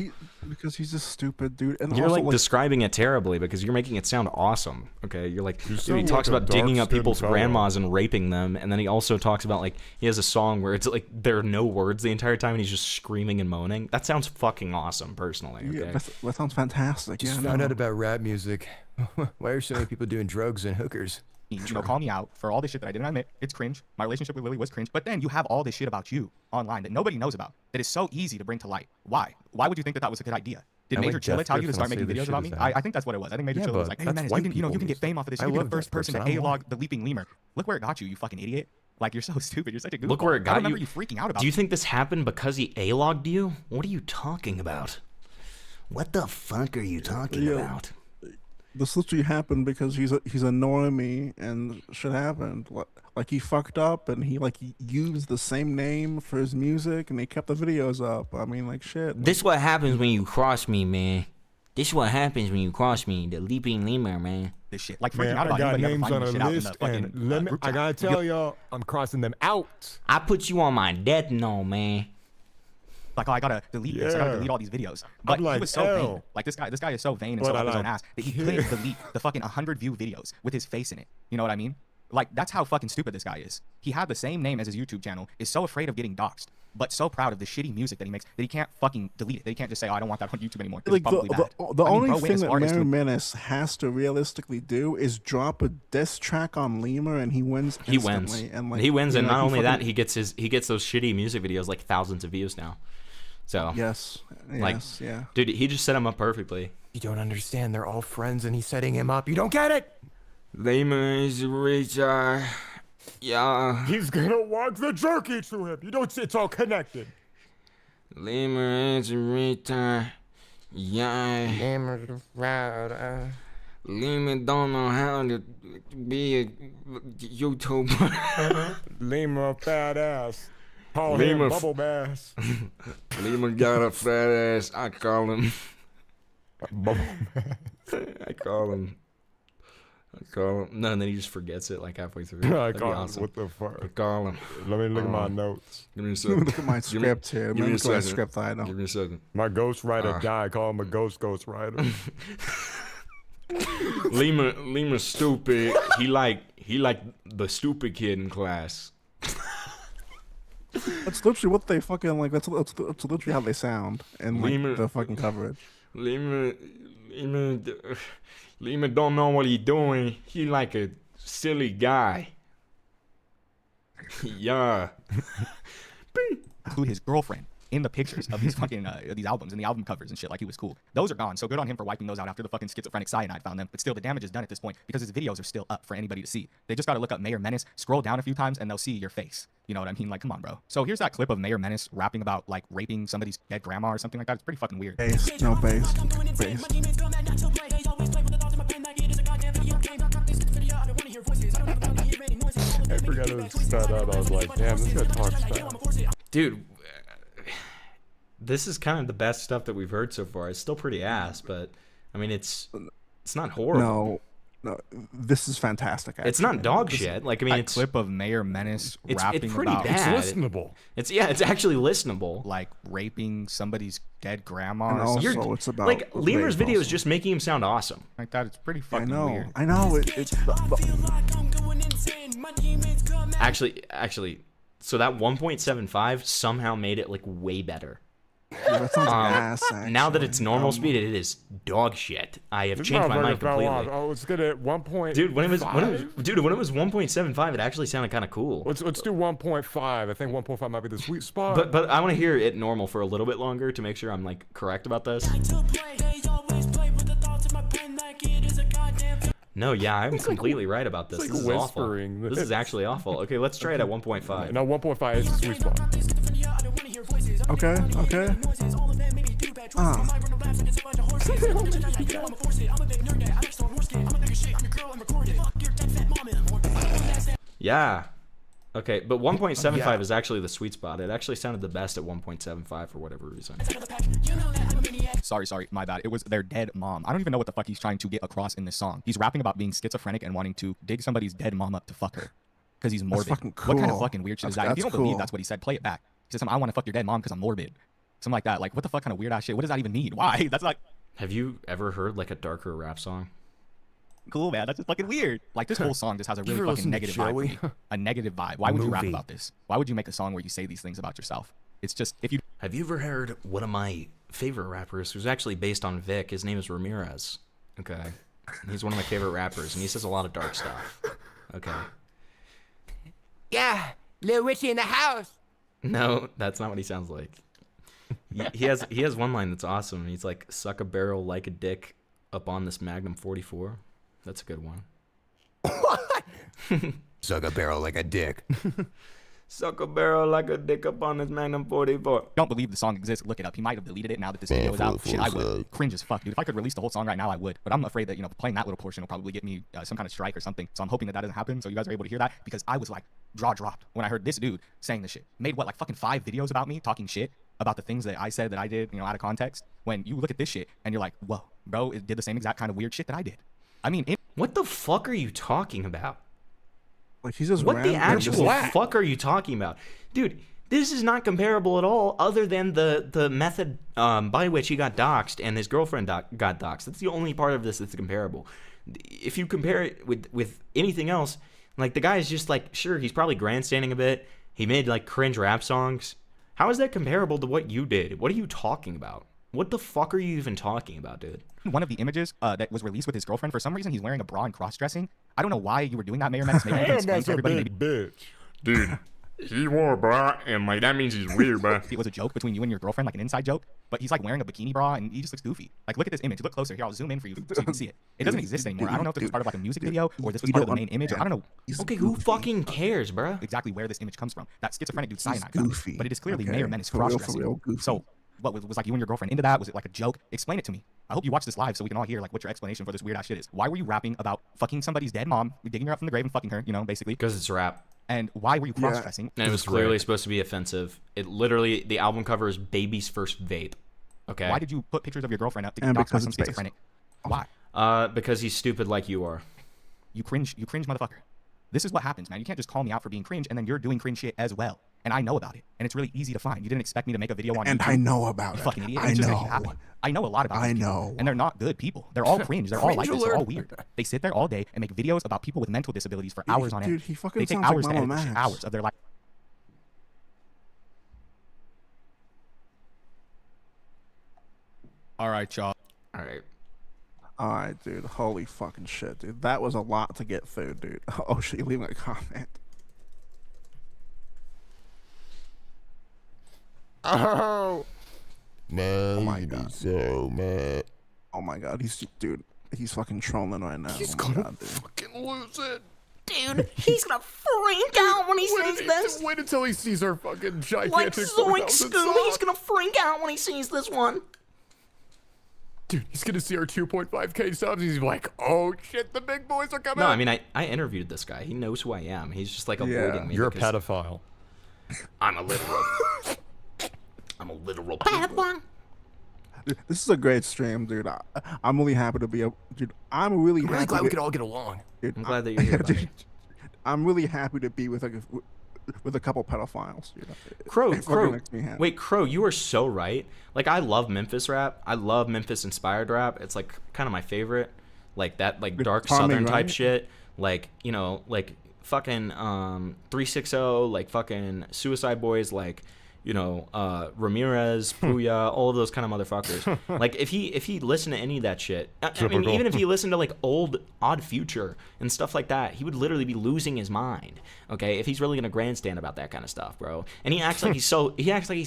Because he's a stupid dude. And You're also, like describing it terribly because you're making it sound awesome. Okay, you're like, dude, he sound talks like a about digging up dark-skinned people's fellow. grandmas and raping them, and then he also talks about like he has a song where it's like there are no words the entire time and he's just screaming and moaning. That sounds fucking awesome, personally. Okay? Yeah, that sounds fantastic. Just yeah, found out about rap music. Why are so many people doing drugs and hookers? You know, call me out for all this shit that I didn't admit. It's cringe. My relationship with Lily was cringe. But then you have all this shit about you online that nobody knows about. That is so easy to bring to light. Why? Why would you think that that was a good idea? Did Major Chilla tell you to start making videos about me? I think that's what it was. I think Major Chilla was like, hey, man, you can get fame off of this. You can be the first person to A-log the leaping lemur. Look where it got you, you fucking idiot. Like, you're so stupid. You're such a goofball. Look where it got I remember you freaking out about Do you it. think this happened because he A-logged you? What are you talking about? What the fuck are you talking about? This literally happened because he's a normie and shit happened. Like he fucked up and he used the same name for his music and he kept the videos up. I mean, like shit. This what happens when you cross me, man. This what happens when you cross me, the leaping lemur, man. This shit, like Man, freaking out I about got anybody ever names finding on this a shit out in list, the fucking and group I chat. gotta tell y'all, I'm crossing them out. I put you on my death note, man. Like, oh, I gotta delete this. I gotta delete all these videos. But like, he was so vain. "Ew." Like this guy is so vain and But so I up his own like- ass that he couldn't delete the fucking 100 view videos with his face in it. You know what I mean? Like, that's how fucking stupid this guy is. He had the same name as his YouTube channel, is so afraid of getting doxxed, but so proud of the shitty music that he makes that he can't fucking delete it. That he can't just say, oh, I don't want that on YouTube anymore. 'Cause Like it's probably bad. the I mean, only bro thing went as that far as to- Mary Menace has to realistically do is drop a diss track on Lemur and he wins He instantly. wins. And like, He wins, you and know, not only that, fucking- he gets those shitty music videos like thousands of views now. So Yes, like, yes, yeah. dude, he just set him up perfectly. You don't understand. They're all friends, and he's setting him up. You don't get it. Lemur is rich. Yeah. He's gonna walk the jerky to him. You don't. It's all connected. Lemur is rich. Yeah. Lemur proud. Lemur don't know how to be a YouTuber. Lemur fat ass. Call Lemur him Bubble Bass. Lemur got a fat ass. I call him. Bubble I call him. No, and then he just forgets it like halfway through. I That'd be call him. awesome. What the fuck? I call him. Let me look at my notes. Give me a second. Look at my Give me- script here. Give me a Look at my second. script I know. Give me a second. My ghostwriter died. Call him a ghost rider. Lemur stupid. He like the stupid kid in class. That's literally what they fucking like. That's literally how they sound in like Lemur- the fucking coverage. Lemur don't know what he doing. He like a silly guy. Yeah. Include his girlfriend in the pictures of these fucking these albums and the album covers and shit. Like, he was cool. Those are gone. So good on him for wiping those out after the fucking schizophrenic cyanide found them. But still, the damage is done at this point because his videos are still up for anybody to see. They just got to look up Mayor Menace, scroll down a few times, and they'll see your face. You know what I mean? Like, come on, bro. So here's that clip of Mayor Menace rapping about like raping somebody's dead grandma or something like that. It's pretty fucking weird. Bass, no bass, bass. I forgot to start out. I was like, damn, this guy talks fast. Dude, this is kind of the best stuff that we've heard so far. It's still pretty ass, but I mean, it's not horrible. No, this is fantastic. Actually. It's not dog shit. Like, I mean, That it's clip of Mayor Menace rapping it's pretty about bad. It's listenable. It's actually listenable. like raping somebody's dead grandma. And or also, something. it's about Like, Lemur's rape video is also. just making him sound awesome. Like that. It's pretty I fucking know, weird. I know. It's Actually, so that 1.75 somehow made it like way better. that sounds ass. Now that actually. it's normal speed, it is dog shit. I have changed my mind completely. Oh, let's get it 1.5. Dude, when it was 1.75, it actually sounded kind of cool. Let's do 1.5. I think 1.5 might be the sweet spot. But I want to hear it normal for a little bit longer to make sure I'm No, yeah, I'm completely right about this. It's This like is awful. whispering. This is actually awful. Okay, let's try it at 1.5. No, 1.5 is the sweet spot. Okay. Yeah. Okay, but 1.75 is actually the sweet spot. It actually sounded the best at 1.75 for whatever reason. Sorry, my bad. It was their dead mom. I don't even know what the fuck he's trying to get across in this song. He's rapping about being schizophrenic and wanting to dig somebody's dead mom up to fuck her. Because he's morbid. fucking cool. What kind of fucking weird shit is that? If you don't That's believe cool. that's what he said, play it back. He says, I want to fuck your dead mom because I'm morbid. Something like that. Like, what the fuck kind of weird ass shit? What does that even mean? Why? That's like... Have you ever heard like a darker rap song? Cool, man. That's just fucking weird. Like, this whole song just has a You really ever fucking listen to negative vibe. Joey? For me. A negative vibe. Why would you rap Movie. about this? Why would you make a song where you say these things about yourself? It's just, if you... Have you ever heard one of my favorite rappers who's actually based on Vic? His name is Ramirez. Okay. He's one of my favorite rappers, and he says a lot of dark stuff. Okay. Yeah, Lil Richie in the house. No, that's not what he sounds like. He has one line that's awesome. He's like, suck a barrel like a dick up on this Magnum 44. That's a good one. Suck a barrel like a dick. Suck a barrel like a dick up on this Magnum 44. don't believe the song exists, look it up. He might have deleted it now that this video is out. Shit, I would. Cringe as fuck, dude. If I could release the whole song right now, I would. But I'm afraid that, you know, playing that little portion will probably get me some kind of strike or something. So I'm hoping that that doesn't happen, so you guys are able to hear that, because I was like, jaw dropped when I heard this dude saying this shit. Made what, like fucking 5 videos about me talking shit about the things that I said that I did, you know, out of context. When you look at this shit and you're like, whoa, bro, it did the same exact kind of weird shit that I did. I mean, what the fuck are you talking about? Like, he's just what the random, actual just- fuck are you talking about? Dude, this is not comparable at all, other than the method by which he got doxxed and his girlfriend got doxxed. That's the only part of this that's comparable. If you compare it with anything else, like, the guy is just like, sure, he's probably grandstanding a bit. He made like cringe rap songs. How is that comparable to what you did? What are you talking about? What the fuck are you even talking about, dude? One of the images that was released with his girlfriend, for some reason, he's wearing a bra and cross-dressing. I don't know why you were doing that, Mayor Menace. Maybe you can explain to everybody. Maybe bitch. Dude, he wore a bra, and like, that means he's weird, bro. it was a joke between you and your girlfriend, like an inside joke. But he's like wearing a bikini bra, and he just looks goofy. Like, look at this image. Look closer. Here, I'll zoom in for you so you can see it. It doesn't exist anymore. I don't know if this was part of like a music video or this was part of the main image. Or I don't know. Okay, who fucking cares, bro? Exactly where this image comes from. That schizophrenic dude cyanide. goofy. But it is clearly Okay. Mayor Menace For real, cross-dressing. goofy. So, what was like you and your girlfriend into that? Was it like a joke? Explain it to me. I hope you watch this live so we can all hear like what your explanation for this weird ass shit is. Why were you rapping about fucking somebody's dead mom, digging her up from the grave and fucking her, you know, basically? Because it's rap. And why were you cross-dressing? And it was clearly supposed to be offensive. It literally, the album cover is Baby's First Vape. Okay. Why did you put pictures of your girlfriend up to get And doxxed by because some it's based. schizophrenic? Why? Because he's stupid like you are. You cringe, motherfucker. This is what happens, man. You can't just call me out for being cringe and then you're doing cringe shit as well. And I know about it. And it's really easy to find. You didn't expect me to make a video on And YouTube. I know about You it. fucking idiot. I It just know. ain't happen. I know a lot about I these people, know. and they're not good people. They're all cringe. They're all like Cringe this. They're all alert. weird. They sit there all day and make videos about people with mental disabilities for hours on end. Dude, he fucking They take sounds like hours to Mama edit this shit, Max. hours of their life. All right, y'all. All right. Alright, dude. Holy fucking shit, dude. That was a lot to get through, dude. Oh shit, you leaving a comment. Oh. Oh my god. So mad. Oh my god, he's fucking trolling right now. He's oh my gonna god, dude. fucking lose it. Dude, he's gonna freak out when he sees this. Wait until he sees our fucking gigantic Like Zoink 4,000 Scooby, he's subs. gonna freak out when he sees this one. Dude, he's gonna see our 2.5k subs. He's like, oh shit, the big boys are coming. No, I mean, I interviewed this guy. He knows who I am. He's just like avoiding me. You're a because pedophile. I'm a literal. I'm a literal. Dude, this is a great stream, dude. I'm really happy to be a dude. I'm really I'm really happy glad we to- could all get along. Dude, I'm glad that you're here, buddy. dude, I'm really happy to be with a couple pedophiles. Dude. Crow, It fucking Crow. makes me happy. Wait, Crow, you are so right. Like, I love Memphis rap. I love Memphis inspired rap. It's like kind of my favorite. Like that, like dark Tommy, southern type right? shit. Like, you know, like fucking 360, like fucking Suicide Boys, like, you know, Ramirez, Puya, all of those kind of motherfuckers. Like, if he listened to any of that shit, I mean, Typical. even if he listened to like old Odd Future and stuff like that, he would literally be losing his mind. Okay, if he's really gonna grandstand about that kind of stuff, bro. And he acts like he's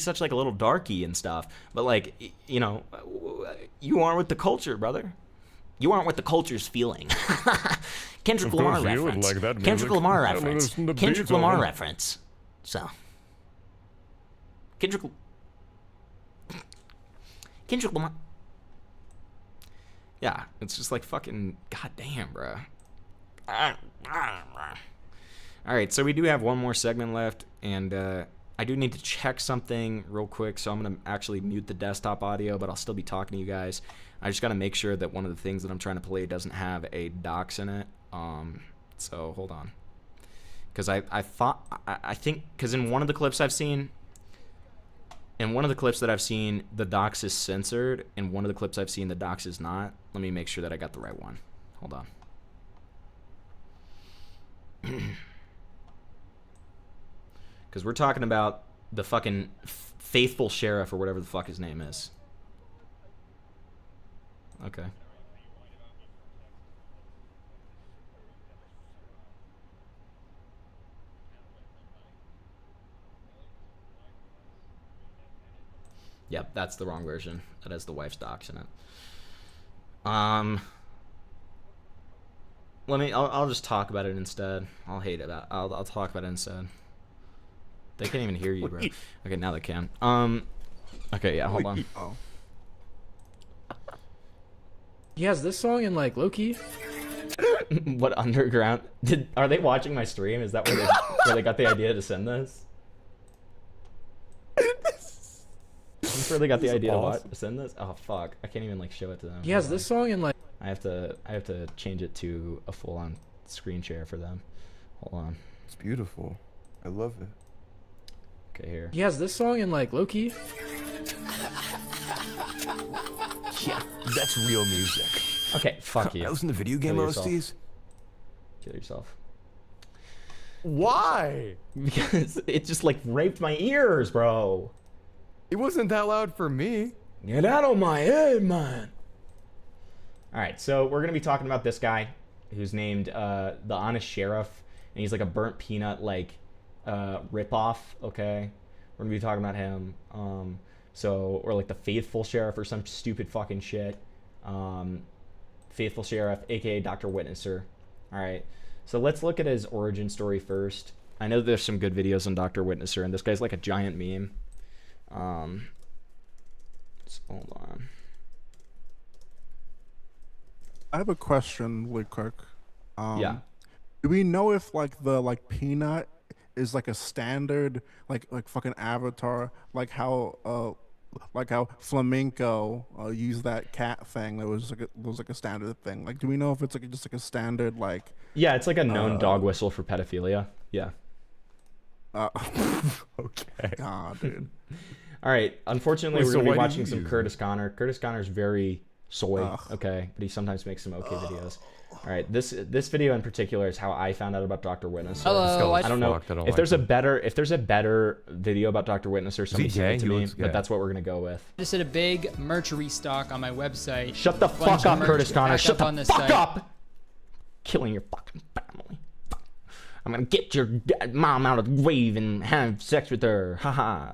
such like a little darky and stuff. But like, you know, you are with the culture, brother. You aren't what the culture's feeling. Kendrick Of Lamar course you would reference. like that music. Kendrick Lamar I reference. listen to Kendrick Lamar Beethoven. reference. So. Kendrick Lamar. Yeah, it's just like fucking goddamn, bro. All right, so we do have one more segment left, and I do need to check something real quick, so I'm gonna actually mute the desktop audio, but I'll still be talking to you guys. I just gotta make sure that one of the things that I'm trying to play doesn't have a docs in it. So hold on, because I think because in one of the clips I've seen. In one of the clips that I've seen, the docs is censored. In one of the clips I've seen, the docs is not. Let me make sure that I got the right one. Hold on. Because we're talking about the fucking faithful sheriff or whatever the fuck his name is. Okay. Yep, that's the wrong version. That has the wife's docs in it. I'll just talk about it instead. I'll talk about it instead. They can't even hear you, bro. Okay, now they can. Okay, yeah, hold on. He has this song in like Loki. What underground? Are they watching my stream? Is that where they got the idea to send this? I'm sure they got the idea to send this. Oh fuck! I can't even like show it to them. He has this song in like. I have to change it to a full-on screen share for them. Hold on. It's beautiful. I love it. Okay, here. He has this song in like Loki. Yeah, that's real music. Okay, fuck you. That was in the video game OSTs. Kill yourself. Why? Because it just like raped my ears, bro. It wasn't that loud for me. Get out of my head, man. All right, so we're gonna be talking about this guy, who's named the Honest Sheriff, and he's like a burnt peanut like ripoff. Okay, we're gonna be talking about him. Or like the Faithful Sheriff or some stupid fucking shit. Faithful Sheriff, aka Dr. Witnesser. All right, so let's look at his origin story first. I know there's some good videos on Dr. Witnesser, and this guy's like a giant meme. Hold on. I have a question, really quick. Yeah. Do we know if like the peanut is like a standard like fucking avatar, like how Flamenco used that cat thing that was like a standard thing? Like, do we know if it's like just like a standard like? Yeah, it's like a known dog whistle for pedophilia. Yeah. Okay. God, dude. All right. Unfortunately, Wait, we're so gonna be why do watching you some use Curtis Connor. Curtis Connor's very soy, okay, but he sometimes makes some okay videos. All right, this video in particular is how I found out about Dr. Witnesser. Hello, I don't know if there's a better video about Dr. Witnesser. Somebody send it to me, but that's what we're gonna go with. Just did a big merch restock on my website. Shut the fuck up, Curtis Connor. Shut the fuck up. Killing your fucking family. I'm gonna get your mom out of the grave and have sex with her. Haha.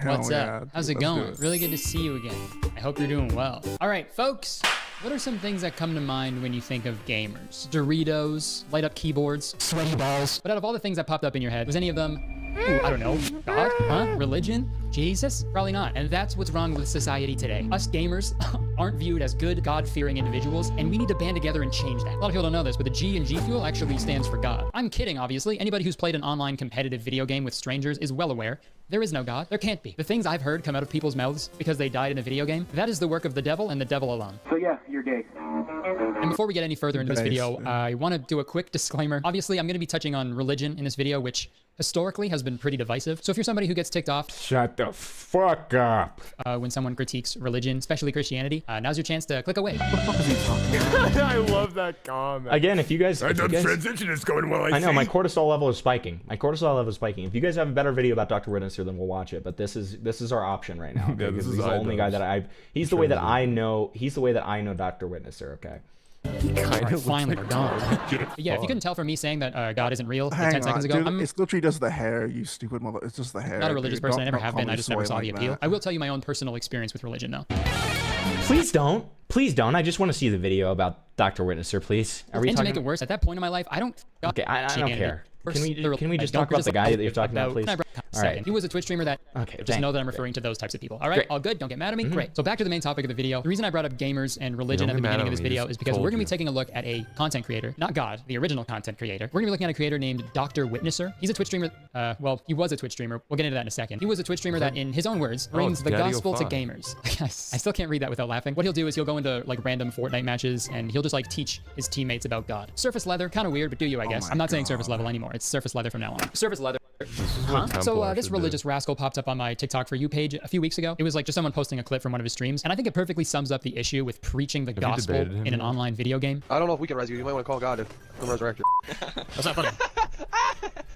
What's up? How's it going? Really good to see you again. I hope you're doing well. All right, folks. What are some things that come to mind when you think of gamers? Doritos, light up keyboards, sweaty balls. But out of all the things that popped up in your head, was any of them, ooh, I don't know, God? Huh? Religion? Jesus? Probably not. And that's what's wrong with society today. Us gamers aren't viewed as good, God-fearing individuals, and we need to band together and change that. A lot of people don't know this, but the G in G Fuel actually stands for God. I'm kidding, obviously. Anybody who's played an online competitive video game with strangers is well aware there is no God. There can't be. The things I've heard come out of people's mouths because they died in a video game, that is the work of the devil and the devil alone. So yeah, you're gay. And before we get any further into this video, I want to do a quick disclaimer. Obviously, I'm going to be touching on religion in this video, which historically has been pretty divisive. So if you're somebody who gets ticked off, shut the fuck up. When someone critiques religion, especially Christianity, now's your chance to click away. I love that comment. Again, if you guys, transition is going well. I know my cortisol level is spiking. My cortisol level is spiking. If you guys have a better video about Dr. Witnesser, then we'll watch it. But this is our option right now. Okay? Yeah, Because he's the only guy that he's the way that I know. He's the way that I know Dr. Witnesser. Okay. Alright, finally we're done. Yeah, if you couldn't tell from me saying that God isn't real like 10 seconds ago, dude, it's literally just the hair, you stupid mother. It's just the hair. I'm not a religious person. I never have been. I just never saw the appeal. That. I will tell you my own personal experience with religion, though. Please don't. Please don't. I just want to see the video about Dr. Witnesser, please. Are we And to talking? make it worse, at that point in my life, I don't. Okay, I don't Christianity. care. First, Can we just don't talk about the guy that you're talking about, please? All All right. right. He was a Twitch streamer that. Okay. Just thank- know that I'm referring to those types of people. All right. Great. All good. Don't get mad at me. Mhm. Great. So back to the main topic of the video. The reason I brought up gamers and religion Don't at the get mad beginning at of this me, video just is because told we're gonna be you. taking a look at a content creator, not God, the original content creator. We're gonna be looking at a creator named Dr. Witnesser. He's a Twitch streamer. Well, he was a Twitch streamer. We'll get into that in a second. He was a Twitch streamer that, in his own words, brings the gospel to gamers. I still can't read that without laughing. What he'll do is he'll go into like random Fortnite matches and he'll just like teach his teammates about God. Surface leather, kind of weird, but do you, I guess. I'm not saying surface level anymore. It's surface leather from now on. Surface leather. So this religious rascal popped up on my TikTok For You page a few weeks ago. It was like just someone posting a clip from one of his streams, and I think it perfectly sums up the issue with preaching the you gospel debated him in an yet? online video game. I don't know if we can res you. You might want to call God and resurrect you. That's not funny.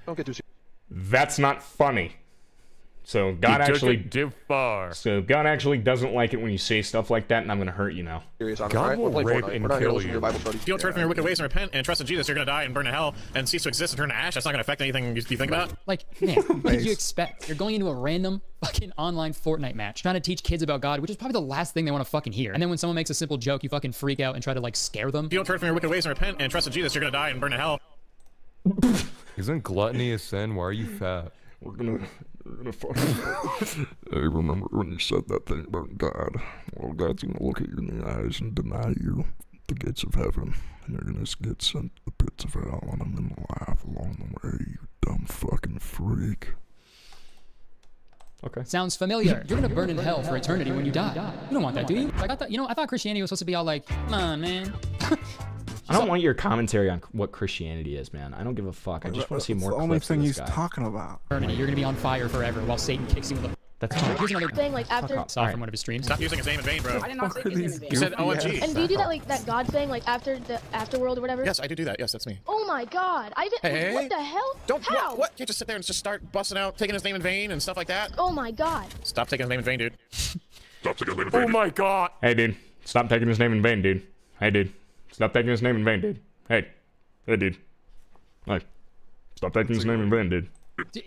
Don't get too serious. That's not funny. So God took actually it too far. So God actually doesn't like it when you say stuff like that, and I'm gonna hurt you now. Serious on it, God all right? will We're playing rape Fortnite. and We're not here to kill listen to you. your Bible study. If you don't turn from your wicked ways and repent and trust in Jesus, you're gonna die and burn to hell and cease to exist and turn to ash. That's not gonna affect anything you think about. Like, man, what did you expect? You're going into a random fucking online Fortnite match, trying to teach kids about God, which is probably the last thing they want to fucking hear. And then when someone makes a simple joke, you fucking freak out and try to like scare them. If you don't turn from your wicked ways and repent and trust in Jesus, you're gonna die and burn to hell. Isn't gluttony a sin? Why are you fat? We're gonna fucking. Hey, remember when you said that thing about God? Well, God's gonna look at you in the eyes and deny you the gates of heaven, and you're gonna get sent to the pits of hell, and I'm gonna laugh along the way, you dumb fucking freak. Okay. Sounds familiar. You're gonna burn in hell for eternity when you die. You don't want that, do you? Like, I thought Christianity was supposed to be all like, come on, man. I don't want your commentary on what Christianity is, man. I don't give a fuck. I just want to see more the only clips of thing this he's guy. talking about. Eternity. You're gonna be on fire forever while Satan kicks you with a. That's Here's another thing, like after. saw from one of his streams. Stop using his name in vain, bro. I did not say his name in vain. You said OMG. And do you do that like that God thing, like after the afterworld or whatever? Yes, I do that. Yes, that's me. Oh my God! I didn't. Hey, what the hell? Don't. How? What? You can't just sit there and just start busting out, taking his name in vain and stuff like that. Oh my God! Stop taking his name in vain, dude. Stop taking his name in vain. Oh my god. Hey, dude. Stop taking his name in vain, dude. Hey, dude. Stop taking his name in vain, dude. Hey. Hey, dude. Hey. Stop taking his name in vain, dude.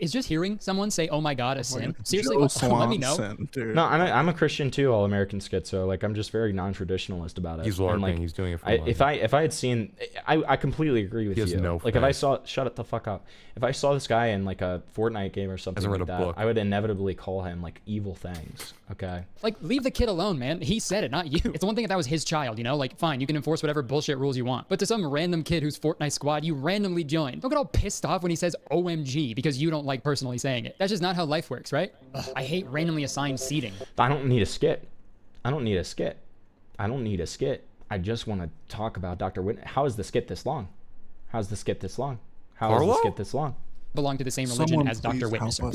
Is just hearing someone say "Oh my God" a sin? Seriously, Joe let me know. Swanson, dude. No, I'm a Christian too, all American schizo. Like I'm just very non-traditionalist about it. He's And, LARPing, like, he's doing it for if money. I had seen, I completely agree with He has you. no like if I faith. saw, shut it the fuck up. If I saw this guy in like a Fortnite game or something Hasn't read like a that, book. I would inevitably call him like evil things. Okay. Like, leave the kid alone, man. He said it, not you. It's the one thing if that was his child, you know? Like, fine, you can enforce whatever bullshit rules you want. But to some random kid who's Fortnite squad, you randomly join. Don't get all pissed off when he says OMG because you don't like personally saying it. That's just not how life works, right? Ugh, I hate randomly assigned seating. I don't need a skit. I don't need a skit. I don't need a skit. I just want to talk about Dr. Witness. How is the skit this long? How's the skit this long? How is the Parlo? skit this long? Belong to the same religion as Dr. Witnesser.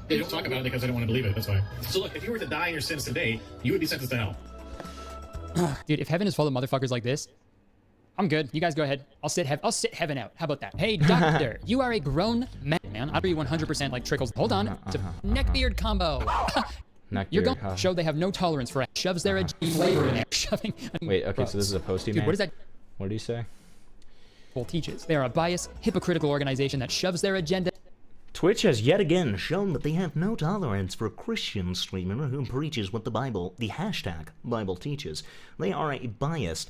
They don't talk about it because they don't want to believe it. That's why. So look, if you were to die in your sins today, you would be sentenced to hell. Dude, if heaven is full of motherfuckers like this, I'm good. You guys go ahead. I'll sit heaven out. How about that? Hey, doctor, you are a grown man. I'll be 100% like trickles. Hold on. It's a neckbeard combo. You're going to show they have no tolerance for it. Shoves their flavor in there. Shoving. Wait, okay, so this is a postie, Dude, man? what is that? What did he say? Teaches. They are a biased, hypocritical organization that shoves their agenda. Twitch has yet again shown that they have no tolerance for a Christian streamer who preaches what the hashtag Bible teaches. They are a biased,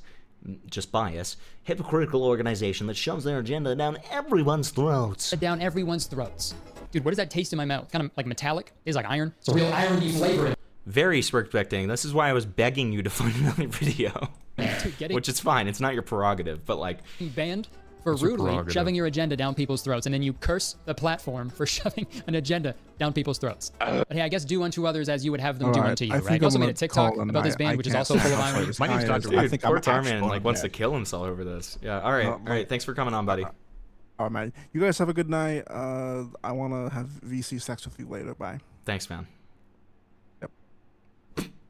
just biased, hypocritical organization that shoves their agenda down everyone's throats. Down everyone's throats. Dude, what does that taste in my mouth? Kind of like metallic? It's like iron. It's a real irony flavor. Very respecting. This is why I was begging you to find another video. Getting Which is fine. It's not your prerogative, but like... banned for It's your rudely prerogative. shoving your agenda down people's throats, and then you curse the platform for shoving an agenda down people's throats. But hey, I guess do unto others as you would have them do unto you, right? You also made a TikTok about this band, which is also full of irony. My name's Dr. I Dude, think poor I'm Tarman actually like wants to dead. kill himself over this. Yeah, all right. Thanks for coming on, buddy. All right, man. You guys have a good night. I want to have VC sex with you later. Bye. Thanks, man. Yep.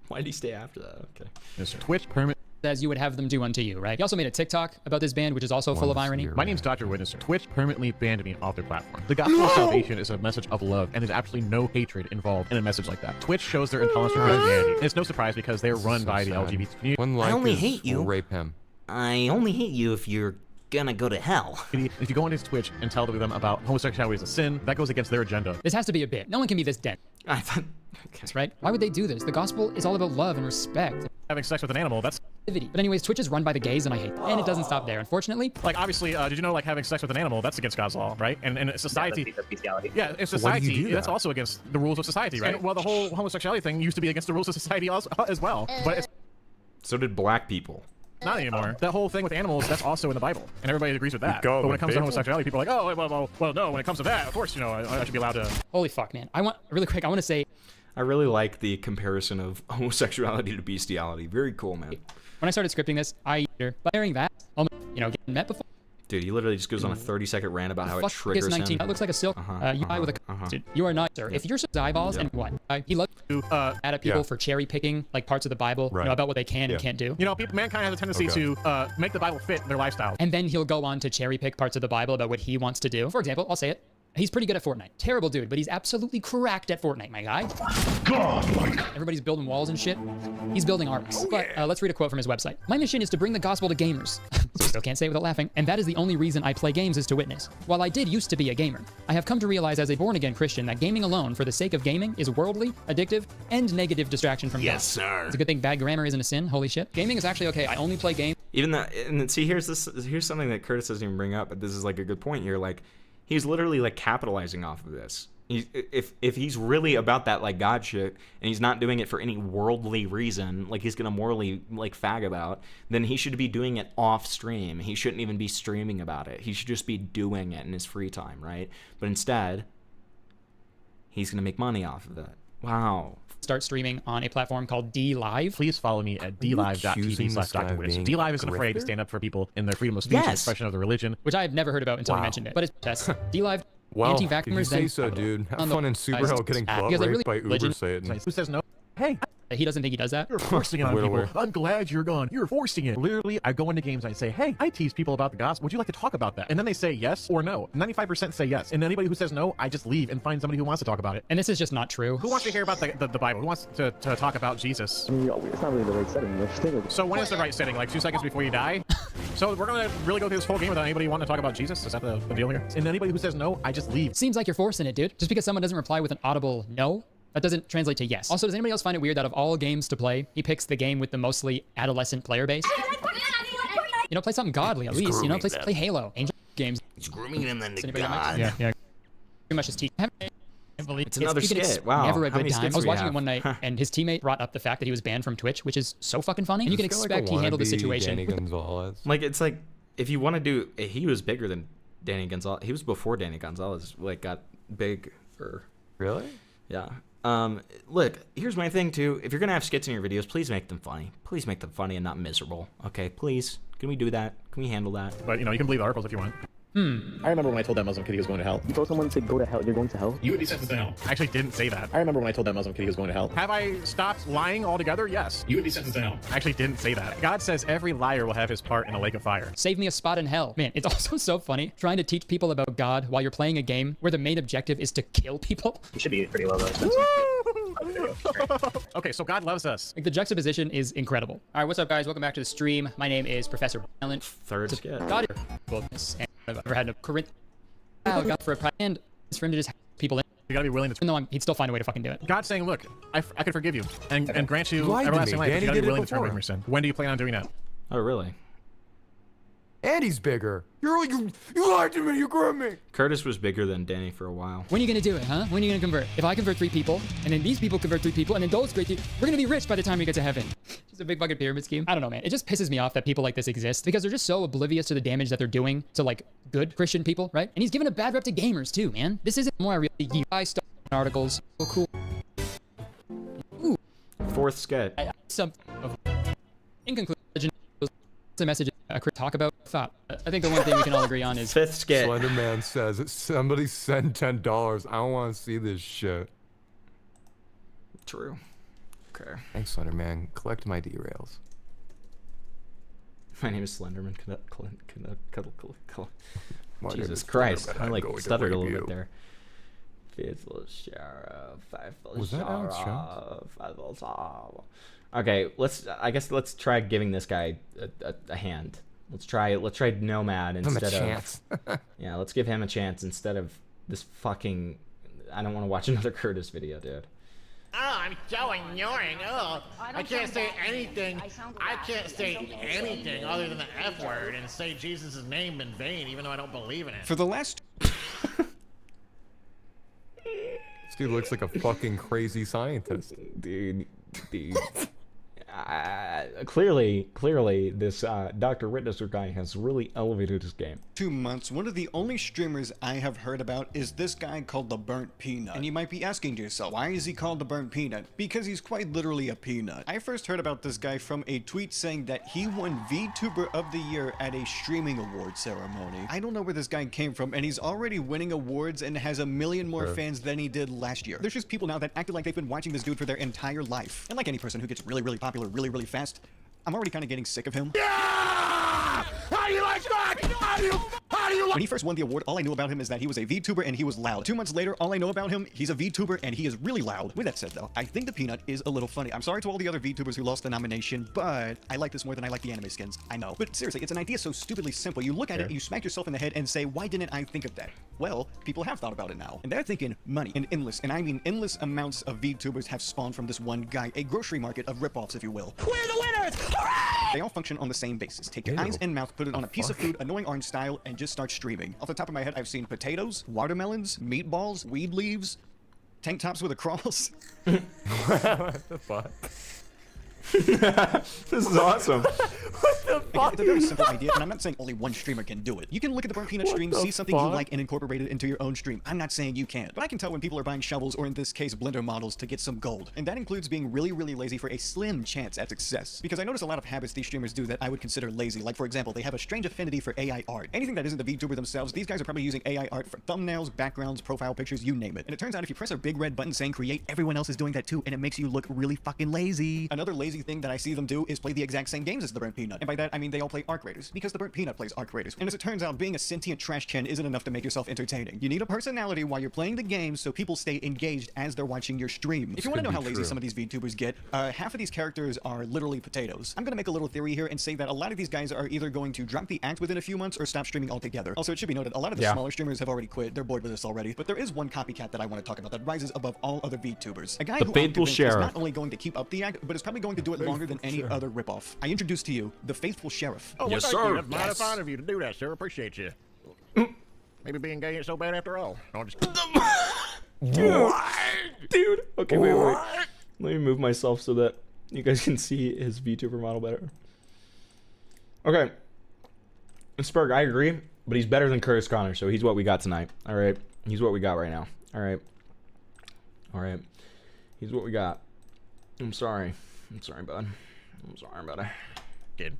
Why did he stay after that? Okay. Yes, Twitch permit. As you would have them do unto you, right? You also made a TikTok about this band, which is also full of irony. My name's Dr. Witnesser. Twitch permanently banned me off their platform. The gospel of salvation is a message of love, and there's absolutely no hatred involved in a message like that. Twitch shows their intolerance for Christianity, and it's no surprise because they're run by the LGBT community. I only hate you. Rape him. I only hate you if you're gonna go to hell. If you go on his Twitch and tell them about homosexuality is a sin, that goes against their agenda. This has to be a bit. No one can be this dead. I thought Right? Why would they do this? The gospel is all about love and respect. Having sex with an animal, that's... But anyways, Twitch is run by the gays, and I hate that. And it doesn't stop there, unfortunately. Like, obviously, did you know, like, having sex with an animal, that's against God's law, right? And in society... Yeah, in society, that's also against the rules of society, right? And, well, the whole homosexuality thing used to be against the rules of society as well. But it's... So did black people. Not anymore. That whole thing with animals, that's also in the Bible. And everybody agrees with that. But when it comes to homosexuality, people are like, oh, well, no, when it comes to that, of course, you know, I should be allowed to... Holy fuck, man. Really quick, I want to say... I really like the comparison of homosexuality to bestiality. Very cool, man. When I started scripting this, by hearing that, getting met before. Dude, he literally just goes on a 30-second rant about how it triggers 19. him. That looks like a silk UI with a... Dude, you are not, sir. If you're eyeballs and what? He loves to add at people for cherry picking, like parts of the Bible, you know, about what they can and can't do. You know, mankind has a tendency to make the Bible fit their lifestyle. And then he'll go on to cherry pick parts of the Bible about what he wants to do. For example, I'll say it. He's pretty good at Fortnite. Terrible dude, but he's absolutely cracked at Fortnite, my guy. Everybody's building walls and shit. He's building arcs. But let's read a quote from his website. My mission is to bring the gospel to gamers. Still can't say it without laughing. And that is the only reason I play games is to witness. While I did used to be a gamer, I have come to realize as a born-again Christian that gaming alone for the sake of gaming is worldly, addictive, and negative distraction from God. Yes, sir. It's a good thing bad grammar isn't a sin. Holy shit. Gaming is actually okay. I only play games. Even that, and see, here's something that Curtis doesn't even bring up, but this is like a good point here. Like, he's literally like capitalizing off of this. If he's really about that like God shit and he's not doing it for any worldly reason, like he's gonna morally like fag about, then he should be doing it off stream. He shouldn't even be streaming about it. He should just be doing it in his free time, right? But instead, he's gonna make money off of it. Wow. Start streaming on a platform called DLive. Please follow me at dlive.tv/DrWitness. DLive isn't afraid to stand up for people in their freedom of speech and expression of their religion. Which I have never heard about until you mentioned it. But it's tests. DLive, Well, anti-vaxxers, if you say so, dude. Have fun in Superhell getting butt raped by Uber Satan. Who says no? Hey. He doesn't think he does that? You're forcing it on people. I'm glad you're gone. You're forcing it. Literally, I go into games and I say, hey, I tease people about the gospel. Would you like to talk about that? And then they say yes or no. 95% say yes. And anybody who says no, I just leave and find somebody who wants to talk about it. And this is just not true. Who wants to hear about the Bible? Who wants to talk about Jesus? I mean, it's not really the right setting. So when is the right setting? Like 2 seconds before you die? So we're going to really go through this whole game without anybody wanting to talk about Jesus? Is that the deal here? And anybody who says no, I just leave. Seems like you're forcing it, dude. Just because someone doesn't reply with an audible no, that doesn't translate to yes. Also, does anybody else find it weird that of all games to play, he picks the game with the mostly adolescent player base? You know, play something godly at least. You know, play Halo, Angel games. He's grooming them into God. Yeah. Pretty much just teach. It's another skit. Wow. Never a How good many time. I skits was do we watching have? it one night, and his teammate brought up the fact that he was banned from Twitch, which is so fucking funny. And you can expect he handled the situation. Danny Gonzalez. Like, it's like, if you want to do, he was bigger than Danny Gonzalez. He was before Danny Gonzalez, like, got big for... Really? Yeah. Look, here's my thing, too. If you're going to have skits in your videos, please make them funny. Please make them funny and not miserable. Okay, please. Can we do that? Can we handle that? But, you know, you can believe the articles if you want. I remember when I told that Muslim kid he was going to hell. You told someone to go to hell, you're going to hell? You would be sentenced to hell. I actually didn't say that. I remember when I told that Muslim kid he was going to hell. Have I stopped lying altogether? Yes. You would be sentenced to hell. I actually didn't say that. God says every liar will have his part in a lake of fire. Save me a spot in hell. Man, it's also so funny trying to teach people about God while you're playing a game where the main objective is to kill people. You should be pretty low though. Okay, so God loves us. Like, the juxtaposition is incredible. All right, what's up, guys? Welcome back to the stream. My name is Professor Violent. Third skit. God, and I've ever had a Corinth. God for a pride and for him to just have people in. You gotta be willing to. Even though he'd still find a way to fucking do it. God's saying, look, I could forgive you and grant you everlasting life. You gotta be willing to turn away from your sin. When do you plan on doing that? Oh, really? And he's bigger. You lied to me. You groomed me. Curtis was bigger than Danny for a while. When are you gonna do it, huh? When are you gonna convert? If I convert 3 people, and then these people convert 3 people, and then those great people, we're gonna be rich by the time we get to heaven. Just a big fucking pyramid scheme. I don't know, man. It just pisses me off that people like this exist because they're just so oblivious to the damage that they're doing to like good Christian people, right? And he's giving a bad rep to gamers too, man. This isn't more really UI stuff articles. Oh, cool. Ooh. Fourth skit. In conclusion, the message I could talk about. I think the one thing we can all agree on is fifth skit. Slenderman says, somebody send $10. I don't want to see this shit. True. Okay. Thanks, Slenderman. Collect my derails. My name is Slenderman. Jesus Christ. I like stuttered a little bit there. Faithful Sheriff. Was that Alex Jones? Okay, I guess let's try giving this guy a hand. Let's try Nomad instead of chance. Yeah, let's give him a chance instead of this fucking. I don't want to watch another Curtis video, dude. Oh, I'm so annoying. Oh, I can't say anything. I can't say anything other than the F word and say Jesus' name in vain, even though I don't believe in it. For the last... This dude looks like a fucking crazy scientist. Dude. Clearly, this Dr. Witnesser guy has really elevated his game. 2 months, one of the only streamers I have heard about is this guy called the Burnt Peanut. And you might be asking to yourself, why is he called the Burnt Peanut? Because he's quite literally a peanut. I first heard about this guy from a tweet saying that he won VTuber of the Year at a streaming award ceremony. I don't know where this guy came from, and he's already winning awards and has 1 million more fans than he did last year. There's just people now that acted like they've been watching this dude for their entire life. And like any person who gets really, really popular really fast, I'm already kind of getting sick of him. How do you like that? How do you like... When he first won the award, all I knew about him is that he was a VTuber and he was loud. 2 months later, all I know about him, he's a VTuber and he is really loud. With that said though, I think the Peanut is a little funny. I'm sorry to all the other VTubers who lost the nomination, but I like this more than I like the anime skins. I know. But seriously, it's an idea so stupidly simple. You look at it, you smack yourself in the head and say, why didn't I think of that? Well, people have thought about it now. And they're thinking money and endless, and I mean endless amounts of VTubers have spawned from this one guy. A grocery market of ripoffs, if you will. We're the winners! Hooray! They all function on the same basis. Take your eyes and mouth, put it on a piece of food, annoying orange style, and just start streaming. Off the top of my head, I've seen potatoes, watermelons, meatballs, weed leaves, tank tops with a cross. What the fuck? This is awesome. What the fuck? It's a very simple idea, and I'm not saying only one streamer can do it. You can look at the Burnt Peanut stream, see something you like, and incorporate it into your own stream. I'm not saying you can't, but I can tell when people are buying shovels, or in this case, blender models, to get some gold. And that includes being really lazy for a slim chance at success. Because I notice a lot of habits these streamers do that I would consider lazy. Like, for example, they have a strange affinity for AI art. Anything that isn't the VTuber themselves, these guys are probably using AI art for thumbnails, backgrounds, profile pictures, you name it. And it turns out if you press a big red button saying create, everyone else is doing that too, and it makes you look really fucking lazy. Another lazy thing that I see them do is play the exact same games as the Burnt Peanut. And by that, I mean they all play Arc Raiders, because the Burnt Peanut plays Arc Raiders. And as it turns out, being a sentient trash can isn't enough to make yourself entertaining. You need a personality while you're playing the game so people stay engaged as they're watching your stream. If you want to know how lazy some of these VTubers get, half of these characters are literally potatoes. I'm gonna make a little theory here and say that a lot of these guys are either going to drop the act within a few months or stop streaming altogether. Also, it should be noted, a lot of the smaller streamers have already quit. They're bored with this already. But there is one copycat that I want to talk about that rises above all other VTubers. A guy who I'm convinced is not only going to keep up the act, but is probably going to do it longer than any other ripoff. I introduce to you the Faithful Sheriff. Oh, well, yes, sir. That's mighty fine of you to do that, sir. Appreciate you. Maybe being gay ain't so bad after all. No, just... Dude. Okay, wait. Let me move myself so that you guys can see his VTuber model better. Okay. Spurg, I agree, but he's better than Curtis Connor, so he's what we got tonight. All right. He's what we got right now. All right. He's what we got. I'm sorry, bud. I'm sorry, buddy. Kid.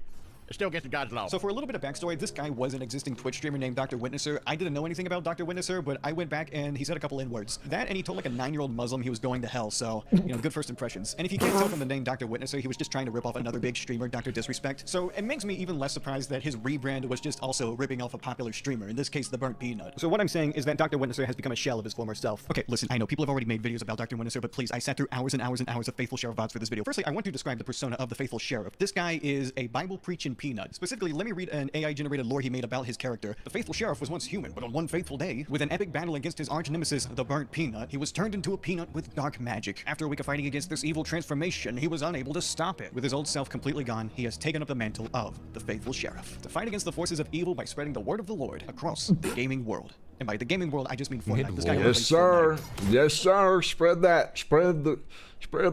It still gets the God's law. So for a little bit of backstory, this guy was an existing Twitch streamer named Dr. Witnesser. I didn't know anything about Dr. Witnesser, but I went back and he said a couple N-words. That, and he told like a 9-year-old Muslim he was going to hell, so, you know, good first impressions. And if you can't tell from the name Dr. Witnesser, he was just trying to rip off another big streamer, Dr. Disrespect. So it makes me even less surprised that his rebrand was just also ripping off a popular streamer, in this case, the Burnt Peanut. So what I'm saying is that Dr. Witnesser has become a shell of his former self. Okay, listen, I know people have already made videos about Dr. Witnesser, but please, I sat through hours and hours of Faithful Sheriff VODs for this video. Firstly, I want to describe the persona of the Faithful Sheriff. This guy is a Bible-preaching peanut. Specifically, let me read an AI-generated lore he made about his character. The Faithful Sheriff was once human, but on one fateful day, with an epic battle against his arch-nemesis, the Burnt Peanut, he was turned into a peanut with dark magic. After a week of fighting against this evil transformation, he was unable to stop it. With his old self completely gone, he has taken up the mantle of the Faithful Sheriff to fight against the forces of evil by spreading the word of the Lord across the gaming world. And by the gaming world, I just mean Fortnite. This guy yes, sir. Fortnite. Yes, sir. Spread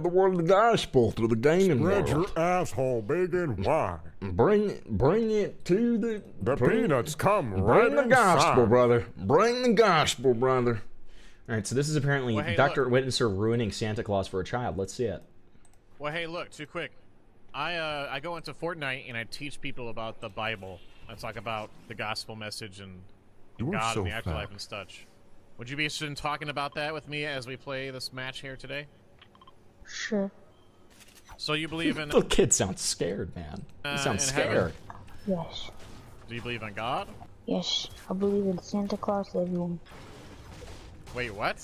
the word of the gospel to the gaming world. Spread your asshole big and wide. Bring it to the peanuts come right inside. Bring the gospel, brother. Bring the gospel, brother. All right, so this is apparently Well, hey, Dr. Witnesser ruining Santa Claus for a child. Let's see it. Well, hey, look, too quick. I go into Fortnite and I teach people about the Bible. I talk about the gospel message and You are God so and the afterlife fat. and such. Would you be interested in talking about that with me as we play this match here today? Sure. So you believe in... The kid sounds scared, man. He sounds in heaven? scared. Yes. Do you believe in God? Yes. I believe in Santa Claus, everyone. Wait, what?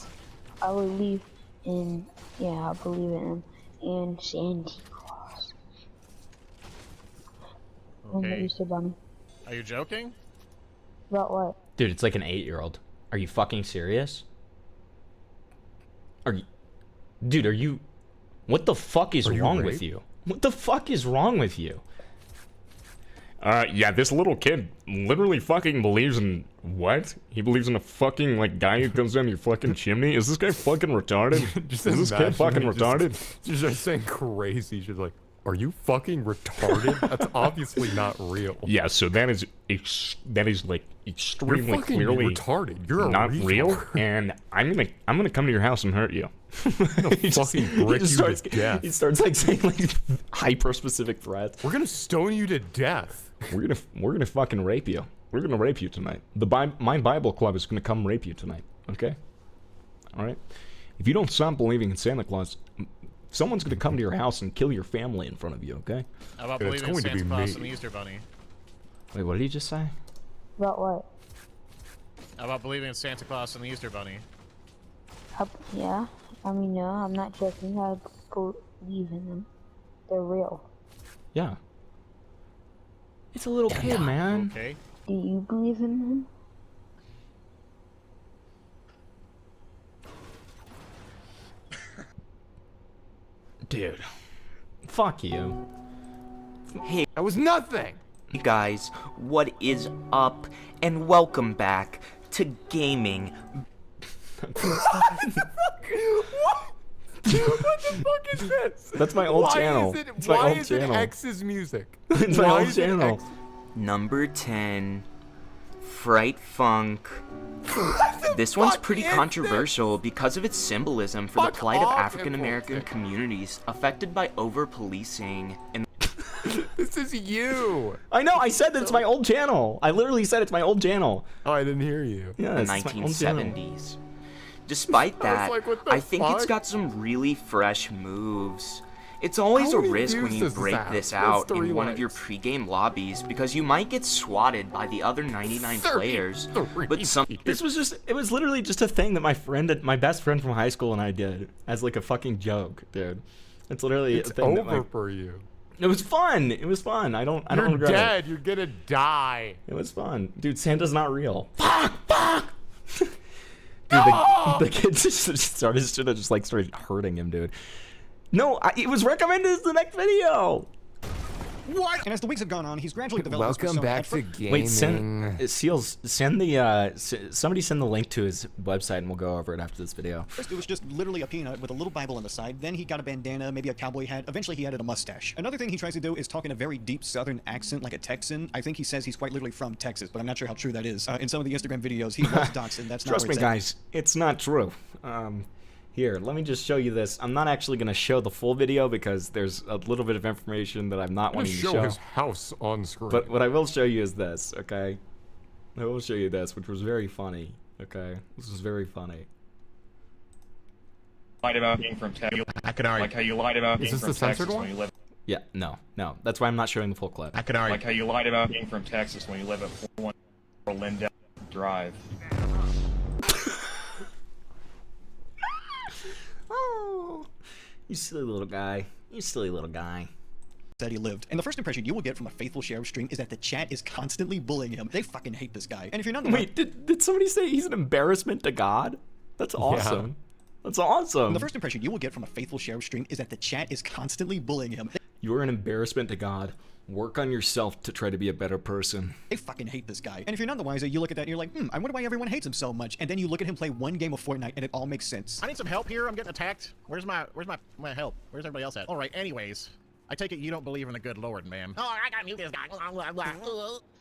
I believe in, I believe in him and Santa Claus. What Okay. you say about me? Are you joking? About what? Dude, it's like an 8-year-old. Are you fucking serious? Are you... Dude, are you... What the fuck is Are you wrong with raped? you? What the fuck is wrong with you? Yeah, this little kid literally fucking believes in what? He believes in a fucking, like, guy who comes down your fucking chimney? Is this guy fucking retarded? Just Is this imagine kid fucking him retarded? Just saying crazy shit like, are you fucking retarded? That's obviously not real. Yeah, so that is like extremely You're fucking clearly retarded. You're a not retard. real, and I'm gonna come to your house and hurt you. He just- fucking he brick just you starts, to death. He starts like saying like hyper-specific threats. We're gonna stone you to death. We're gonna fucking rape you. We're gonna rape you tonight. My Bible club is gonna come rape you tonight. Okay. All right. If you don't stop believing in Santa Claus, someone's gonna come to your house and kill your family in front of you. Okay. How about And it's believing in going to Santa be Claus me. and the Easter Bunny? Wait, what did he just say? About what? How about believing in Santa Claus and the Easter Bunny? Yeah. I mean, no, I'm not joking. I believe in them. They're real. Yeah. It's a little kid, man. Okay. Do you believe in them? Dude. Fuck you. Hey, that was nothing. Guys, what is up? And welcome back to gaming. What the fuck is this? That's my old channel. It's my old It channel. X's music? It's my Why old is it channel. X? Number 10, Fright Funk. This one's pretty controversial because of its symbolism for the Fuck plight of off, African American Hateful. communities affected by over-policing and This is you. I know, I said that it's my old channel. I literally said it's my old channel. Oh, I didn't hear you. Yeah, the it's my old channel. 1970s. Despite that, like, what the I think it's fuck? got some really fresh moves. It's always a How many risk when views you does break that? this That's out 3 in one of your likes. pre-game lobbies because you might get swatted by the other 99 players. 33 But some This was just, it was literally just a thing that my best friend from high school and I did as like a fucking joke, dude. It's literally It's a thing over that for you. it was fun. It was fun. I don't You're regret dead. You're gonna die. it. It was fun. Dude, Santa's not real. Fuck! Dude, the kid just started hurting him, dude. No, it was recommended as the next video. What? And as the weeks have gone on, he's gradually developed this Welcome persona. back At to first- gaming. Wait, send the somebody send the link to his website and we'll go over it after this video. First, it was just literally a peanut with a little Bible on the side. Then he got a bandana, maybe a cowboy hat. Eventually, he added a mustache. Another thing he tries to do is talk in a very deep Southern accent, like a Texan. I think he says he's quite literally from Texas, but I'm not sure how true that is. In some of the Instagram videos, he was doxed, and that's not Trust where me, it's at. guys, it's not true. Here, let me just show you this. I'm not actually going to show the full video because there's a little bit of information that I'm not wanting to show show. his house on screen. But what I will show you is this, okay? I will show you this, which was very funny, okay? This was very funny. Lied about being from Texas. I can already. Like how you lied about Is being this from the censored Texas one? when you live. Yeah, no. That's why I'm not showing the full clip. I can already. Like how you lied about being from Texas when you live at 414 Lindell Drive. Oh, you silly little guy. You silly little guy. That he lived. And the first impression you will get from a faithful sheriff stream is that the chat is constantly bullying him. They fucking hate this guy. And if you're not the Wait, did somebody say he's an embarrassment to God? That's awesome. That's awesome. the first impression you will get from a faithful sheriff stream is that the chat is constantly bullying him. You're an embarrassment to God. Work on yourself to try to be a better person. They fucking hate this guy. And if you're none the wiser, you look at that and you're like, I wonder why everyone hates him so much. And then you look at him play one game of Fortnite and it all makes sense. I need some help here. I'm getting attacked. Where's my help? Where's everybody else at? All right. Anyways, I take it you don't believe in the good Lord, ma'am. Oh, I gotta mute this guy.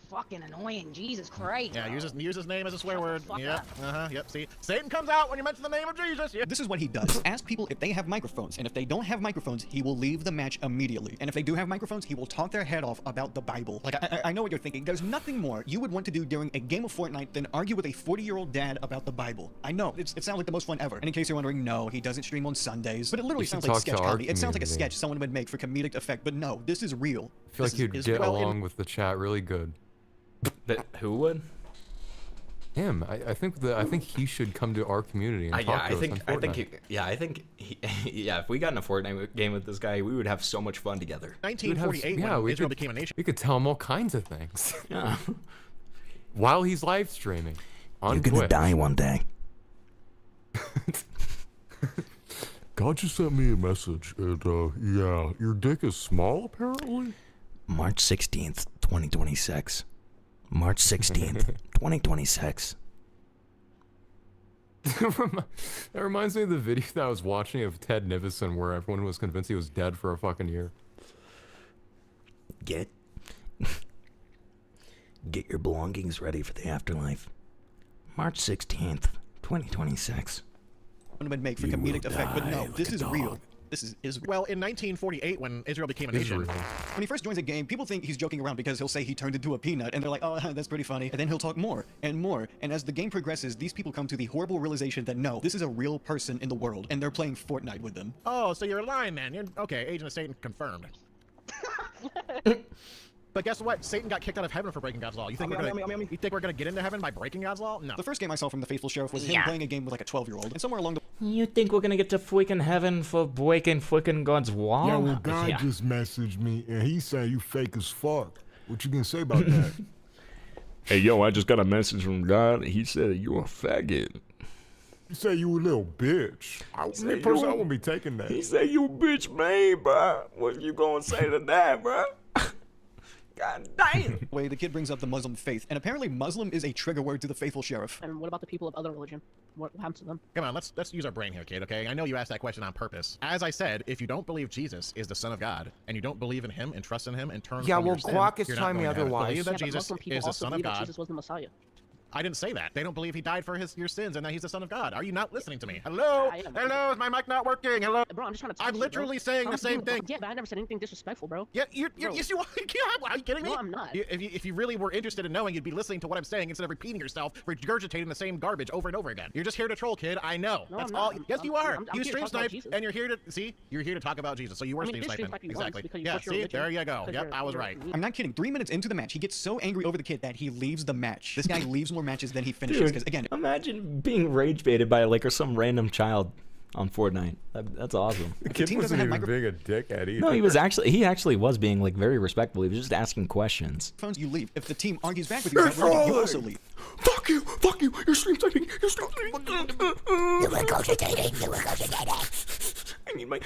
Fucking annoying, Jesus Christ. Yeah, use his name as a swear word. fuck Yep. up. Yep. See, Satan comes out when you mention the name of Jesus. Yep. This is what he does. Ask people if they have microphones, and if they don't have microphones, he will leave the match immediately. And if they do have microphones, he will talk their head off about the Bible. Like, I know what you're thinking. There's nothing more you would want to do during a game of Fortnite than argue with a 40-year-old dad about the Bible. I know, it sounds like the most fun ever. And in case you're wondering, no, he doesn't stream on Sundays. But it literally You should sounds like talk sketch to our comedy. It sounds like a community. sketch someone would make for comedic effect. But no, this is real. I feel like you'd get along with the chat really good. Who would? Him. I think he should come to our community and talk to us on Fortnite. If we got in a Fortnite game with this guy, we would have so much fun together. 1948 when Israel became a nation. We could tell him all kinds of things. Yeah. While he's live streaming on You're gonna Twitch. die one day. God just sent me a message, and yeah, your dick is small apparently. March 16th, 2026. March 16th, 2026. That reminds me of the video that I was watching of Ted Nivison where everyone was convinced he was dead for a fucking year. Get your belongings ready for the afterlife. March 16th, 2026. Would make for comedic effect, but no, this is real. This is Israel. Well, in 1948, when Israel became a nation, when he first joins a game, people think he's joking around because he'll say he turned into a peanut, and they're like, oh, that's pretty funny. And then he'll talk more and more. And as the game progresses, these people come to the horrible realization that no, this is a real person in the world, and they're playing Fortnite with them. oh, so you're lying, man. You're okay. Agent of Satan confirmed. But guess what? Satan got kicked out of heaven for breaking God's law. You think you think we're gonna get into heaven by breaking God's law? No. The first game I saw from the Faithful Sheriff was him playing a game with like a 12-year-old, and somewhere along the You think we're gonna get to freaking heaven for breaking freaking God's wall? Yeah, well, God just messaged me, and he said you fake as fuck. What you gonna say about that? Hey, yo, I just got a message from God. He said you're a faggot. You say you a little bitch. I won't be taking that. He said you a bitch, man, bro. What you gonna say to that, bro? God damn. way the kid brings up the Muslim faith, and apparently Muslim is a trigger word to the Faithful Sheriff. And what about the people of other religion? What happens to them? Come on, let's use our brain here, kid, okay? I know you asked that question on purpose. As I said, if you don't believe Jesus is the Son of God, and you don't believe in him and trust in him and turn from your sin, Guac is you're not telling me going to heaven. otherwise. Believe that Yeah, but Jesus Muslim people is the also Son of believe that God. Jesus was the Messiah. I didn't say that. They don't believe he died for your sins and that he's the Son of God. Are you not listening to me? Hello? Hello? Is my mic not working? Hello? Bro, I'm just trying to I'm literally saying the same thing. Yeah, but I never said anything disrespectful, bro. Yeah, yes, you are. Are you kidding me? No, I'm not. If you really were interested in knowing, you'd be listening to what I'm saying instead of repeating yourself, regurgitating the same garbage over and over again. You're just here to troll, kid. I know. No, That's I'm all. not. Yes, you are. I'm you here to stream talk about snipe, Jesus. and you're here to see. You're here to talk about Jesus. So you were I mean, stream it is stream sniping. sniping once Exactly. because you Yeah. push your See, religion, there you go. because Yep, I was right. I'm not kidding. 3 minutes into the match, he gets so angry over the kid that he leaves the match. This guy leaves more matches than he finishes. Because again, imagine being rage baited by like some random child on Fortnite. That's awesome. The kid wasn't even being a dickhead either. No, he actually was being like very respectful. He was just asking questions. phones you leave. If the team argues back with you, you also leave. Fuck you! Fuck you! You're stream sniping! You're stream sniping! You were cogitating. You were cogitating. I need my.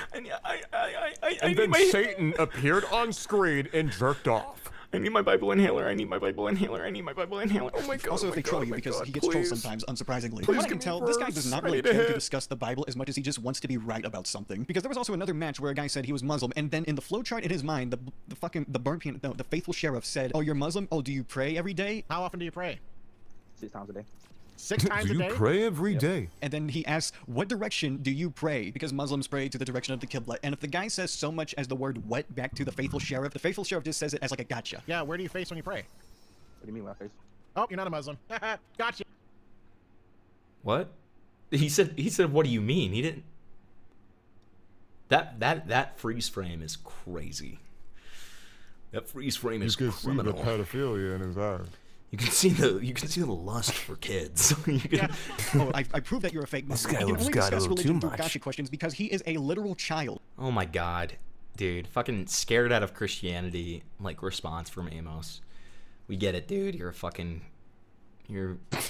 And then Satan appeared on screen and jerked off. I need my Bible inhaler. I need my Bible inhaler. I need my Bible inhaler. Oh my god. Also, if they troll you, because he gets trolled sometimes, unsurprisingly. From what I can tell, this guy does not really care to discuss the Bible as much as he just wants to be right about something. Because there was also another match where a guy said he was Muslim, and then in the flowchart in his mind, the Faithful Sheriff said, "Oh, you're Muslim? Oh, do you pray every day? How often do you pray? 6 times a day. 6 times a day? Do you pray every day? And then he asks, what direction do you pray? Because Muslims pray to the direction of the Qibla. And if the guy says so much as the word what back to the Faithful Sheriff, the Faithful Sheriff just says it as like a gotcha. Yeah, where do you face when you pray? What do you mean when I face? Oh, you're not a Muslim. Gotcha. What? He said, what do you mean? He didn't. That freeze frame is crazy. That freeze frame is criminal. You can see the pedophilia in his eyes. You can see the lust for kids. Oh, I proved that you're a fake Muslim. This guy I can loves only God a discuss little religion too through much. gotcha questions because he is a literal child. Oh my god, dude, fucking scared out of Christianity like response from Amos. We get it, dude. You're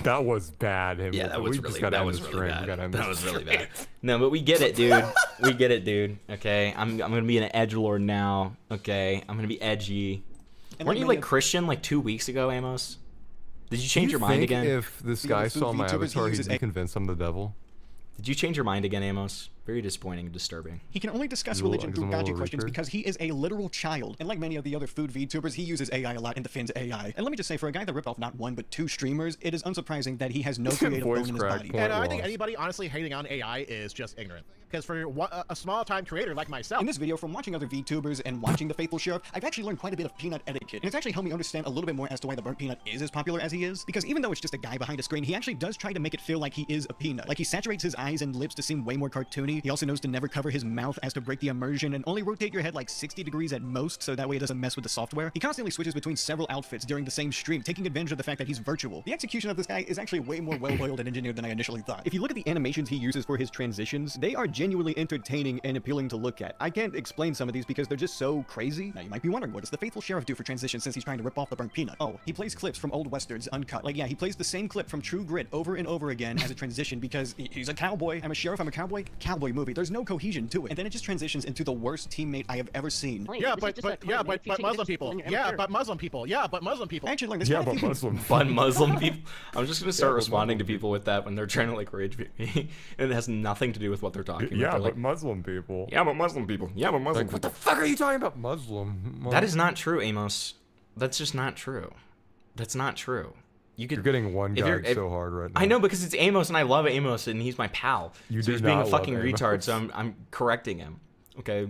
That was bad. Yeah, that was really bad. That was really bad. stream. No, but we get it, dude. We get it, dude. Okay, I'm gonna be an edgelord now. Okay, I'm gonna be edgy. And Weren't you many like Christian like 2 weeks ago, Amos? Did you change your mind again? If this guy saw my avatar, he'd be convinced I'm the devil. Did you change your mind again, Amos? Very disappointing and disturbing. He can only discuss religion through gotcha questions because he is a literal child. And like many of the other food VTubers, he uses AI a lot and defends AI. And let me just say, for a guy that ripped off not 1 but 2 streamers, it is unsurprising that he has no creative bone in his body. And I think anybody honestly hating on AI is just ignorant. Because for a small-time creator like myself... In this video, from watching other VTubers and watching the Faithful Sheriff, I've actually learned quite a bit of peanut etiquette. And it's actually helped me understand a little bit more as to why the burnt peanut is as popular as he is. Because even though it's just a guy behind a screen, he actually does try to make it feel like he is a peanut. Like he saturates his eyes and lips to seem way more cartoony. He also knows to never cover his mouth as to break the immersion and only rotate your head like 60 degrees at most so that way it doesn't mess with the software. He constantly switches between several outfits during the same stream, taking advantage of the fact that he's virtual. The execution of this guy is actually way more well-oiled and engineered than I initially thought. If you look at the animations he uses for his transitions, they are genuinely entertaining and appealing to look at. I can't explain some of these because they're just so crazy. Now you might be wondering, what does the Faithful Sheriff do for transitions since he's trying to rip off the burnt peanut? Oh, he plays clips from old westerns uncut. Like, yeah, he plays the same clip from True Grit over and over again as a transition because he's a cowboy. I'm a sheriff, I'm a cowboy. Cowboys cowboy movie. There's no cohesion to it. And then it just transitions into the worst teammate I have ever seen. Yeah, but Muslim people. Yeah, but Muslim people. Yeah, but Muslim people. I actually learned this. Yeah, but Muslim people. I'm just gonna start responding to people with that when they're trying to like rage me, and it has nothing to do with what they're talking about. Yeah, They're but like, Muslim people. Yeah, but Muslim people. Yeah, but Muslim Like, what people. the fuck are you talking about, Muslim? that is not true, Amos. That's just not true. That's not true. You're getting one guy so hard right now. I know, because it's Amos and I love Amos and he's my pal. You so do he's being a not love fucking Amos. retard, so I'm correcting him. Okay.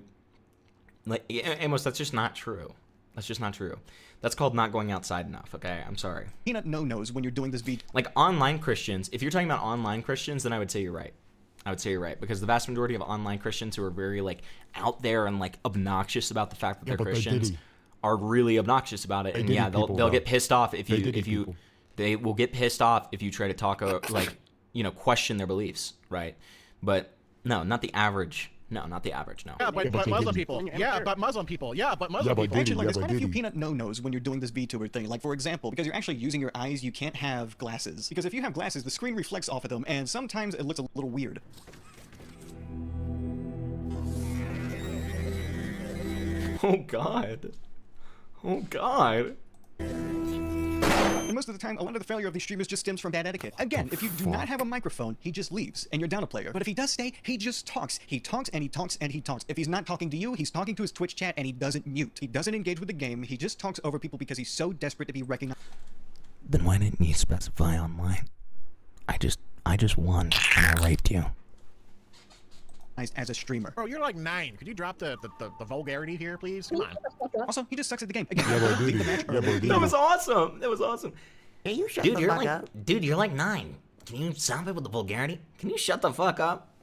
Like Amos, that's just not true. That's just not true. That's called not going outside enough, okay? I'm sorry. Peanut no-nos when you're doing this beat. Like online Christians, if you're talking about online Christians, then I would say you're right. I would say you're right, because the vast majority of online Christians who are very like out there and like obnoxious about the fact that they're Christians are really obnoxious about it, and yeah, they'll get pissed off if you they will get pissed off if you try to talk like question their beliefs, right? But no, not the average. No, not the average. No. Yeah, but Muslim people. Yeah, but Muslim people. Yeah, but Muslim people. Actually, there's quite a few peanut no-nos when you're doing this VTuber thing. Like, for example, because you're actually using your eyes, you can't have glasses. Because if you have glasses, the screen reflects off of them, and sometimes it looks a little weird. Oh God. Oh God. And most of the time, a lot of the failure of these streamers just stems from bad etiquette. Again, if you do not have a microphone, he just leaves, and you're down a player. But if he does stay, he just talks. He talks, and he talks, and he talks. If he's not talking to you, he's talking to his Twitch chat, and he doesn't mute. He doesn't engage with the game. He just talks over people because he's so desperate to be recognized. Then why didn't you specify online? I just won, and I raped you. As a streamer. Bro, you're like 9. Could you drop the vulgarity here, please? Come on. Also, he just sucks at the game. Again, That was awesome. That was awesome. Hey, you shut Dude, the you're fuck like, up. dude, you're like 9. Can you stop it with the vulgarity? Can you shut the fuck up?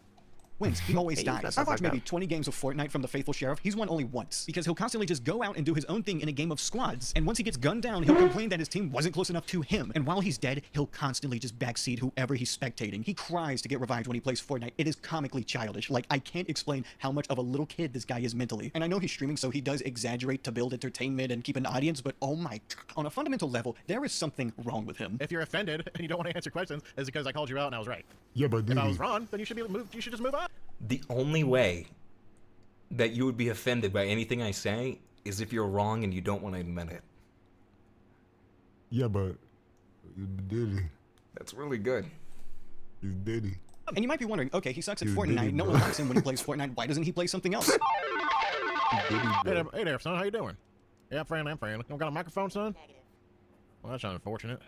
Wins. He always dies. I've watched maybe 20 games of Fortnite from the Faithful Sheriff. He's won only once, because he'll constantly just go out and do his own thing in a game of squads. And once he gets gunned down, he'll complain that his team wasn't close enough to him. And while he's dead, he'll constantly just backseat whoever he's spectating. He cries to get revived when he plays Fortnite. It is comically childish. Like, I can't explain how much of a little kid this guy is mentally. And I know he's streaming, so he does exaggerate to build entertainment and keep an audience, but oh my, on a fundamental level, there is something wrong with him. If you're offended and you don't want to answer questions, it's because I called you out and I was right. Yeah, but if I was wrong, then you should just move on. The only way that you would be offended by anything I say is if you're wrong and you don't want to admit it. Yeah, but Diddy. That's really good. He's Diddy. And you might be wondering, okay, he sucks at He's Fortnite. Diddy, No bro. one likes him when he plays Fortnite. Why doesn't he play something else? Hey there, son. How you doing? Yeah, I'm friendly. You don't got a microphone, son? Well, that's unfortunate.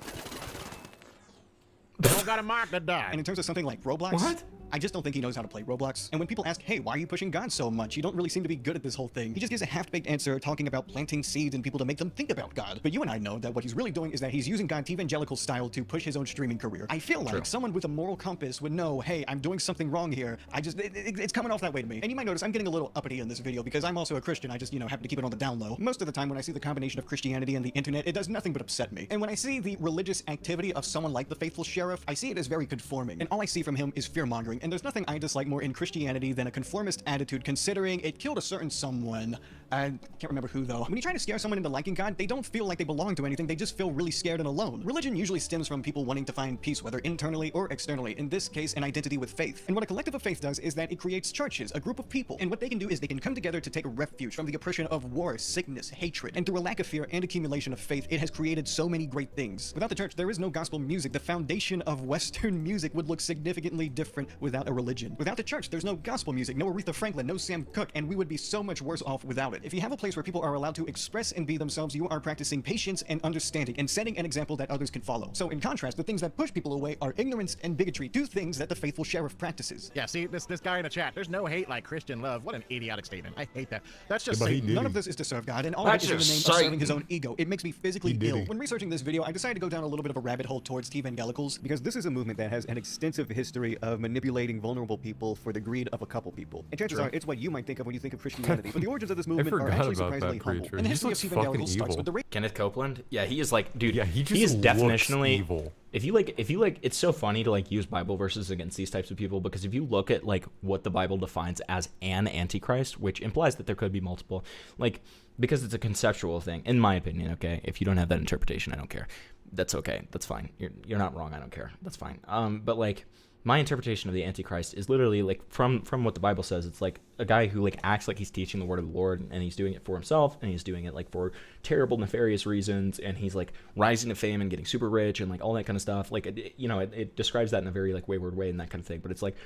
You don't got a mic to die. And in terms of something like Roblox, What? I just don't think he knows how to play Roblox. And when people ask, hey, why are you pushing God so much? You don't really seem to be good at this whole thing. He just gives a half-baked answer talking about planting seeds in people to make them think about God. But you and I know that what he's really doing is that he's using God's evangelical style to push his own streaming career. I feel like someone with a moral compass would know, hey, I'm doing something wrong here. It's coming off that way to me. And you might notice I'm getting a little uppity in this video because I'm also a Christian. I just, happen to keep it on the down low. Most of the time when I see the combination of Christianity and the internet, it does nothing but upset me. And when I see the religious activity of someone like the Faithful Sheriff, I see it as very conforming. And all I see from him is fear-mongering. And there's nothing I dislike more in Christianity than a conformist attitude, considering it killed a certain someone. I can't remember who, though. When you try to scare someone into liking God, they don't feel like they belong to anything. They just feel really scared and alone. Religion usually stems from people wanting to find peace, whether internally or externally. In this case, an identity with faith. And what a collective of faith does is that it creates churches, a group of people. And what they can do is they can come together to take refuge from the oppression of war, sickness, hatred. And through a lack of fear and accumulation of faith, it has created so many great things. Without the church, there is no gospel music. The foundation of Western music would look significantly different without a religion. Without the church, there's no gospel music, no Aretha Franklin, no Sam Cooke, and we would be so much worse off without it. If you have a place where people are allowed to express and be themselves, you are practicing patience and understanding and setting an example that others can follow. So in contrast, the things that push people away are ignorance and bigotry, two things that the Faithful Sheriff practices. Yeah, see, this guy in the chat, there's no hate like Christian love. What an idiotic statement. I hate that. That's just None of this is to serve God, and all of it is in the name of serving his own ego. It makes me physically ill. When researching this video, I decided to go down a little bit of a rabbit hole towards evangelicals, because this is a movement that has an extensive history of manipulating vulnerable people for the greed of a couple people. And chances are, it's what you might think of when you think of Christianity. But the origins of this movement are actually surprisingly humble. And the history of evangelicals starts with the Kenneth Copeland? Yeah, he is like, dude, Yeah, he just is looks definitionally evil. If you like, it's so funny to like use Bible verses against these types of people, because if you look at like what the Bible defines as an antichrist, which implies that there could be multiple, like, because it's a conceptual thing, in my opinion. Okay, if you don't have that interpretation, I don't care. That's okay. That's fine. You're not wrong. I don't care. That's fine. But like, my interpretation of the Antichrist is literally like from what the Bible says. It's like a guy who like acts like he's teaching the word of the Lord, and he's doing it for himself, and he's doing it like for terrible, nefarious reasons, and he's like rising to fame and getting super rich and like all that kind of stuff. Like it describes that in a very like wayward way and that kind of thing. But it's like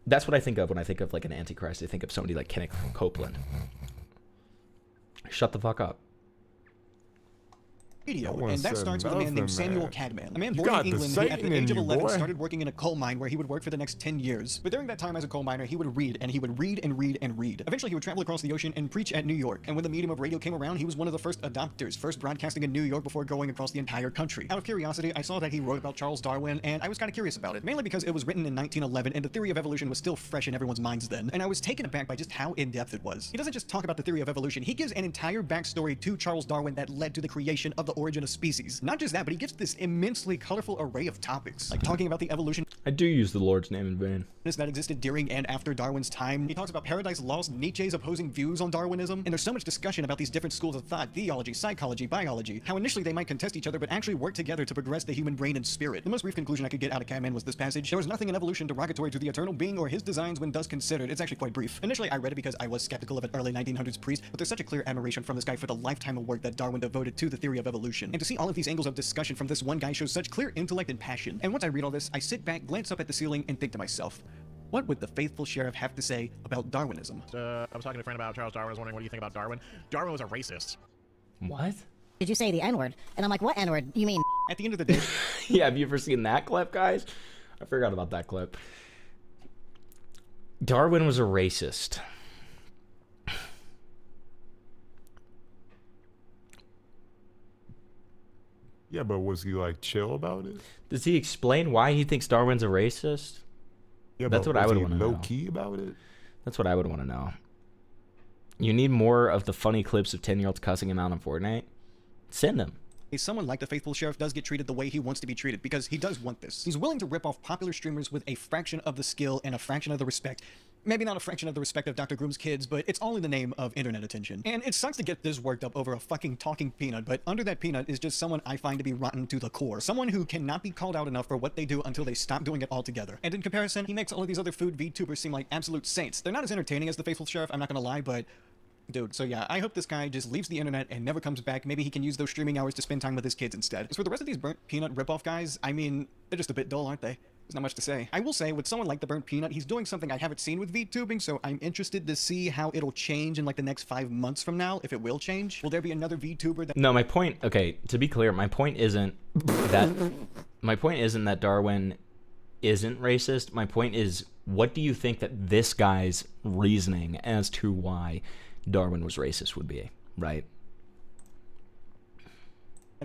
that's what I think of when I think of like an Antichrist. I think of somebody like Kenneth Copeland. Shut the fuck up. And that starts with a man named Samuel Cadman, a man born in England who at the age of 11 started working in a coal mine where he would work for the next 10 years. But during that time as a coal miner, he would read, and he would read and read and read. Eventually, he would travel across the ocean and preach at New York. And when the medium of radio came around, he was one of the first adopters, first broadcasting in New York before going across the entire country. Out of curiosity, I saw that he wrote about Charles Darwin, and I was kind of curious about it, mainly because it was written in 1911, and the theory of evolution was still fresh in everyone's minds then. And I was taken aback by just how in-depth it was. He doesn't just talk about the theory of evolution, he gives an entire backstory to Charles Darwin that led to the creation of the origin of species. Not just that, but he gives this immensely colorful array of topics, like talking about the evolution. I do use the Lord's name in vain. That existed during and after Darwin's time. He talks about Paradise Lost, Nietzsche's opposing views on Darwinism, and there's so much discussion about these different schools of thought, theology, psychology, biology, how initially they might contest each other but actually work together to progress the human brain and spirit. The most brief conclusion I could get out of Cadman was this passage: there was nothing in evolution derogatory to the eternal being or his designs when thus considered. It's actually quite brief. Initially, I read it because I was skeptical of an early 1900s priest, but there's such a clear admiration from this guy for the lifetime of work that Darwin devoted to the theory of evolution. And to see all of these angles of discussion from this one guy shows such clear intellect and passion. And once I read all this, I sit back, glance up at the ceiling, and think to myself, what would the faithful sheriff have to say about Darwinism? I was talking to a friend about Charles Darwin. I was wondering, what do you think about Darwin? Darwin was a racist. What? Did you say the N-word? And I'm like, what N-word? You mean? At the end of the day... Yeah, have you ever seen that clip, guys? I forgot about that clip. Darwin was a racist. Yeah, but was he like chill about it? Does he explain why he thinks Darwin's a racist? Yeah, that's what I would want to know. Low key about it. That's what I would want to know. You need more of the funny clips of 10-year-olds cussing him out on Fortnite? Send them. Someone like the faithful sheriff does get treated the way he wants to be treated, because he does want this. He's willing to rip off popular streamers with a fraction of the skill and a fraction of the respect. Maybe not a fraction of the respect of Dr. Groom's kids, but it's all in the name of internet attention. And it sucks to get this worked up over a fucking talking peanut, but under that peanut is just someone I find to be rotten to the core. Someone who cannot be called out enough for what they do until they stop doing it altogether. And in comparison, he makes all of these other food VTubers seem like absolute saints. They're not as entertaining as the faithful sheriff, I'm not gonna lie, but... dude, so yeah, I hope this guy just leaves the internet and never comes back. Maybe he can use those streaming hours to spend time with his kids instead. As for the rest of these Burnt Peanut ripoff guys, I mean, they're just a bit dull, aren't they? There's not much to say. I will say, with someone like the Burnt Peanut, he's doing something I haven't seen with VTubing, so I'm interested to see how it'll change in like the next 5 months from now, if it will change. Will there be another VTuber that... No, my point, okay, to be clear, my point isn't that Darwin isn't racist. My point is, what do you think that this guy's reasoning as to why Darwin was racist would be, right?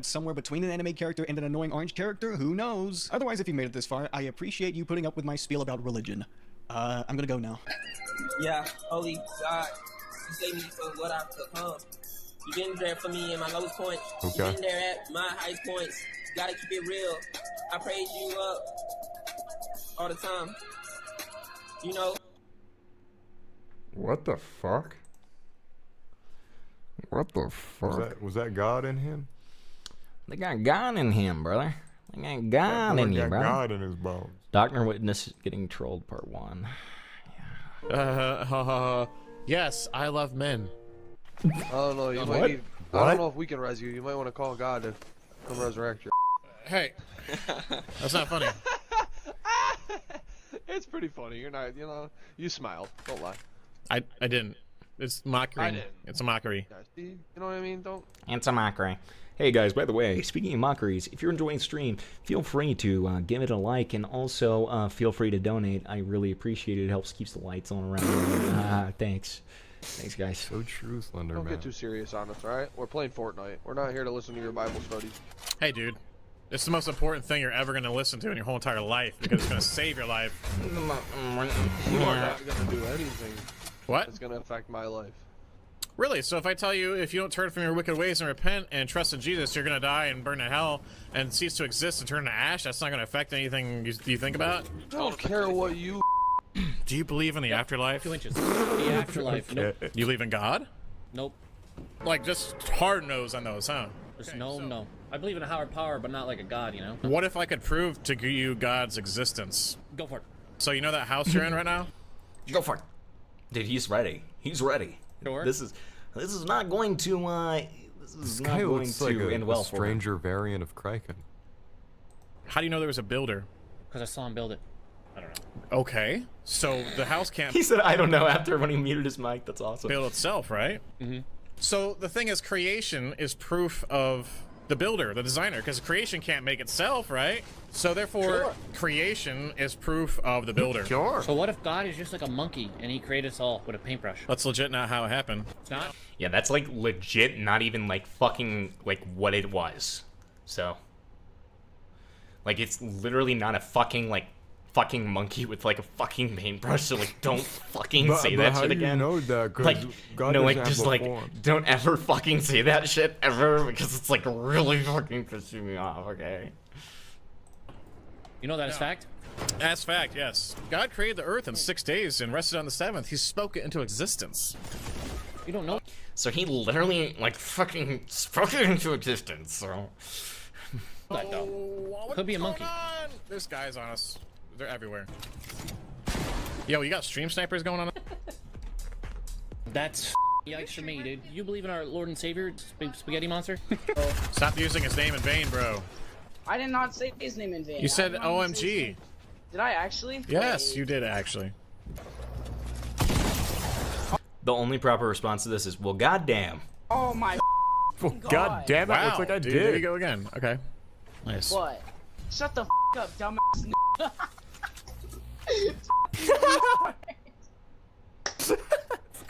somewhere between an anime character and an annoying orange character? Who knows? Otherwise, if you made it this far, I appreciate you putting up with my spiel about religion. I'm gonna go now. Yeah, holy God, you saved me from what I've become. You've been there for me in my lowest points. Okay. You've been there at my highest points. Gotta keep it real. I praise you up all the time. You know. What the fuck? What the fuck? Was that God in him? They got God in him, brother. They got God in you, got brother. God in his bones. Doctor Witness getting trolled, part 1. Yes, I love men. I don't know. You might need, I don't know if we can res you. You might want to call God to come resurrect you. Hey, that's not funny. It's pretty funny. You're not. You know. You smiled. Don't lie. I didn't. It's mockery. I didn't. It's a mockery. Yeah, see? You know what I mean? Don't. It's a mockery. Hey guys, by the way, speaking of mockeries, if you're enjoying the stream, feel free to give it a like, and also feel free to donate. I really appreciate it. It helps keeps the lights on around. Thanks. Thanks, guys. So true, Slender Don't Man. get too serious on us, alright? We're playing Fortnite. We're not here to listen to your Bible studies. Hey, dude. It's the most important thing you're ever going to listen to in your whole entire life, because it's going to save your life. You are not going to do anything. What? That's going to affect my life. Really? So if I tell you, if you don't turn from your wicked ways and repent and trust in Jesus, you're going to die and burn to hell and cease to exist and turn to ash? That's not going to affect anything you think about? I don't care what you... Do you believe in the afterlife? 2 inches. The afterlife. Nope. You believe in God? Nope. Like, just hard nose on those, huh? There's no. I believe in a higher power, but not like a god, you know? What if I could prove to you God's existence? Go for it. So you know that house you're in right now? Go for it. Dude, he's ready. He's ready. Sure. This is not going to This guy looks like end well a for him. stranger variant of Kraken. How do you know there was a builder? Because I saw him build it. I don't know. Okay. So the house can't He said, I don't know, after when he muted his mic. That's awesome. build itself, right? Mm-hmm. So the thing is, creation is proof of the builder, the designer, because creation can't make itself, right? So therefore, creation is proof of the builder. Sure. So what if God is just like a monkey and he created us all with a paintbrush? That's legit not how it happened. It's not? Yeah, that's like legit not even like fucking like what it was. So like it's literally not a fucking like fucking monkey with like a fucking paintbrush, so like don't fucking say that shit again. Know that? 'Cause Like God no, like doesn't just have a like form. don't ever fucking say that shit ever, because it's like really fucking pissing me off, okay? You know that is fact? As fact, yes. God created the earth in 6 days and rested on the seventh. He spoke it into existence. You don't know? So he literally like fucking spoke it into existence, so That though. What's Could be a monkey. going on? There's guys on us. They're everywhere. Yo, you got stream snipers going on? That's yikes for me, dude. You believe in our Lord and Savior, Spaghetti Monster? Stop using his name in vain, bro. I did not say his name in vain. You said I did not say his OMG. name. Did I actually? Yes, Wait. you did actually. the only proper response to this is, well, goddamn. Oh my Well, God damn it, Wow, looks like I dude, did. There you go again. Okay. Nice. What? Shut the up, dumbass.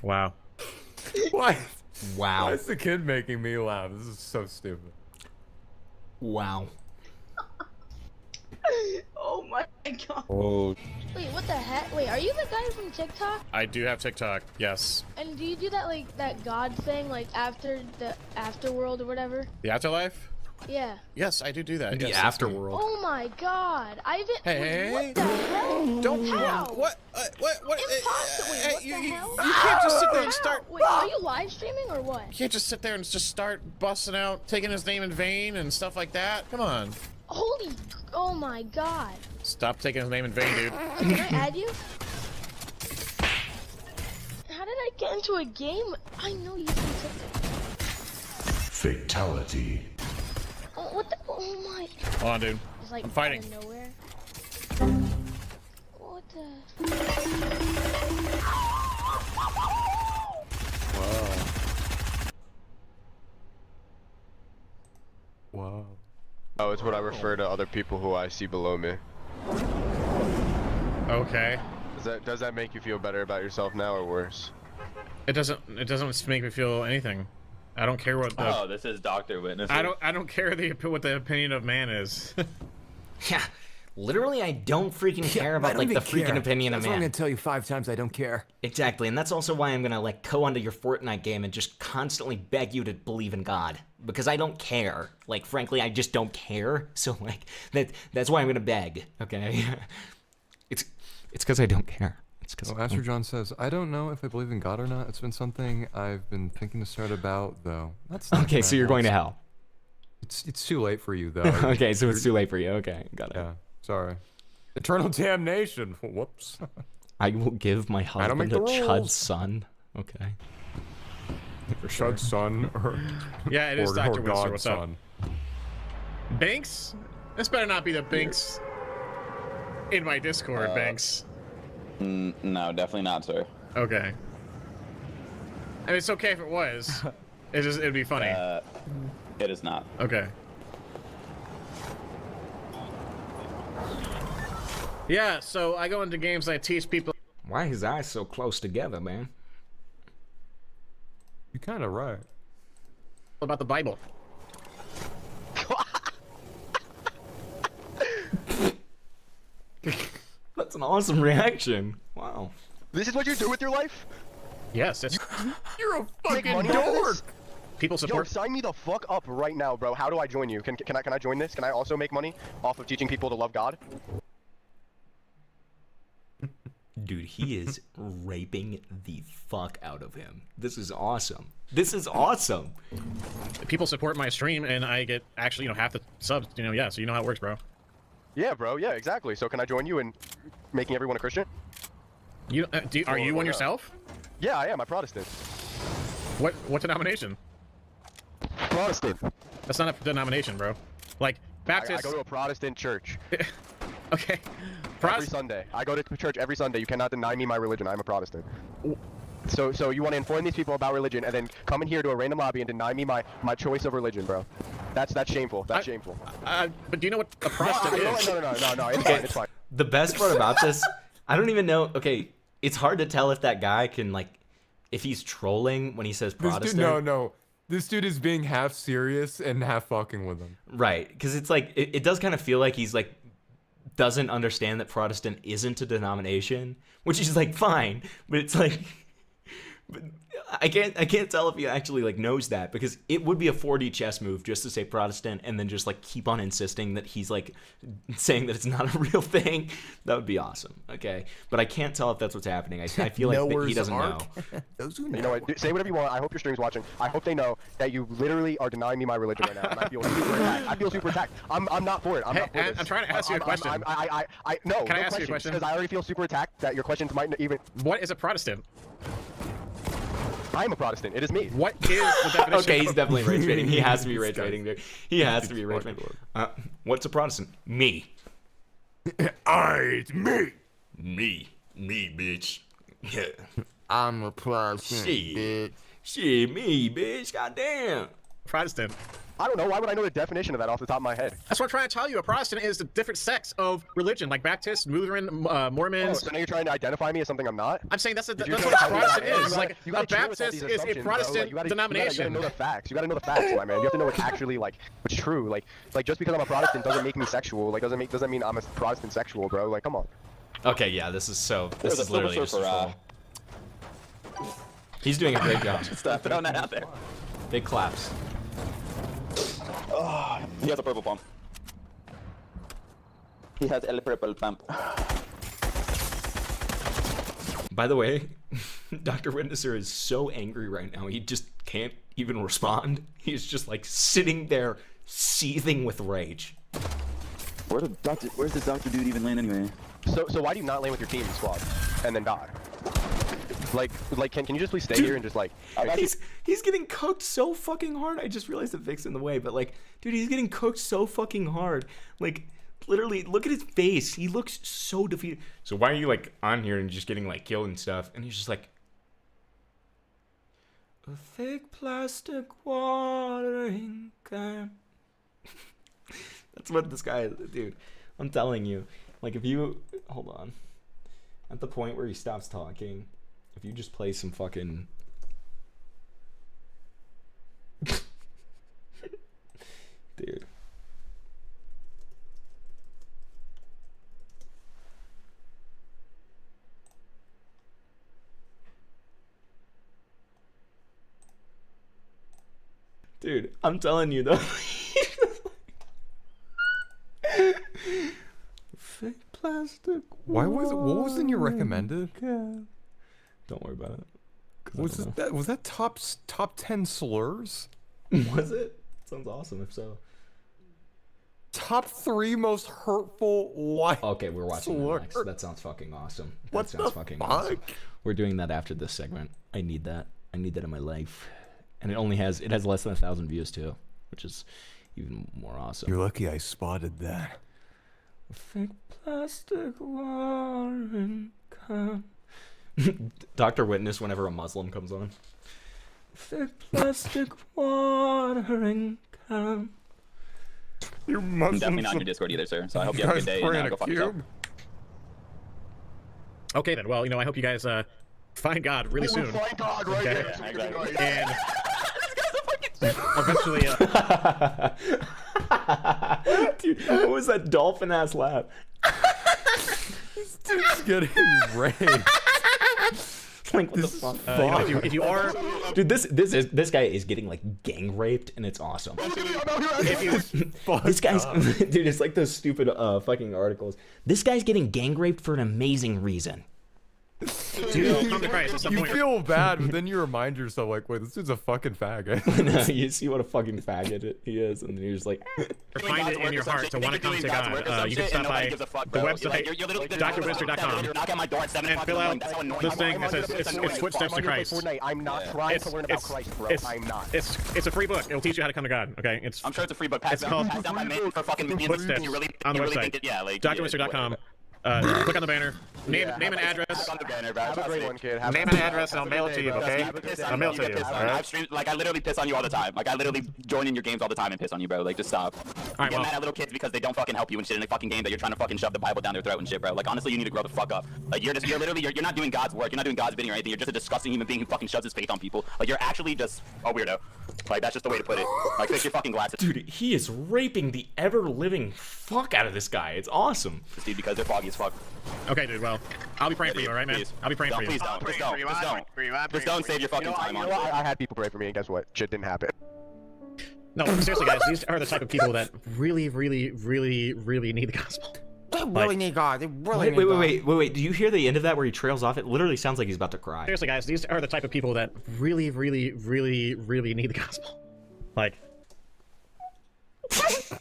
Wow. Why? Wow. Why is the kid making me laugh? This is so stupid. Wow. Oh my god. Oh. Wait, what the heck? Wait, are you the guy from TikTok? I do have TikTok, yes. And do you do that like that God thing, like after the afterworld or whatever? The afterlife? Yeah. Yes, I do that. The yes, afterworld. Oh my god! I haven't. Hey, what the hell? don't. How? What? What? Impossible. Wait, what the hell? You can't just sit there and How? start. Wait, are you live streaming or what? You can't just sit there and just start busting out, taking his name in vain and stuff like that. Come on. Holy! Oh my god! Stop taking his name in vain, dude. Can I add you? How did I get into a game? I know you from TikTok. Fatality. Oh, what the? Oh my! Hold on, dude. It's like I'm fighting. out of nowhere. What the? Wow. Oh, it's what I refer to other people who I see below me. Okay. Does that make you feel better about yourself now or worse? It doesn't make me feel anything. I don't care what the. Oh, this is Dr. Witness. I don't care what the opinion of man is. Yeah. Literally, I don't freaking care about like the freaking opinion of That's why I'm man. gonna tell you 5 times I don't care. Exactly, and that's also why I'm gonna like go onto your Fortnite game and just constantly beg you to believe in God, because I don't care. Like, frankly, I just don't care. So like that's why I'm gonna beg. Okay, it's because I don't care. It's because. Well, Astro John says, I don't know if I believe in God or not. It's been something I've been thinking to start about, though. That's not Okay, so you're going to hell. It's too late for you, though. Okay, so it's too late for you. Okay, got it. Yeah, sorry. Eternal damnation. Whoops. I will give my I don't husband make to the Chud's rules. son. Okay. Chud's son, or Yeah, it is or Dr. Wister. God's What's up? son. Banks? This better not be the Banks in my Discord, Banks. No, definitely not, sir. Okay. I mean, it's okay if it was. It'd be funny. It is not. Okay. Yeah, so I go into games and I teach people. Why his eyes so close together, man? You're kind of right. About the Bible. That's an awesome reaction. Wow. This is what you do with your life? Yes, it's. You're a Make fucking money out of dork. this? People support. Yo, sign me the fuck up right now, bro. How do I join you? Can I join this? Can I also make money off of teaching people to love God? Dude, he is raping the fuck out of him. This is awesome. This is awesome. people support my stream, and I get actually, half the subs. Yeah. So you know how it works, bro. Yeah, bro. Yeah, exactly. So can I join you in making everyone a Christian? You are you one yourself? Yeah, I am. I'm Protestant. What denomination? Protestant. That's not a denomination, bro. Like Baptist. I go to a Protestant church. Okay. Every Sunday. I go to church every Sunday. You cannot deny me my religion. I'm a Protestant. So you want to inform these people about religion and then come in here to a random lobby and deny me my choice of religion, bro? That's shameful. That's shameful. But do you know what a Protestant is? No. It's fine. It's fine. The best part about this, I don't even know. Okay, it's hard to tell if that guy can if he's trolling when he says Protestant. No. This dude is being half serious and half fucking with him. Right, because it's it does kind of feel like he's doesn't understand that Protestant isn't a denomination, which is fine, but it's but I can't tell if he actually knows that, because it would be a 4D chess move just to say Protestant and then just keep on insisting that he's saying that it's not a real thing. That would be awesome. Okay, but I can't tell if that's what's happening. I feel like that he doesn't know. Those who know. You know what? Say whatever you want. I hope your stream's watching. I hope they know that you literally are denying me my religion right now, and I feel super attacked. I feel super attacked. I'm not for it. I'm not for this. I'm trying to ask you a question. Can I ask you a question? Because I already feel super attacked that your questions might not even. What is a Protestant? I'm a Protestant. It is me. What is the definition? Okay, he's definitely rage baiting. He has to be rage baiting, dude. He has to be rage baiting. What's a Protestant? Me. It's me. Me, bitch. Yeah. I'm a Protestant, bitch. Shit, me, bitch. Goddamn. Protestant. I don't know. Why would I know the definition of that off the top of my head? That's what I'm trying to tell you. A Protestant is the different sects of religion, like Baptists, Lutheran, Mormons. Oh, so now you're trying to identify me as something I'm not? I'm saying that's what a Protestant is. A Baptist is a Protestant denomination. You gotta know the facts. You gotta know the facts, my man. You have to know what's actually what's true. Just because I'm a Protestant doesn't make me sexual. Doesn't mean I'm a Protestant sexual, bro. Come on. Okay, yeah, this is literally just He's doing a great job. Stop throwing that out there. Big claps. Oh, he has a purple pump. He has a purple pump. By the way, Dr. Witnesser is so angry right now, he just can't even respond. He's just sitting there seething with rage. Where's this doctor dude even land anyway? So why do you not land with your team squad and then die? Can you just please stay here and just he's getting cooked so fucking hard. I just realized that Vic's in the way, but dude, he's getting cooked so fucking hard. Literally, look at his face. He looks so defeated. So why are you on here and just getting killed and stuff? And he's just a fake plastic watering can. That's what this guy is, dude. I'm telling you. If you hold on, at the point where he stops talking, if you just play some fucking dude. Dude, I'm telling you though. Fake plastic. What was in your recommended? Don't worry about it. Was that top 10 slurs? Was it? Sounds awesome if so. Top 3 most hurtful white. Okay, we're watching that next. That sounds fucking awesome. That sounds fucking awesome. We're doing that after this segment. I need that. I need that in my life. And it has less than 1,000 views too, which is even more awesome. You're lucky I spotted that. Fake plastic watering can. Dr. Witness whenever a Muslim comes on. Fake plastic watering can. You I'm Muslims. definitely not in your Discord either, sir. So I hope you have a good day and go fuck yourself. Okay then. Well, I hope you guys find God really soon. Find God right here. And eventually. Dude, what was that dolphin ass laugh? This dude's getting raped. What the fuck? If you are, dude, this guy is getting gang raped, and it's awesome. This guy's, dude, it's those stupid fucking articles. This guy's getting gang raped for an amazing reason. Dude, come to Christ, that's the You point. feel bad, but then you remind yourself, like, wait, this dude's a fucking faggot. I know, you see what a fucking faggot he is, and then you're just like, Find it in your heart to want to come to God. You can stop by the website, drwizard.com, and fill out this thing that says it's footsteps to Christ. I'm not trying to learn about Christ, bro. I'm not. It's a free book. It'll teach you how to come to God. Okay, I'm sure it's a free book. Pass It's called down my man for fucking millions. Footsteps You really, on the you really website. think that, yeah, like drwizard.com. Click on the banner. Name an address. On the banner, bro. Have a great one, kid. Name an address and I'll mail it to you, okay? I'll mail it to you. I've streamed, like, I literally piss on you all the time. Like, I literally join in your games all the time and piss on you, bro. Like, just stop. Alright, Get well. mad at little kids because they don't fucking help you and shit in a fucking game that you're trying to fucking shove the Bible down their throat and shit, bro. Like, honestly, you need to grow the fuck up. Like, you're not doing God's work. You're not doing God's bidding or anything. You're just a disgusting human being who fucking shoves his faith on people. Like, you're actually just a weirdo. Like, that's just the way to put it. Like, fix your fucking glasses. dude, he is raping the ever-living fuck out of this guy. It's awesome. Dude, because they're foggy as fuck. Okay, dude, well, I'll be praying for you, alright, man? Please. I'll be praying for you. Please don't. Please don't. Just don't. Just don't save your fucking time on it. I had people pray for me, and guess what? Shit didn't happen. No, seriously, guys, these are the type of people that really, really, really, really need the gospel. They really need God. They really need God. Wait. Do you hear the end of that where he trails off? It literally sounds like he's about to cry. Seriously, guys, these are the type of people that really, really, really, really need the gospel. Like, those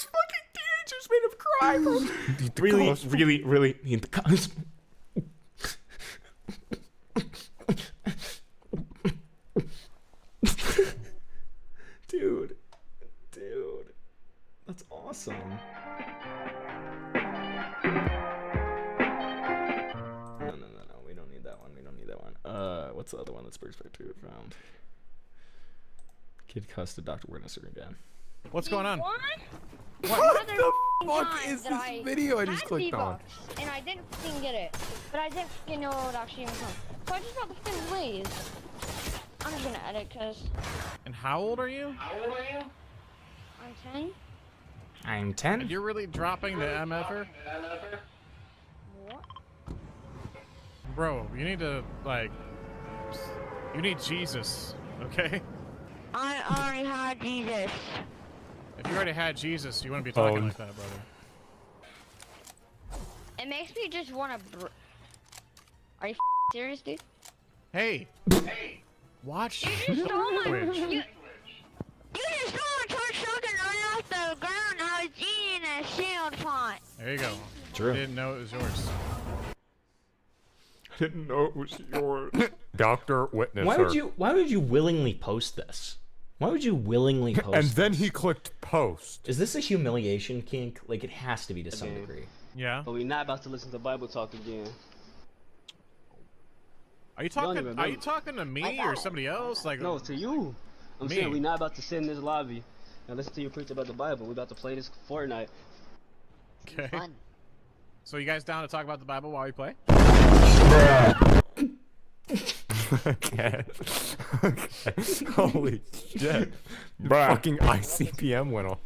fucking teenagers made him cry, bro. Really need the gospel. Dude, that's awesome. No, we don't need that one. What's the other one that's perspective found? Kid cussed a Dr. Witnesser again. what's going on? What the fuck is this video I just clicked on? And I didn't fucking get it. But I didn't fucking know what actually was on. So I just got the fucking ways. I'm just gonna edit because And how old are you? I'm 10. I'm 10? You're really dropping the MFer? What? Bro, you need to, like, you need Jesus, okay? I already had Jesus. If you already had Jesus, you wouldn't be talking like that, brother. It makes me just want to. Are you serious, dude? Hey! Watch You just stole my. Twitch. You just stole my torch shotgun right off the ground. I was eating a shield pot. There you go. True. I didn't know it was yours. I didn't know it was yours. Dr. Witnesser. Why would you willingly post this? Why would you willingly post And then this? he clicked post. Is this a humiliation kink? Like, it has to be to some degree. Yeah. But we're not about to listen to Bible talk again. Are you talking to me or somebody else? Like, no, to you. I'm me. saying we're not about to sit in this lobby and listen to you preach about the Bible. We're about to play this Fortnite. Okay. So you guys down to talk about the Bible while we play? Okay. Holy shit. Fucking ICPM went off.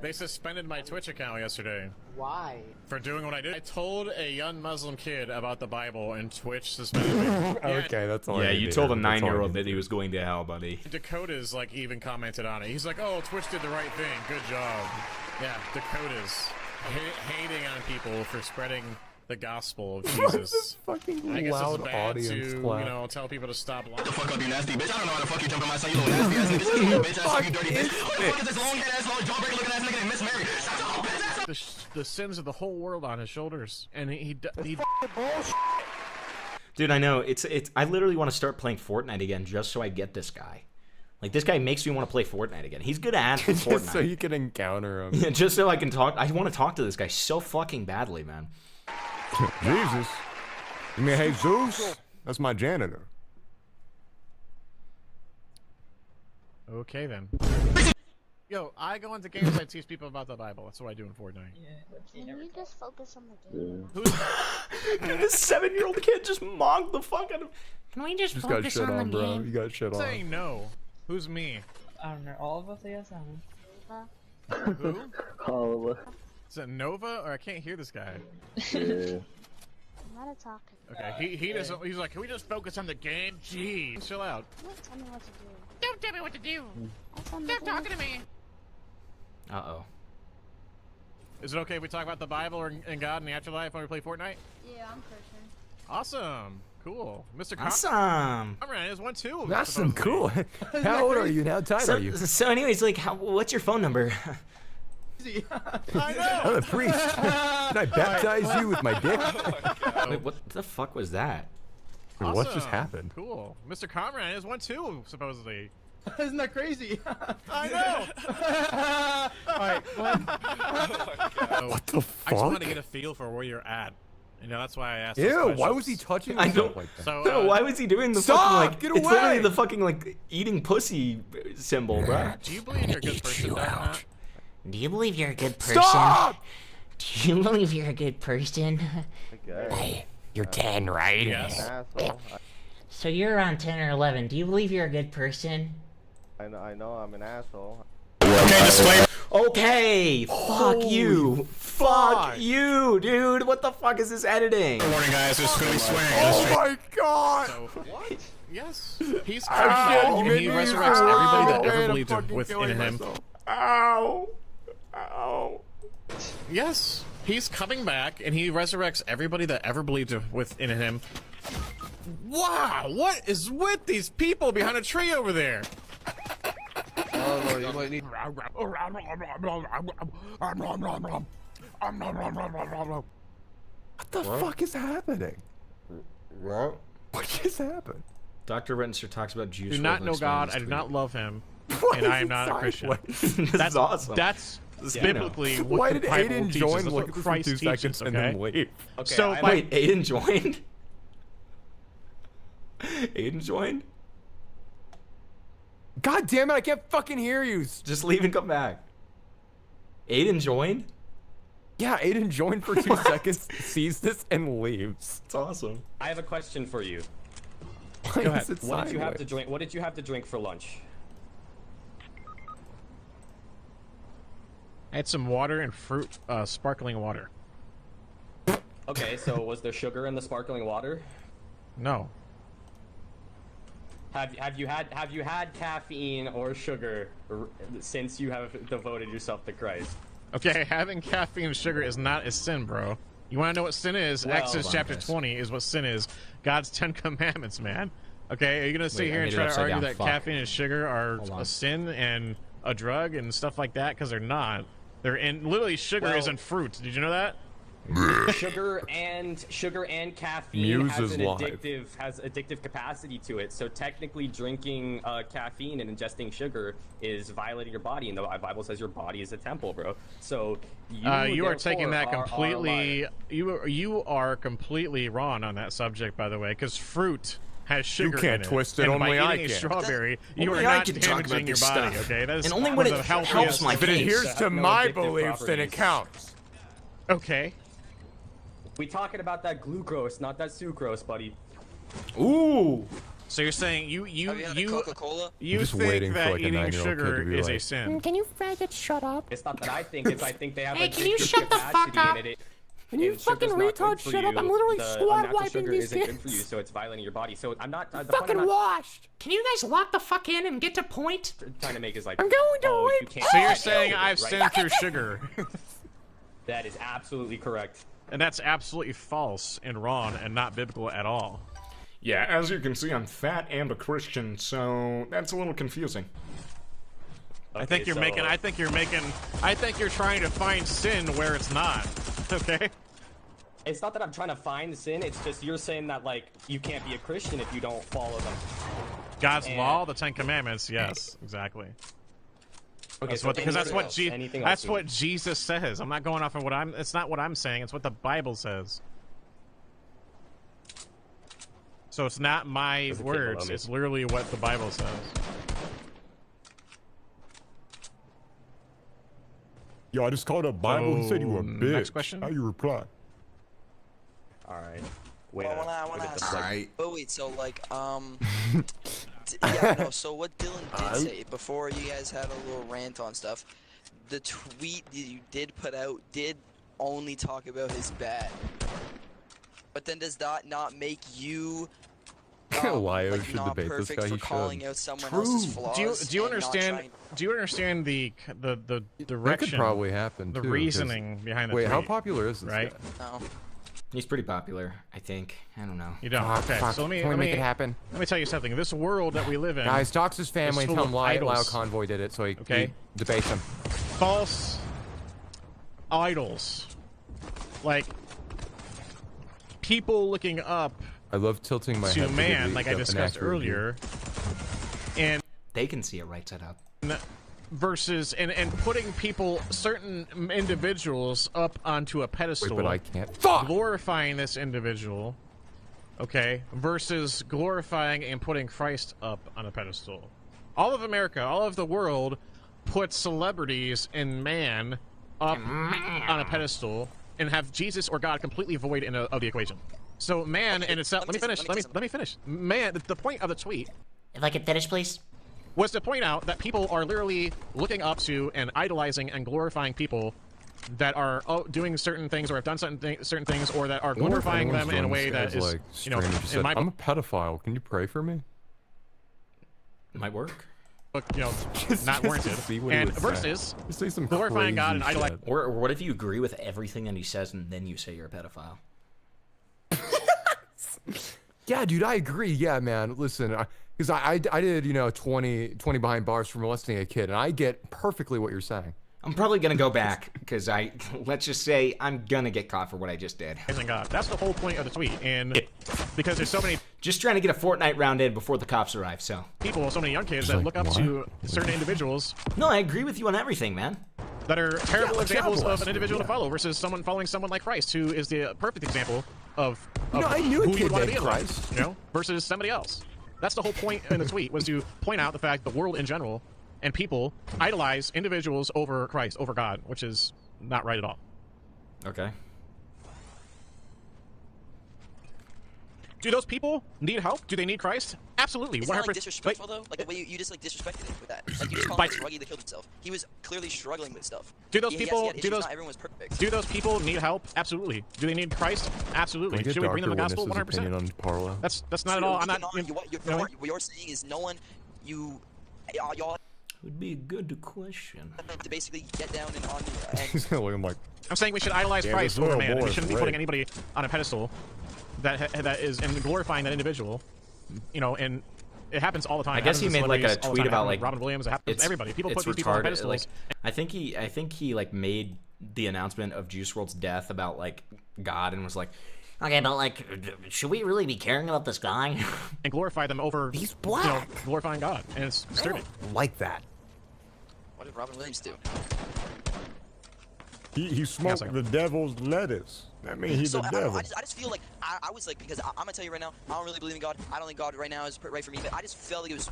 They suspended my Twitch account yesterday. Why? For doing what I did. I told a young Muslim kid about the Bible and Twitch suspended me. Okay, that's all I Yeah, need you to told hear. a That's all I 9-year-old need that he was going to hell, buddy. Dakota's like even commented on it. He's like, "Oh, Twitch did the right thing. Good job." Yeah, Dakota's hating on people for spreading the gospel of Jesus. Fucking I guess loud it's bad audience to, clap. you know, tell people to stop lying. What the fuck up, you nasty bitch? I don't know how the fuck you jump on my son, you little nasty ass nigga. Shut up, bitch ass, you dirty bitch. What the fuck is this long head ass, long jawbreaker looking ass nigga named Miss Mary? Shut up, bitch ass. The sins of the whole world on his shoulders, and he Dude, I know. It's. I literally want to start playing Fortnite again just so I get this guy. Like, this guy makes me want to play Fortnite again. He's good at Fortnite. Just so you can encounter him. Yeah, just so I can talk. I want to talk to this guy so fucking badly, man. Jesus. You mean Jesus? That's my janitor. Okay then. Yo, I go into games, I teach people about the Bible. That's what I do in Fortnite. Can you just focus on the game? This 7-year-old kid just mocked the fuck out of. Can we just Just focus got shit on on, the bro. game? You got shit I'm on. saying no. Who's me? I don't know. All of us, yes, Who? All of us. Is it Nova? Or I can't hear this guy. Yeah. I'm not talking. Okay, he doesn't. He's like, can we just focus on the game? Jeez, chill out. Don't tell me what to do. Don't tell me what to do. That's on Stop talking to me. Uh-oh. Is it okay if we talk about the Bible and God and the afterlife when we play Fortnite? Yeah, I'm Christian. Awesome. Cool. Mr. Awesome. Conrad is one too. Awesome. Cool. How old are you? How tight are you? So anyways, like, what's your phone number? I know. I'm a priest. Can I baptize you with my dick? Wait, what the fuck was that? Awesome. What just happened? Cool. Mr. Conrad is one too, supposedly. Isn't that crazy? I know. Alright, What the fuck? I just want to get a feel for where you're at. You know, that's why I asked. Ew, why was he touching I himself don't. like that? So, no, why was he doing the Stop! fucking like? Get It's literally away! the fucking like eating pussy symbol, bro. Do you believe you're a good person, Matt? Do you believe you're a good person? Stop! Do you believe you're a good person? Okay. You're 10, right? Yes. Asshole. So you're around 10 or 11. Do you believe you're a good person? I know I'm an asshole. Okay, disclaimer. Okay, fuck you. Fuck you, dude. What the fuck is this editing? Warning, guys. There's gonna be swearing. Oh my god! So, what? Yes. He's Ow. back You and made he me resurrects ow. everybody that Man, ever I'm believed fucking within killing him. myself. Ow. Ow. Yes. He's coming back and he resurrects everybody that ever believed within him. Wow, what is with these people behind a tree over there? Oh no, you might need. What the fuck is happening? What? What just happened? Dr. Renser talks about Jews. Do not know God. I do not love him, Why and I is am it not a Christian. This That's is awesome. That's This is biblically good. what Why the did Bible Aiden teaches. join? That's Look what at this in Christ 2 teaches. seconds and Okay. then leave. Okay, So I wait, Aiden joined. Aiden joined. God damn it! I can't fucking hear you. Just leave and come back. Aiden joined. Yeah, Aiden joined for 2 seconds, sees this, and leaves. It's awesome. I have a question for you. Why Go ahead. is it What did you have to sideways? drink? What did you have to drink for lunch? I had some water and fruit, sparkling water. Okay, so was there sugar in the sparkling water? No. Have you had caffeine or sugar since you have devoted yourself to Christ? Okay, having caffeine and sugar is not a sin, bro. You want to know what sin is? Well, Exodus chapter 20 is what sin is. God's 10 commandments, man. Okay, are you gonna sit Wait, I here and made it try to upside argue down. that Fuck. caffeine and sugar are Hold on. a sin and a drug and stuff like that? Because they're not. They're in. Literally, sugar Well- is in fruit. Did you know that? Sugar and caffeine Muse has is an live. addictive capacity to it. So technically, drinking caffeine and ingesting sugar is violating your body, and the Bible says your body is a temple, bro. So You are taking that therefore, are a completely. liar. You are completely wrong on that subject, by the way, because fruit has sugar can't in it. twist it, And only by I eating a can. strawberry, you are Only I not can talk about damaging your this body. stuff. Okay, that is And only one when of it the helps healthiest. my If it case. adheres Have to no my addictive beliefs, then it properties. counts. Okay. We talking about that glucose, not that sucrose, buddy. Ooh. So you're saying you Coca-Cola? you just think waiting for, that like, a eating 9-year-old kid sugar to be is a like, sin? Can you faggot shut up? It's not that I think, it's I think they have Hey, addictive can you shut the fuck capacity up? in it. Can you And sugar's fucking not good retard for shut up? you. I'm literally The squad unnatural wiping sugar these isn't good for you, kids. so it's violating your body. So I'm not the point Fucking I'm not washed. Can you guys lock the fuck in and get to point? trying to make is like I'm going to oh, you rape. can't So you're have saying it, I've right? sinned through sugar, That is absolutely correct. and that's absolutely false and wrong and not biblical at all. Yeah, as you can see, I'm fat and a Christian, so that's a little confusing. I think you're making. I think you're trying to find sin where it's not. Okay. It's not that I'm trying to find sin. It's just you're saying that like you can't be a Christian if you don't follow them. God's And- law, the 10 Commandments. Yes, exactly. Okay, That's so what because that's anything what else? Je- Anything that's else? what Jesus says. I'm not going off of what I'm. It's not what I'm saying. It's what the Bible says. So it's not my There's a kid words. below me. It's literally what the Bible says. Yo, I just called up Bible. He said you were a bitch. Next question? How you reply? All right. Wait. Well, I want to ask. Alright. Oh wait, so like yeah, no. So what Dylan did say before you guys had a little rant on stuff, the tweet that you did put out did only talk about his bad. But then does that not make you Lio like, should not debate this perfect guy. for He calling should. out someone else's flaws. Do you and not understand? trying- Do you understand the That direction? could probably happen The too, 'cause- reasoning behind the Wait, how tweet, popular is this right? guy? No. He's pretty popular, I think. I don't know. You don't. Okay, so let me make it happen? Let me tell you something. This world that we live in, Guys, dox his family is and full tell him of Lio idols. Convoy did it, so he Okay. debates him. False idols, like people looking up I love tilting my to head man, to like I get an discussed accurate view. earlier, and they can see it right side up. Versus and putting people, certain individuals, up onto a pedestal. Wait, but I can't. Glorifying this individual, okay, versus glorifying and putting Christ up on a pedestal. All of America, all of the world, puts celebrities and man up on a pedestal and have Jesus or God completely void of the equation. So man in itself. Let me finish. Man, the point of the tweet. If I could finish, please. Was to point out that people are literally looking up to and idolizing and glorifying people that are doing certain things or have done certain things or that are I wonder if glorifying them anyone's in a doing way this that guy's, is, like, you know, strange. He in said, my I'm a pedophile. Can you pray for me? Might work. book, you know, Just not to warranted. see what he And would say. versus Just say some glorifying God and crazy idolizing. shit. Or what if you agree with everything that he says and then you say you're a pedophile? Yeah, dude, I agree. Yeah, man. Listen, because I did, you know, 20 behind bars for molesting a kid, and I get perfectly what you're saying. I'm probably gonna go back because let's just say I'm gonna get caught for what I just did. God. That's the whole point of the tweet, and because there's so many just trying to get a Fortnite round in before the cops arrive. So people, so many young kids that look up to certain individuals. No, I agree with you on everything, man. That are terrible Yeah, examples child of an individual molester, to follow versus someone following someone like Christ, who is the perfect example of No, I knew a who kid you want to be named around, Christ. you know, versus somebody else. That's the whole point in the tweet, was to point out the fact the world in general and people idolize individuals over Christ, over God, which is not right at all. Okay. Do those people need help? Do they need Christ? Absolutely. It's not like disrespectful though. Like the way you just like disrespected it with that. Like you just called him druggy that killed himself. He was clearly struggling with stuff. Do those He people? had Do issues, those? Not everyone was perfect. Do those people need help? Absolutely. Do they need Christ? Absolutely. Can I get Should we bring them the Dr. gospel? Witness's 100%. opinion on Parlo? That's not at all. I'm not. What you're saying is no one. Y'all. Would be a good question. To basically get down and on. He's gonna look at him like. I'm saying we should idolize Yeah, Christ this over little man. And we boy shouldn't be is putting great. anybody on a pedestal that is and glorifying that individual. You know, and it happens all the time. I It guess he happens to made like a celebrities all the tweet time. It about happens like with Robin Williams. It happens to everybody. People put these people on retarded. pedestals. Like, I think he like made the announcement of Juice WRLD's death about like God and was like, okay, but like, should we really be caring about this guy? And glorify them over. He's black. You know, glorifying God, and it's disturbing. Like that. What did Robin Williams do? He smoked the devil's lettuce. That means he's So the I don't know, devil. I just feel like I was like, because I'm gonna tell you right now, I don't really believe in God. I don't think God right now is right for me. But I just felt like it was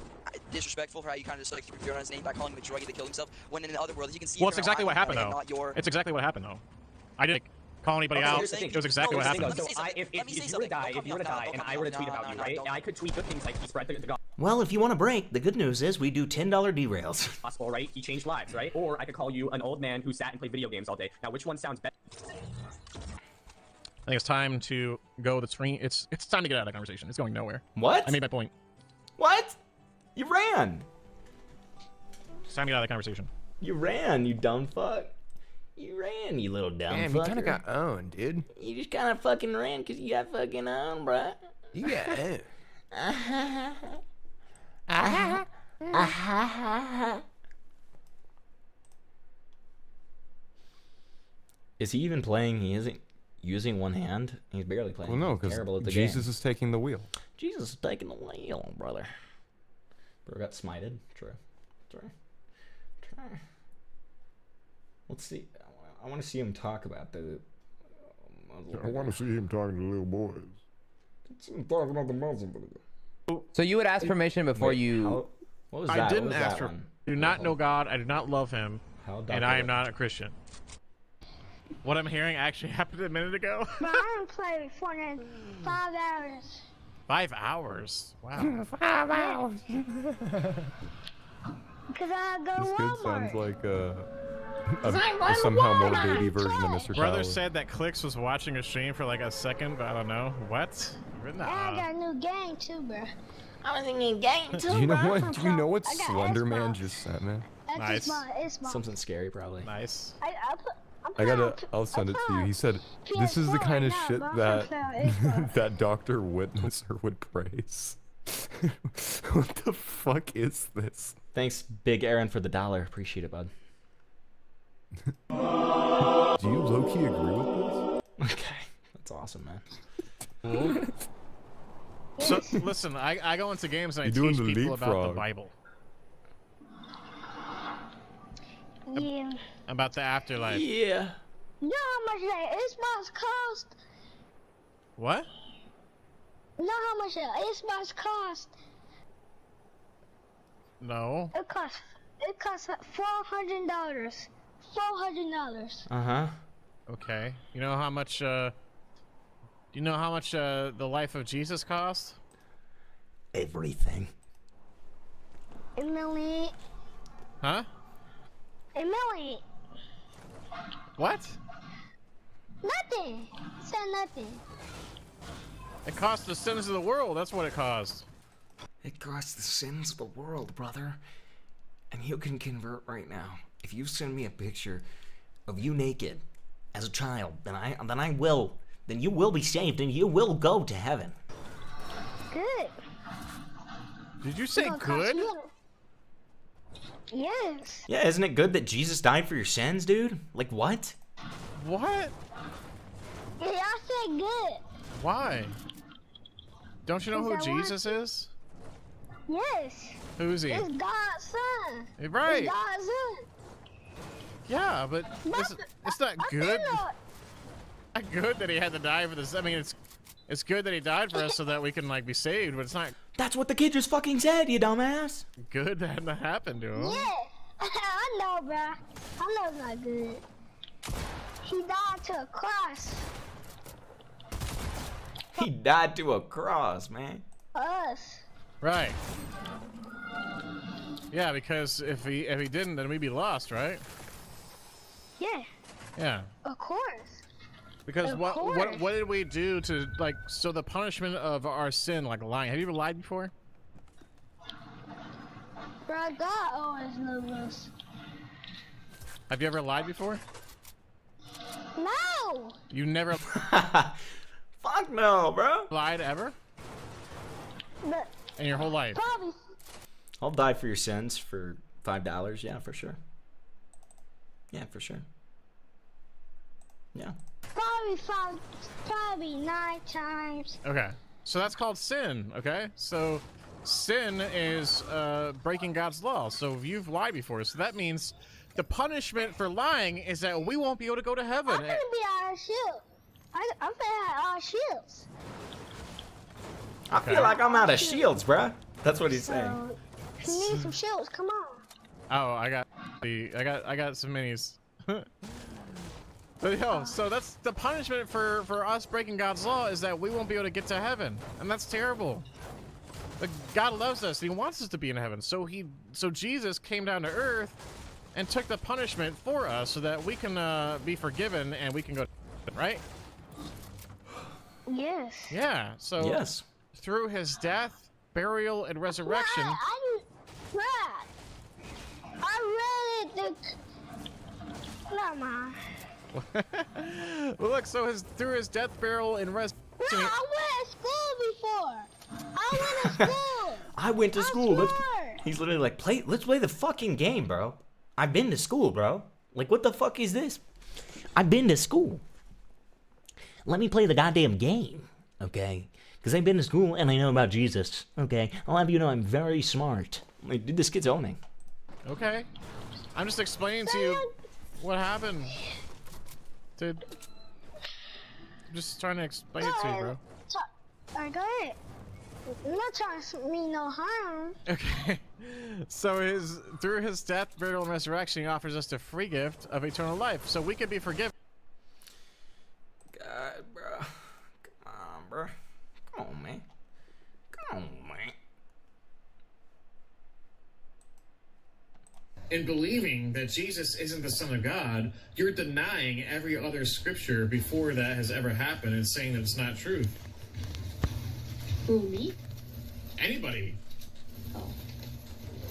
disrespectful for how you kind of just like threw on his name by calling him a druggie that killed himself. When in the other world, you can see. Well, it's exactly what happened though. Not your... It's exactly what happened though. I didn't call anybody out. It was exactly what happened. So if you were to die, and I were to tweet about you, right? And I could tweet good things like he spread the gospel, well, if you want a break, the good news is we do $10 derails. right? He changed lives, right? Or I could call you an old man who sat and played video games all day. Now, which one sounds better? I think it's time to go. The screen. It's time to get out of that conversation. It's going nowhere. What? I made my point. What? You ran. It's time to get out of the conversation. You ran, you dumb fuck. You ran, you little dumb Damn, fucker. you kind of got owned, dude. You just kind of fucking ran because you got fucking owned, bruh. You got owned. Is he even playing? He isn't using one hand. He's barely playing. Well, no, He's because terrible at the Jesus game. is taking the wheel. Jesus is taking the wheel, brother. Bro got smited. True. True. Let's see. I want to see him talk about the. I want to see him talking to little boys. See him talking about the Muslim. So you would ask permission before What was I that? didn't What was ask that for. one? Do not know God. I do not love Him, How and I am not a Christian. What I'm hearing actually happened a minute ago. But I haven't played Fortnite in 5 hours. 5 hours. Wow. 5 hours. Because I go This to kid Walmart. sounds like a I'm somehow more Walmart. baby version of Mr. Brother Tyler. said that Clicks was watching a stream for like a second, but I don't know. What? Nah. And I got a new game too, bro. I was thinking game too, Do you know bro. what? Do you know what I got Slender Xbox. Man just sent me? That's Nice. It's my. Something scary, probably. Nice. I gotta. I'll send it to you. He said, "This is the kind of shit that that Dr. Witnesser would praise." What the fuck is this? Thanks, Big Aaron, for the $1. Appreciate it, bud. Do you low-key agree with this? Okay, that's awesome, man. So listen, I go into games and I You're doing teach the people about the leapfrog. Bible, Yeah. about the afterlife. Yeah. You know how much that Xbox cost? What? You know how much that Xbox cost? No. It costs $400. $400. Uh-huh. Okay. You know how much? Do you know how much the life of Jesus cost? Everything. A million. Huh? A million. What? Nothing. Said nothing. It cost the sins of the world. That's what it cost. It costs the sins of the world, brother. And you can convert right now. If you send me a picture of you naked as a child, then you will be saved and you will go to heaven. Good. Did you say good? Yes. Yeah, isn't it good that Jesus died for your sins, dude? Like, what? What? Yeah, I said good. Why? Don't you know who Because I want Jesus is? Yes. Who's he? It's God's son. Right. It's God's son. Yeah, but it's not good. Not good that he had to die for this. I mean, it's good that he died for us so that we can like be saved, but it's not That's what the kid just fucking said, you dumbass. good that that happened to him. Yeah. I know, bro. I know it's not good. He died to a cross. He died to a cross, man. Us. Right. Yeah, because if he didn't, then we'd be lost, right? Yeah. Yeah. Of course. Because Of what course. did we do to like so the punishment of our sin, like lying? Have you ever lied before? Bro, God always loves us. Have you ever lied before? No. You never Fuck no, bro. lied ever But in your whole life? probably. I'll die for your sins for $5. Yeah, for sure. Yeah, for sure. Yeah. Probably 9 times. Okay, so that's called sin. Okay, so sin is breaking God's law. So you've lied before, so that means the punishment for lying is that we won't be able to go to heaven. I'm gonna be out of shield. I'm gonna have all shields. I feel like I'm out of shields, bruh. That's what he's saying. So, if you need some shields, come on. Oh, I got some minis. But yo, so that's the punishment for us breaking God's law is that we won't be able to get to heaven, and that's terrible. But God loves us, and He wants us to be in heaven. So Jesus came down to earth and took the punishment for us, so that we can be forgiven and we can go to heaven, right? Yes. Yeah. So Yes. through His death, burial, and resurrection. I read it. Never mind. Well, look, so through His death, burial, and resurrection. I went to school before. I went to school. I went to school. swear. He's literally like, let's play the fucking game, bro. I've been to school, bro. Like, what the fuck is this? I've been to school. Let me play the goddamn game, okay? Because I've been to school and I know about Jesus, okay? I'll have you know I'm very smart. Like, dude, this kid's owning. Okay. I'm just explaining to you what happened. Dude. I'm just trying to explain it to you, bro. Alright, go ahead. I'm not trying to mean no harm. Okay. So through His death, burial, and resurrection, He offers us the free gift of eternal life. So we can be forgiven. God, bro. Come on, bro. Come on, man. Come on, man. In believing that Jesus isn't the Son of God, you're denying every other scripture before that has ever happened and saying that it's not true. Who, me? Anybody.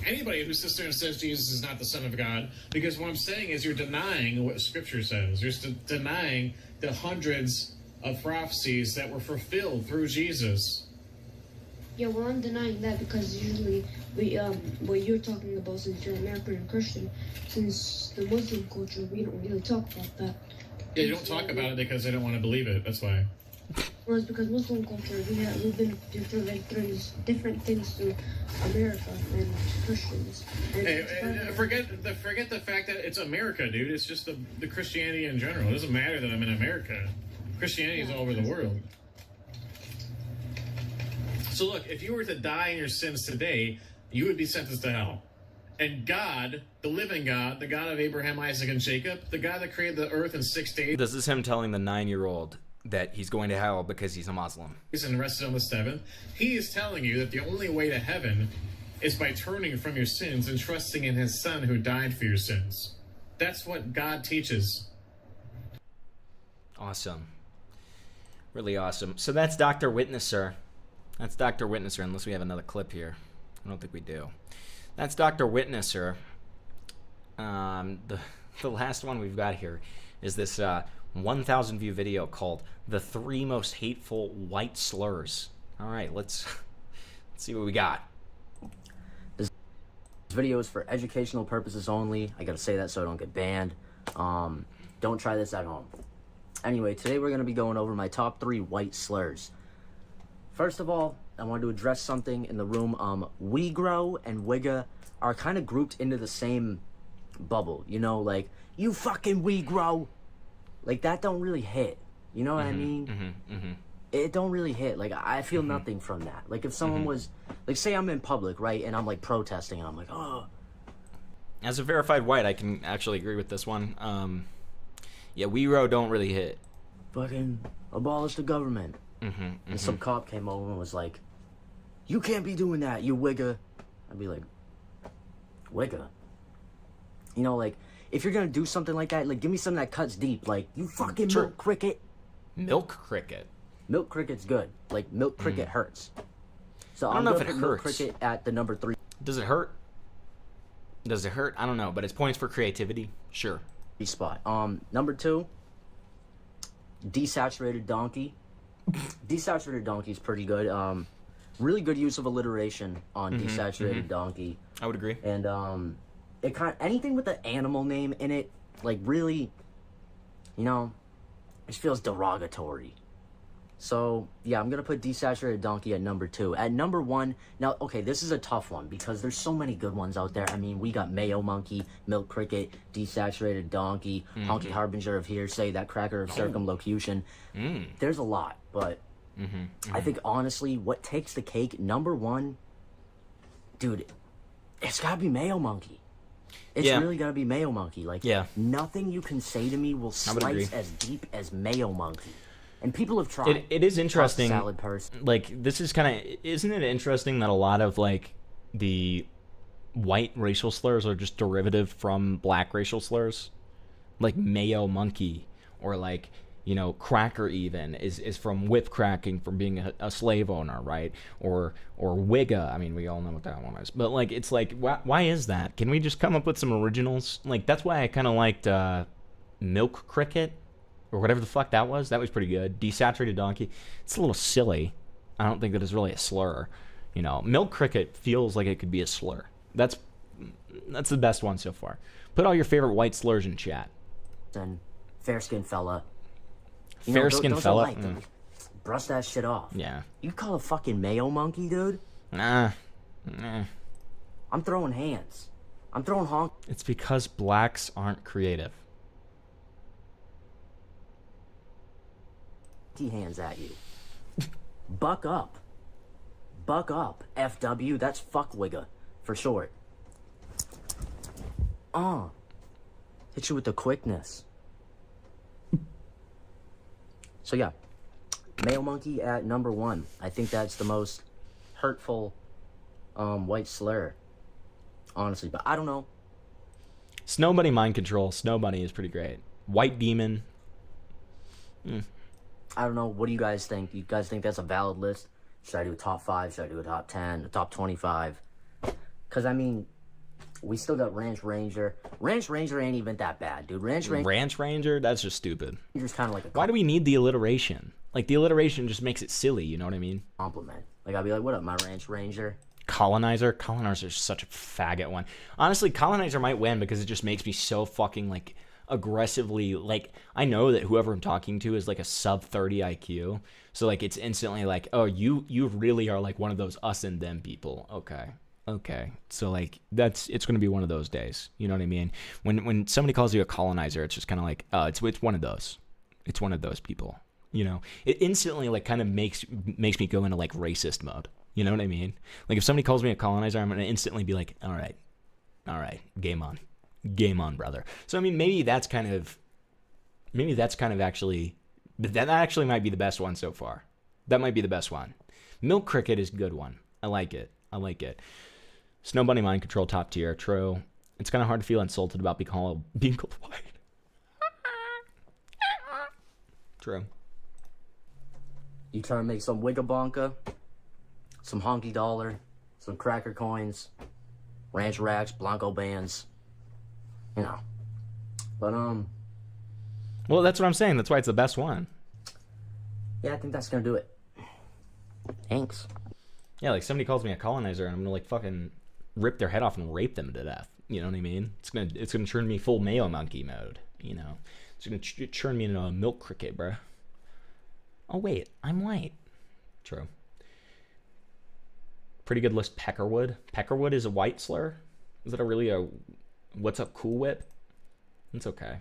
Anybody who sits there and says Jesus is not the Son of God, because what I'm saying is you're denying what Scripture says. You're denying the hundreds of prophecies that were fulfilled through Jesus. Yeah, well, I'm denying that because usually what you're talking about, since you're American and Christian, since the Muslim culture, we don't really talk about that. Yeah, you don't talk about it because they don't want to believe it. That's why. Well, it's because Muslim culture, we've been through different things through America and Christians. And Hey, forget the fact that it's America, dude. It's just the Christianity in general. It doesn't matter that I'm in America. Christianity is all over the world. So look, if you were to die in your sins today, you would be sentenced to hell. And God, the living God, the God of Abraham, Isaac, and Jacob, the God that created the earth in 6 days. This is him telling the 9-year-old that he's going to hell because he's a Muslim. And rested on the 7th. He is telling you that the only way to heaven is by turning from your sins and trusting in his Son who died for your sins. That's what God teaches. Awesome. Really awesome. So that's Dr. Witnesser. That's Dr. Witnesser, unless we have another clip here. I don't think we do. That's Dr. Witnesser. The last one we've got here is this 1,000 view video called "The 3 Most Hateful White Slurs." All right, let's see what we got. This video is for educational purposes only. I gotta say that so I don't get banned. Don't try this at home. Anyway, today we're gonna be going over my top 3 white slurs. First of all, I wanted to address something in the room. Wegro and Wigga are kind of grouped into the same bubble. You know, like, you fucking Wegro. Like, that don't really hit. You know what I mean? It don't really hit. Like, I feel nothing from that. Like, if someone was, like, say I'm in public, right, and I'm, like, protesting, and I'm like, oh. As a verified white, I can actually agree with this one. Yeah, Wegro don't really hit. Fucking abolish the government. And some cop came over and was like, you can't be doing that, you Wigga. I'd be like, Wigga? You know, like, if you're gonna do something like that, like, give me something that cuts deep. Like, you fucking milk cricket. Milk cricket? Milk cricket's good. Like, milk cricket hurts. So I don't know if it put hurts. milk cricket at the number 3. Does it hurt? Does it hurt? I don't know, but it's points for creativity. Sure. Spot. Number 2, desaturated donkey. Desaturated donkey is pretty good. Really good use of alliteration on desaturated donkey. I would agree. And it kind of, anything with an animal name in it, like, really, you know, it feels derogatory. So yeah, I'm gonna put desaturated donkey at number 2. At number 1, now okay, this is a tough one because there's so many good ones out there. I mean, we got mayo monkey, milk cricket, desaturated donkey, honky harbinger of hearsay, that cracker of circumlocution. There's a lot, but I think honestly, what takes the cake, number 1, dude, it's gotta be mayo monkey. It's really gotta be mayo monkey. Like, nothing you can say to me will slice as deep as mayo monkey. And people have tried. It is interesting. Salad person. Like, this is kind of, isn't it interesting that a lot of, like, the white racial slurs are just derivative from black racial slurs? Like mayo monkey, or like, you know, cracker even is from whip cracking, from being a slave owner, right? Or wigga. I mean, we all know what that one is. But like, it's like, why is that? Can we just come up with some originals? Like, that's why I kind of liked milk cricket, or whatever the fuck that was. That was pretty good. Desaturated donkey. It's a little silly. I don't think that it's really a slur. You know, milk cricket feels like it could be a slur. That's the best one so far. Put all your favorite white slurs in chat. And fair-skinned fella. Fair-skinned fella? Like brush that shit off. Yeah. You call a fucking mayo monkey, dude? Nah. I'm throwing hands. I'm throwing honk. It's because blacks aren't creative. Hands at you. Buck up. Buck up. FW, that's fuckwigga for short. Hit you with the quickness. So yeah, male monkey at number 1. I think that's the most hurtful white slur, honestly, but I don't know. Snow Bunny mind control. Snow Bunny is pretty great. White demon. I don't know. What do you guys think? You guys think that's a valid list? Should I do a top 5? Should I do a top 10? A top 25? Because, I mean, we still got Ranch Ranger. Ranch Ranger ain't even that bad, dude. Ranch Ranger? That's just stupid. Ranger's kind of like a Why do we need the alliteration? Like, the alliteration just makes it silly, you know what I mean? compliment. Like, I'll be like, what up, my Ranch Ranger? Colonizer? Colonizer's such a faggot one. Honestly, Colonizer might win because it just makes me so fucking, like, aggressively, like, I know that whoever I'm talking to is, like, a sub 30 IQ. So, like, it's instantly like, oh, you really are, like, one of those us and them people. Okay. So, like, it's going to be one of those days. You know what I mean? When somebody calls you a colonizer, it's just kind of like, oh, it's one of those. It's one of those people. You know? It instantly, like, kind of makes me go into, like, racist mode. You know what I mean? Like, if somebody calls me a colonizer, I'm going to instantly be like, all right, game on, brother. So, I mean, maybe that's kind of actually, that actually might be the best one so far. That might be the best one. Milk Cricket is a good one. I like it. Snow Bunny Mind Control top tier. True. It's kind of hard to feel insulted about being called white. True. You try to make some Wigabonka, some Honky Dollar, some Cracker Coins, Ranch Racks, Blanco Bands, you know. But, Well, that's what I'm saying. That's why it's the best one. yeah, I think that's gonna do it. Thanks. Yeah, like, somebody calls me a colonizer, and I'm gonna, like, fucking rip their head off and rape them to death. You know what I mean? It's gonna turn me full Mayo Monkey mode, you know? It's gonna turn me into a Milk Cricket, bruh. Oh, wait, I'm white. True. Pretty good list, Peckerwood. Peckerwood is a white slur? Is that a what's up, Cool Whip? It's okay.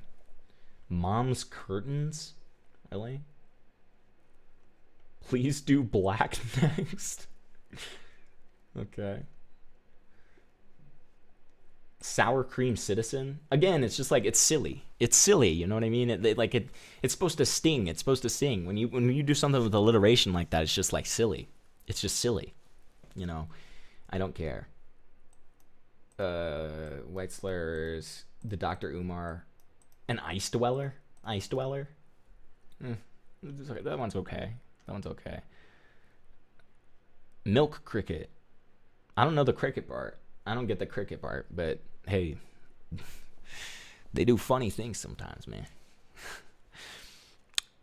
Mom's Curtains? Really? Please do black next. Okay. Sour Cream Citizen. Again, it's just like, it's silly. It's silly, you know what I mean? It's supposed to sting. It's supposed to sting. When you do something with alliteration like that, it's just like silly. It's just silly. You know, I don't care. White slurs, the Dr. Umar, an Ice Dweller. That one's okay. Milk Cricket. I don't know the cricket part. I don't get the cricket part, but hey, they do funny things sometimes, man.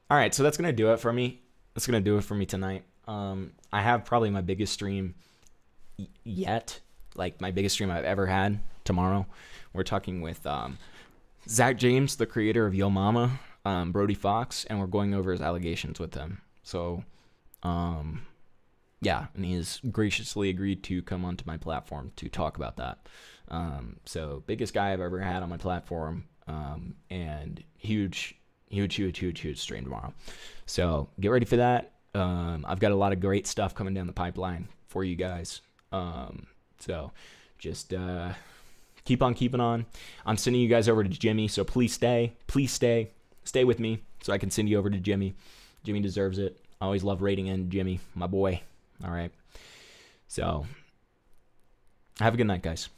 All right, so that's gonna do it for me. That's gonna do it for me tonight. I have probably my biggest stream yet, like my biggest stream I've ever had tomorrow. We're talking with Zach James, the creator of Yo Mama, Brody Fox, and we're going over his allegations with him. So, yeah, and he has graciously agreed to come onto my platform to talk about that. So, biggest guy I've ever had on my platform, and huge stream tomorrow. So, get ready for that. I've got a lot of great stuff coming down the pipeline for you guys. So, just keep on keeping on. I'm sending you guys over to Jimmy, so please stay with me so I can send you over to Jimmy. Jimmy deserves it. I always love rating in Jimmy, my boy. All right. So, have a good night, guys.